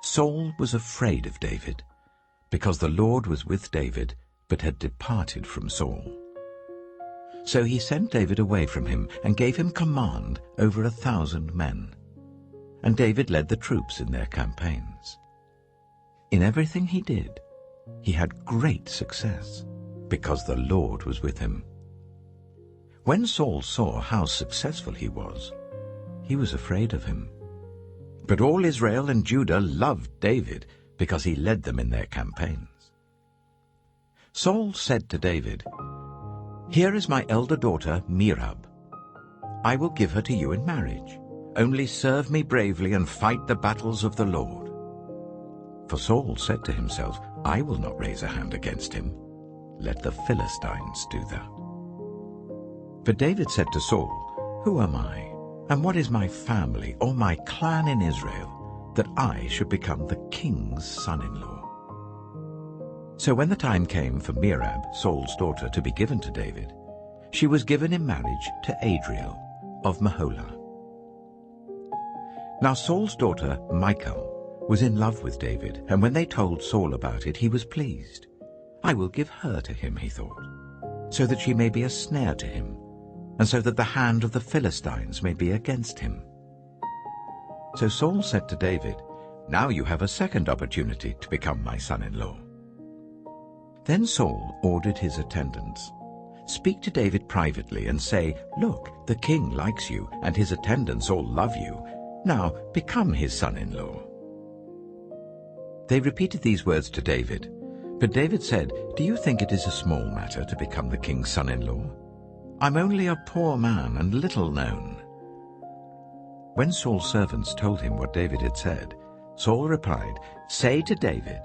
Saul was afraid of David, because the Lord was with David, but had departed from Saul. So he sent David away from him and gave him command over 1,000 men. And David led the troops in their campaigns. In everything he did, he had great success, because the Lord was with him. When Saul saw how successful he was afraid of him. But all Israel and Judah loved David, because he led them in their campaigns. Saul said to David, "Here is my elder daughter, Merab. I will give her to you in marriage. Only serve me bravely and fight the battles of the Lord." For Saul said to himself, "I will not raise a hand against him. Let the Philistines do that." But David said to Saul, "Who am I, and what is my family or my clan in Israel, that I should become the king's son-in-law?" So when the time came for Merab, Saul's daughter, to be given to David, she was given in marriage to Adriel, of Maholah. Now Saul's daughter, Michal, was in love with David, and when they told Saul about it, he was pleased. I will give her to him, he thought, so that she may be a snare to him, and so that the hand of the Philistines may be against him. So Saul said to David, Now you have a second opportunity to become my son-in-law. Then Saul ordered his attendants, Speak to David privately and say, Look, the king likes you, and his attendants all love you. Now become his son-in-law. They repeated these words to David. But David said, Do you think it is a small matter to become the king's son-in-law? I'm only a poor man and little known. When Saul's servants told him what David had said, Saul replied, Say to David,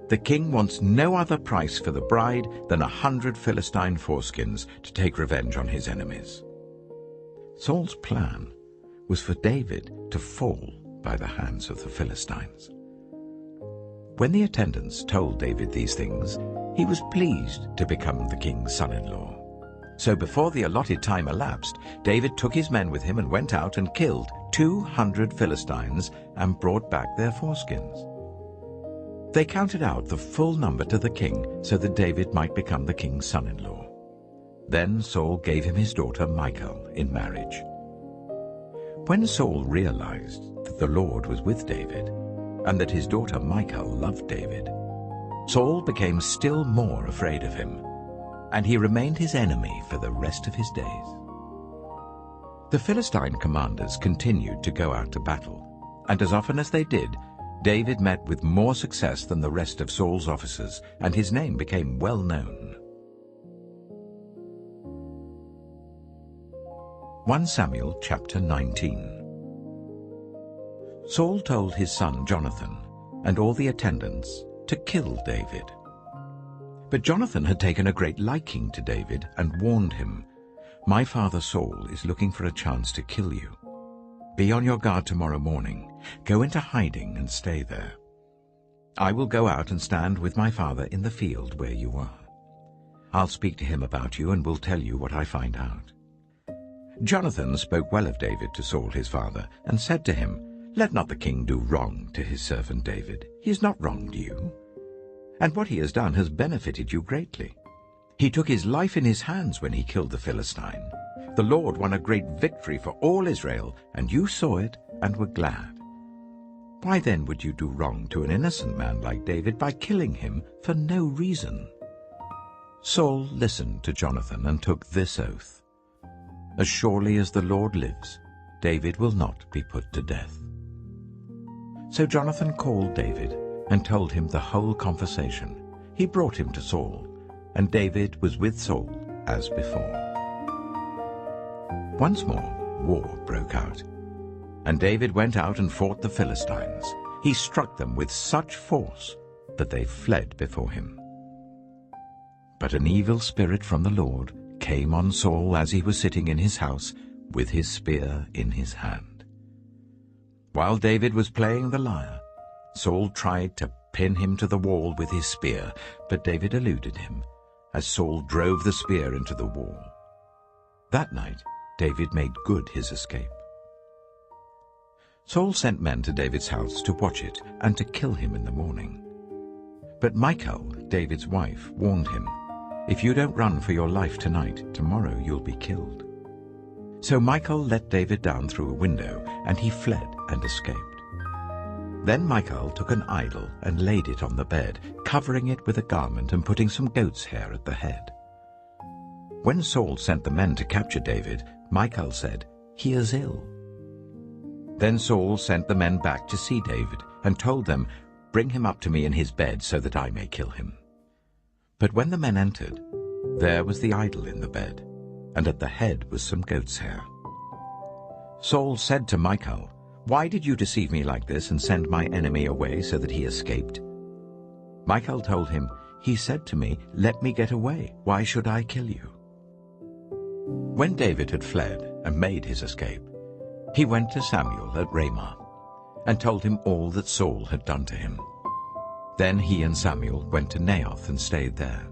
The king wants no other price for the bride than 100 Philistine foreskins to take revenge on his enemies. Saul's plan was for David to fall by the hands of the Philistines. When the attendants told David these things, he was pleased to become the king's son-in-law. So before the allotted time elapsed, David took his men with him and went out and killed 200 Philistines and brought back their foreskins. They counted out the full number to the king so that David might become the king's son-in-law. Then Saul gave him his daughter Michal in marriage. When Saul realized that the Lord was with David, and that his daughter Michal loved David, Saul became still more afraid of him, and he remained his enemy for the rest of his days. The Philistine commanders continued to go out to battle, and as often as they did, David met with more success than the rest of Saul's officers, and his name became well known. 1 Samuel chapter 19. Saul told his son Jonathan and all the attendants to kill David. But Jonathan had taken a great liking to David and warned him, My father Saul is looking for a chance to kill you. Be on your guard tomorrow morning. Go into hiding and stay there. I will go out and stand with my father in the field where you are. I'll speak to him about you and will tell you what I find out. Jonathan spoke well of David to Saul his father, and said to him, Let not the king do wrong to his servant David. He has not wronged you, and what he has done has benefited you greatly. He took his life in his hands when he killed the Philistine. The Lord won a great victory for all Israel, and you saw it and were glad. Why then would you do wrong to an innocent man like David by killing him for no reason? Saul listened to Jonathan and took this oath, As surely as the Lord lives, David will not be put to death. So Jonathan called David and told him the whole conversation. He brought him to Saul, and David was with Saul as before. Once more, war broke out, and David went out and fought the Philistines. He struck them with such force that they fled before him. But an evil spirit from the Lord came on Saul as he was sitting in his house with his spear in his hand. While David was playing the lyre, Saul tried to pin him to the wall with his spear, but David eluded him as Saul drove the spear into the wall. That night David made good his escape. Saul sent men to David's house to watch it and to kill him in the morning. But Michal, David's wife, warned him, If you don't run for your life tonight, tomorrow you'll be killed. So Michal let David down through a window, and he fled and escaped. Then Michal took an idol and laid it on the bed, covering it with a garment and putting some goat's hair at the head. When Saul sent the men to capture David, Michal said, He is ill. Then Saul sent the men back to see David and told them, Bring him up to me in his bed so that I may kill him. But when the men entered, there was the idol in the bed, and at the head was some goat's hair. Saul said to Michal, Why did you deceive me like this and send my enemy away so that he escaped? Michal told him, He said to me, Let me get away. Why should I kill you? When David had fled and made his escape, he went to Samuel at Ramah and told him all that Saul had done to him. Then he and Samuel went to Naioth and stayed there.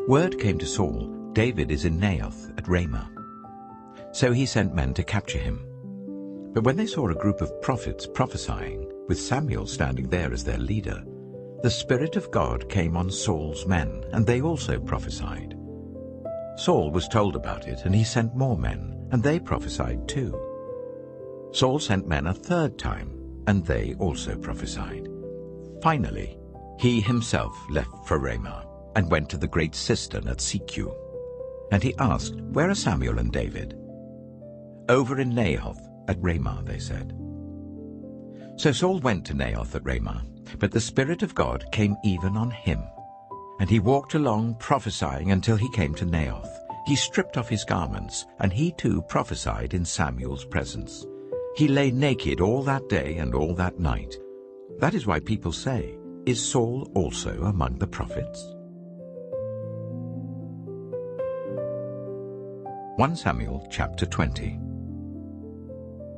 Word came to Saul, David is in Naioth at Ramah. So he sent men to capture him. But when they saw a group of prophets prophesying, with Samuel standing there as their leader, the Spirit of God came on Saul's men, and they also prophesied. Saul was told about it, and he sent more men, and they prophesied too. Saul sent men a third time, and they also prophesied. Finally, he himself left for Ramah, and went to the great cistern at Suchet. And he asked, "Where are Samuel and David?" "Over in Naioth at Ramah," they said. So Saul went to Naioth at Ramah, but the Spirit of God came even on him. And he walked along prophesying until he came to Naioth. He stripped off his garments, and he too prophesied in Samuel's presence. He lay naked all that day and all that night. That is why people say, "Is Saul also among the prophets?" 1 Samuel chapter 20.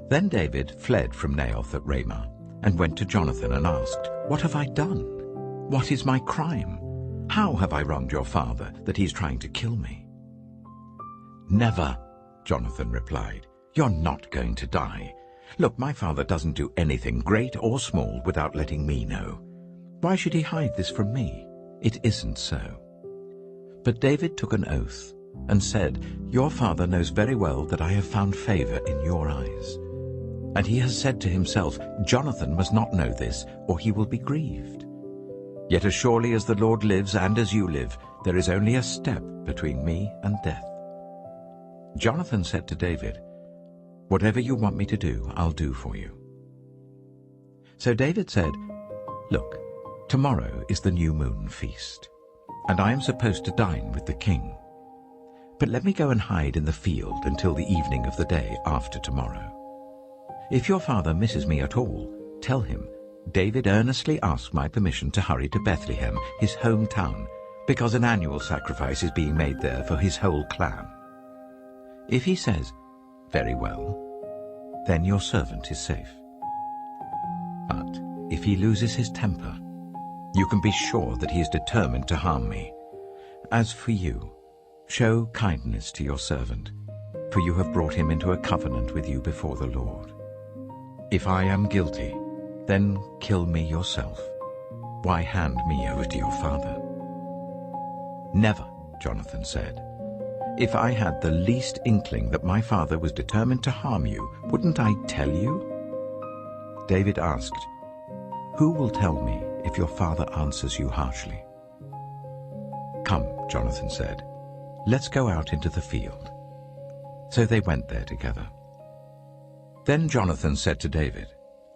Then David fled from Naioth at Ramah, and went to Jonathan and asked, "What have I done? What is my crime? How have I wronged your father, that he is trying to kill me?" "Never," Jonathan replied. "You're not going to die. Look, my father doesn't do anything, great or small, without letting me know. Why should he hide this from me? It isn't so." But David took an oath and said, "Your father knows very well that I have found favor in your eyes. And he has said to himself, 'Jonathan must not know this, or he will be grieved.' Yet as surely as the Lord lives and as you live, there is only a step between me and death." Jonathan said to David, "Whatever you want me to do, I'll do for you." So David said, "Look, tomorrow is the new moon feast, and I am supposed to dine with the king. But let me go and hide in the field until the evening of the day after tomorrow. If your father misses me at all, tell him, 'David earnestly asked my permission to hurry to Bethlehem, his hometown, because an annual sacrifice is being made there for his whole clan.' If he says, 'Very well,' then your servant is safe. But if he loses his temper, you can be sure that he is determined to harm me. As for you, show kindness to your servant, for you have brought him into a covenant with you before the Lord. If I am guilty, then kill me yourself. Why hand me over to your father?" "Never," Jonathan said. "If I had the least inkling that my father was determined to harm you, wouldn't I tell you?" David asked, "Who will tell me if your father answers you harshly?" "Come," Jonathan said, "let's go out into the field." So they went there together. Then Jonathan said to David,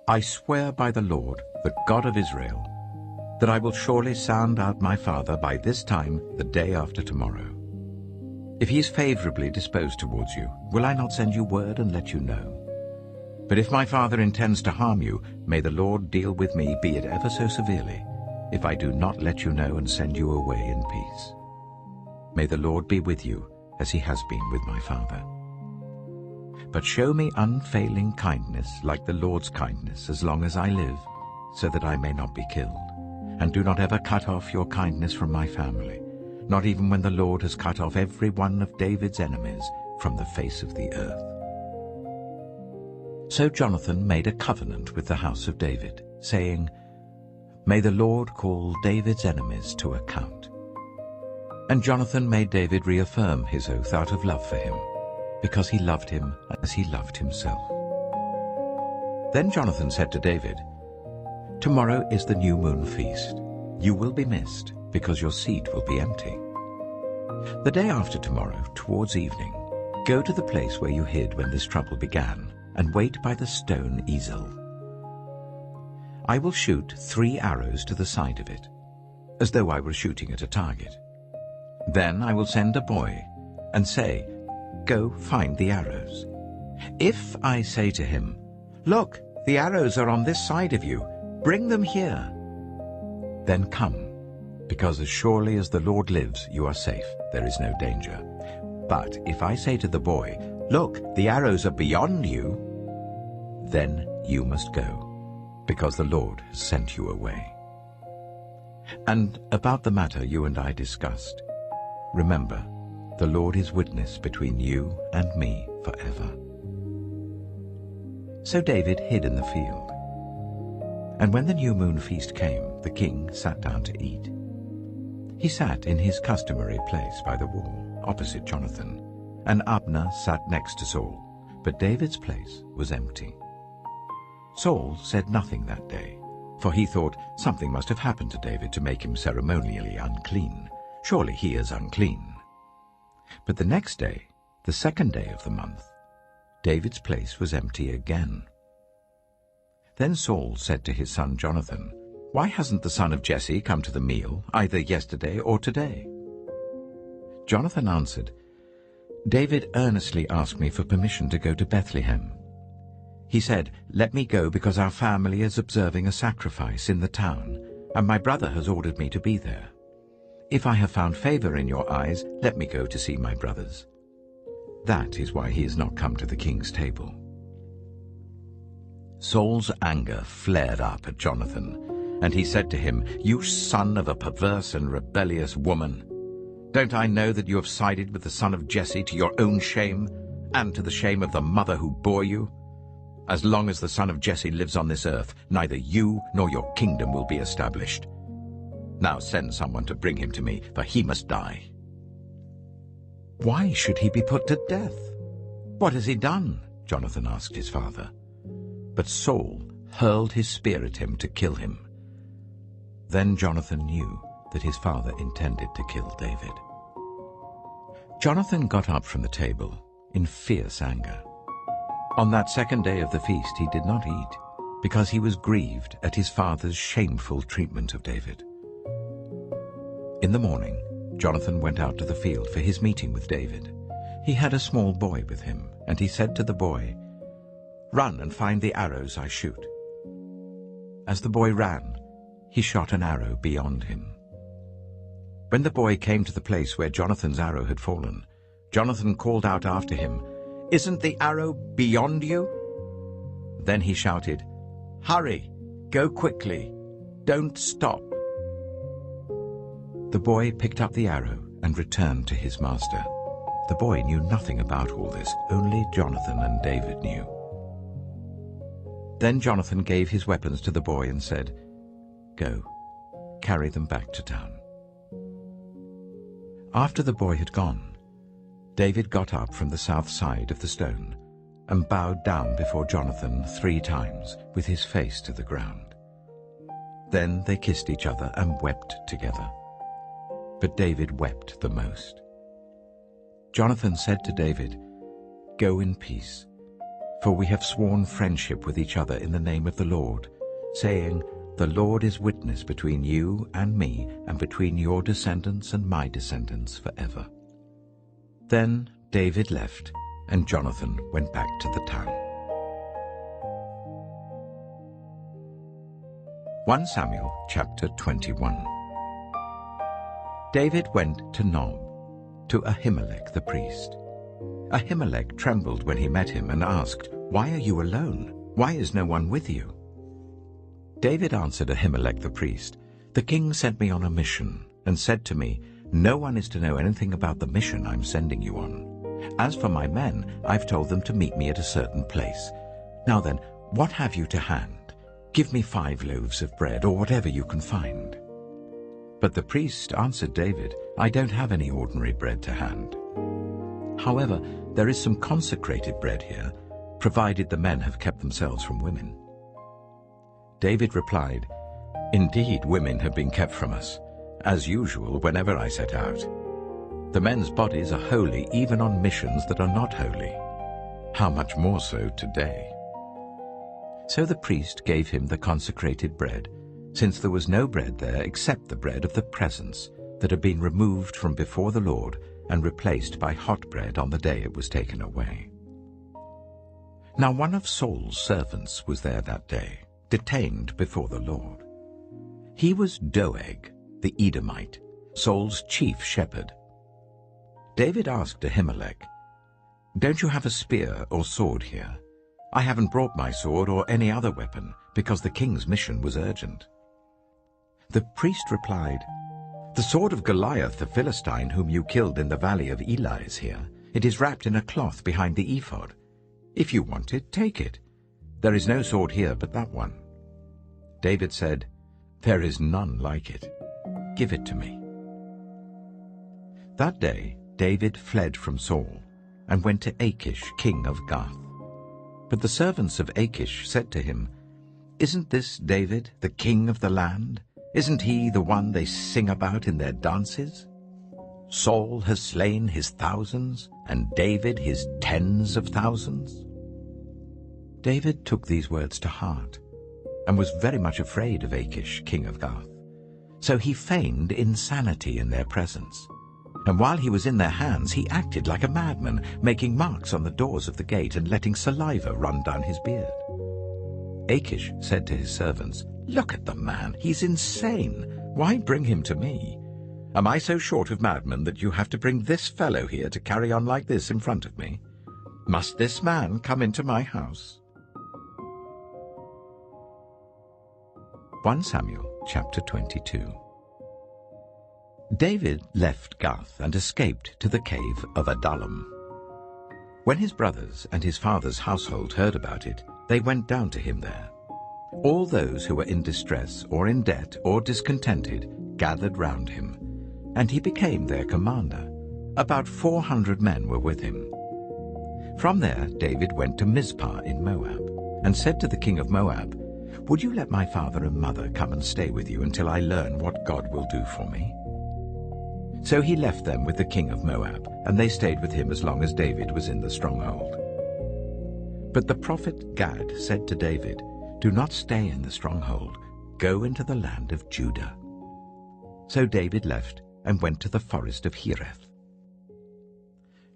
"I swear by the Lord, the God of Israel, that I will surely sound out my father by this time the day after tomorrow. If he is favorably disposed towards you, will I not send you word and let you know? But if my father intends to harm you, may the Lord deal with me, be it ever so severely, if I do not let you know and send you away in peace. May the Lord be with you, as he has been with my father. But show me unfailing kindness like the Lord's kindness as long as I live, so that I may not be killed. And do not ever cut off your kindness from my family, not even when the Lord has cut off every one of David's enemies from the face of the earth." So Jonathan made a covenant with the house of David, saying, "May the Lord call David's enemies to account." And Jonathan made David reaffirm his oath out of love for him, because he loved him as he loved himself. Then Jonathan said to David, "Tomorrow is the new moon feast. You will be missed, because your seat will be empty. The day after tomorrow, towards evening, go to the place where you hid when this trouble began, and wait by the stone easel. I will shoot 3 arrows to the side of it, as though I were shooting at a target. Then I will send a boy and say, 'Go find the arrows.' If I say to him, 'Look, the arrows are on this side of you, bring them here,' then come, because as surely as the Lord lives, you are safe, there is no danger. But if I say to the boy, 'Look, the arrows are beyond you,' then you must go, because the Lord has sent you away. And about the matter you and I discussed, remember, the Lord is witness between you and me forever." So David hid in the field. And when the new moon feast came, the king sat down to eat. He sat in his customary place by the wall, opposite Jonathan, and Abner sat next to Saul, but David's place was empty. Saul said nothing that day, for he thought something must have happened to David to make him ceremonially unclean. Surely he is unclean. But the next day, the second day of the month, David's place was empty again. Then Saul said to his son Jonathan, "Why hasn't the son of Jesse come to the meal, either yesterday or today?" Jonathan answered, "David earnestly asked me for permission to go to Bethlehem. He said, 'Let me go because our family is observing a sacrifice in the town, and my brother has ordered me to be there. If I have found favor in your eyes, let me go to see my brothers.' That is why he has not come to the king's table." Saul's anger flared up at Jonathan, and he said to him, "You son of a perverse and rebellious woman! Don't I know that you have sided with the son of Jesse to your own shame, and to the shame of the mother who bore you? As long as the son of Jesse lives on this earth, neither you nor your kingdom will be established. Now send someone to bring him to me, for he must die." "Why should he be put to death? What has he done?" Jonathan asked his father. But Saul hurled his spear at him to kill him. Then Jonathan knew that his father intended to kill David. Jonathan got up from the table in fierce anger. On that second day of the feast he did not eat, because he was grieved at his father's shameful treatment of David. In the morning, Jonathan went out to the field for his meeting with David. He had a small boy with him, and he said to the boy, "Run and find the arrows I shoot." As the boy ran, he shot an arrow beyond him. When the boy came to the place where Jonathan's arrow had fallen, Jonathan called out after him, "Isn't the arrow beyond you?" Then he shouted, "Hurry, go quickly, don't stop." The boy picked up the arrow and returned to his master. The boy knew nothing about all this, only Jonathan and David knew. Then Jonathan gave his weapons to the boy and said, "Go, carry them back to town." After the boy had gone, David got up from the south side of the stone and bowed down before Jonathan 3 times with his face to the ground. Then they kissed each other and wept together. But David wept the most. Jonathan said to David, "Go in peace, for we have sworn friendship with each other in the name of the Lord, saying, 'The Lord is witness between you and me, and between your descendants and my descendants forever.'" Then David left, and Jonathan went back to the town. 1 Samuel chapter 21. David went to Nob, to Ahimelech the priest. Ahimelech trembled when he met him and asked, "Why are you alone? Why is no one with you?" David answered Ahimelech the priest, "The king sent me on a mission and said to me, 'No one is to know anything about the mission I'm sending you on. As for my men, I've told them to meet me at a certain place. Now then, what have you to hand? Give me 5 loaves of bread, or whatever you can find." But the priest answered David, "I don't have any ordinary bread to hand. However, there is some consecrated bread here, provided the men have kept themselves from women." David replied, "Indeed, women have been kept from us, as usual whenever I set out. The men's bodies are holy even on missions that are not holy. How much more so today?" So the priest gave him the consecrated bread, since there was no bread there except the bread of the presence that had been removed from before the Lord and replaced by hot bread on the day it was taken away. Now one of Saul's servants was there that day, detained before the Lord. He was Doeg, the Edomite, Saul's chief shepherd. David asked Ahimelech, "Don't you have a spear or sword here? I haven't brought my sword or any other weapon, because the king's mission was urgent." The priest replied, The sword of Goliath the Philistine, whom you killed in the valley of Elah, is here. It is wrapped in a cloth behind the ephod. If you want it, take it. There is no sword here but that one." David said, "There is none like it. Give it to me." That day David fled from Saul and went to Achish, king of Gath. But the servants of Achish said to him, "Isn't this David, the king of the land? Isn't he the one they sing about in their dances? Saul has slain his thousands, and David his tens of thousands." David took these words to heart, and was very much afraid of Achish, king of Gath. So he feigned insanity in their presence. And while he was in their hands, he acted like a madman, making marks on the doors of the gate and letting saliva run down his beard. Achish said to his servants, "Look at the man, he's insane. Why bring him to me? Am I so short of madmen that you have to bring this fellow here to carry on like this in front of me? Must this man come into my house?" 1 Samuel chapter 22. David left Gath and escaped to the cave of Adullam. When his brothers and his father's household heard about it, they went down to him there. All those who were in distress or in debt or discontented gathered round him, and he became their commander. About 400 men were with him. From there David went to Mizpah in Moab, and said to the king of Moab, "Would you let my father and mother come and stay with you until I learn what God will do for me?" So he left them with the king of Moab, and they stayed with him as long as David was in the stronghold. But the prophet Gad said to David, "Do not stay in the stronghold. Go into the land of Judah." So David left and went to the forest of Hereth.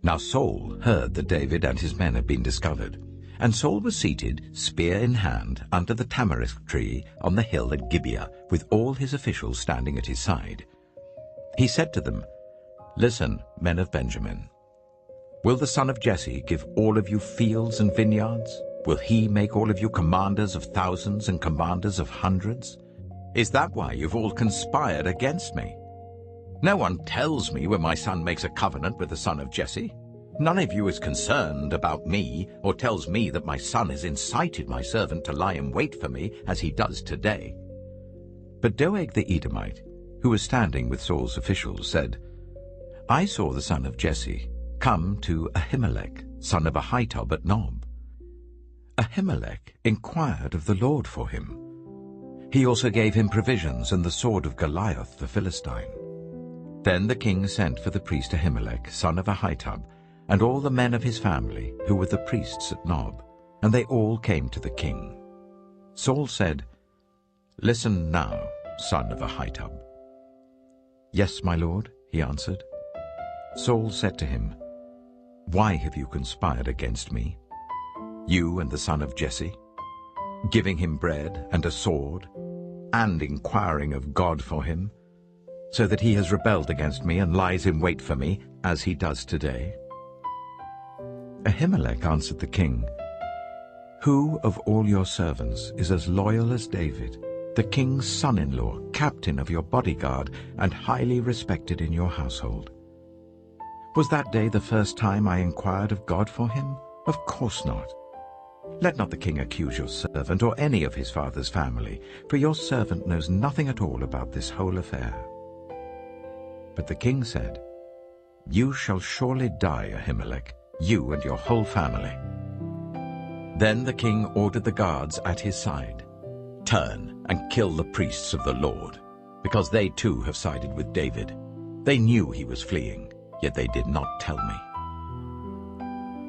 Now Saul heard that David and his men had been discovered, and Saul was seated, spear in hand, under the tamarisk tree on the hill at Gibeah, with all his officials standing at his side. He said to them, "Listen, men of Benjamin. Will the son of Jesse give all of you fields and vineyards? Will he make all of you commanders of thousands and commanders of hundreds? Is that why you've all conspired against me? No one tells me when my son makes a covenant with the son of Jesse. None of you is concerned about me or tells me that my son has incited my servant to lie in wait for me as he does today." But Doeg the Edomite, who was standing with Saul's officials, said, "I saw the son of Jesse come to Ahimelech, son of Ahitub at Nob. Ahimelech inquired of the Lord for him. He also gave him provisions and the sword of Goliath the Philistine." Then the king sent for the priest Ahimelech, son of Ahitub, and all the men of his family, who were the priests at Nob, and they all came to the king. Saul said, "Listen now, son of Ahitub." "Yes, my lord," he answered. Saul said to him, "Why have you conspired against me, you and the son of Jesse, giving him bread and a sword, and inquiring of God for him, so that he has rebelled against me and lies in wait for me, as he does today?" Ahimelech answered the king, "Who of all your servants is as loyal as David, the king's son-in-law, captain of your bodyguard, and highly respected in your household? Was that day the first time I inquired of God for him? Of course not. Let not the king accuse your servant or any of his father's family, for your servant knows nothing at all about this whole affair." But the king said, "You shall surely die, Ahimelech, you and your whole family." Then the king ordered the guards at his side, "Turn and kill the priests of the Lord, because they too have sided with David. They knew he was fleeing, yet they did not tell me."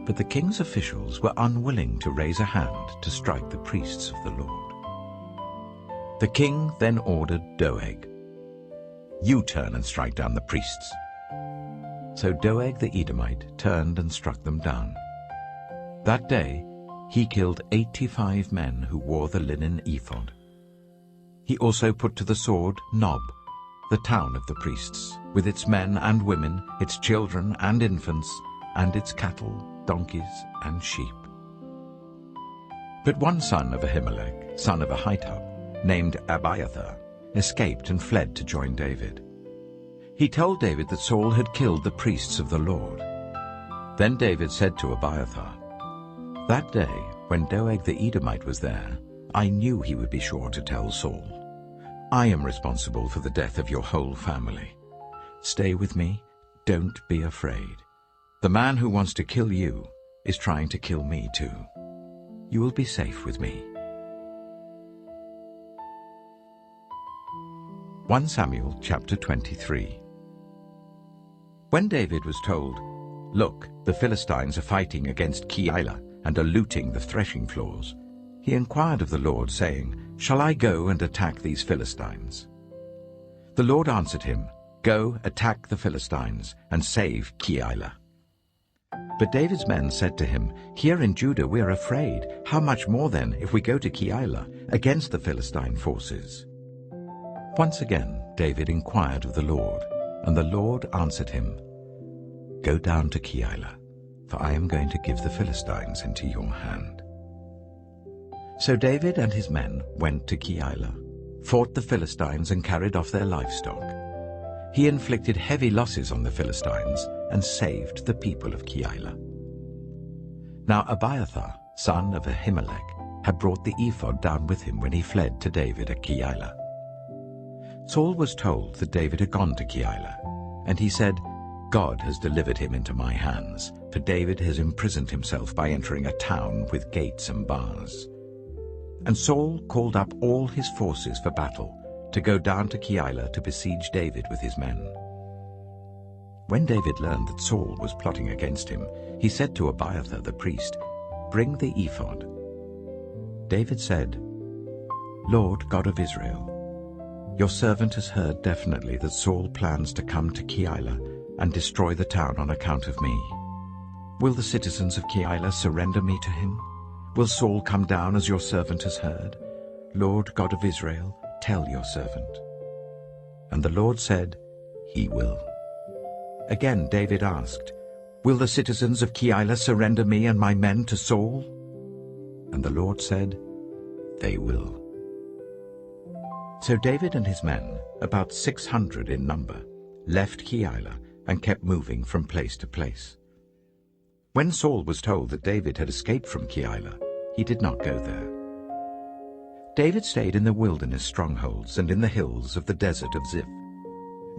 But the king's officials were unwilling to raise a hand to strike the priests of the Lord. The king then ordered Doeg, "You turn and strike down the priests." So Doeg the Edomite turned and struck them down. That day he killed 85 men who wore the linen ephod. He also put to the sword Nob, the town of the priests, with its men and women, its children and infants, and its cattle, donkeys, and sheep. But one son of Ahimelech, son of Ahitub, named Abiathar, escaped and fled to join David. He told David that Saul had killed the priests of the Lord. Then David said to Abiathar, "That day, when Doeg the Edomite was there, I knew he would be sure to tell Saul. I am responsible for the death of your whole family. Stay with me, don't be afraid. The man who wants to kill you is trying to kill me too. You will be safe with me." 1 Samuel chapter 23. When David was told, "Look, the Philistines are fighting against Keilah and are looting the threshing floors," he inquired of the Lord, saying, "Shall I go and attack these Philistines?" The Lord answered him, "Go, attack the Philistines, and save Keilah." But David's men said to him, "Here in Judah we are afraid. How much more then if we go to Keilah against the Philistine forces?" Once again David inquired of the Lord, and the Lord answered him, "Go down to Keilah, for I am going to give the Philistines into your hand." So David and his men went to Keilah, fought the Philistines and carried off their livestock. He inflicted heavy losses on the Philistines and saved the people of Keilah. Now Abiathar, son of Ahimelech, had brought the ephod down with him when he fled to David at Keilah. Saul was told that David had gone to Keilah, and he said, "God has delivered him into my hands, for David has imprisoned himself by entering a town with gates and bars." And Saul called up all his forces for battle, to go down to Keilah to besiege David with his men. When David learned that Saul was plotting against him, he said to Abiathar the priest, "Bring the ephod." David said, "Lord God of Israel, your servant has heard definitely that Saul plans to come to Keilah and destroy the town on account of me. Will the citizens of Keilah surrender me to him? Will Saul come down as your servant has heard? Lord God of Israel, tell your servant." And the Lord said, "He will." Again David asked, "Will the citizens of Keilah surrender me and my men to Saul?" And the Lord said, "They will." So David and his men, about 600 in number, left Keilah and kept moving from place to place. When Saul was told that David had escaped from Keilah, he did not go there. David stayed in the wilderness strongholds and in the hills of the desert of Ziph.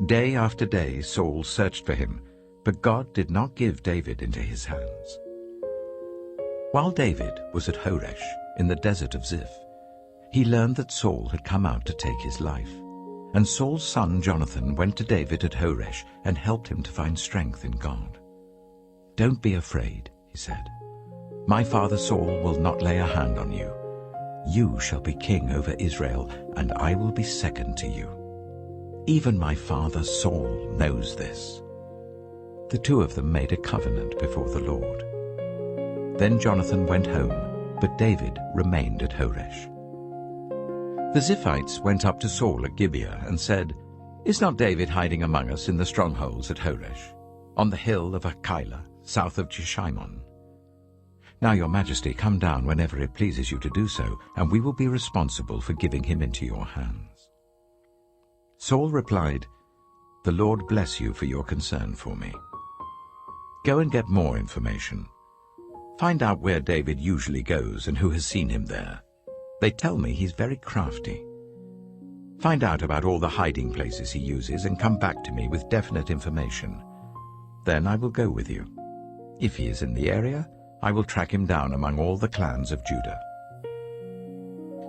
Day after day Saul searched for him, but God did not give David into his hands. While David was at Horesh in the desert of Ziph, he learned that Saul had come out to take his life. And Saul's son Jonathan went to David at Horesh and helped him to find strength in God. "Don't be afraid," he said. "My father Saul will not lay a hand on you. You shall be king over Israel, and I will be second to you. Even my father Saul knows this." The two of them made a covenant before the Lord. Then Jonathan went home, but David remained at Horesh. The Ziphites went up to Saul at Gibeah and said, "Is not David hiding among us in the strongholds at Horesh, on the hill of Keilah, south of Jeshimon? Now your majesty, come down whenever it pleases you to do so, and we will be responsible for giving him into your hands." Saul replied, "The Lord bless you for your concern for me. Go and get more information. Find out where David usually goes and who has seen him there. They tell me he's very crafty. Find out about all the hiding places he uses and come back to me with definite information. Then I will go with you. If he is in the area, I will track him down among all the clans of Judah."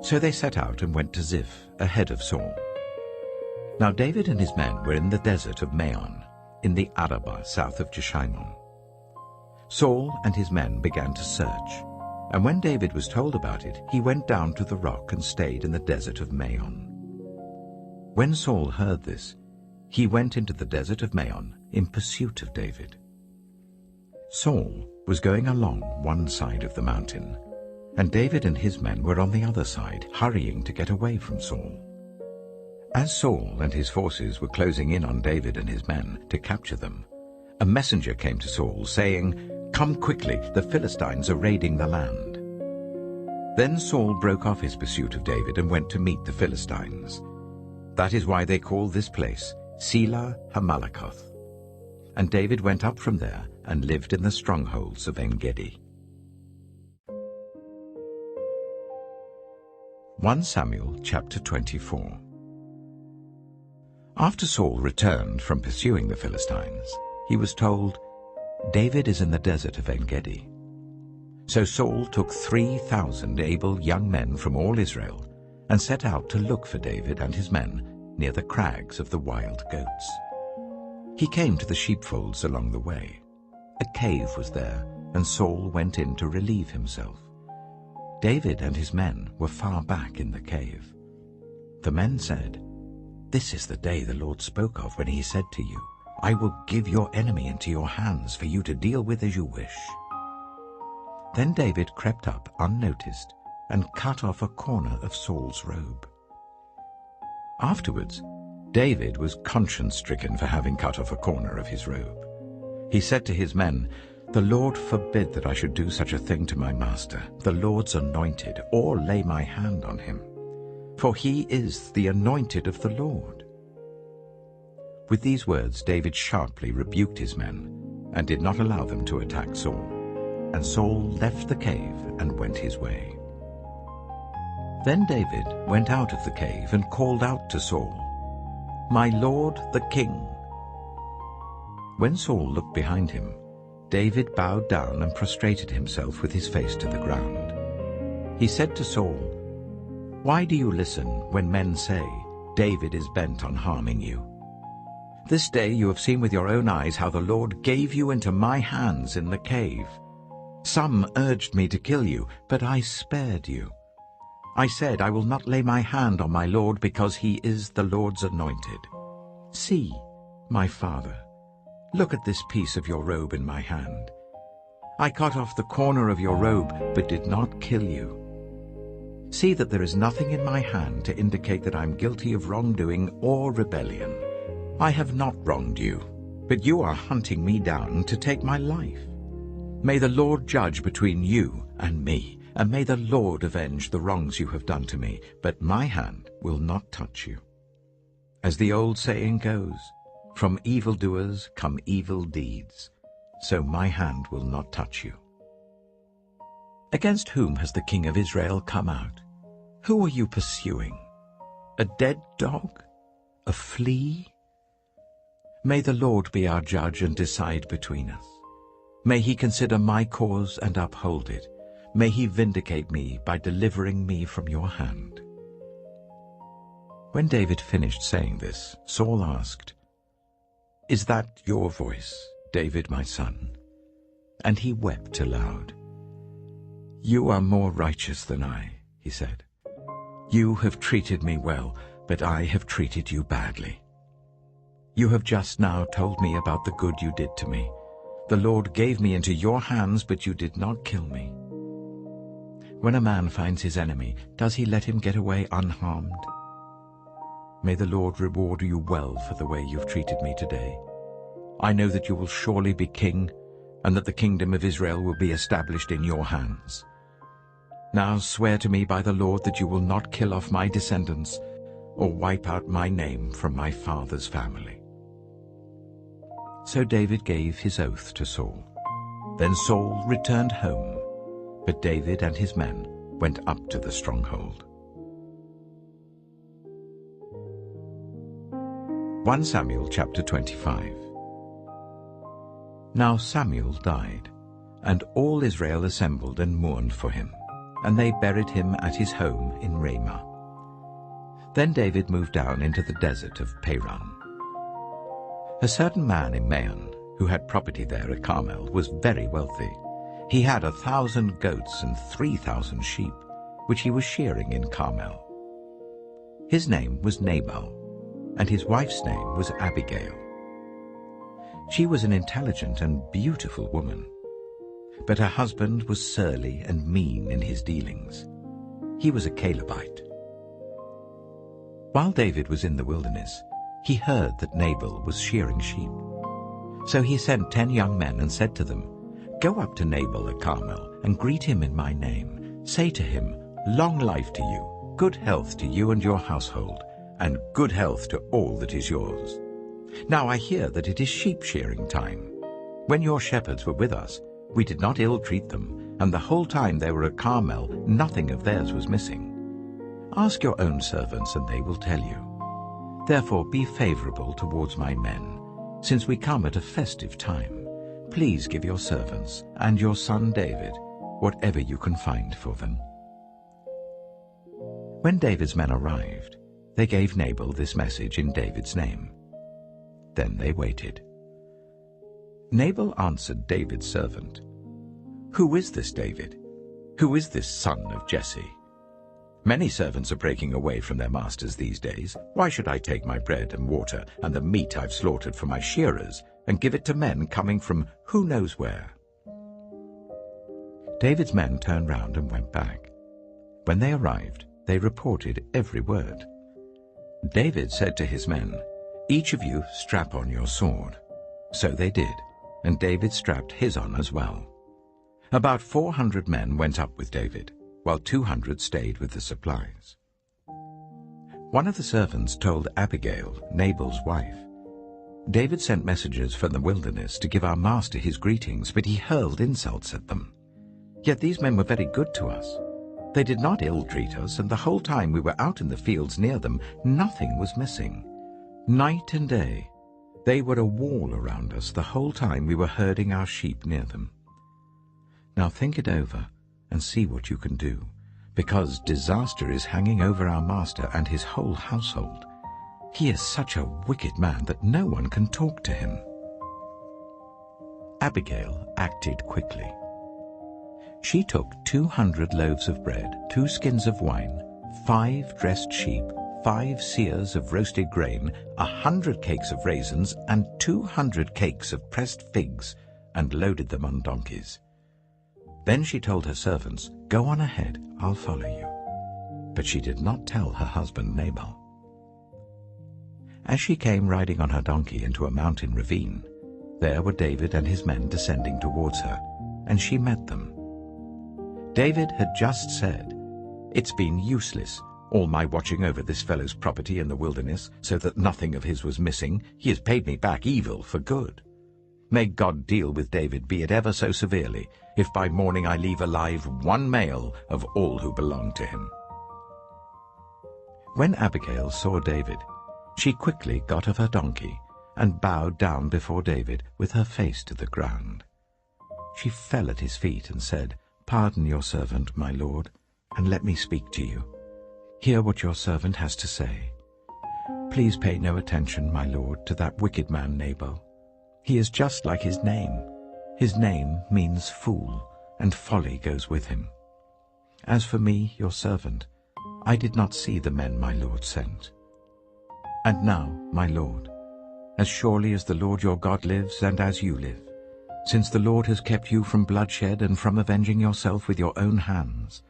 So they set out and went to Ziph, ahead of Saul. Now David and his men were in the desert of Maon, in the Arabah south of Jeshimon. Saul and his men began to search, and when David was told about it, he went down to the rock and stayed in the desert of Maon. When Saul heard this, he went into the desert of Maon in pursuit of David. Saul was going along one side of the mountain, and David and his men were on the other side, hurrying to get away from Saul. As Saul and his forces were closing in on David and his men to capture them, a messenger came to Saul, saying, "Come quickly, the Philistines are raiding the land." Then Saul broke off his pursuit of David and went to meet the Philistines. That is why they call this place Selah Hamalakoth. And David went up from there and lived in the strongholds of En-gedi. 1 Samuel chapter 24. After Saul returned from pursuing the Philistines, he was told, "David is in the desert of En-gedi." So Saul took 3,000 able young men from all Israel and set out to look for David and his men near the crags of the wild goats. He came to the sheepfolds along the way. A cave was there, and Saul went in to relieve himself. David and his men were far back in the cave. The men said, "This is the day the Lord spoke of when he said to you, 'I will give your enemy into your hands for you to deal with as you wish.'" Then David crept up unnoticed and cut off a corner of Saul's robe. Afterwards, David was conscience-stricken for having cut off a corner of his robe. He said to his men, "The Lord forbid that I should do such a thing to my master, the Lord's anointed, or lay my hand on him. For he is the anointed of the Lord." With these words David sharply rebuked his men, and did not allow them to attack Saul. And Saul left the cave and went his way. Then David went out of the cave and called out to Saul, "My lord the king." When Saul looked behind him, David bowed down and prostrated himself with his face to the ground. He said to Saul, "Why do you listen when men say, 'David is bent on harming you'? This day you have seen with your own eyes how the Lord gave you into my hands in the cave. Some urged me to kill you, but I spared you. I said, 'I will not lay my hand on my Lord because he is the Lord's anointed.' See, my father, look at this piece of your robe in my hand. I cut off the corner of your robe, but did not kill you. See that there is nothing in my hand to indicate that I am guilty of wrongdoing or rebellion. I have not wronged you, but you are hunting me down to take my life. May the Lord judge between you and me, and may the Lord avenge the wrongs you have done to me, but my hand will not touch you. As the old saying goes, from evildoers come evil deeds, so my hand will not touch you. Against whom has the king of Israel come out? Who are you pursuing? A dead dog? A flea? May the Lord be our judge and decide between us. May he consider my cause and uphold it. May he vindicate me by delivering me from your hand." When David finished saying this, Saul asked, "Is that your voice, David my son?" And he wept aloud. "You are more righteous than I," he said. "You have treated me well, but I have treated you badly. You have just now told me about the good you did to me. The Lord gave me into your hands, but you did not kill me. When a man finds his enemy, does he let him get away unharmed? May the Lord reward you well for the way you've treated me today. I know that you will surely be king, and that the kingdom of Israel will be established in your hands. Now swear to me by the Lord that you will not kill off my descendants, or wipe out my name from my father's family." So David gave his oath to Saul. Then Saul returned home, but David and his men went up to the stronghold. 1 Samuel chapter 25. Now Samuel died, and all Israel assembled and mourned for him, and they buried him at his home in Ramah. Then David moved down into the desert of Paran. A certain man in Maon, who had property there at Carmel, was very wealthy. He had 1,000 goats and 3,000 sheep, which he was shearing in Carmel. His name was Nabal, and his wife's name was Abigail. She was an intelligent and beautiful woman, but her husband was surly and mean in his dealings. He was a Calebite. While David was in the wilderness, he heard that Nabal was shearing sheep. So he sent 10 young men and said to them, "Go up to Nabal at Carmel and greet him in my name. Say to him, 'Long life to you, good health to you and your household, and good health to all that is yours.' Now I hear that it is sheep-shearing time. When your shepherds were with us, we did not ill-treat them, and the whole time they were at Carmel, nothing of theirs was missing. Ask your own servants, and they will tell you. Therefore be favorable towards my men, since we come at a festive time. Please give your servants and your son David whatever you can find for them." When David's men arrived, they gave Nabal this message in David's name. Then they waited. Nabal answered David's servant, "Who is this David? Who is this son of Jesse? Many servants are breaking away from their masters these days. Why should I take my bread and water and the meat I've slaughtered for my shearers and give it to men coming from who knows where?" David's men turned round and went back. When they arrived, they reported every word. David said to his men, "Each of you strap on your sword." So they did, and David strapped his on as well. About 400 men went up with David, while 200 stayed with the supplies. One of the servants told Abigail, Nabal's wife, "David sent messengers from the wilderness to give our master his greetings, but he hurled insults at them. Yet these men were very good to us. They did not ill-treat us, and the whole time we were out in the fields near them, nothing was missing. Night and day, they were a wall around us the whole time we were herding our sheep near them. Now think it over and see what you can do, because disaster is hanging over our master and his whole household. He is such a wicked man that no one can talk to him." Abigail acted quickly. She took 200 loaves of bread, 2 skins of wine, 5 dressed sheep, 5 seahs of roasted grain, 100 cakes of raisins, and 200 cakes of pressed figs, and loaded them on donkeys. Then she told her servants, "Go on ahead, I'll follow you." But she did not tell her husband Nabal. As she came riding on her donkey into a mountain ravine, there were David and his men descending towards her, and she met them. David had just said, "It's been useless, all my watching over this fellow's property in the wilderness, so that nothing of his was missing. He has paid me back evil for good. May God deal with David, be it ever so severely, if by morning I leave alive one male of all who belong to him." When Abigail saw David, she quickly got off her donkey and bowed down before David with her face to the ground. She fell at his feet and said, "Pardon your servant, my lord, and let me speak to you. Hear what your servant has to say. Please pay no attention, my lord, to that wicked man Nabal. He is just like his name. His name means fool, and folly goes with him. As for me, your servant, I did not see the men my lord sent. And now, my lord, as surely as the Lord your God lives and as you live, since the Lord has kept you from bloodshed and from avenging yourself with your own hands,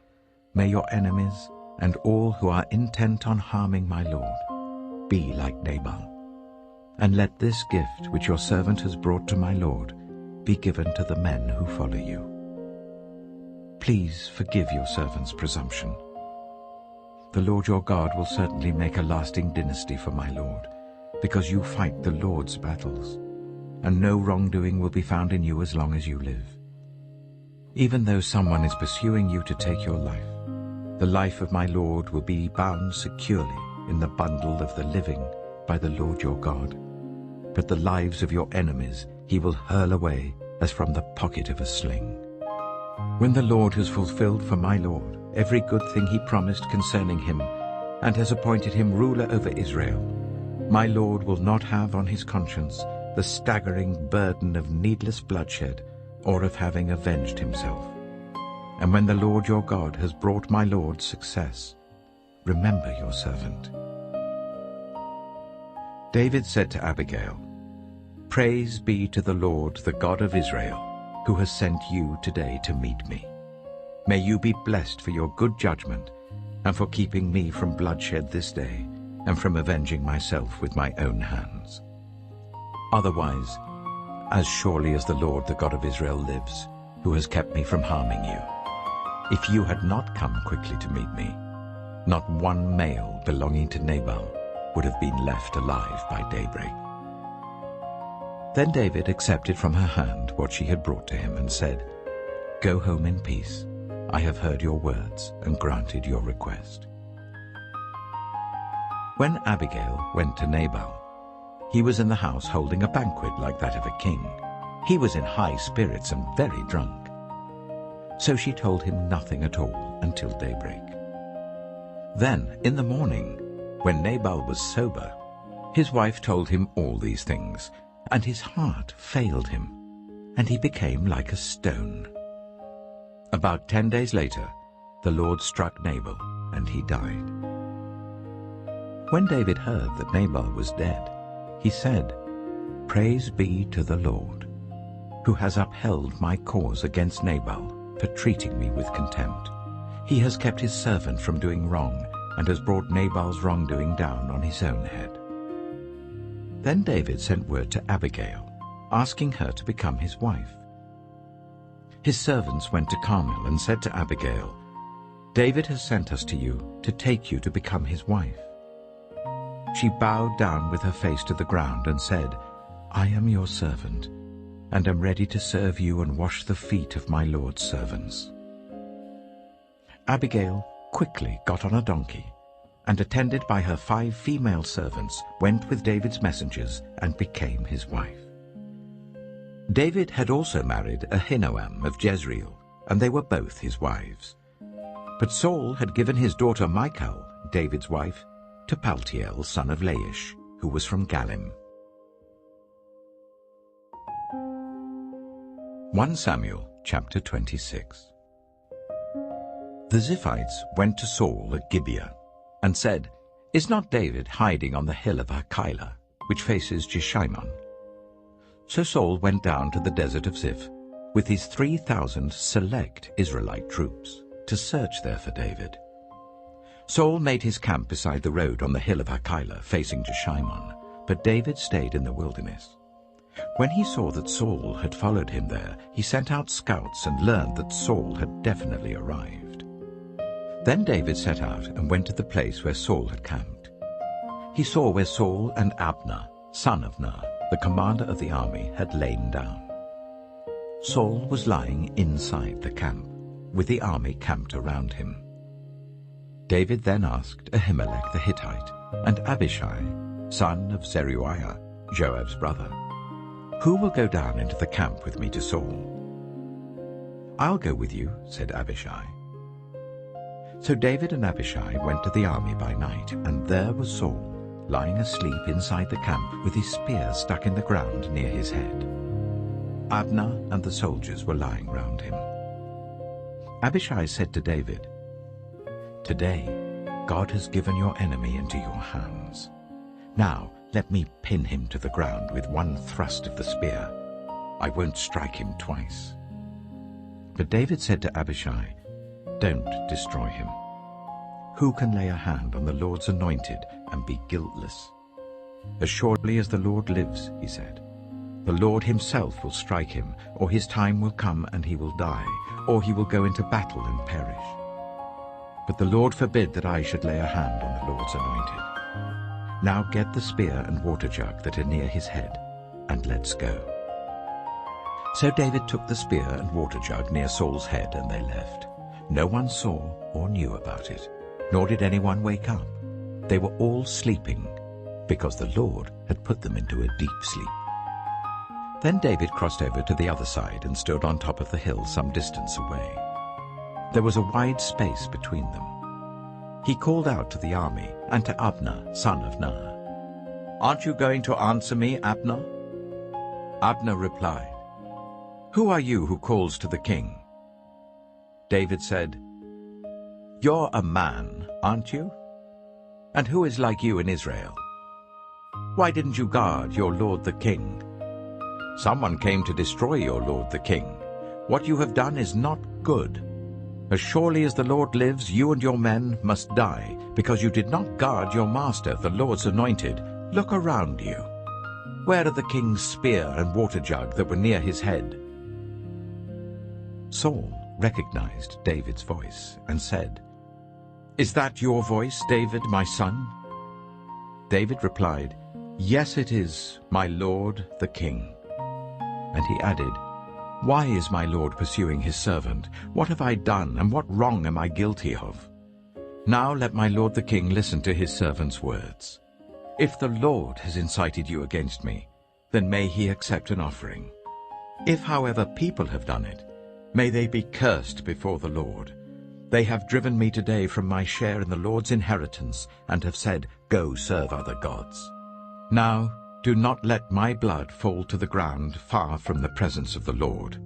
may your enemies and all who are intent on harming my lord be like Nabal. And let this gift which your servant has brought to my lord be given to the men who follow you. Please forgive your servant's presumption. The Lord your God will certainly make a lasting dynasty for my lord, because you fight the Lord's battles, and no wrongdoing will be found in you as long as you live. Even though someone is pursuing you to take your life, the life of my lord will be bound securely in the bundle of the living by the Lord your God. But the lives of your enemies he will hurl away as from the pocket of a sling. When the Lord has fulfilled for my lord every good thing he promised concerning him, and has appointed him ruler over Israel, my lord will not have on his conscience the staggering burden of needless bloodshed, or of having avenged himself. And when the Lord your God has brought my lord success, remember your servant." David said to Abigail, "Praise be to the Lord, the God of Israel, who has sent you today to meet me. May you be blessed for your good judgment, and for keeping me from bloodshed this day, and from avenging myself with my own hands. Otherwise, as surely as the Lord, the God of Israel, lives, who has kept me from harming you, if you had not come quickly to meet me, not one male belonging to Nabal would have been left alive by daybreak." Then David accepted from her hand what she had brought to him and said, "Go home in peace. I have heard your words and granted your request." When Abigail went to Nabal, he was in the house holding a banquet like that of a king. He was in high spirits and very drunk. So she told him nothing at all until daybreak. Then, in the morning, when Nabal was sober, his wife told him all these things, and his heart failed him, and he became like a stone. About 10 days later, the Lord struck Nabal, and he died. When David heard that Nabal was dead, he said, "Praise be to the Lord, who has upheld my cause against Nabal for treating me with contempt. He has kept his servant from doing wrong, and has brought Nabal's wrongdoing down on his own head." Then David sent word to Abigail, asking her to become his wife. His servants went to Carmel and said to Abigail, "David has sent us to you to take you to become his wife." She bowed down with her face to the ground and said, "I am your servant, and am ready to serve you and wash the feet of my Lord's servants." Abigail quickly got on a donkey, and attended by her 5 female servants, went with David's messengers and became his wife. David had also married Ahinoam of Jezreel, and they were both his wives. But Saul had given his daughter Michal, David's wife, to Paltiel, son of Laish, who was from Galim. 1 Samuel chapter 26. The Ziphites went to Saul at Gibeah, and said, "Is not David hiding on the hill of Hachilah, which faces Jeshimon?" So Saul went down to the desert of Ziph with his 3,000 select Israelite troops to search there for David. Saul made his camp beside the road on the hill of Hachilah facing Jeshimon, but David stayed in the wilderness. When he saw that Saul had followed him there, he sent out scouts and learned that Saul had definitely arrived. Then David set out and went to the place where Saul had camped. He saw where Saul and Abner, son of Ner, the commander of the army, had lain down. Saul was lying inside the camp, with the army camped around him. David then asked Ahimelech the Hittite and Abishai, son of Zeruiah, Joab's brother, "Who will go down into the camp with me to Saul?" "I'll go with you," said Abishai. So David and Abishai went to the army by night, and there was Saul, lying asleep inside the camp with his spear stuck in the ground near his head. Abner and the soldiers were lying round him. Abishai said to David, "Today God has given your enemy into your hands. Now let me pin him to the ground with one thrust of the spear. I won't strike him twice." But David said to Abishai, "Don't destroy him. Who can lay a hand on the Lord's anointed and be guiltless? As surely as the Lord lives," he said, "the Lord himself will strike him, or his time will come and he will die, or he will go into battle and perish. But the Lord forbid that I should lay a hand on the Lord's anointed. Now get the spear and water jug that are near his head, and let's go." So David took the spear and water jug near Saul's head, and they left. No one saw or knew about it, nor did anyone wake up. They were all sleeping, because the Lord had put them into a deep sleep. Then David crossed over to the other side and stood on top of the hill some distance away. There was a wide space between them. He called out to the army and to Abner, son of Ner, "Aren't you going to answer me, Abner?" Abner replied, "Who are you who calls to the king?" David said, "You're a man, aren't you? And who is like you in Israel? Why didn't you guard your lord the king? Someone came to destroy your lord the king. What you have done is not good. As surely as the Lord lives, you and your men must die, because you did not guard your master, the Lord's anointed. Look around you. Where are the king's spear and water jug that were near his head?" Saul recognized David's voice and said, "Is that your voice, David, my son?" David replied, "Yes, it is, my lord the king." And he added, "Why is my lord pursuing his servant? What have I done, and what wrong am I guilty of? Now let my lord the king listen to his servant's words. If the Lord has incited you against me, then may he accept an offering. If, however, people have done it, may they be cursed before the Lord. They have driven me today from my share in the Lord's inheritance, and have said, 'Go serve other gods.' Now do not let my blood fall to the ground far from the presence of the Lord.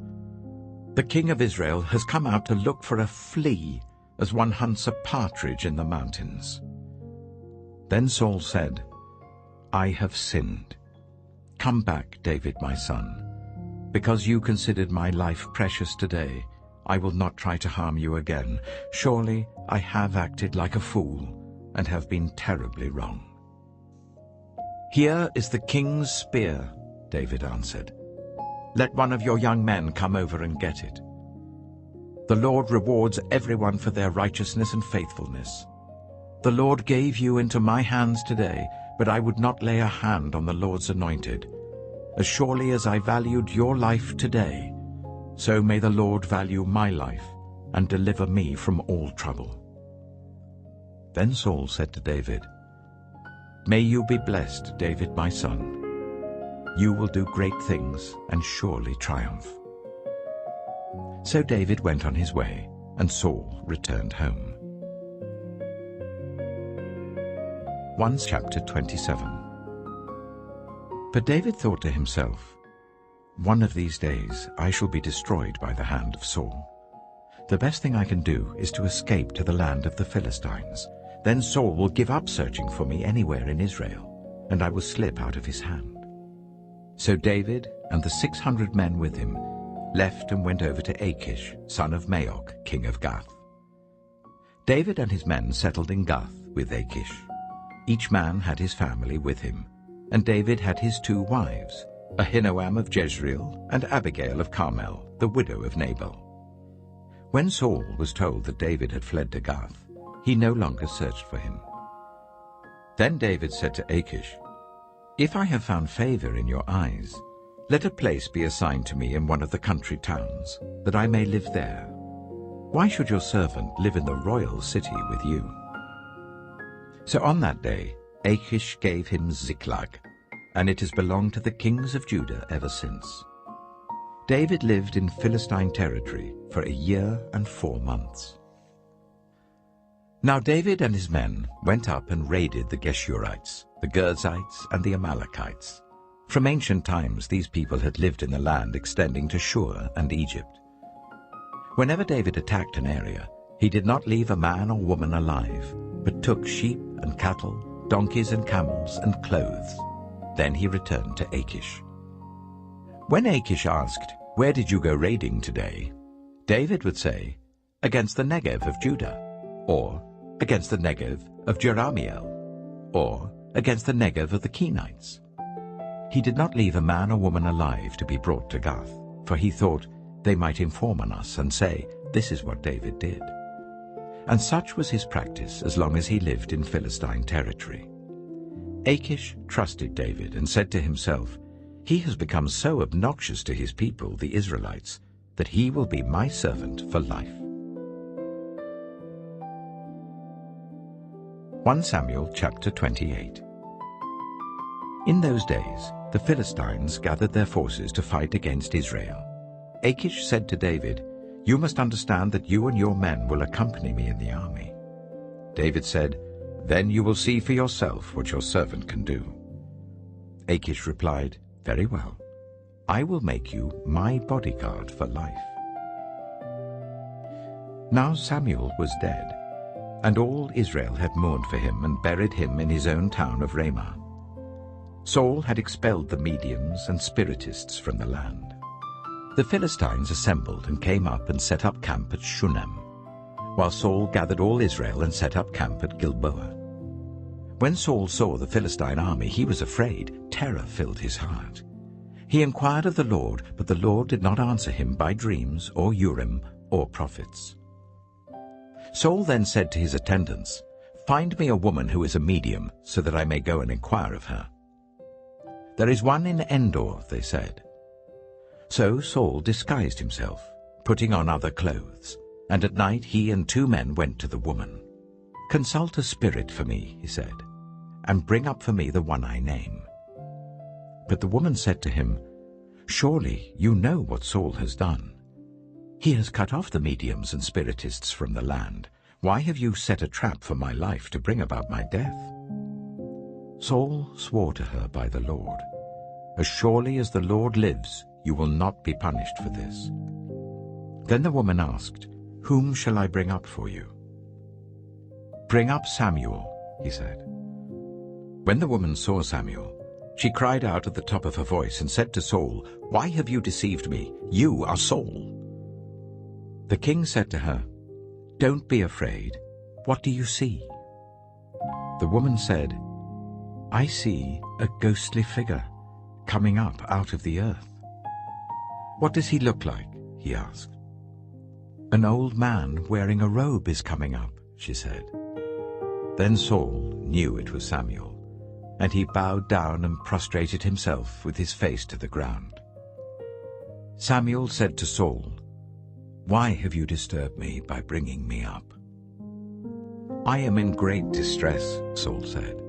The king of Israel has come out to look for a flea, as one hunts a partridge in the mountains." Then Saul said, "I have sinned. Come back, David my son. Because you considered my life precious today, I will not try to harm you again. Surely I have acted like a fool, and have been terribly wrong." "Here is the king's spear," David answered. "Let one of your young men come over and get it. The Lord rewards everyone for their righteousness and faithfulness. The Lord gave you into my hands today, but I would not lay a hand on the Lord's anointed. As surely as I valued your life today, so may the Lord value my life and deliver me from all trouble." Then Saul said to David, "May you be blessed, David my son. You will do great things and surely triumph." So David went on his way, and Saul returned home. 1 Chapter 27. But David thought to himself, "One of these days I shall be destroyed by the hand of Saul. The best thing I can do is to escape to the land of the Philistines. Then Saul will give up searching for me anywhere in Israel, and I will slip out of his hand." So David and the 600 men with him left and went over to Achish, son of Maok, king of Gath. David and his men settled in Gath with Achish. Each man had his family with him, and David had his 2 wives, Ahinoam of Jezreel and Abigail of Carmel, the widow of Nabal. When Saul was told that David had fled to Gath, he no longer searched for him. Then David said to Achish, "If I have found favor in your eyes, let a place be assigned to me in one of the country towns, that I may live there. Why should your servant live in the royal city with you?" So on that day Achish gave him Ziklag, and it has belonged to the kings of Judah ever since. David lived in Philistine territory for 1 year and 4 months. Now David and his men went up and raided the Geshurites, the Girzites, and the Amalekites. From ancient times these people had lived in the land extending to Shur and Egypt. Whenever David attacked an area, he did not leave a man or woman alive, but took sheep and cattle, donkeys and camels, and clothes. Then he returned to Achish. When Achish asked, "Where did you go raiding today?" David would say, "Against the Negev of Judah," or "Against the Negev of Jerahmeel," or "Against the Negev of the Kenites." He did not leave a man or woman alive to be brought to Gath, for he thought, they might inform on us and say, "This is what David did." And such was his practice as long as he lived in Philistine territory. Achish trusted David and said to himself, "He has become so obnoxious to his people, the Israelites, that he will be my servant for life." 1 Samuel chapter 28. In those days the Philistines gathered their forces to fight against Israel. Achish said to David, "You must understand that you and your men will accompany me in the army." David said, "Then you will see for yourself what your servant can do." Achish replied, "Very well. I will make you my bodyguard for life." Now Samuel was dead, and all Israel had mourned for him and buried him in his own town of Ramah. Saul had expelled the mediums and spiritists from the land. The Philistines assembled and came up and set up camp at Shunem, while Saul gathered all Israel and set up camp at Gilboa. When Saul saw the Philistine army, he was afraid. Terror filled his heart. He inquired of the Lord, but the Lord did not answer him by dreams or Urim or prophets. Saul then said to his attendants, "Find me a woman who is a medium, so that I may go and inquire of her." "There is one in Endor," they said. So Saul disguised himself, putting on other clothes, and at night he and 2 men went to the woman. "Consult a spirit for me," he said, "and bring up for me the one I name." But the woman said to him, "Surely you know what Saul has done. He has cut off the mediums and spiritists from the land. Why have you set a trap for my life to bring about my death?" Saul swore to her by the Lord, "As surely as the Lord lives, you will not be punished for this." Then the woman asked, "Whom shall I bring up for you?" "Bring up Samuel," he said. When the woman saw Samuel, she cried out at the top of her voice and said to Saul, "Why have you deceived me? You are Saul." The king said to her, "Don't be afraid. What do you see?" The woman said, "I see a ghostly figure coming up out of the earth." "What does he look like?" he asked. "An old man wearing a robe is coming up," she said. Then Saul knew it was Samuel, and he bowed down and prostrated himself with his face to the ground. Samuel said to Saul, "Why have you disturbed me by bringing me up?" "I am in great distress," Saul said.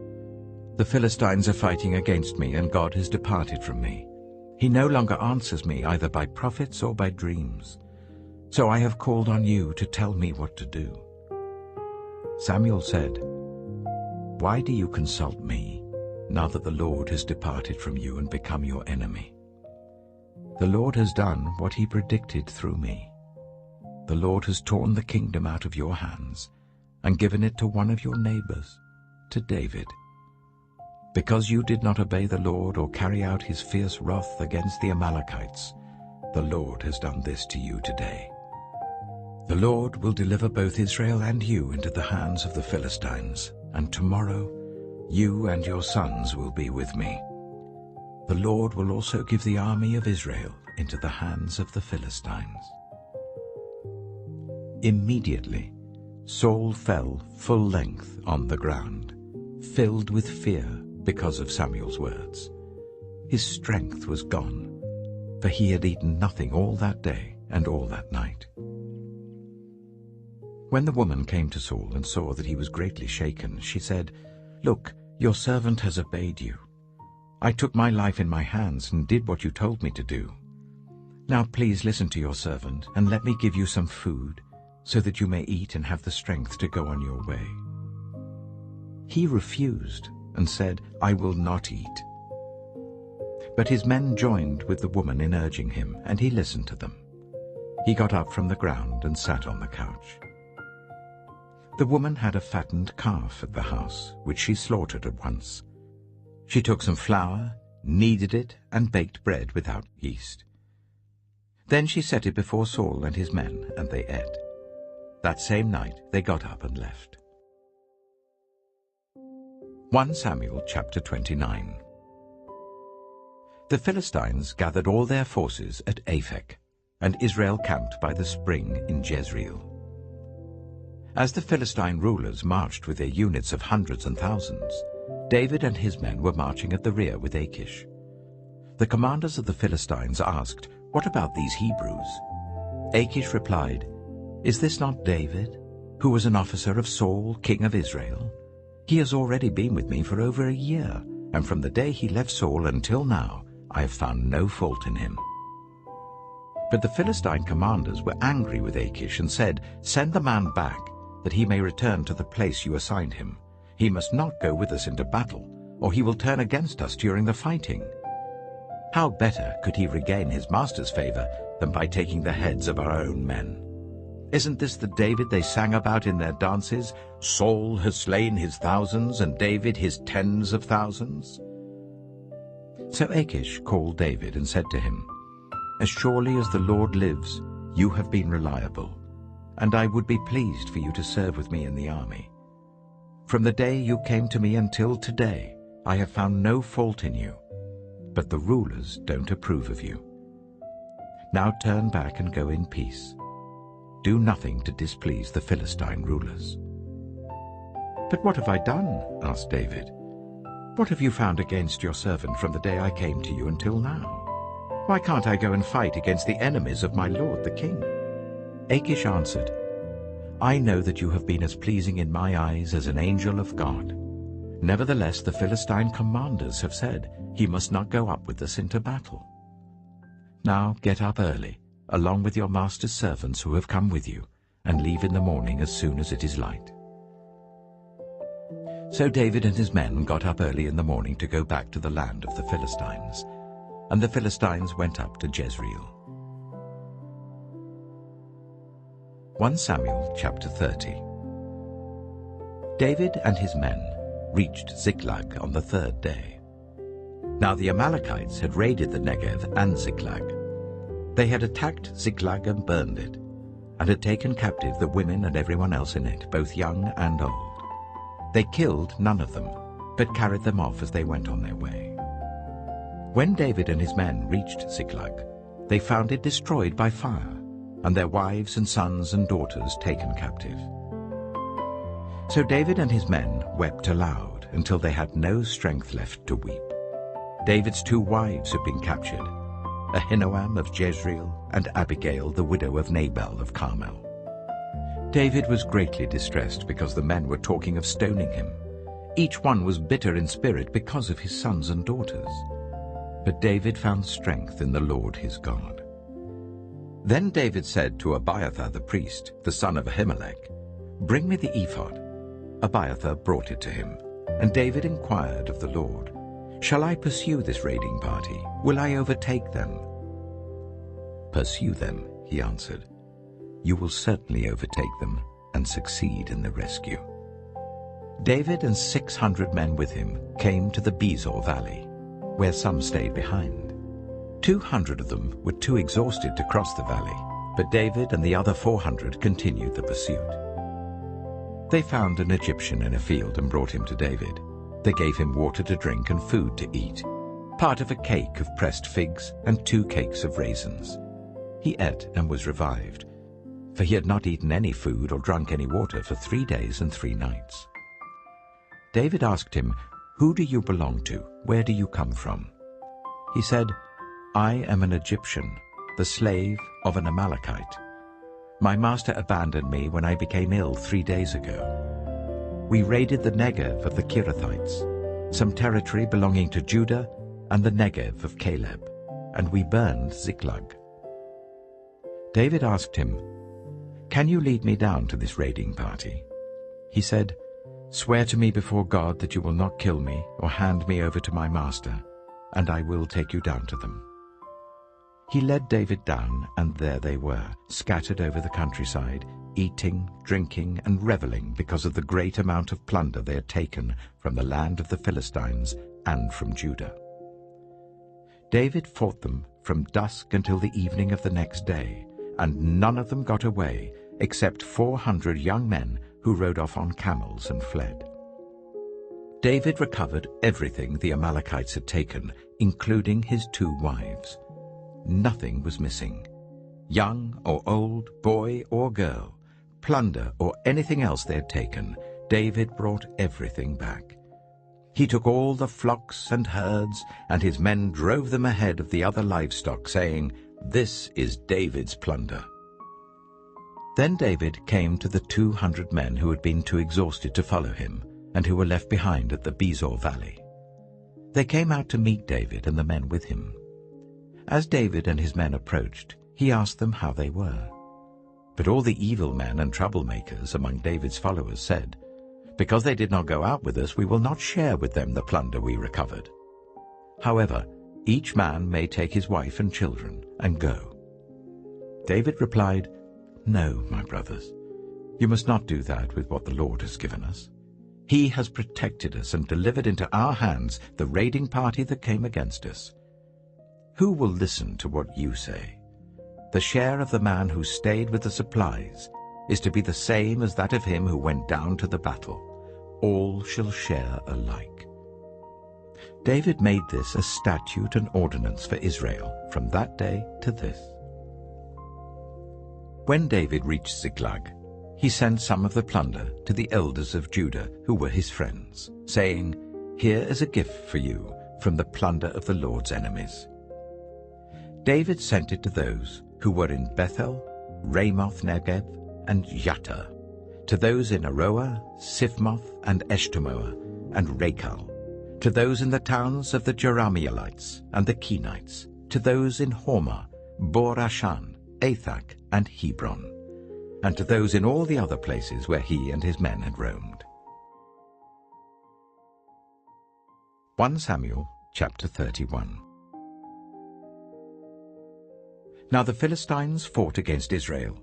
"The Philistines are fighting against me, and God has departed from me. He no longer answers me either by prophets or by dreams. So I have called on you to tell me what to do." Samuel said, "Why do you consult me, now that the Lord has departed from you and become your enemy? The Lord has done what he predicted through me. The Lord has torn the kingdom out of your hands and given it to one of your neighbors, to David. Because you did not obey the Lord or carry out his fierce wrath against the Amalekites, the Lord has done this to you today. The Lord will deliver both Israel and you into the hands of the Philistines, and tomorrow you and your sons will be with me. The Lord will also give the army of Israel into the hands of the Philistines." Immediately Saul fell full length on the ground, filled with fear because of Samuel's words. His strength was gone, for he had eaten nothing all that day and all that night. When the woman came to Saul and saw that he was greatly shaken, she said, "Look, your servant has obeyed you. I took my life in my hands and did what you told me to do. Now please listen to your servant and let me give you some food, so that you may eat and have the strength to go on your way." He refused and said, "I will not eat." But his men joined with the woman in urging him, and he listened to them. He got up from the ground and sat on the couch. The woman had a fattened calf at the house, which she slaughtered at once. She took some flour, kneaded it, and baked bread without yeast. Then she set it before Saul and his men, and they ate. That same night they got up and left. 1 Samuel chapter 29. The Philistines gathered all their forces at Aphek, and Israel camped by the spring in Jezreel. As the Philistine rulers marched with their units of hundreds and thousands, David and his men were marching at the rear with Achish. The commanders of the Philistines asked, "What about these Hebrews?" Achish replied, "Is this not David, who was an officer of Saul, king of Israel? He has already been with me for over a year, and from the day he left Saul until now, I have found no fault in him." But the Philistine commanders were angry with Achish and said, "Send the man back, that he may return to the place you assigned him. He must not go with us into battle, or he will turn against us during the fighting. How better could he regain his master's favor than by taking the heads of our own men? Isn't this the David they sang about in their dances? Saul has slain his thousands, and David his tens of thousands." So Achish called David and said to him, "As surely as the Lord lives, you have been reliable, and I would be pleased for you to serve with me in the army. From the day you came to me until today, I have found no fault in you, but the rulers don't approve of you. Now turn back and go in peace. Do nothing to displease the Philistine rulers." "But what have I done?" asked David. "What have you found against your servant from the day I came to you until now? Why can't I go and fight against the enemies of my lord the king?" Achish answered, "I know that you have been as pleasing in my eyes as an angel of God. Nevertheless, the Philistine commanders have said, 'He must not go up with us into battle.' Now get up early, along with your master's servants who have come with you, and leave in the morning as soon as it is light." So David and his men got up early in the morning to go back to the land of the Philistines, and the Philistines went up to Jezreel. 1 Samuel chapter 30. David and his men reached Ziklag on the 3rd day. Now the Amalekites had raided the Negev and Ziklag. They had attacked Ziklag and burned it, and had taken captive the women and everyone else in it, both young and old. They killed none of them, but carried them off as they went on their way. When David and his men reached Ziklag, they found it destroyed by fire, and their wives and sons and daughters taken captive. So David and his men wept aloud until they had no strength left to weep. David's 2 wives had been captured, Ahinoam of Jezreel and Abigail, the widow of Nabal of Carmel. David was greatly distressed because the men were talking of stoning him. Each one was bitter in spirit because of his sons and daughters. But David found strength in the Lord his God. Then David said to Abiathar the priest, the son of Ahimelech, "Bring me the ephod." Abiathar brought it to him, and David inquired of the Lord, "Shall I pursue this raiding party? Will I overtake them?" "Pursue them," he answered. "You will certainly overtake them and succeed in the rescue." David and 600 men with him came to the Bezor valley, where some stayed behind. 200 of them were too exhausted to cross the valley, but David and the other 400 continued the pursuit. They found an Egyptian in a field and brought him to David. They gave him water to drink and food to eat, part of a cake of pressed figs and 2 cakes of raisins. He ate and was revived, for he had not eaten any food or drunk any water for 3 days and 3 nights. David asked him, "Who do you belong to? Where do you come from?" He said, "I am an Egyptian, the slave of an Amalekite. My master abandoned me when I became ill 3 days ago. We raided the Negev of the Kirithites, some territory belonging to Judah, and the Negev of Caleb, and we burned Ziklag." David asked him, "Can you lead me down to this raiding party?" He said, "Swear to me before God that you will not kill me or hand me over to my master, and I will take you down to them." He led David down, and there they were, scattered over the countryside, eating, drinking, and reveling because of the great amount of plunder they had taken from the land of the Philistines and from Judah. David fought them from dusk until the evening of the next day, and none of them got away, except 400 young men who rode off on camels and fled. David recovered everything the Amalekites had taken, including his 2 wives. Nothing was missing. Young or old, boy or girl, plunder or anything else they had taken, David brought everything back. He took all the flocks and herds, and his men drove them ahead of the other livestock, saying, "This is David's plunder." Then David came to the 200 men who had been too exhausted to follow him, and who were left behind at the Bezor valley. They came out to meet David and the men with him. As David and his men approached, he asked them how they were. But all the evil men and troublemakers among David's followers said, "Because they did not go out with us, we will not share with them the plunder we recovered. However, each man may take his wife and children and go." David replied, "No, my brothers, you must not do that with what the Lord has given us. He has protected us and delivered into our hands the raiding party that came against us. Who will listen to what you say? The share of the man who stayed with the supplies is to be the same as that of him who went down to the battle. All shall share alike." David made this a statute and ordinance for Israel from that day to this. When David reached Ziklag, he sent some of the plunder to the elders of Judah who were his friends, saying, "Here is a gift for you from the plunder of the Lord's enemies." David sent it to those who were in Bethel, Ramoth-Negeb, and Yattah, to those in Aroah, Siphmoth, and Eshtemoa, and Rachal, to those in the towns of the Jerahmeelites and the Kenites, to those in Hormah, Bor-Ashan, Athak, and Hebron, and to those in all the other places where he and his men had roamed. 1 Samuel chapter 31. Now the Philistines fought against Israel.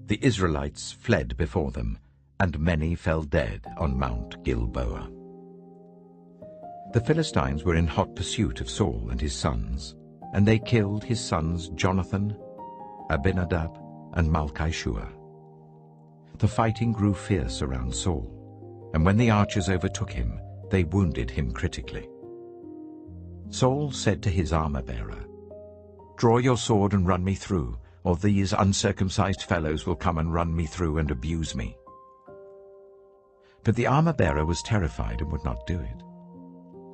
The Israelites fled before them, and many fell dead on Mount Gilboa. The Philistines were in hot pursuit of Saul and his sons, and they killed his sons Jonathan, Abinadab, and Malchishua. The fighting grew fierce around Saul, and when the archers overtook him, they wounded him critically. Saul said to his armor-bearer, "Draw your sword and run me through, or these uncircumcised fellows will come and run me through and abuse me." But the armor-bearer was terrified and would not do it.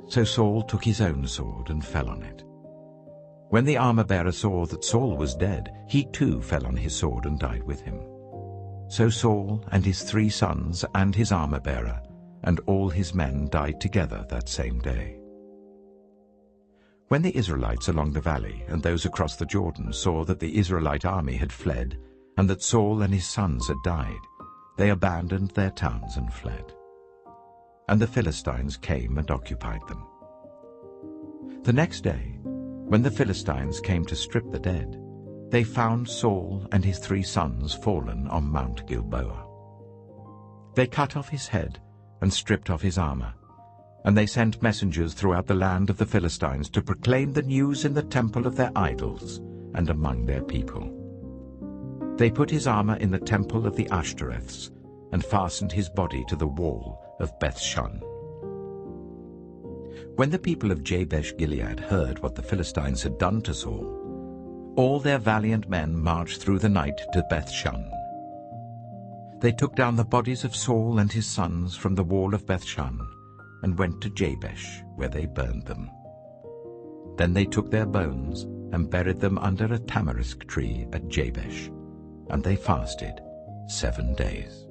So Saul took his own sword and fell on it. When the armor-bearer saw that Saul was dead, he too fell on his sword and died with him. So Saul and his 3 sons and his armor-bearer and all his men died together that same day. When the Israelites along the valley and those across the Jordan saw that the Israelite army had fled and that Saul and his sons had died, they abandoned their towns and fled. And the Philistines came and occupied them. The next day, when the Philistines came to strip the dead, they found Saul and his 3 sons fallen on Mount Gilboa. They cut off his head and stripped off his armor, and they sent messengers throughout the land of the Philistines to proclaim the news in the temple of their idols and among their people. They put his armor in the temple of the Ashtoreths and fastened his body to the wall of Bethshan. When the people of Jabesh-Gilead heard what the Philistines had done to Saul, all their valiant men marched through the night to Bethshan. They took down the bodies of Saul and his sons from the wall of Bethshan and went to Jabesh, where they burned them. Then they took their bones and buried them under a tamarisk tree at Jabesh, and they fasted 7 days.